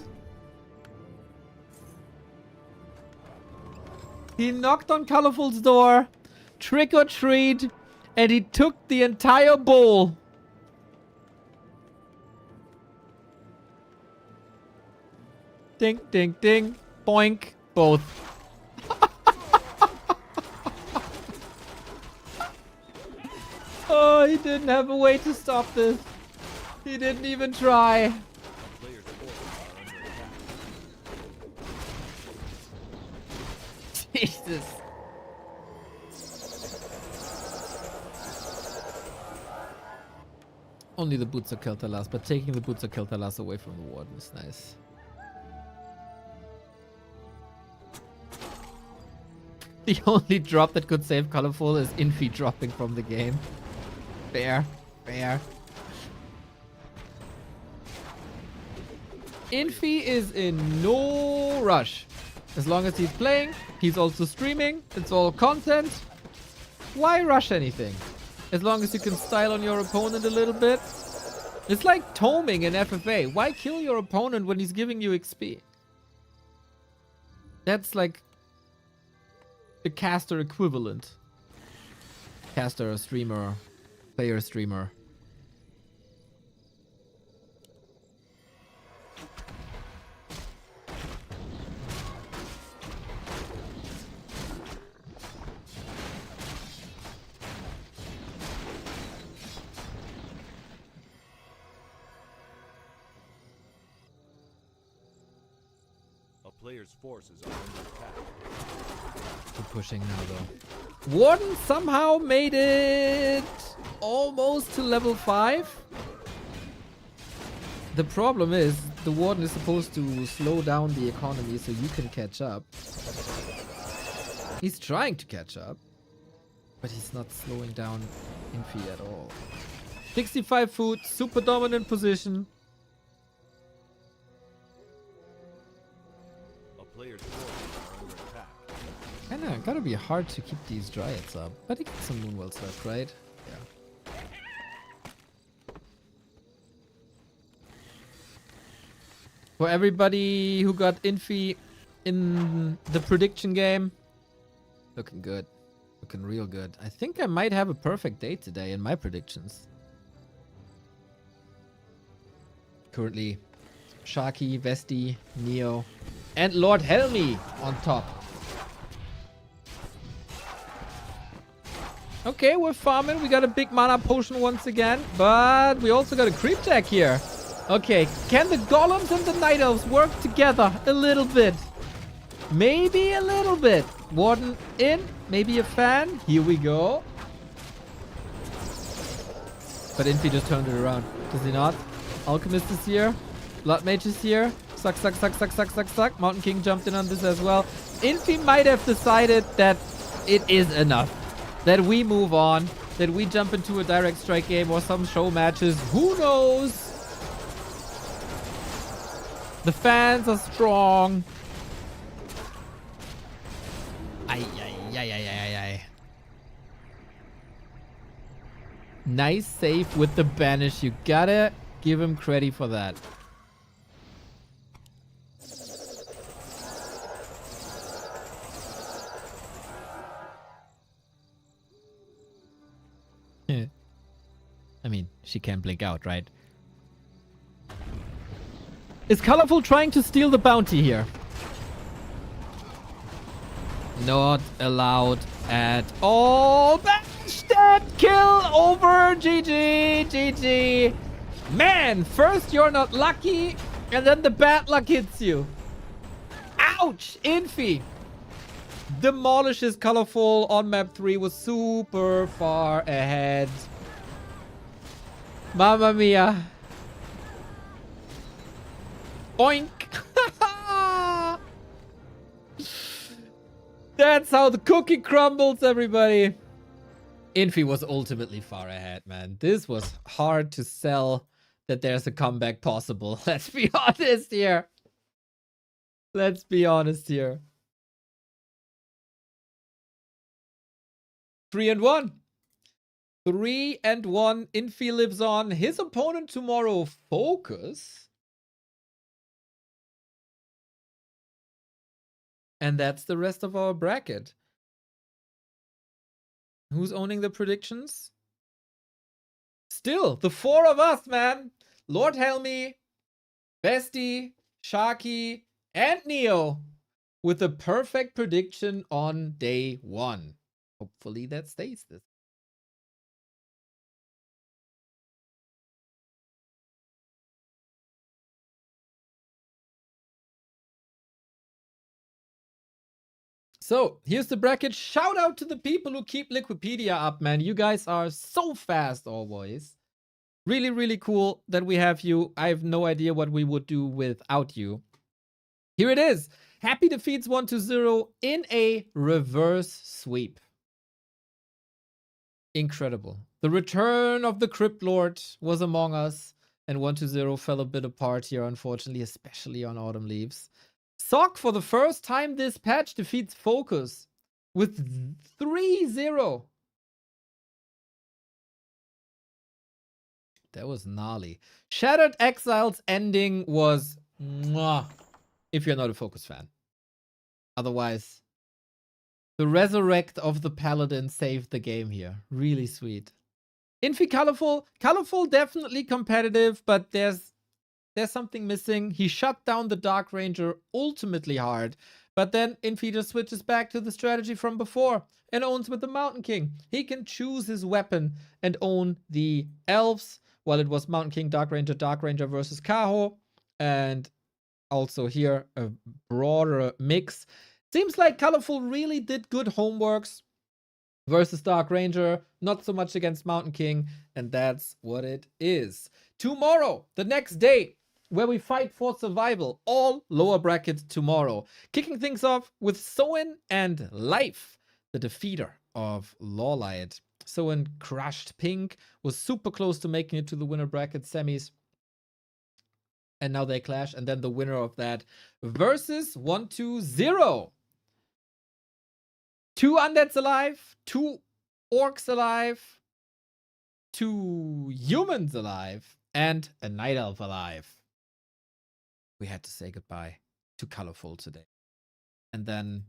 He knocked on Colorful's door, trick or treat, and he took the entire bowl. Ding, ding, ding. Boink. Both. Oh, he didn't have a way to stop this. He didn't even try. Player's forces are under attack. Jesus. Only the Boots of Keltalas, but taking the Boots of Keltalas away from the Warden is nice. The only drop that could save Colorful is Infy dropping from the game. Fair. Fair. Infy is in no rush. As long as he's playing, he's also streaming, it's all content. Why rush anything? As long as you can style on your opponent a little bit. It's like toming in FFA. Why kill your opponent when he's giving you XP? That's like the caster equivalent. Caster, streamer, player, streamer. Player's forces are under attack. Keep pushing now, though. Warden somehow made it almost to level 5. The problem is, the Warden is supposed to slow down the economy so you can catch up. He's trying to catch up, but he's not slowing down Infy at all. 65 food, super dominant position. Player's forces are under attack. Kinda gotta be hard to keep these Dryads up. But he gets some Moonwells left, right? Yeah. For everybody who got Infy in the prediction game, looking good. Looking real good. I think I might have a perfect day today in my predictions. Currently, Sharky, Vesti, Neo, and Lord Helmi on top. Okay, we're farming. We got a big mana potion once again. But we also got a creep deck here. Okay, can the golems and the night elves work together a little bit? Maybe a little bit. Warden in. Maybe a fan. Here we go. But Infy just turned it around. Does he not? Alchemist is here. Blood Mage is here. Suck, suck, suck, suck, suck, suck, suck. Mountain King jumped in on this as well. Infy might have decided that it is enough. That we move on. That we jump into a direct strike game or some show matches. Who knows? The fans are strong. Ay, ay, ay, ay, ay, ay. Nice save with the banish. You gotta give him credit for that. I mean, she can't blink out, right? Is Colorful trying to steal the bounty here? Not allowed at all. Bash that kill over. GG. GG. Man, first you're not lucky, and then the bad luck hits you. Ouch. Infy demolishes Colorful on map 3. Was super far ahead. Mamma mia. Oink. That's how the cookie crumbles, everybody. Infy was ultimately far ahead, man. This was hard to sell that there's a comeback possible. Let's be honest here. Let's be honest here. 3-1. 3-1. Infy lives on. His opponent tomorrow, FoCuS. And that's the rest of our bracket. Who's owning the predictions? Still, the 4 of us, man. Lord Helmi, Vesti, Sharky, And Neo with the perfect prediction on day 1. Hopefully that stays this. So here's the bracket. Shout out to the people who keep Liquipedia up, man. You guys are so fast always. Really, really cool that we have you. I have no idea what we would do without you. Here it is. Happy defeats 1-0 in a reverse sweep. Incredible. The return of the Crypt Lord was among us, and 1-0 fell a bit apart here, unfortunately, especially on Autumn Leaves. Sock, for the first time this patch, defeats FoCuS with 3-0. That was gnarly. Shattered Exile's ending was mwah, if you're not a FoCuS fan. Otherwise, the resurrect of the Paladin saved the game here. Really sweet. Infy colorful. Colorful, definitely competitive, but there's something missing. He shut down the Dark Ranger ultimately hard, but then Infy just switches back to the strategy from before and owns with the Mountain King. He can choose his weapon and own the elves, while it was Mountain King, Dark Ranger versus Kaho, and also here a broader mix. Seems like Colorful really did good homeworks versus Dark Ranger, not so much against Mountain King, and that's what it is. Tomorrow, the next day, where we fight for survival, all lower bracket tomorrow. Kicking things off with Soen and Life, the defeater of Lawlight. Soen crushed Pink, was super close to making it to the winner bracket semis. And now they clash, and then the winner of that versus 1-0. 2 undeads alive, 2 orcs alive, 2 humans alive, and a night elf alive. We had to say goodbye to Colorful today. And then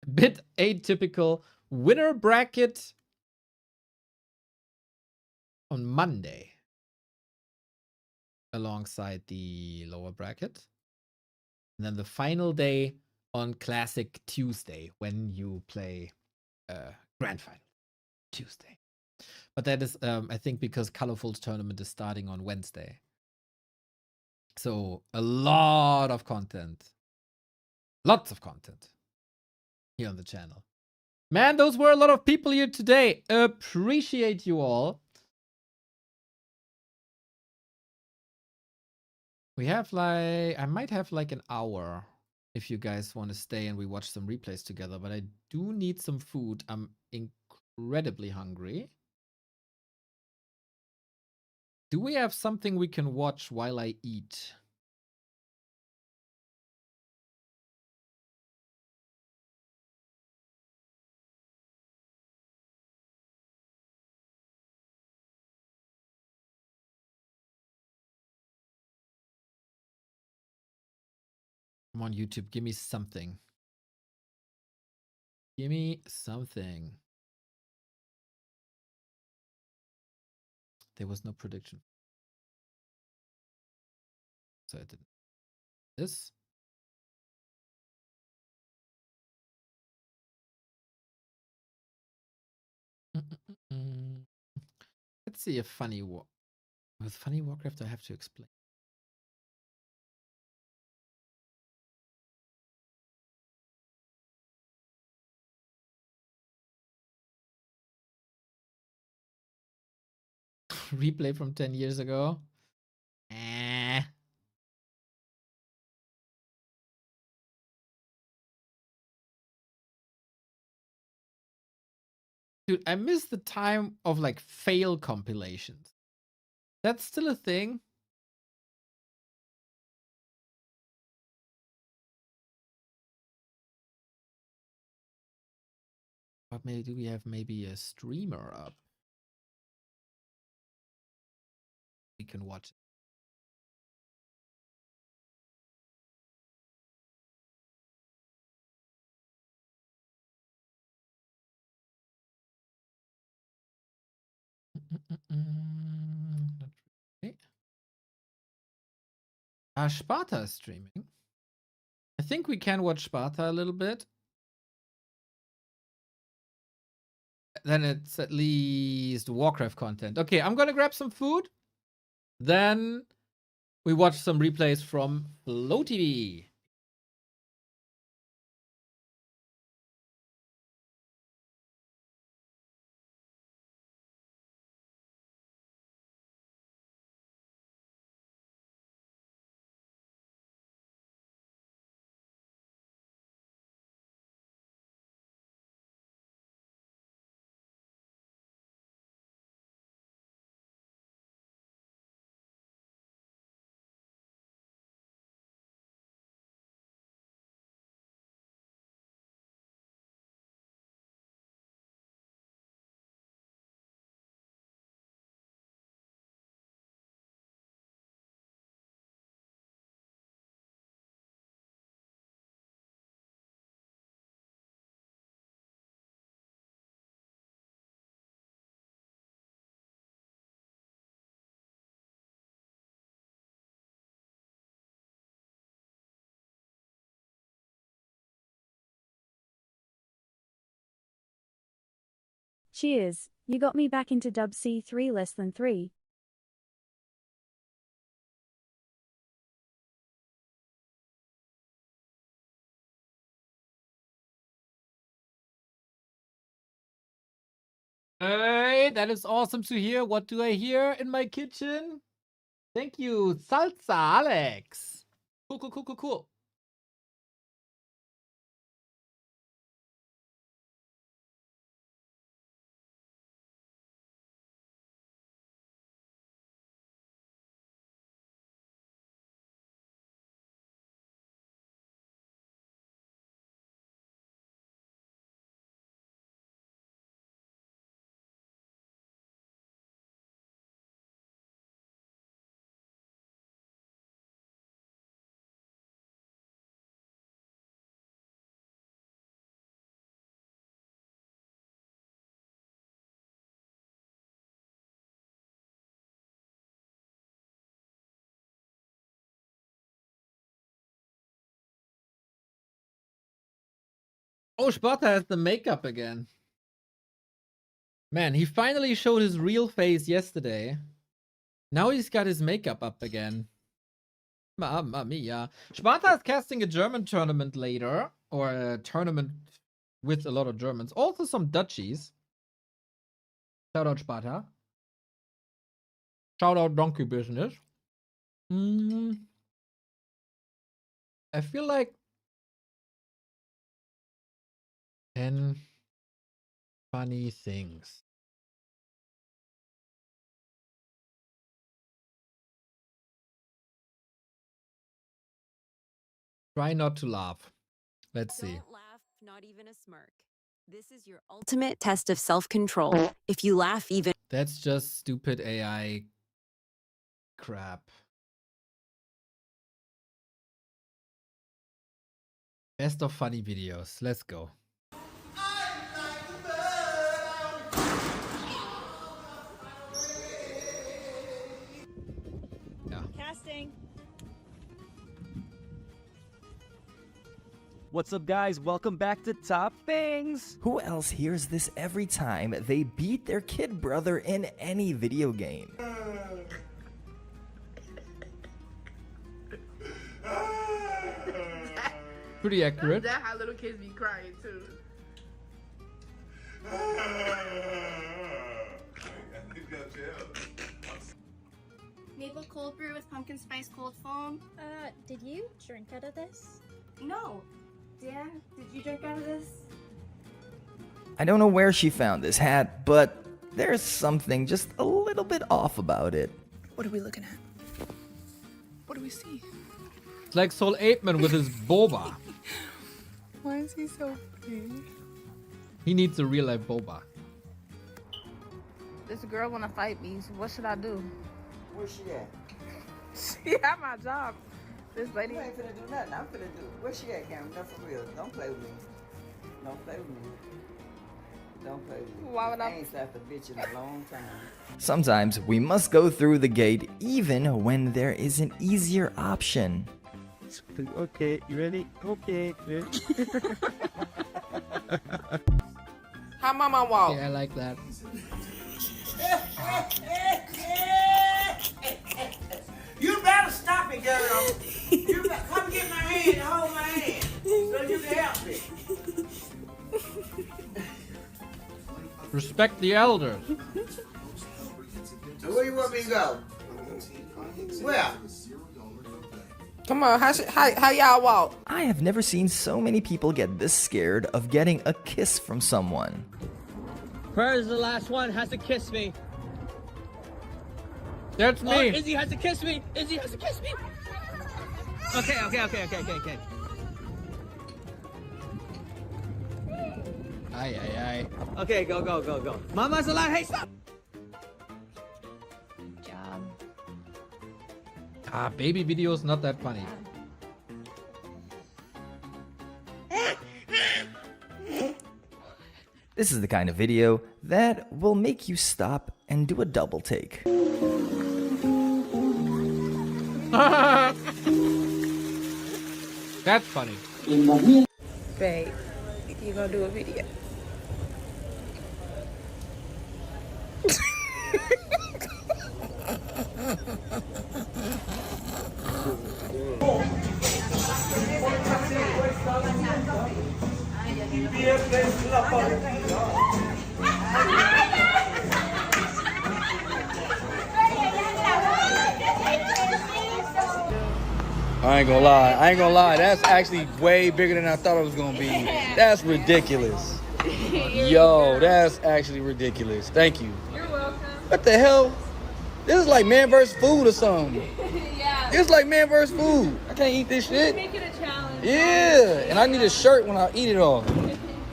a bit atypical winner bracket on Monday alongside the lower bracket. And then the final day on Classic Tuesday when you play Grand Final Tuesday. But that is, I think, because Colorful's tournament is starting on Wednesday. So a lot of content. Lots of content here on the channel. Man, those were a lot of people here today. Appreciate you all. We have I might have like an hour if you guys want to stay and we watch some replays together, but I do need some food. I'm incredibly hungry. Do we have something we can watch while I eat? Come on, YouTube, give me something. Give me something. There was no prediction. So I didn't. This. Let's see a funny war. With funny Warcraft, I have to explain. Replay from 10 years ago. Dude, I miss the time of like fail compilations. That's still a thing. But maybe do we have maybe a streamer up? We can watch it. Not really. Sparta is streaming. think we can watch Sparta a little bit. Then it's at least Warcraft content. Okay, I'm gonna grab some food. Then we watch some replays from Flow TV. Cheers, you got me back into dub C3 less than 3. Hey, that is awesome to hear. What do I hear in my kitchen? Thank you, Salsa Alex. Cool, cool, cool, cool, cool. Oh, Sparta has the makeup again. Man, he finally showed his real face yesterday. Now he's got his makeup up again. Mamma mia. Sparta is casting a German tournament later, or a tournament with a lot of Germans. Also some Dutchies. Shout out Sparta. Shout out Donkey Business. I feel like 10 funny things. Try not to laugh. Let's see. Don't laugh, not even a smirk. This is your ultimate test of self-control. If you laugh even... That's just stupid AI crap. Best of funny videos. Let's go. Yeah. Casting. What's up, guys? Welcome back to Top Things. Who else hears this every time they beat their kid brother in any video game? Pretty accurate. That's how little kids be crying too. Maple cold brew with pumpkin spice cold foam. Did you drink out of this? No. Dad, did you drink out of this? I don't know where she found this hat, but there's something just a little bit off about it. What are we looking at? What do we see? It's like Soul Apeman with his boba. Why is he so pretty? He needs a real life boba. This girl wanna fight me, so what should I do? Where's she at? She at my job. This lady. You ain't finna do nothing. I'm finna do. Where's she at, Cameron? No, for real. Don't play with me. Don't play with me. Don't play with me. Why would I ain't slapped a bitch in a long time. Sometimes we must go through the gate even when there is an easier option. Okay, you ready? Okay. How mama walk? Yeah, I like that. You better stop it, girl. You better come get my hand and hold my hand so you can help me. Respect the elders. Where you want me to go? Where? Come on, how y'all walk? I have never seen so many people get this scared of getting a kiss from someone. Where's the last one? Has to kiss me. That's me. Izzy has to kiss me. Izzy has to kiss me. Okay. Aye. Okay, go. Mama's alive. Hey, stop. Baby videos not that funny. This is the kind of video that will make you stop and do a double take. That's funny. Babe, you gonna do a video? I ain't gonna lie. That's actually way bigger than I thought it was gonna be. That's ridiculous. Yo, that's actually ridiculous. Thank you. You're welcome. What the hell? This is like man versus food or something. Yeah. It's like man versus food. I can't eat this shit. Make it a challenge. Yeah, and I need a shirt when I eat it all.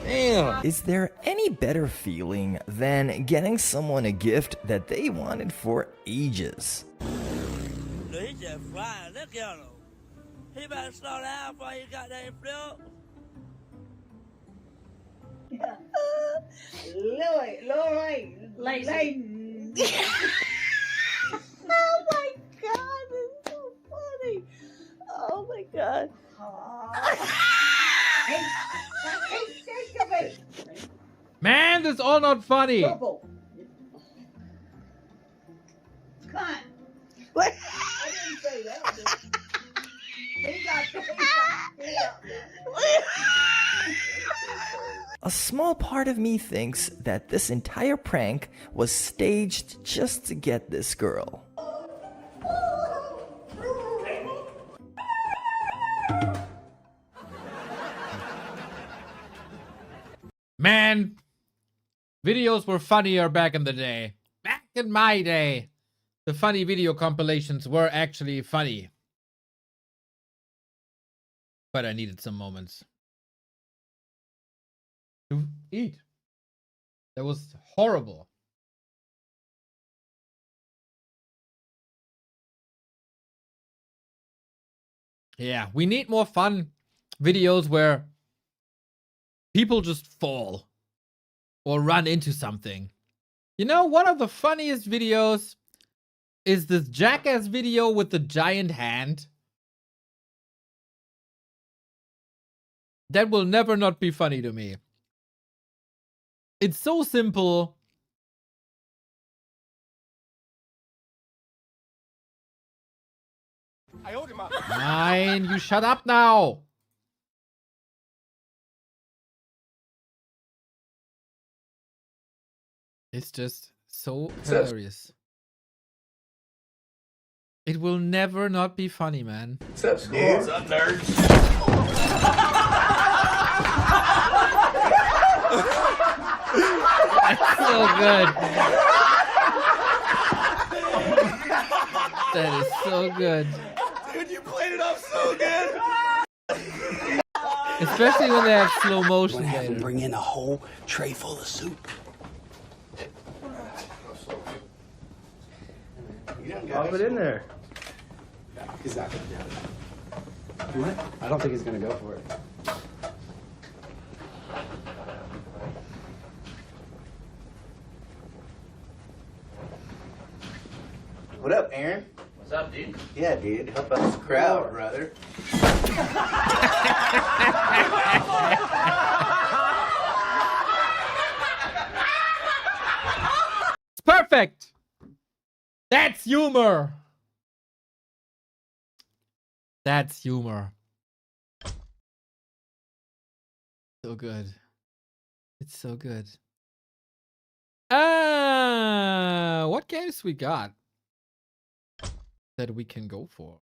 Damn. Is there any better feeling than getting someone a gift that they wanted for ages? He just flying. Look at him. He better slow down before he got that flip. Lloyd. Oh my god, that's so funny. Oh my god. Man, this is all not funny. What? I didn't say that. A small part of me thinks that this entire prank was staged just to get this girl. Man, videos were funnier back in the day. Back in my day, the funny video compilations were actually funny. But I needed some moments to eat. That was horrible. Yeah, we need more fun videos where people just fall or run into something. You know, one of the funniest videos is this jackass video with the giant hand. That will never not be funny to me. It's so simple. I hold him up. Fine, you shut up now. It's just so hilarious. It will never not be funny, man. What's up, school? What's up, nerds? That's so good. That is so good. Dude, you played it off so good. Especially when they have slow motion later. Bring in a whole tray full of soup. Pop it in there. He's not gonna do it. What? I don't think he's gonna go for it. What up, Aaron? What's up, dude? Yeah, dude. Help us the crowd, brother. It's perfect. That's humor. That's humor. So good. It's so good. What games we got that we can go for?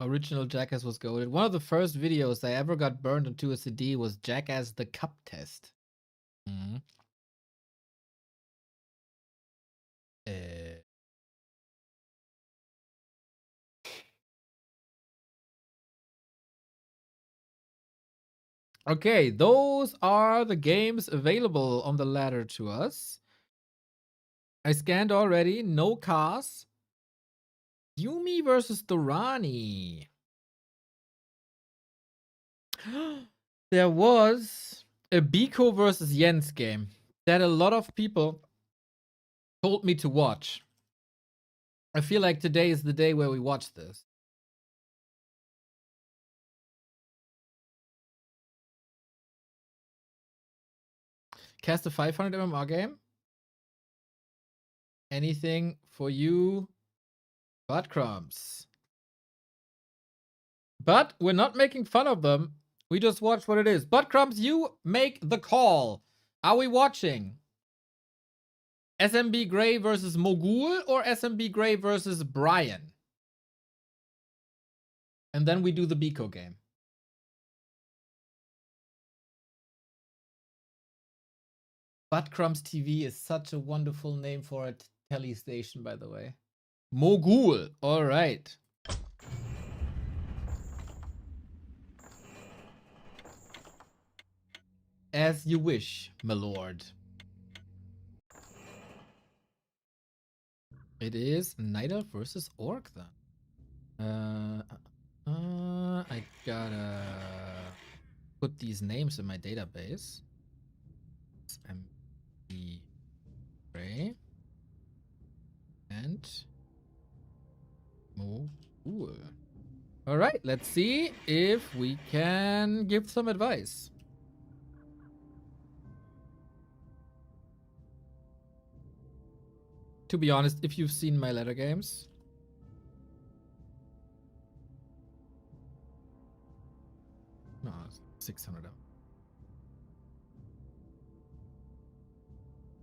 Original Jackass was goated. One of the first videos I ever got burned onto a CD was Jackass the Cup Test. Mm-hmm. Okay, those are the games available on the ladder to us. I scanned already. No cars. Yumi versus Dorani. There was a Biko versus Jens game that a lot of people told me to watch. I feel like today is the day where we watch this. Cast a 500 MMR game. Anything for you, butt crumbs. But we're not making fun of them. We just watch what it is. Butt crumbs, you make the call. Are we watching SMB Gray versus Mogul or SMB Gray versus Brian? And then we do the Biko game. Butt Crumbs TV is such a wonderful name for a telly station, by the way. Mogul. All right. As you wish, my lord. It is Night Elf versus Orc then. I gotta put these names in my database. SMB Gray and Mogul. All right, let's see if we can give some advice. To be honest, if you've seen my letter games, no, 600.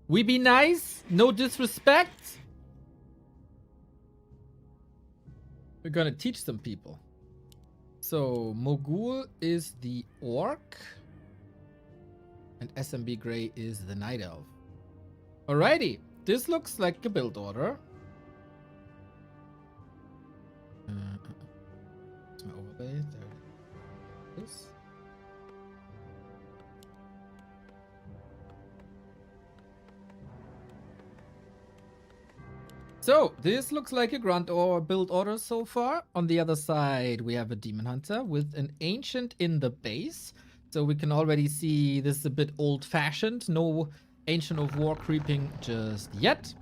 We be nice, no disrespect. We're gonna teach some people. So Mogul is the Orc, and SMB Gray is the Night Elf. Alrighty. This looks like a build order. It's my overlay. There it is. So this looks like a grunt or build order so far. On the other side, we have a Demon Hunter with an Ancient in the base. So we can already see this is a bit old-fashioned. No Ancient of War creeping just yet.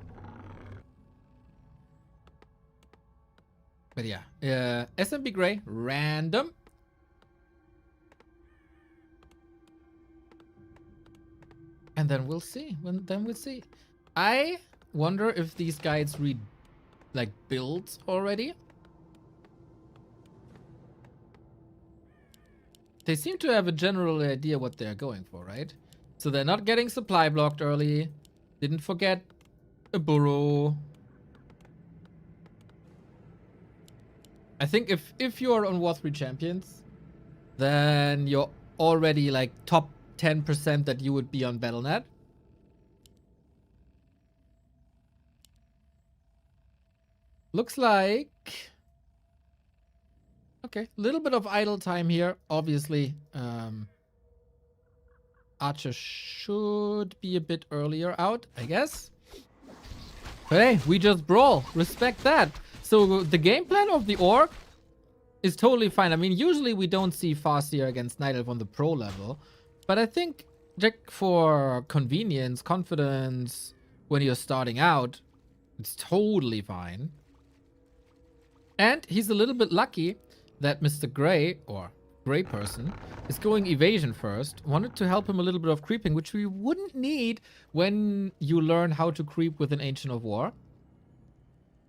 But yeah, SMB Gray, random. And then we'll see. I wonder if these guys read like builds already. They seem to have a general idea what they're going for, right? So they're not getting supply blocked early. Didn't forget a burrow. I think if you're on War 3 Champions, then you're already like top 10% that you would be on Battle.net. Looks like... Okay, a little bit of idle time here, obviously. Archer should be a bit earlier out, I guess. But hey, we just brawl. Respect that. So the game plan of the Orc is totally fine. I mean, usually we don't see Farseer against Night Elf on the pro level. But I think just for convenience, confidence, when you're starting out, it's totally fine. And he's a little bit lucky that Mr. Gray, or Gray person, is going evasion first. Wanted to help him a little bit of creeping, which we wouldn't need when you learn how to creep with an Ancient of War.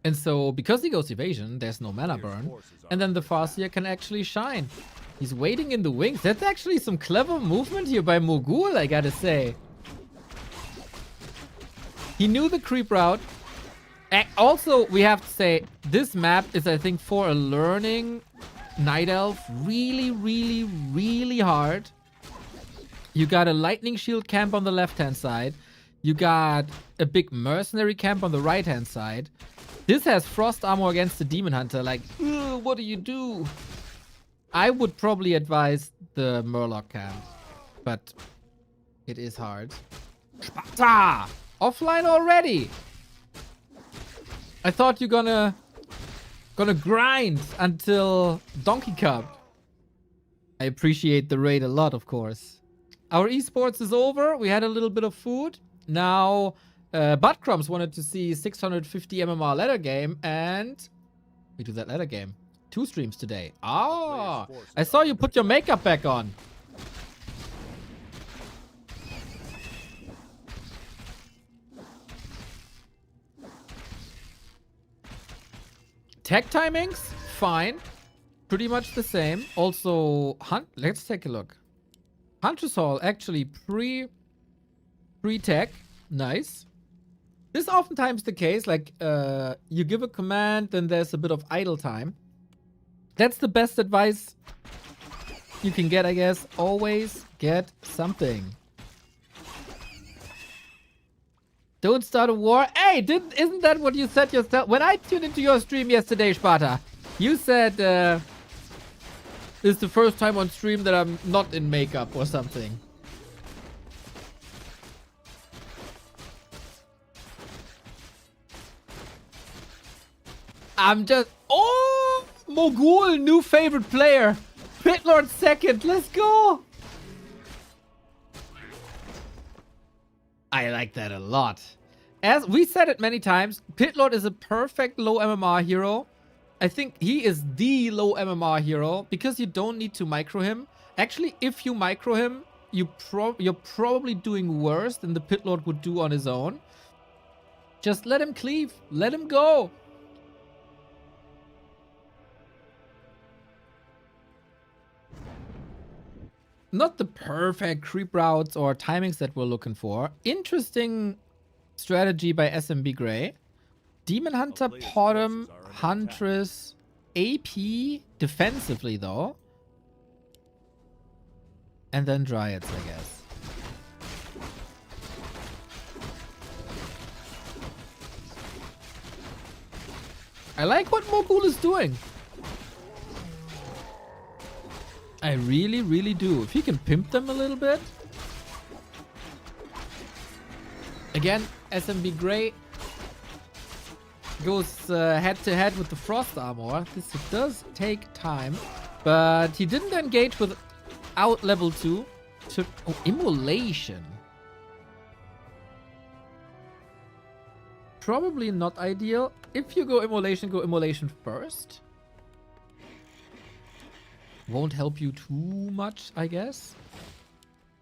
And so, because he goes evasion, there's no mana burn. And then the Farseer can actually shine. He's waiting in the wings. That's actually some clever movement here by Mogul, I gotta say. He knew the creep route. Also, we have to say, this map is, I think, for a learning Night Elf really, really, really hard. You got a Lightning Shield camp on the left-hand side. You got a big Mercenary camp on the right-hand side. This has Frost Armor against the Demon Hunter. Like, what do you do? I would probably advise the Murloc camp, but it is hard. Sparta! Offline already! I thought you're gonna grind until Donkey Cup. I appreciate the raid a lot, of course. Our esports is over. We had a little bit of food. Now, Buttcrumbs wanted to see 650 MMR ladder game, and we do that ladder game. 2 streams today. Ah, I saw you put your makeup back on. Tech timings, fine. Pretty much the same. Also, let's take a look. Huntress Hall, actually pre-tech. Nice. This is oftentimes the case. Like, you give a command, then there's a bit of idle time. That's the best advice you can get, I guess. Always get something. Don't start a war. Hey, isn't that what you said yourself? When I tuned into your stream yesterday, Sparta, you said this is the first time on stream that I'm not in makeup or something. I'm just... Oh! Mogul, new favorite player. Pitlord second. Let's go. I like that a lot. As we said it many times, Pitlord is a perfect low MMR hero. I think he is the low MMR hero because you don't need to micro him. Actually, if you micro him, you're probably doing worse than the Pitlord would do on his own. Just let him cleave. Let him go. Not the perfect creep routes or timings that we're looking for. Interesting strategy by SMB Gray. Demon Hunter, Potom, Huntress, AP defensively though. And then Dryads, I guess. I like what Mogul is doing. I really, really do. If he can pimp them a little bit. Again, SMB Gray goes head to head with the Frost Armor. This does take time. But he didn't engage without level 2. Took Immolation. Probably not ideal. If you go Immolation first. Won't help you too much, I guess.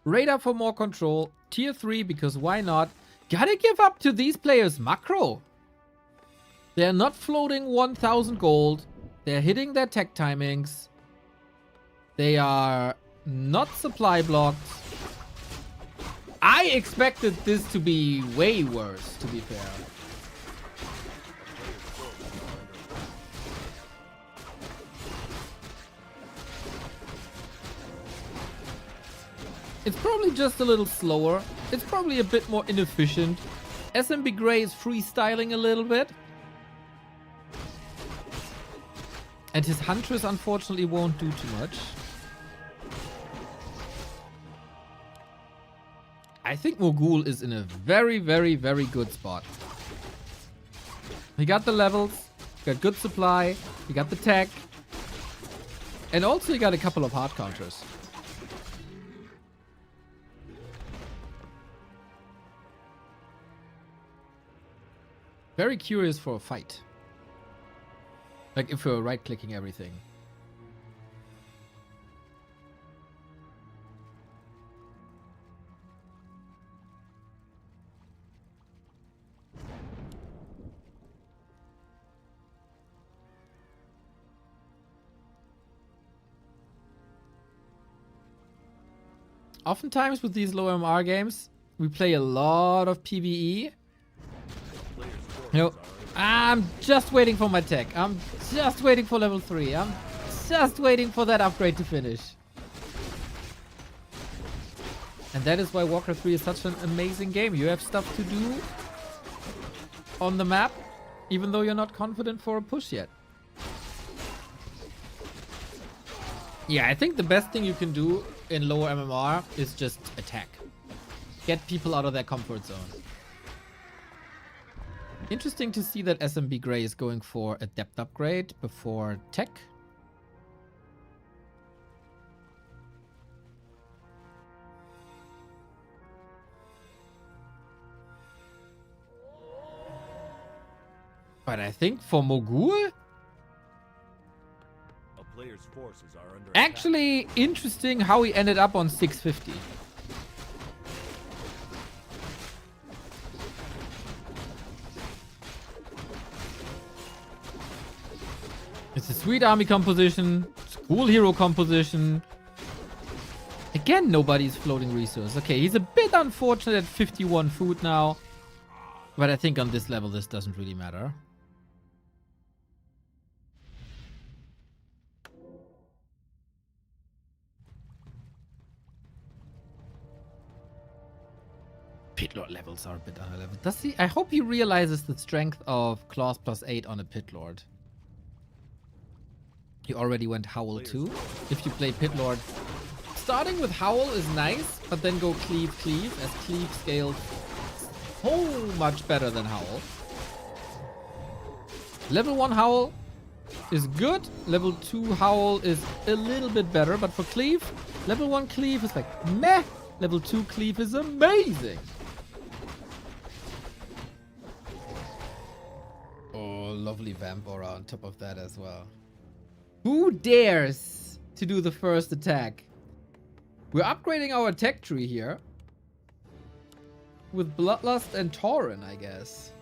Radar for more control. Tier 3, because why not? Gotta give up to these players macro. They're not floating 1,000 gold. They're hitting their tech timings. They are not supply blocked. I expected this to be way worse, to be fair. It's probably just a little slower. It's probably a bit more inefficient. SMB Gray is freestyling a little bit. And his Huntress unfortunately won't do too much. I think Mogul is in a very, very, very good spot. He got the levels, got good supply, he got the tech. And also he got a couple of hard counters. Very curious for a fight. Like if we're right-clicking everything. Oftentimes with these low MR games, we play a lot of PvE. You know, I'm just waiting for my tech. I'm just waiting for level 3. I'm just waiting for that upgrade to finish. And that is why Warcraft 3 is such an amazing game. You have stuff to do on the map, even though you're not confident for a push yet. Yeah, I think the best thing you can do in lower MMR is just attack. Get people out of their comfort zone. Interesting to see that SMB Grey is going for a depth upgrade before tech. But I think for Mogul, Player's forces are under actually interesting how he ended up on 650. It's a sweet army composition. It's cool hero composition. Again, nobody's floating resource. Okay, he's a bit unfortunate at 51 food now. But I think on this level, this doesn't really matter. Pit Lord levels are a bit under-leveled. Does he? I hope he realizes the strength of Claws +8 on a Pit Lord. He already went Howl too. If you play Pit Lord, starting with Howl is nice, but then go Cleave, as Cleave scales so much better than Howl. Level 1 Howl is good. Level 2 Howl is a little bit better, but for Cleave, level 1 Cleave is like meh. Level 2 Cleave is amazing. Oh, lovely Vamp Aura on top of that as well. Who dares to do the first attack? We're upgrading our tech tree here. With Bloodlust and Tauren, I guess.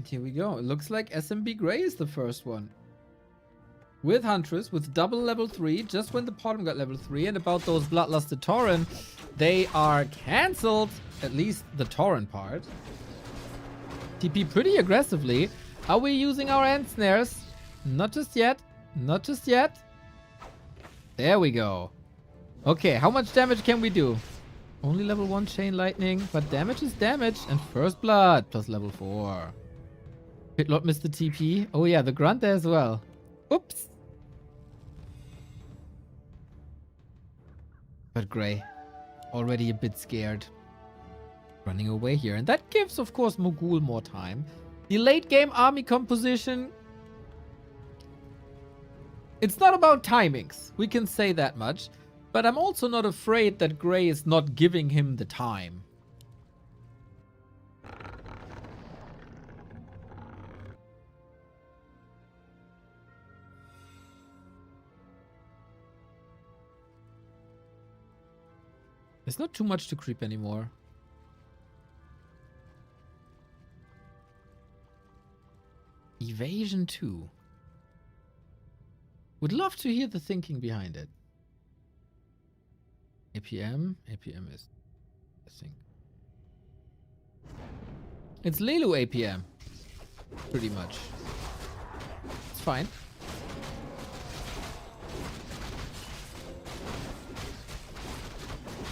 Here we go. It looks like SMB Grey is the first one. With Huntress, with double level 3, just when the bottom got level 3. And about those Bloodlusted Tauren, they are cancelled. At least the Tauren part. TP pretty aggressively. Are we using our end snares? Not just yet. Not just yet. There we go. Okay, how much damage can we do? Only level 1 Chain Lightning, but damage is damage. And First Blood plus level 4. Pit Lord missed the TP. Oh yeah, the Grunt there as well. Oops. But Grey, already a bit scared. Running away here. And that gives, of course, Mogul more time. The late game army composition. It's not about timings. We can say that much. But I'm also not afraid that Grey is not giving him the time. There's not too much to creep anymore. Evasion 2. Would love to hear the thinking behind it. APM is, I think. It's Lelu APM. Pretty much. It's fine.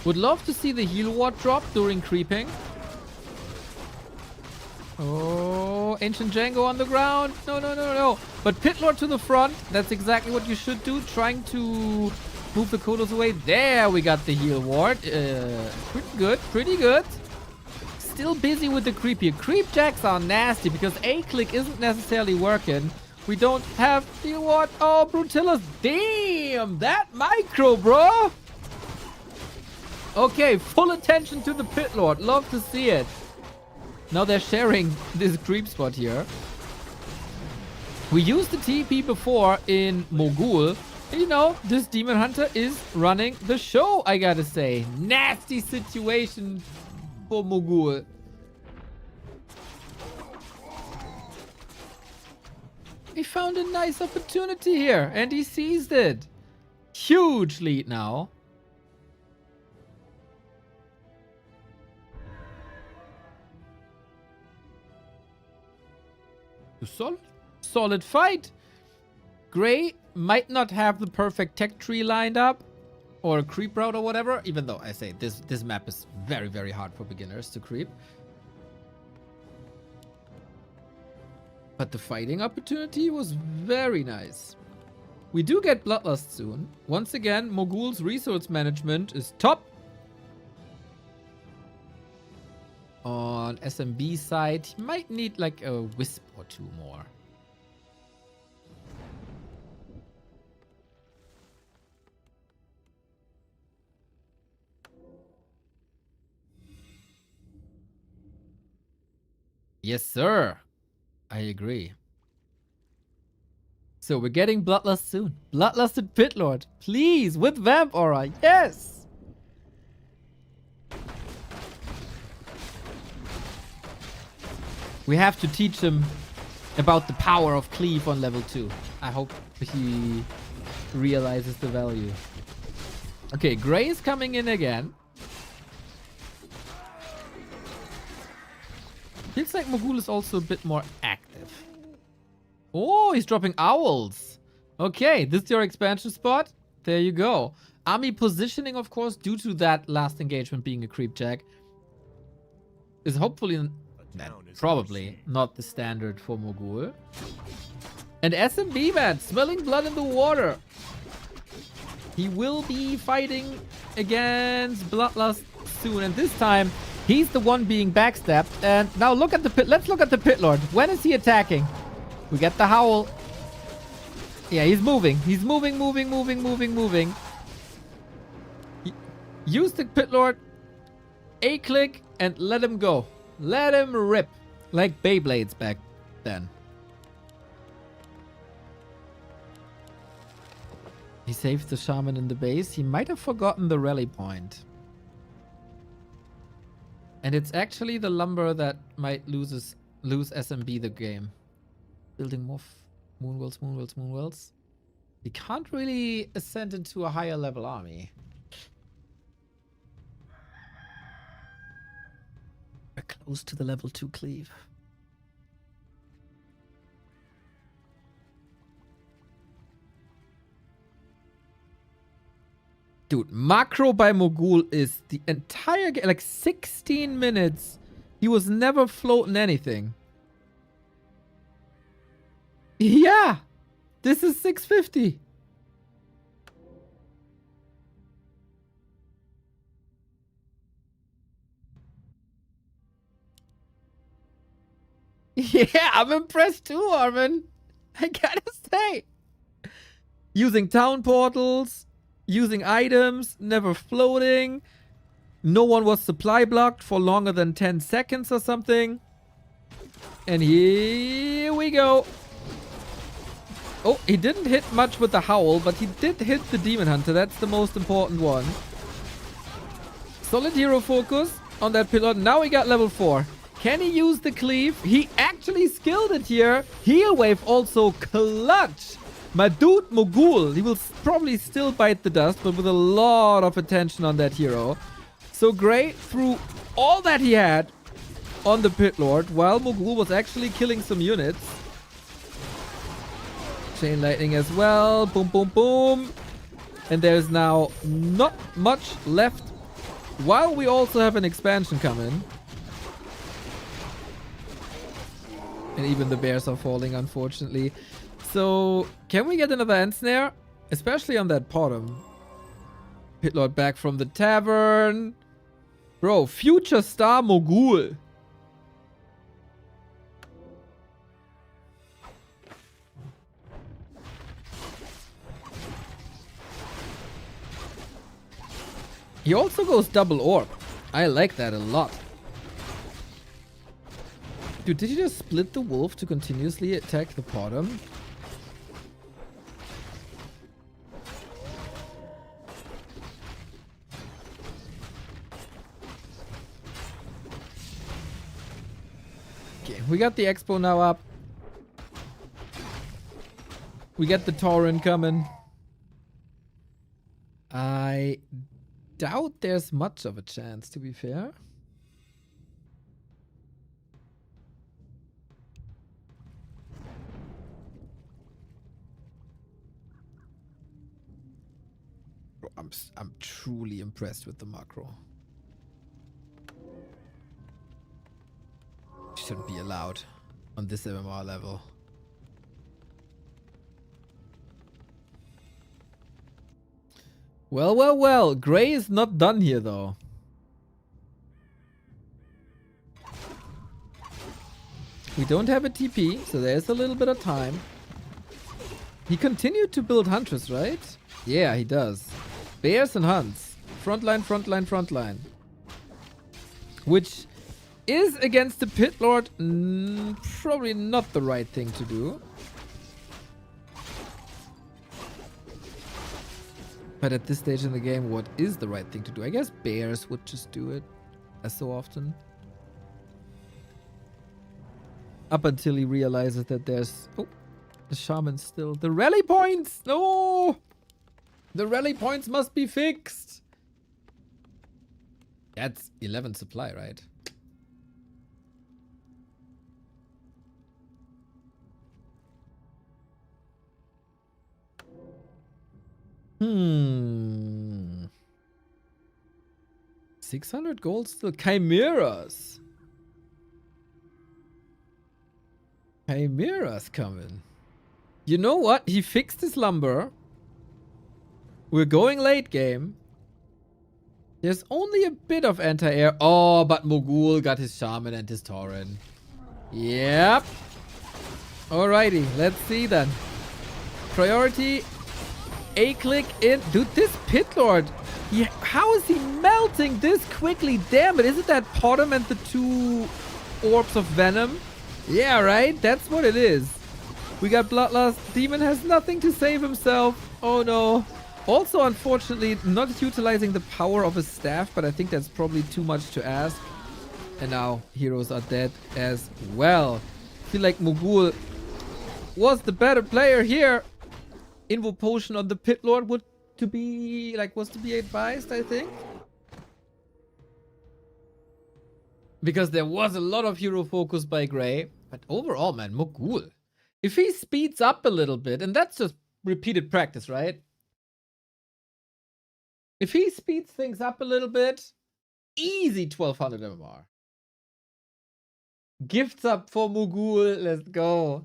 Would love to see the heal ward drop during creeping. Oh, Ancient Django on the ground. No. But Pit Lord to the front. That's exactly what you should do. Trying to move the Kodos away. There we got the heal ward. Pretty good. Still busy with the creep here. Creep jacks are nasty because A-click isn't necessarily working. We don't have the what? Oh, Brutilis. Damn, that micro, bro. Okay, full attention to the pit lord. Love to see it. Now they're sharing this creep spot here. We used the TP before in Mogul. And you know, this Demon Hunter is running the show, I gotta say. Nasty situation for Mogul. He found a nice opportunity here, and he seized it. Huge lead now. Solid fight. Gray might not have the perfect tech tree lined up, or a creep route or whatever, even though I say this map is very, very hard for beginners to creep. But the fighting opportunity was very nice. We do get Bloodlust soon. Once again, Mogul's resource management is top. On SMB side, he might need like a wisp or two more. Yes, sir. I agree. So we're getting Bloodlust soon. Bloodlusted Pit Lord. Please, with Vamp Aura. Yes! We have to teach him about the power of Cleave on level 2. I hope he realizes the value. Okay, Gray is coming in again. Feels like Mogul is also a bit more active. Oh, he's dropping owls. Okay, this is your expansion spot. There you go. Army positioning, of course, due to that last engagement being a creep jack, is hopefully, probably not the standard for Mogul. And SMB, man, smelling blood in the water. He will be fighting against Bloodlust soon, and this time he's the one being backstabbed. And now look at the pit. Let's look at the pit lord. When is he attacking? We get the howl. Yeah, he's moving. He's moving. Use the pit lord. A click and let him go. Let him rip. Like Beyblades back then. He saved the shaman in the base. He might have forgotten the rally point. And it's actually the lumber that might lose SMB the game. Building more moonwells. He can't really ascend into a higher level army. We're close to the level 2 cleave. Dude, macro by Mogul is the entire game, like 16 minutes. He was never floating anything. Yeah, this is 650. Yeah, I'm impressed too, Armin. I gotta say. Using town portals, using items, never floating. No one was supply blocked for longer than 10 seconds or something. And here we go. Oh, he didn't hit much with the howl, but he did hit the Demon Hunter. That's the most important one. Solid hero focus on that pillar. Now he got level 4. Can he use the cleave? He actually skilled it here. Heal wave also clutch. My dude Mogul, he will probably still bite the dust, but with a lot of attention on that hero. So Gray threw all that he had on the Pit Lord, while Mogul was actually killing some units. Chain lightning as well. Boom, boom, boom. And there's now not much left, while we also have an expansion coming. And even the bears are falling, unfortunately. So, can we get another end snare? Especially on that bottom. Pit Lord back from the tavern. Bro, future star Mogul. He also goes double orb. I like that a lot. Dude, did you just split the wolf to continuously attack the bottom? Okay, we got the expo now up. We get the Tauren coming. I doubt there's much of a chance, to be fair. I'm truly impressed with the macro. Shouldn't be allowed on this MMR level. Well, well, well. Gray is not done here, though. We don't have a TP, so there's a little bit of time. He continued to build Huntress, right? Yeah, he does. Bears and Hunts. Frontline, frontline, frontline. Which is against the Pit Lord probably not the right thing to do. But at this stage in the game, what is the right thing to do? I guess Bears would just do it, as so often. Up until he realizes that there's... Oh, the Shaman still. The rally points! No! The rally points must be fixed! That's 11 supply, right? Hmm. 600 gold still. Chimeras. Chimeras coming. You know what? He fixed his lumber. We're going late game. There's only a bit of anti-air. Oh, but Mogul got his Shaman and his Tauren. Yep. Alrighty, let's see then. Priority. A-click in. Dude, this Pit Lord. How is he melting this quickly? Damn it. Isn't that Potom and the 2 orbs of venom? Yeah, right? That's what it is. We got Bloodlust. Demon has nothing to save himself. Oh no. Also, unfortunately, not utilizing the power of his staff, but I think that's probably too much to ask. And now heroes are dead as well. I feel like Mogul was the better player here. Invo potion on the Pit Lord was to be advised, I think. Because there was a lot of hero focus by Gray. But overall, man, Mogul. If he speeds up a little bit, and that's just repeated practice, right? If he speeds things up a little bit, easy 1200 MMR. Gifts up for Mogul. Let's go.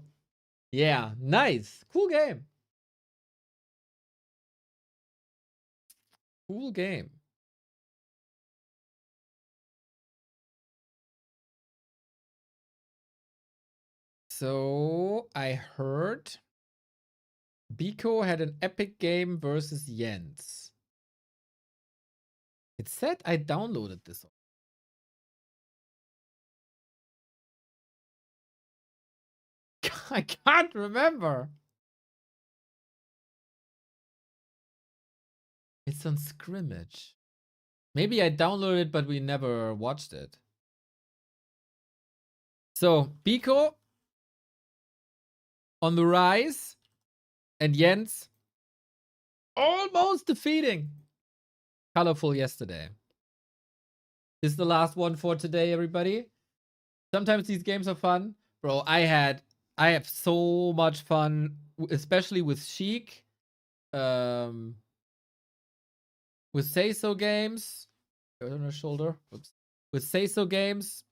Yeah, nice. Cool game. Cool game. So, I heard Biko had an epic game versus Jens. It said I downloaded this. I can't remember. It's on Scrimmage. Maybe I downloaded it, but we never watched it. So, Biko on the rise, and Jens almost defeating Colorful yesterday. This is the last one for today, everybody. Sometimes these games are fun. Bro, I have so much fun, especially with Sheik. With Say So games. On her shoulder. Whoops. With Say So games.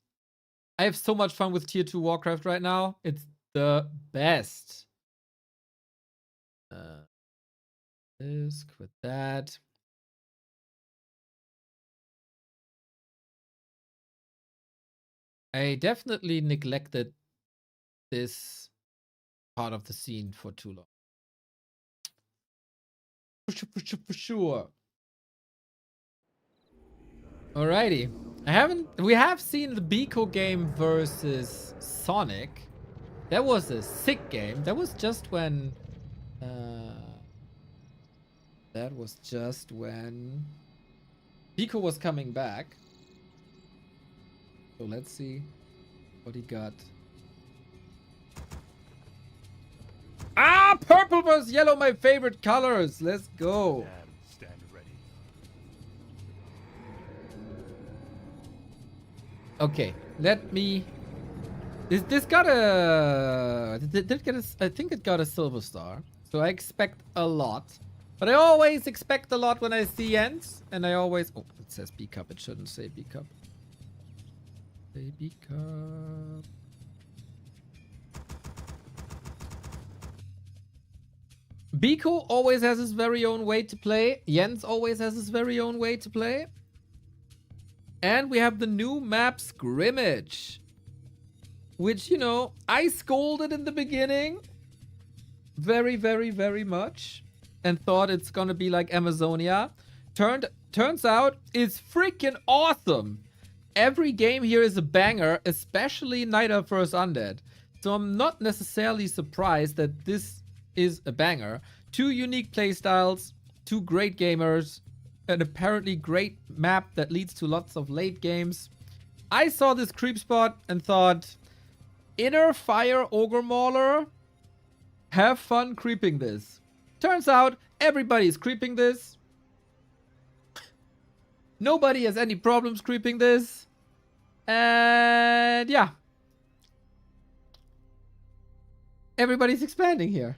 I have so much fun with Tier 2 Warcraft right now. It's the best. This, quit that. I definitely neglected this part of the scene for too long. For sure. Alrighty. We have seen the Biko game versus Sonic. That was a sick game. That was just when Biko was coming back. So let's see what he got. Ah, purple versus yellow, my favorite colors. Let's go. Stand ready. Okay, let me. This got a. Did get a? I think it got a silver star. So I expect a lot. But I always expect a lot when I see ends. And I always. Oh, it says B cup. It shouldn't say B cup. Say B cup. Biko always has his very own way to play. Jens always has his very own way to play. And we have the new map Scrimmage. Which, you know, I scolded in the beginning. Very, very, very much. And thought it's gonna be like Amazonia. Turns out it's freaking awesome. Every game here is a banger, especially Night of First Undead. So I'm not necessarily surprised that this is a banger. 2 unique playstyles, 2 great gamers, an apparently great map that leads to lots of late games. I saw this creep spot and thought, Inner Fire Ogre Mauler, have fun creeping this. Turns out everybody's creeping this. Nobody has any problems creeping this. And yeah. Everybody's expanding here.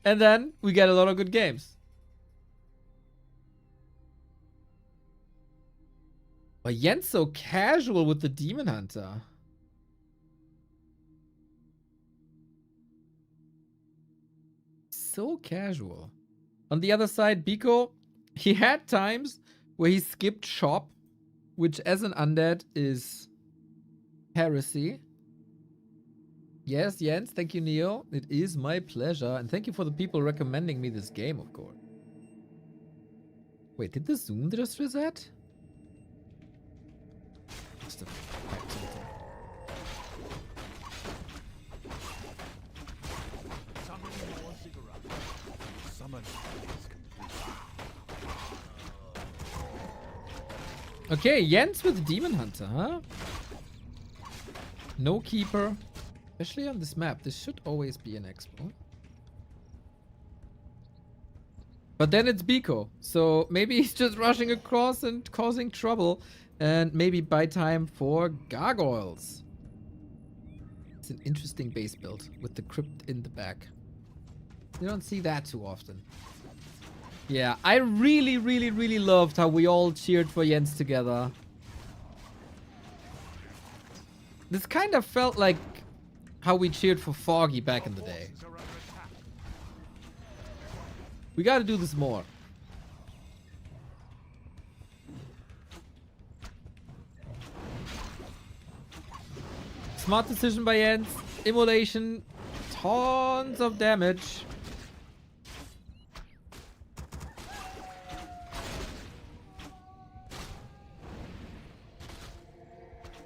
And then we get a lot of good games. But Jens so casual with the Demon Hunter. So casual. On the other side, Biko, he had times where he skipped shop, which as an undead is heresy. Yes, Jens, thank you, Neo. It is my pleasure. And thank you for the people recommending me this game, of course. Wait, did the zoom just reset? Just a Okay, Jens with Demon Hunter, huh? No keeper. Especially on this map. This should always be an expo. But then it's Biko. So maybe he's just rushing across and causing trouble. And maybe buy time for gargoyles. It's an interesting base build with the crypt in the back. You don't see that too often. Yeah, I really, really, really loved how we all cheered for Jens together. This kind of felt like how we cheered for Foggy back in the day. We gotta do this more. Smart decision by Jens. Immolation. Tons of damage.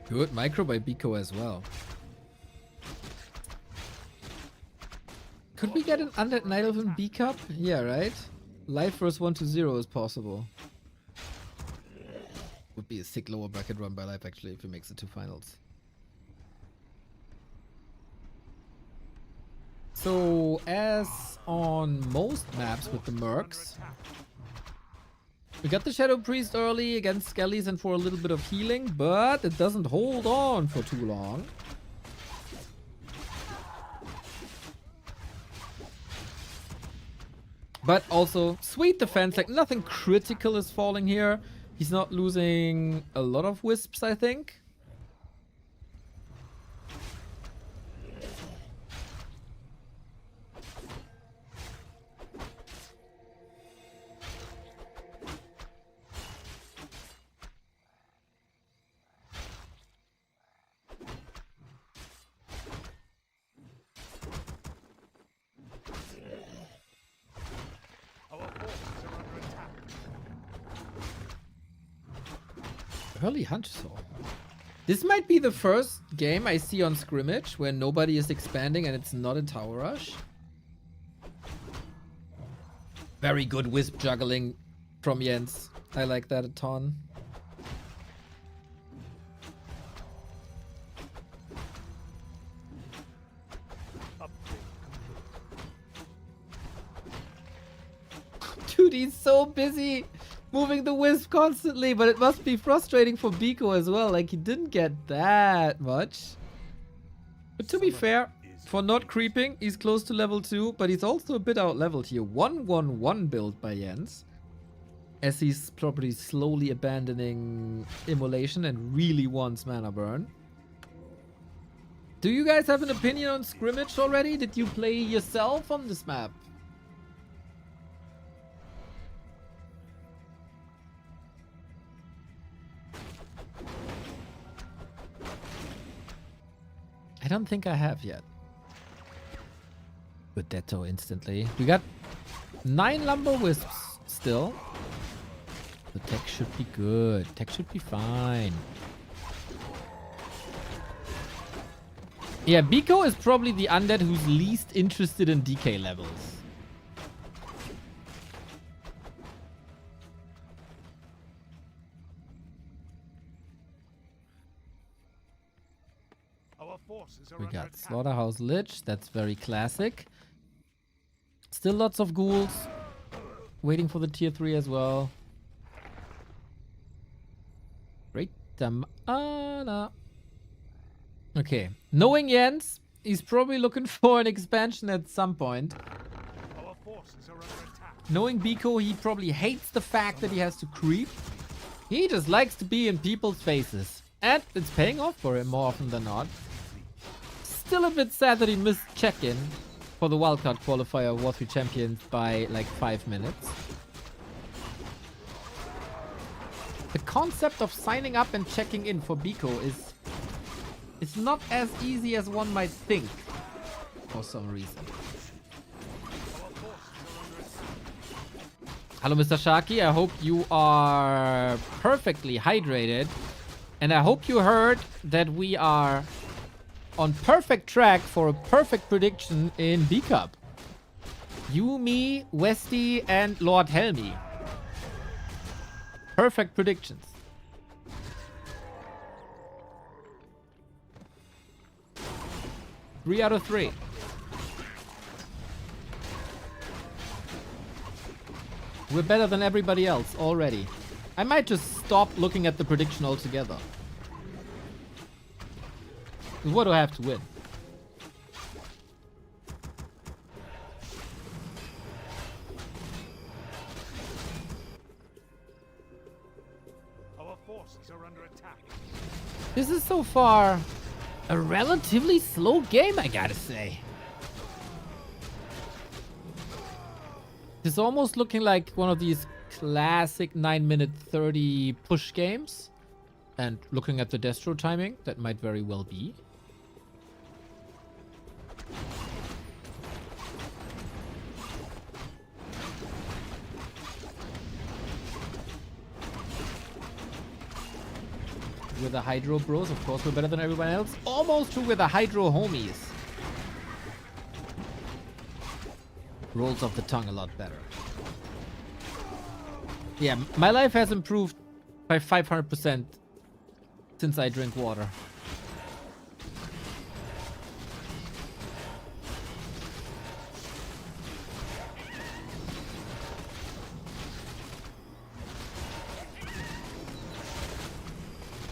Good micro by Biko as well. Could we get an Undead Night Elven B Cup? Yeah, right? Life versus 1-0 is possible. Would be a sick lower bracket run by Life actually if he makes it to finals. So, as on most maps with the Mercs, we got the Shadow Priest early against Skellies and for a little bit of healing, but it doesn't hold on for too long. But also, sweet defense, like nothing critical is falling here. He's not losing a lot of wisps, I think. Pearly Hunter. This might be the first game I see on Scrimmage where nobody is expanding and it's not a tower rush. Very good wisp juggling from Jens. I like that a ton. Dude, he's so busy moving the wisp constantly, but it must be frustrating for Biko as well. Like, he didn't get that much. But to be fair, for not creeping, he's close to level 2, but he's also a bit out-leveled here. 1-1-1 build by Jens, as he's probably slowly abandoning Immolation and really wants mana burn. Do you guys have an opinion on Scrimmage already? Did you play yourself on this map? I don't think I have yet. Good Detto instantly. We got 9 Lumber Wisps still. The tech should be good. Tech should be fine. Yeah, Biko is probably the undead who's least interested in DK levels. We got Slaughterhouse Lich. That's very classic. Still lots of ghouls. Waiting for the tier 3 as well. Great Damana. Okay. Knowing Jens, he's probably looking for an expansion at some point. Knowing Biko, he probably hates the fact that he has to creep. He just likes to be in people's faces. And it's paying off for him more often than not. Still a bit sad that he missed check-in for the wildcard qualifier of War 3 Champions by like 5 minutes. The concept of signing up and checking in for Biko is not as easy as one might think for some reason. Hello, Mr. Sharky. I hope you are perfectly hydrated. And I hope you heard that we are on perfect track for a perfect prediction in B-Cup. You, me, Westy, and Lord Helmy. Perfect predictions. Three out of 3. We're better than everybody else already. I might just stop looking at the prediction altogether. What do I have to win? Our forces are under attack. This is so far a relatively slow game, I gotta say. It's almost looking like one of these classic 9-minute 30 push games. And looking at the Destro timing, that might very well be. With the Hydro Bros, of course, we're better than everyone else. Almost with the Hydro Homies. Rolls off the tongue a lot better. Yeah, my life has improved by 500% since I drink water.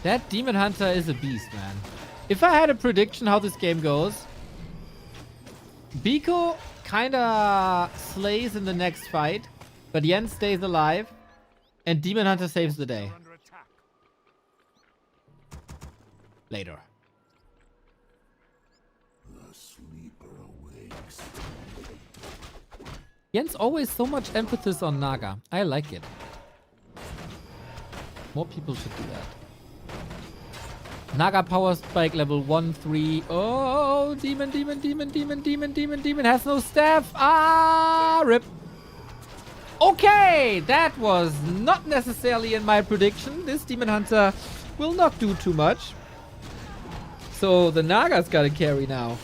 That Demon Hunter is a beast, man. If I had a prediction how this game goes, Biko kinda slays in the next fight, but Jens stays alive, and Demon Hunter saves the day. Later. The sleeper awakes. Jens always so much emphasis on Naga. I like it. More people should do that. Naga power spike level 1, 3. Oh, demon has no staff. Ah, rip. Okay, that was not necessarily in my prediction. This Demon Hunter will not do too much. So the Naga's gotta carry now.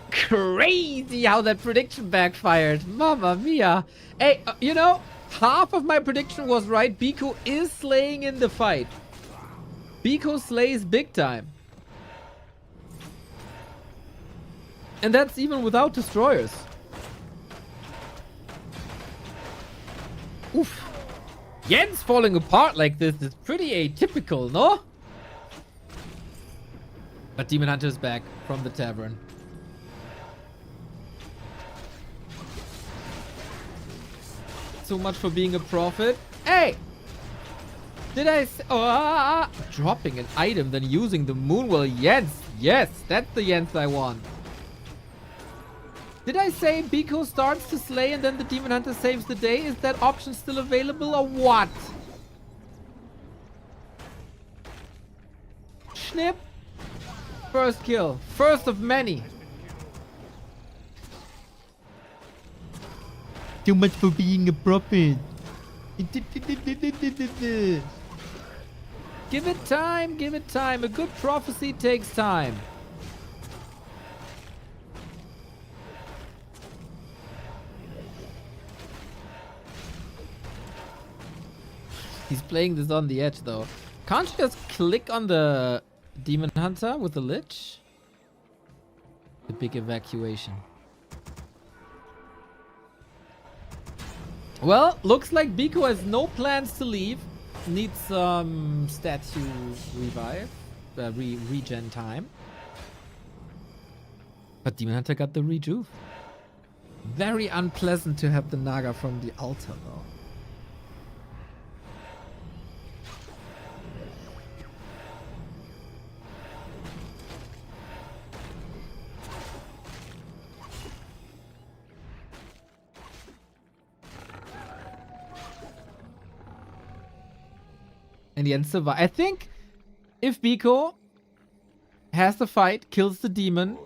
Crazy how that prediction backfired. Mamma mia. Hey, you know, half of my prediction was right. Biko is slaying in the fight. Biko slays big time. And that's even without destroyers. Oof. Jens falling apart like this is pretty atypical, no? But Demon Hunter is back from the tavern. So much for being a prophet. Hey! Did I say... Oh, dropping an item, then using the Moonwell. Jens. Yes, that's the Jens I want. Did I say Biko starts to slay and then the Demon Hunter saves the day? Is that option still available or what? Snip. First kill. First of many. Too much for being a prophet. Give it time, give it time. A good prophecy takes time. He's playing this on the edge though. Can't you just click on the Demon Hunter with the Lich? The big evacuation. Well, looks like Biko has no plans to leave. Needs some statue revive. Regen time. But Demon Hunter got the rejuve. Very unpleasant to have the Naga from the altar though. And Jens survive. I think if Biko has the fight, kills the demon,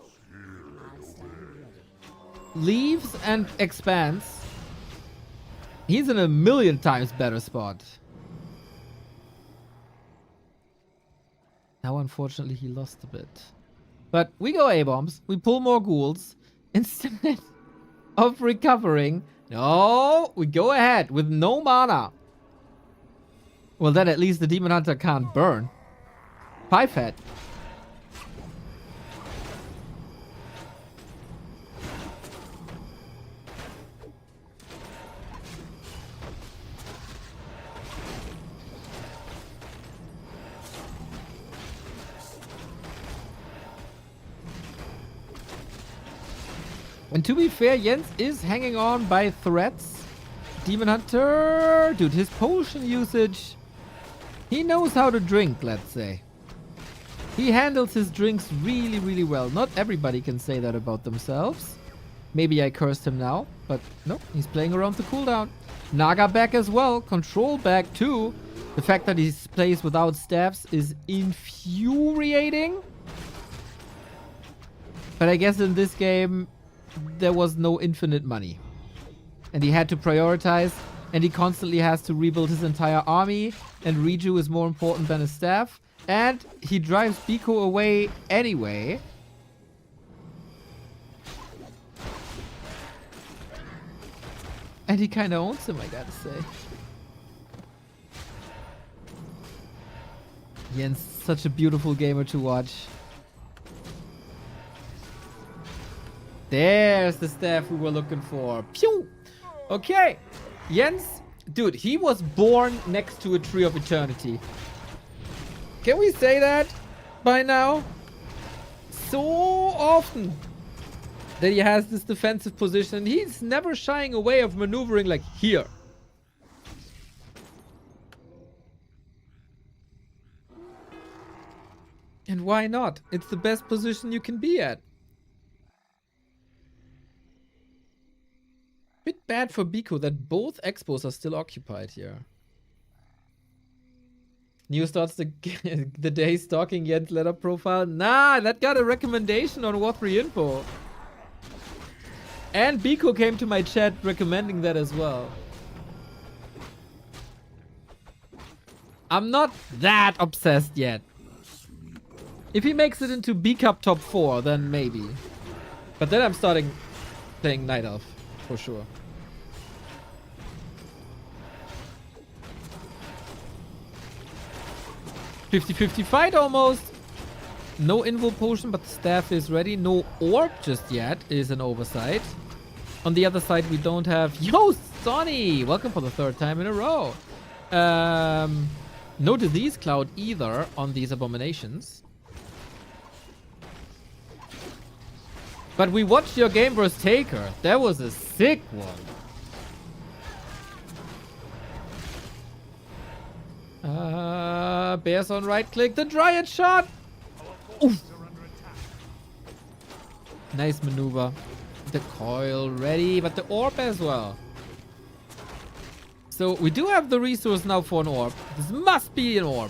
leaves and expands, he's in a million times better spot. Now, unfortunately, he lost a bit. But we go A-bombs. We pull more ghouls. Instead of recovering, no, we go ahead with no mana. Well, then at least the Demon Hunter can't burn. Pipette. And to be fair, Jens is hanging on by threats. Demon Hunter, dude, his potion usage... He knows how to drink, let's say. He handles his drinks really, really well. Not everybody can say that about themselves. Maybe I cursed him now, but no, he's playing around the cooldown. Naga back as well. Control back too. The fact that he plays without staffs is infuriating. But I guess in this game, there was no infinite money. And he had to prioritize. And he constantly has to rebuild his entire army. And Reju is more important than his staff. And he drives Biko away anyway. And he kind of owns him, I gotta say. Jens, such a beautiful gamer to watch. There's the staff we were looking for. Pew! Okay. Jens, dude, he was born next to a tree of eternity. Can we say that by now? So often that he has this defensive position. He's never shying away of maneuvering like here. And why not? It's the best position you can be at. Bit bad for Biko that both expos are still occupied here. New starts the day stalking Jens' letter profile. Nah, that got a recommendation on Warcraft III info. And Biko came to my chat recommending that as well. I'm not that obsessed yet. If he makes it into B Cup top 4, then maybe. But then I'm starting playing Night Elf, for sure. "50-50 fight almost. No Invo potion, but the staff is ready. No orb just yet is an oversight. On the other side, we don't have... Yo, Sonny! Welcome for the 3rd time in a row. No disease cloud either on these abominations. But we watched your game versus Taker. That was a sick one. Bears on right click. The Dryad shot. Oof. Nice maneuver. The coil ready, but the orb as well. So we do have the resource now for an orb. This must be an orb.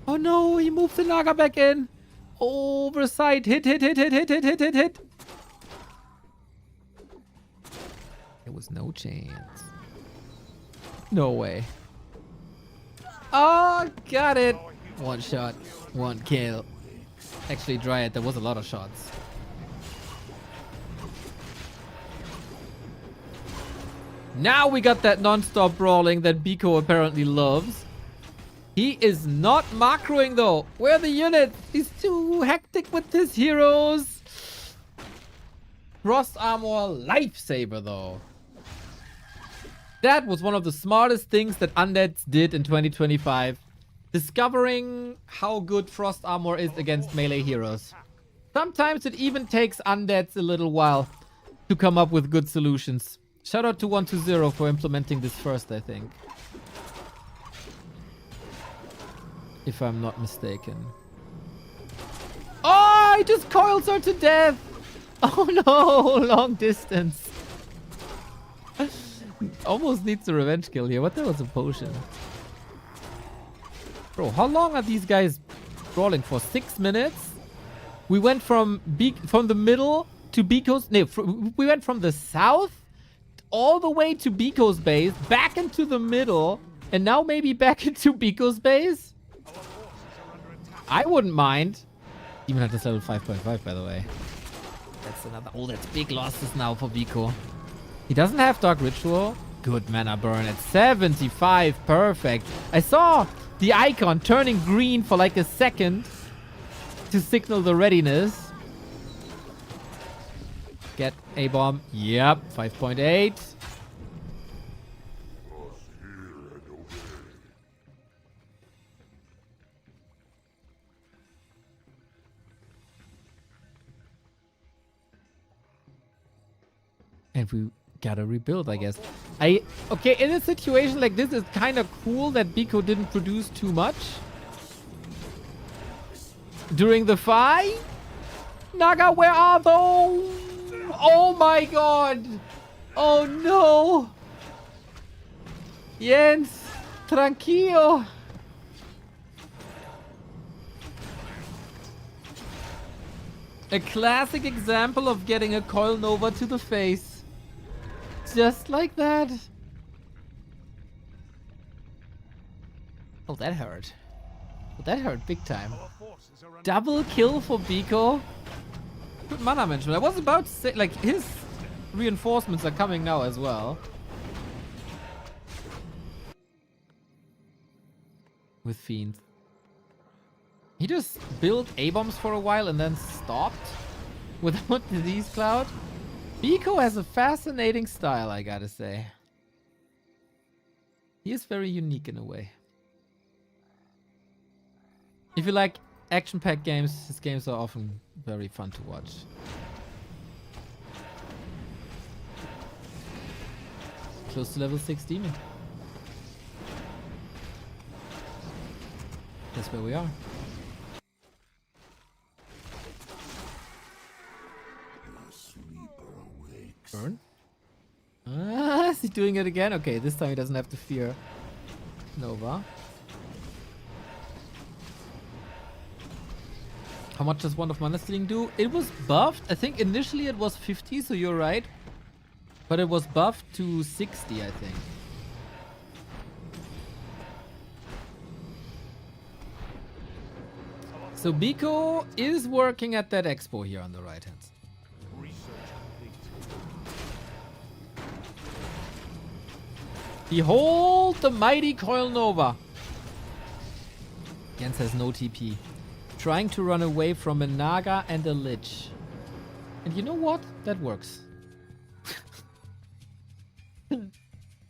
Oh no, he moved the Naga back in. Oversight. Hit. There was no chance. No way. Oh, got it. One shot, one kill. Actually, Dryad, there was a lot of shots. Now we got that non-stop brawling that Biko apparently loves. He is not macroing though. Where are the units? He's too hectic with his heroes. Frost Armor Lifesaver though. That was one of the smartest things that Undeads did in 2025. Discovering how good Frost Armor is against melee heroes. Sometimes it even takes Undeads a little while to come up with good solutions. Shout out to 120 for implementing this first, I think. If I'm not mistaken. Oh, he just coils her to death. Oh no, long distance. Almost needs a revenge kill here. What the hell was a potion? Bro, how long are these guys brawling for? 6 minutes? We went from the middle to Biko's... No, we went from the south all the way to Biko's base, back into the middle, and now maybe back into Biko's base? I wouldn't mind. Demon Hunter's level 5.5, by the way. That's another... Oh, that's big losses now for Biko. He doesn't have Dark Ritual. Good mana burn at 75. Perfect. I saw the icon turning green for like a second to signal the readiness. Get a bomb. Yep. 5.8. And we gotta rebuild, I guess. Okay, in a situation like this, it's kind of cool that Biko didn't produce too much during the fight. Naga, where are those? Oh my god. Oh no. Jens, tranquilo. A classic example of getting a coil nova to the face. Just like that. Oh, that hurt. Oh, that hurt big time. Double kill for Biko. Good mana management. I was about to say, like, his reinforcements are coming now as well. With Fiend. He just built A-bombs for a while and then stopped without Disease Cloud. Biko has a fascinating style, I gotta say. He is very unique in a way. If you like action-packed games, his games are often very fun to watch. Close to level 6 demon. That's where we are. Burn? Ah, is he doing it again? Okay, this time he doesn't have to fear Nova. How much does Wand of Mana Stealing do? It was buffed. I think initially it was 50, so you're right. But it was buffed to 60, I think. So Biko is working at that expo here on the right hand side. Behold the mighty Coil Nova. Jens has no TP. Trying to run away from a Naga and a Lich. And you know what? That works.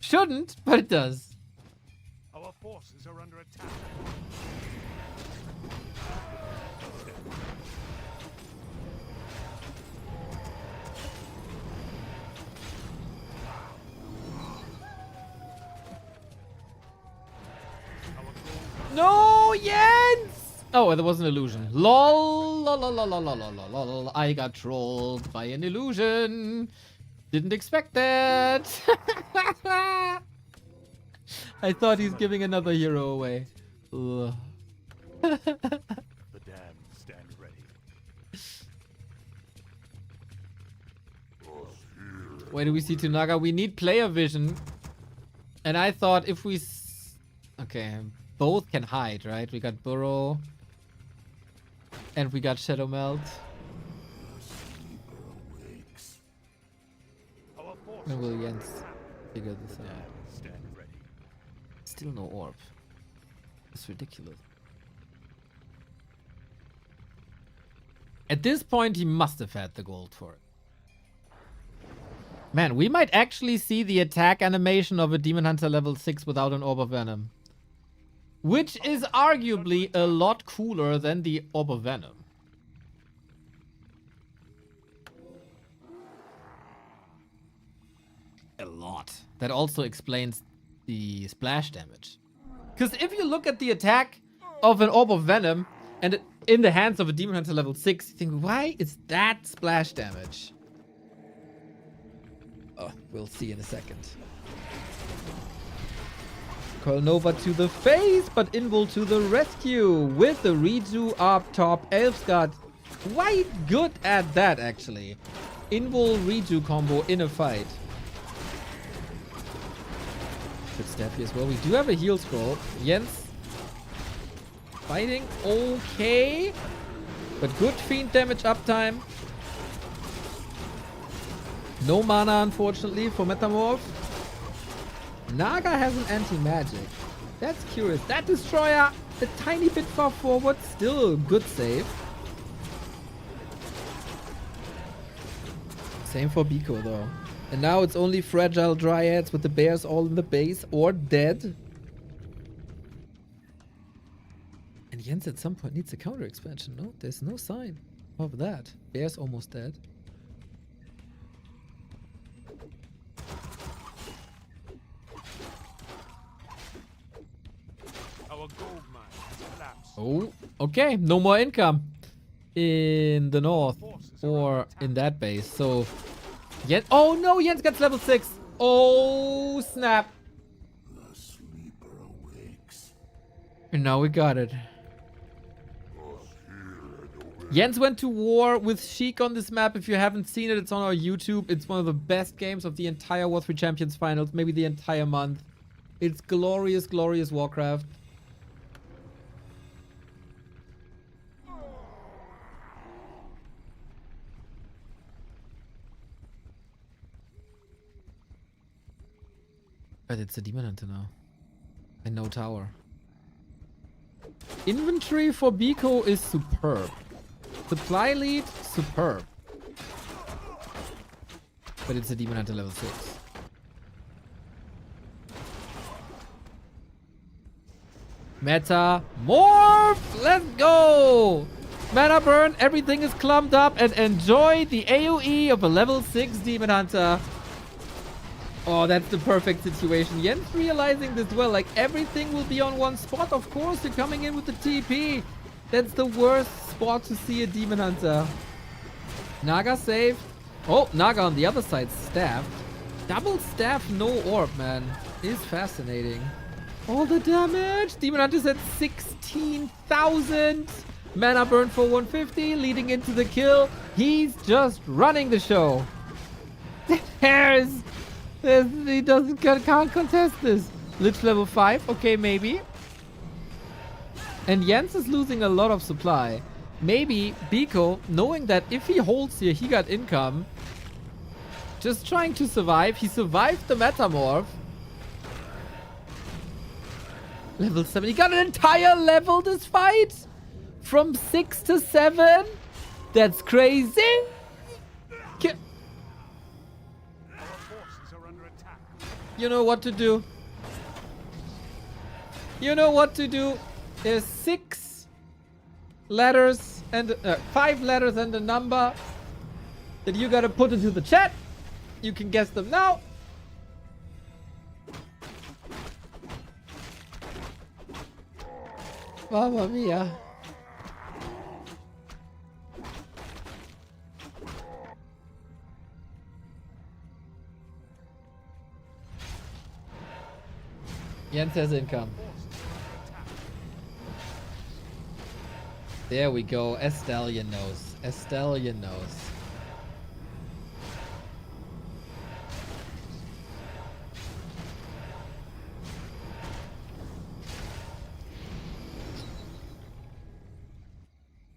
Shouldn't, but it does. Our forces are under attack. No, Jens! Oh, there was an illusion. Lol, lol, lol, lol, lol, lol, lol, lol, lol. I got trolled by an illusion. Didn't expect that. I thought he's giving another hero away. Ugh. The damned stand ready. Where do we see Tunaga? We need player vision. And I thought if we... Okay, both can hide, right? We got Burrow. And we got Shadow Melt. And will Jens figure this out? Stand ready. Still no orb. It's ridiculous. At this point, he must have had the gold for it. Man, we might actually see the attack animation of a Demon Hunter level 6 without an Orb of Venom. Which is arguably a lot cooler than the Orb of Venom. A lot. That also explains the splash damage. Because if you look at the attack of an Orb of Venom and in the hands of a Demon Hunter level 6, you think, why is that splash damage? Oh, we'll see in a second. Coil Nova to the face, but Invul to the rescue with the Reju up top. Elfsgard quite good at that, actually. Invul Reju combo in a fight. Good step here as well. We do have a heal scroll. Jens fighting okay, but good fiend damage uptime. No mana, unfortunately, for Metamorph. Naga has an anti-magic. That's curious. That Destroyer, a tiny bit far forward. Still good save. Same for Biko, though. And now it's only fragile Dryads with the bears all in the base or dead. And Jens at some point needs a counter expansion, no? There's no sign of that. Bear's almost dead. Oh, okay. No more income in the north or in that base. So, Jens. Oh no, Jens gets level 6. Oh, snap. And now we got it. Jens went to war with Sheik on this map. If you haven't seen it, it's on our YouTube. It's one of the best games of the entire War 3 Champions Finals, maybe the entire month. It's glorious, glorious Warcraft. But it's a Demon Hunter now. And no tower. Inventory for Biko is superb. Supply lead, superb. But it's a Demon Hunter level 6. Meta morph! Let's go! Mana burn, everything is clumped up, and enjoy the AoE of a level 6 Demon Hunter. Oh, that's the perfect situation. Jens realizing this well, like everything will be on one spot. Of course, you're coming in with the TP. That's the worst spot to see a Demon Hunter. Naga saved. Oh, Naga on the other side staffed. Double staff, no orb, man. Is fascinating. All the damage. Demon Hunter's at 16,000. Mana burn for 150, leading into the kill. He's just running the show. He can't contest this. Lich level 5, okay, maybe. And Jens is losing a lot of supply. Maybe Biko, knowing that if he holds here, he got income. Just trying to survive. He survived the Metamorph. Level 7. He got an entire level this fight? From 6 to 7? That's crazy. You know what to do. You know what to do. There's 6 letters and 5 letters and a number that you gotta put into the chat. You can guess them now. Mamma mia. Jens has income. There we go. Estelian knows. Estelian knows.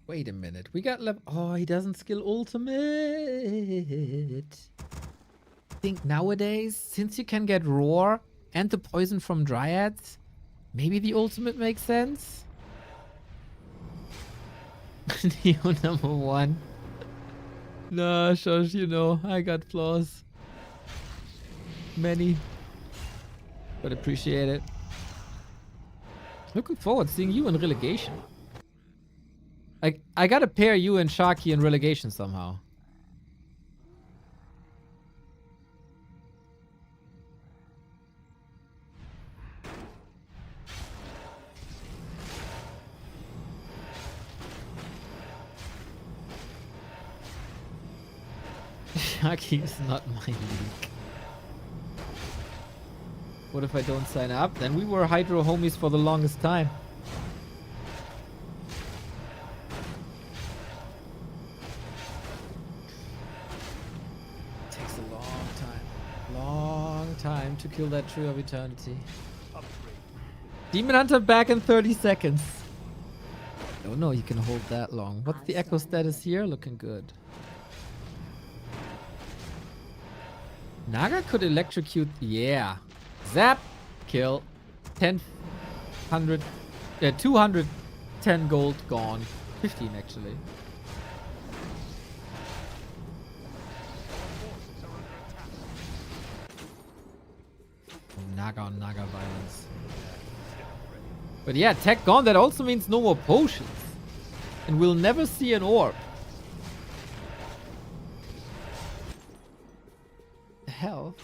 Wait a minute. We got level. Oh, he doesn't skill ultimate. I think nowadays, since you can get roar and the poison from dryads, maybe the ultimate makes sense. Neo number 1. Nah, Shosh, you know, I got flaws. Many. But appreciate it. Looking forward to seeing you in relegation. I gotta pair you and Sharky in relegation somehow. Sharky is not my league. What if I don't sign up? Then we were Hydro homies for the longest time. Takes a long time. Long time to kill that Tree of Eternity. Demon Hunter back in 30 seconds. Don't know you can hold that long. What's the echo status here? Looking good. Naga could electrocute. Yeah. Zap. Kill. 210 gold gone. 15 actually. Naga on Naga violence. But yeah, tech gone. That also means no more potions. And we'll never see an orb. Hell.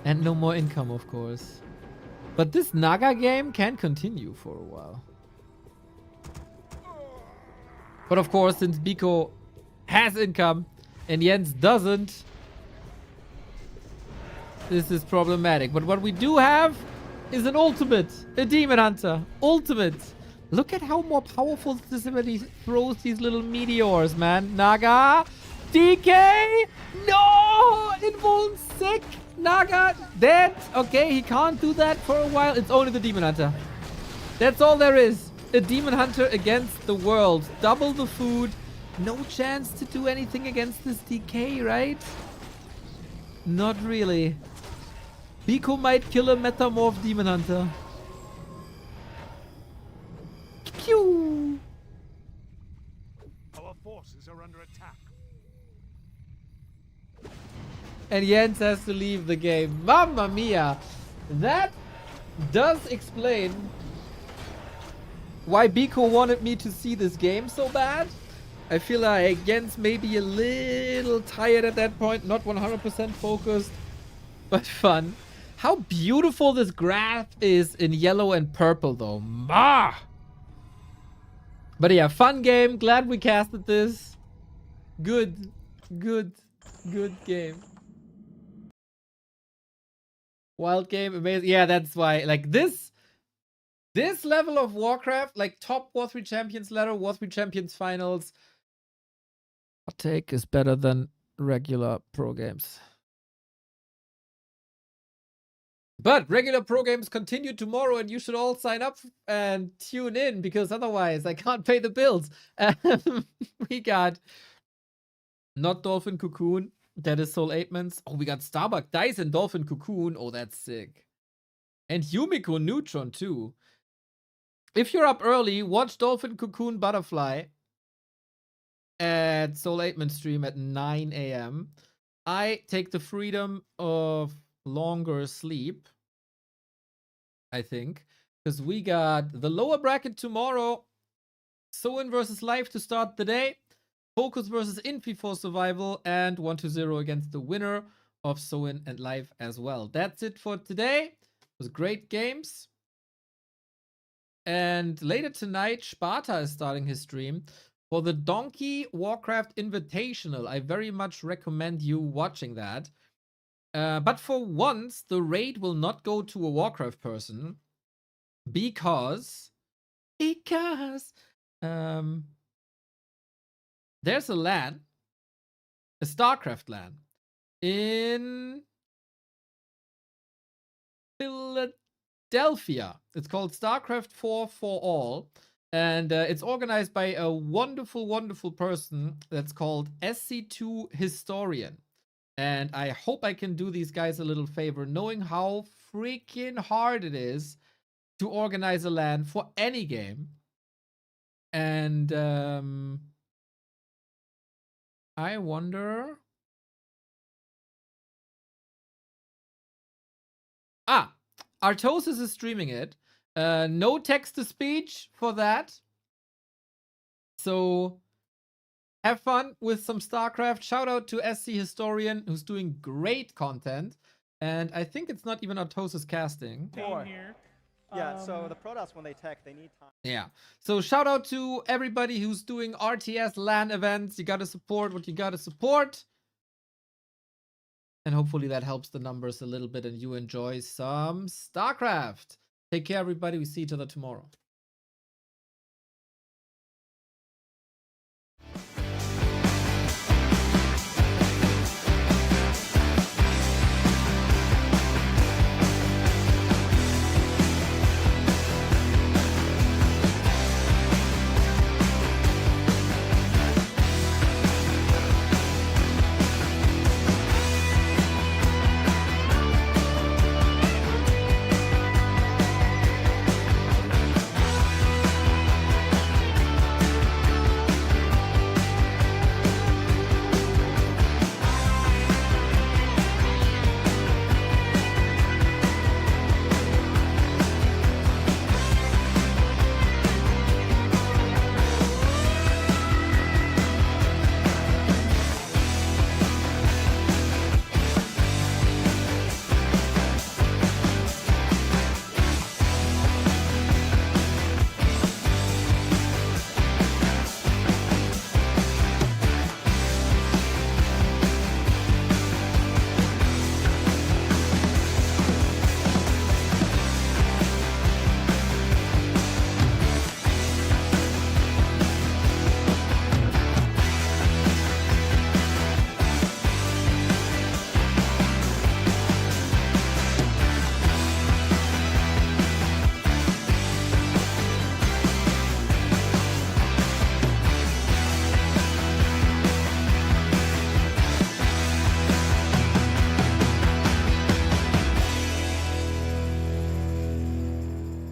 And no more income, of course. But this Naga game can continue for a while. But of course, since Biko has income and Jens doesn't, this is problematic. But what we do have is an ultimate. A Demon Hunter. Ultimate. Look at how more powerful this ability throws these little meteors, man. Naga. DK! No! Invuln sick! Naga dead! Okay, he can't do that for a while. It's only the Demon Hunter. That's all there is. A Demon Hunter against the world. Double the food. No chance to do anything against this DK, right? Not really. Biko might kill a Metamorph Demon Hunter. Pew! Our forces are under attack. And Jens has to leave the game. Mamma mia! That does explain why Biko wanted me to see this game so bad. I feel like Jens may be a little tired at that point, not 100% focused, but fun. How beautiful this graph is in yellow and purple though. Ma! But yeah, fun game. Glad we casted this. Good game. Wild game, amazing. Yeah, that's why. Like this level of Warcraft, like top War 3 Champions ladder, War 3 Champions finals, hot take is better than regular pro games. But regular pro games continue tomorrow, and you should all sign up and tune in because otherwise I can't pay the bills. We got not Dolphin Cocoon. That is Soul 8 Mans. Oh, we got Starbuck Dice and Dolphin Cocoon. Oh, that's sick. And Yumiko Neutron too. If you're up early, watch Dolphin Cocoon Butterfly at Soul 8 Man stream at 9 a.m. I take the freedom of longer sleep, I think, because we got the lower bracket tomorrow. Soin versus Life to start the day. FoCuS versus Infy for survival, and 1-0 against the winner of Soin and Life as well. That's it for today. It was great games. And later tonight, Sparta is starting his stream for the Donkey Warcraft Invitational. I very much recommend you watching that. But for once, the raid will not go to a Warcraft person because there's a LAN, a StarCraft LAN in Philadelphia. It's called StarCraft 4 for All. And it's organized by a wonderful, wonderful person that's called SC2 Historian. And I hope I can do these guys a little favor, knowing how freaking hard it is to organize a LAN for any game. And I wonder... Artosis is streaming it. No text-to-speech for that. So have fun with some StarCraft. Shout out to SC Historian, who's doing great content. And I think it's not even Artosis casting. Here. Yeah, so the Protoss, when they tech, they need time. Yeah. So shout out to everybody who's doing RTS LAN events. You gotta support what you gotta support. And hopefully that helps the numbers a little bit and you enjoy some StarCraft. Take care, everybody. We see each other tomorrow.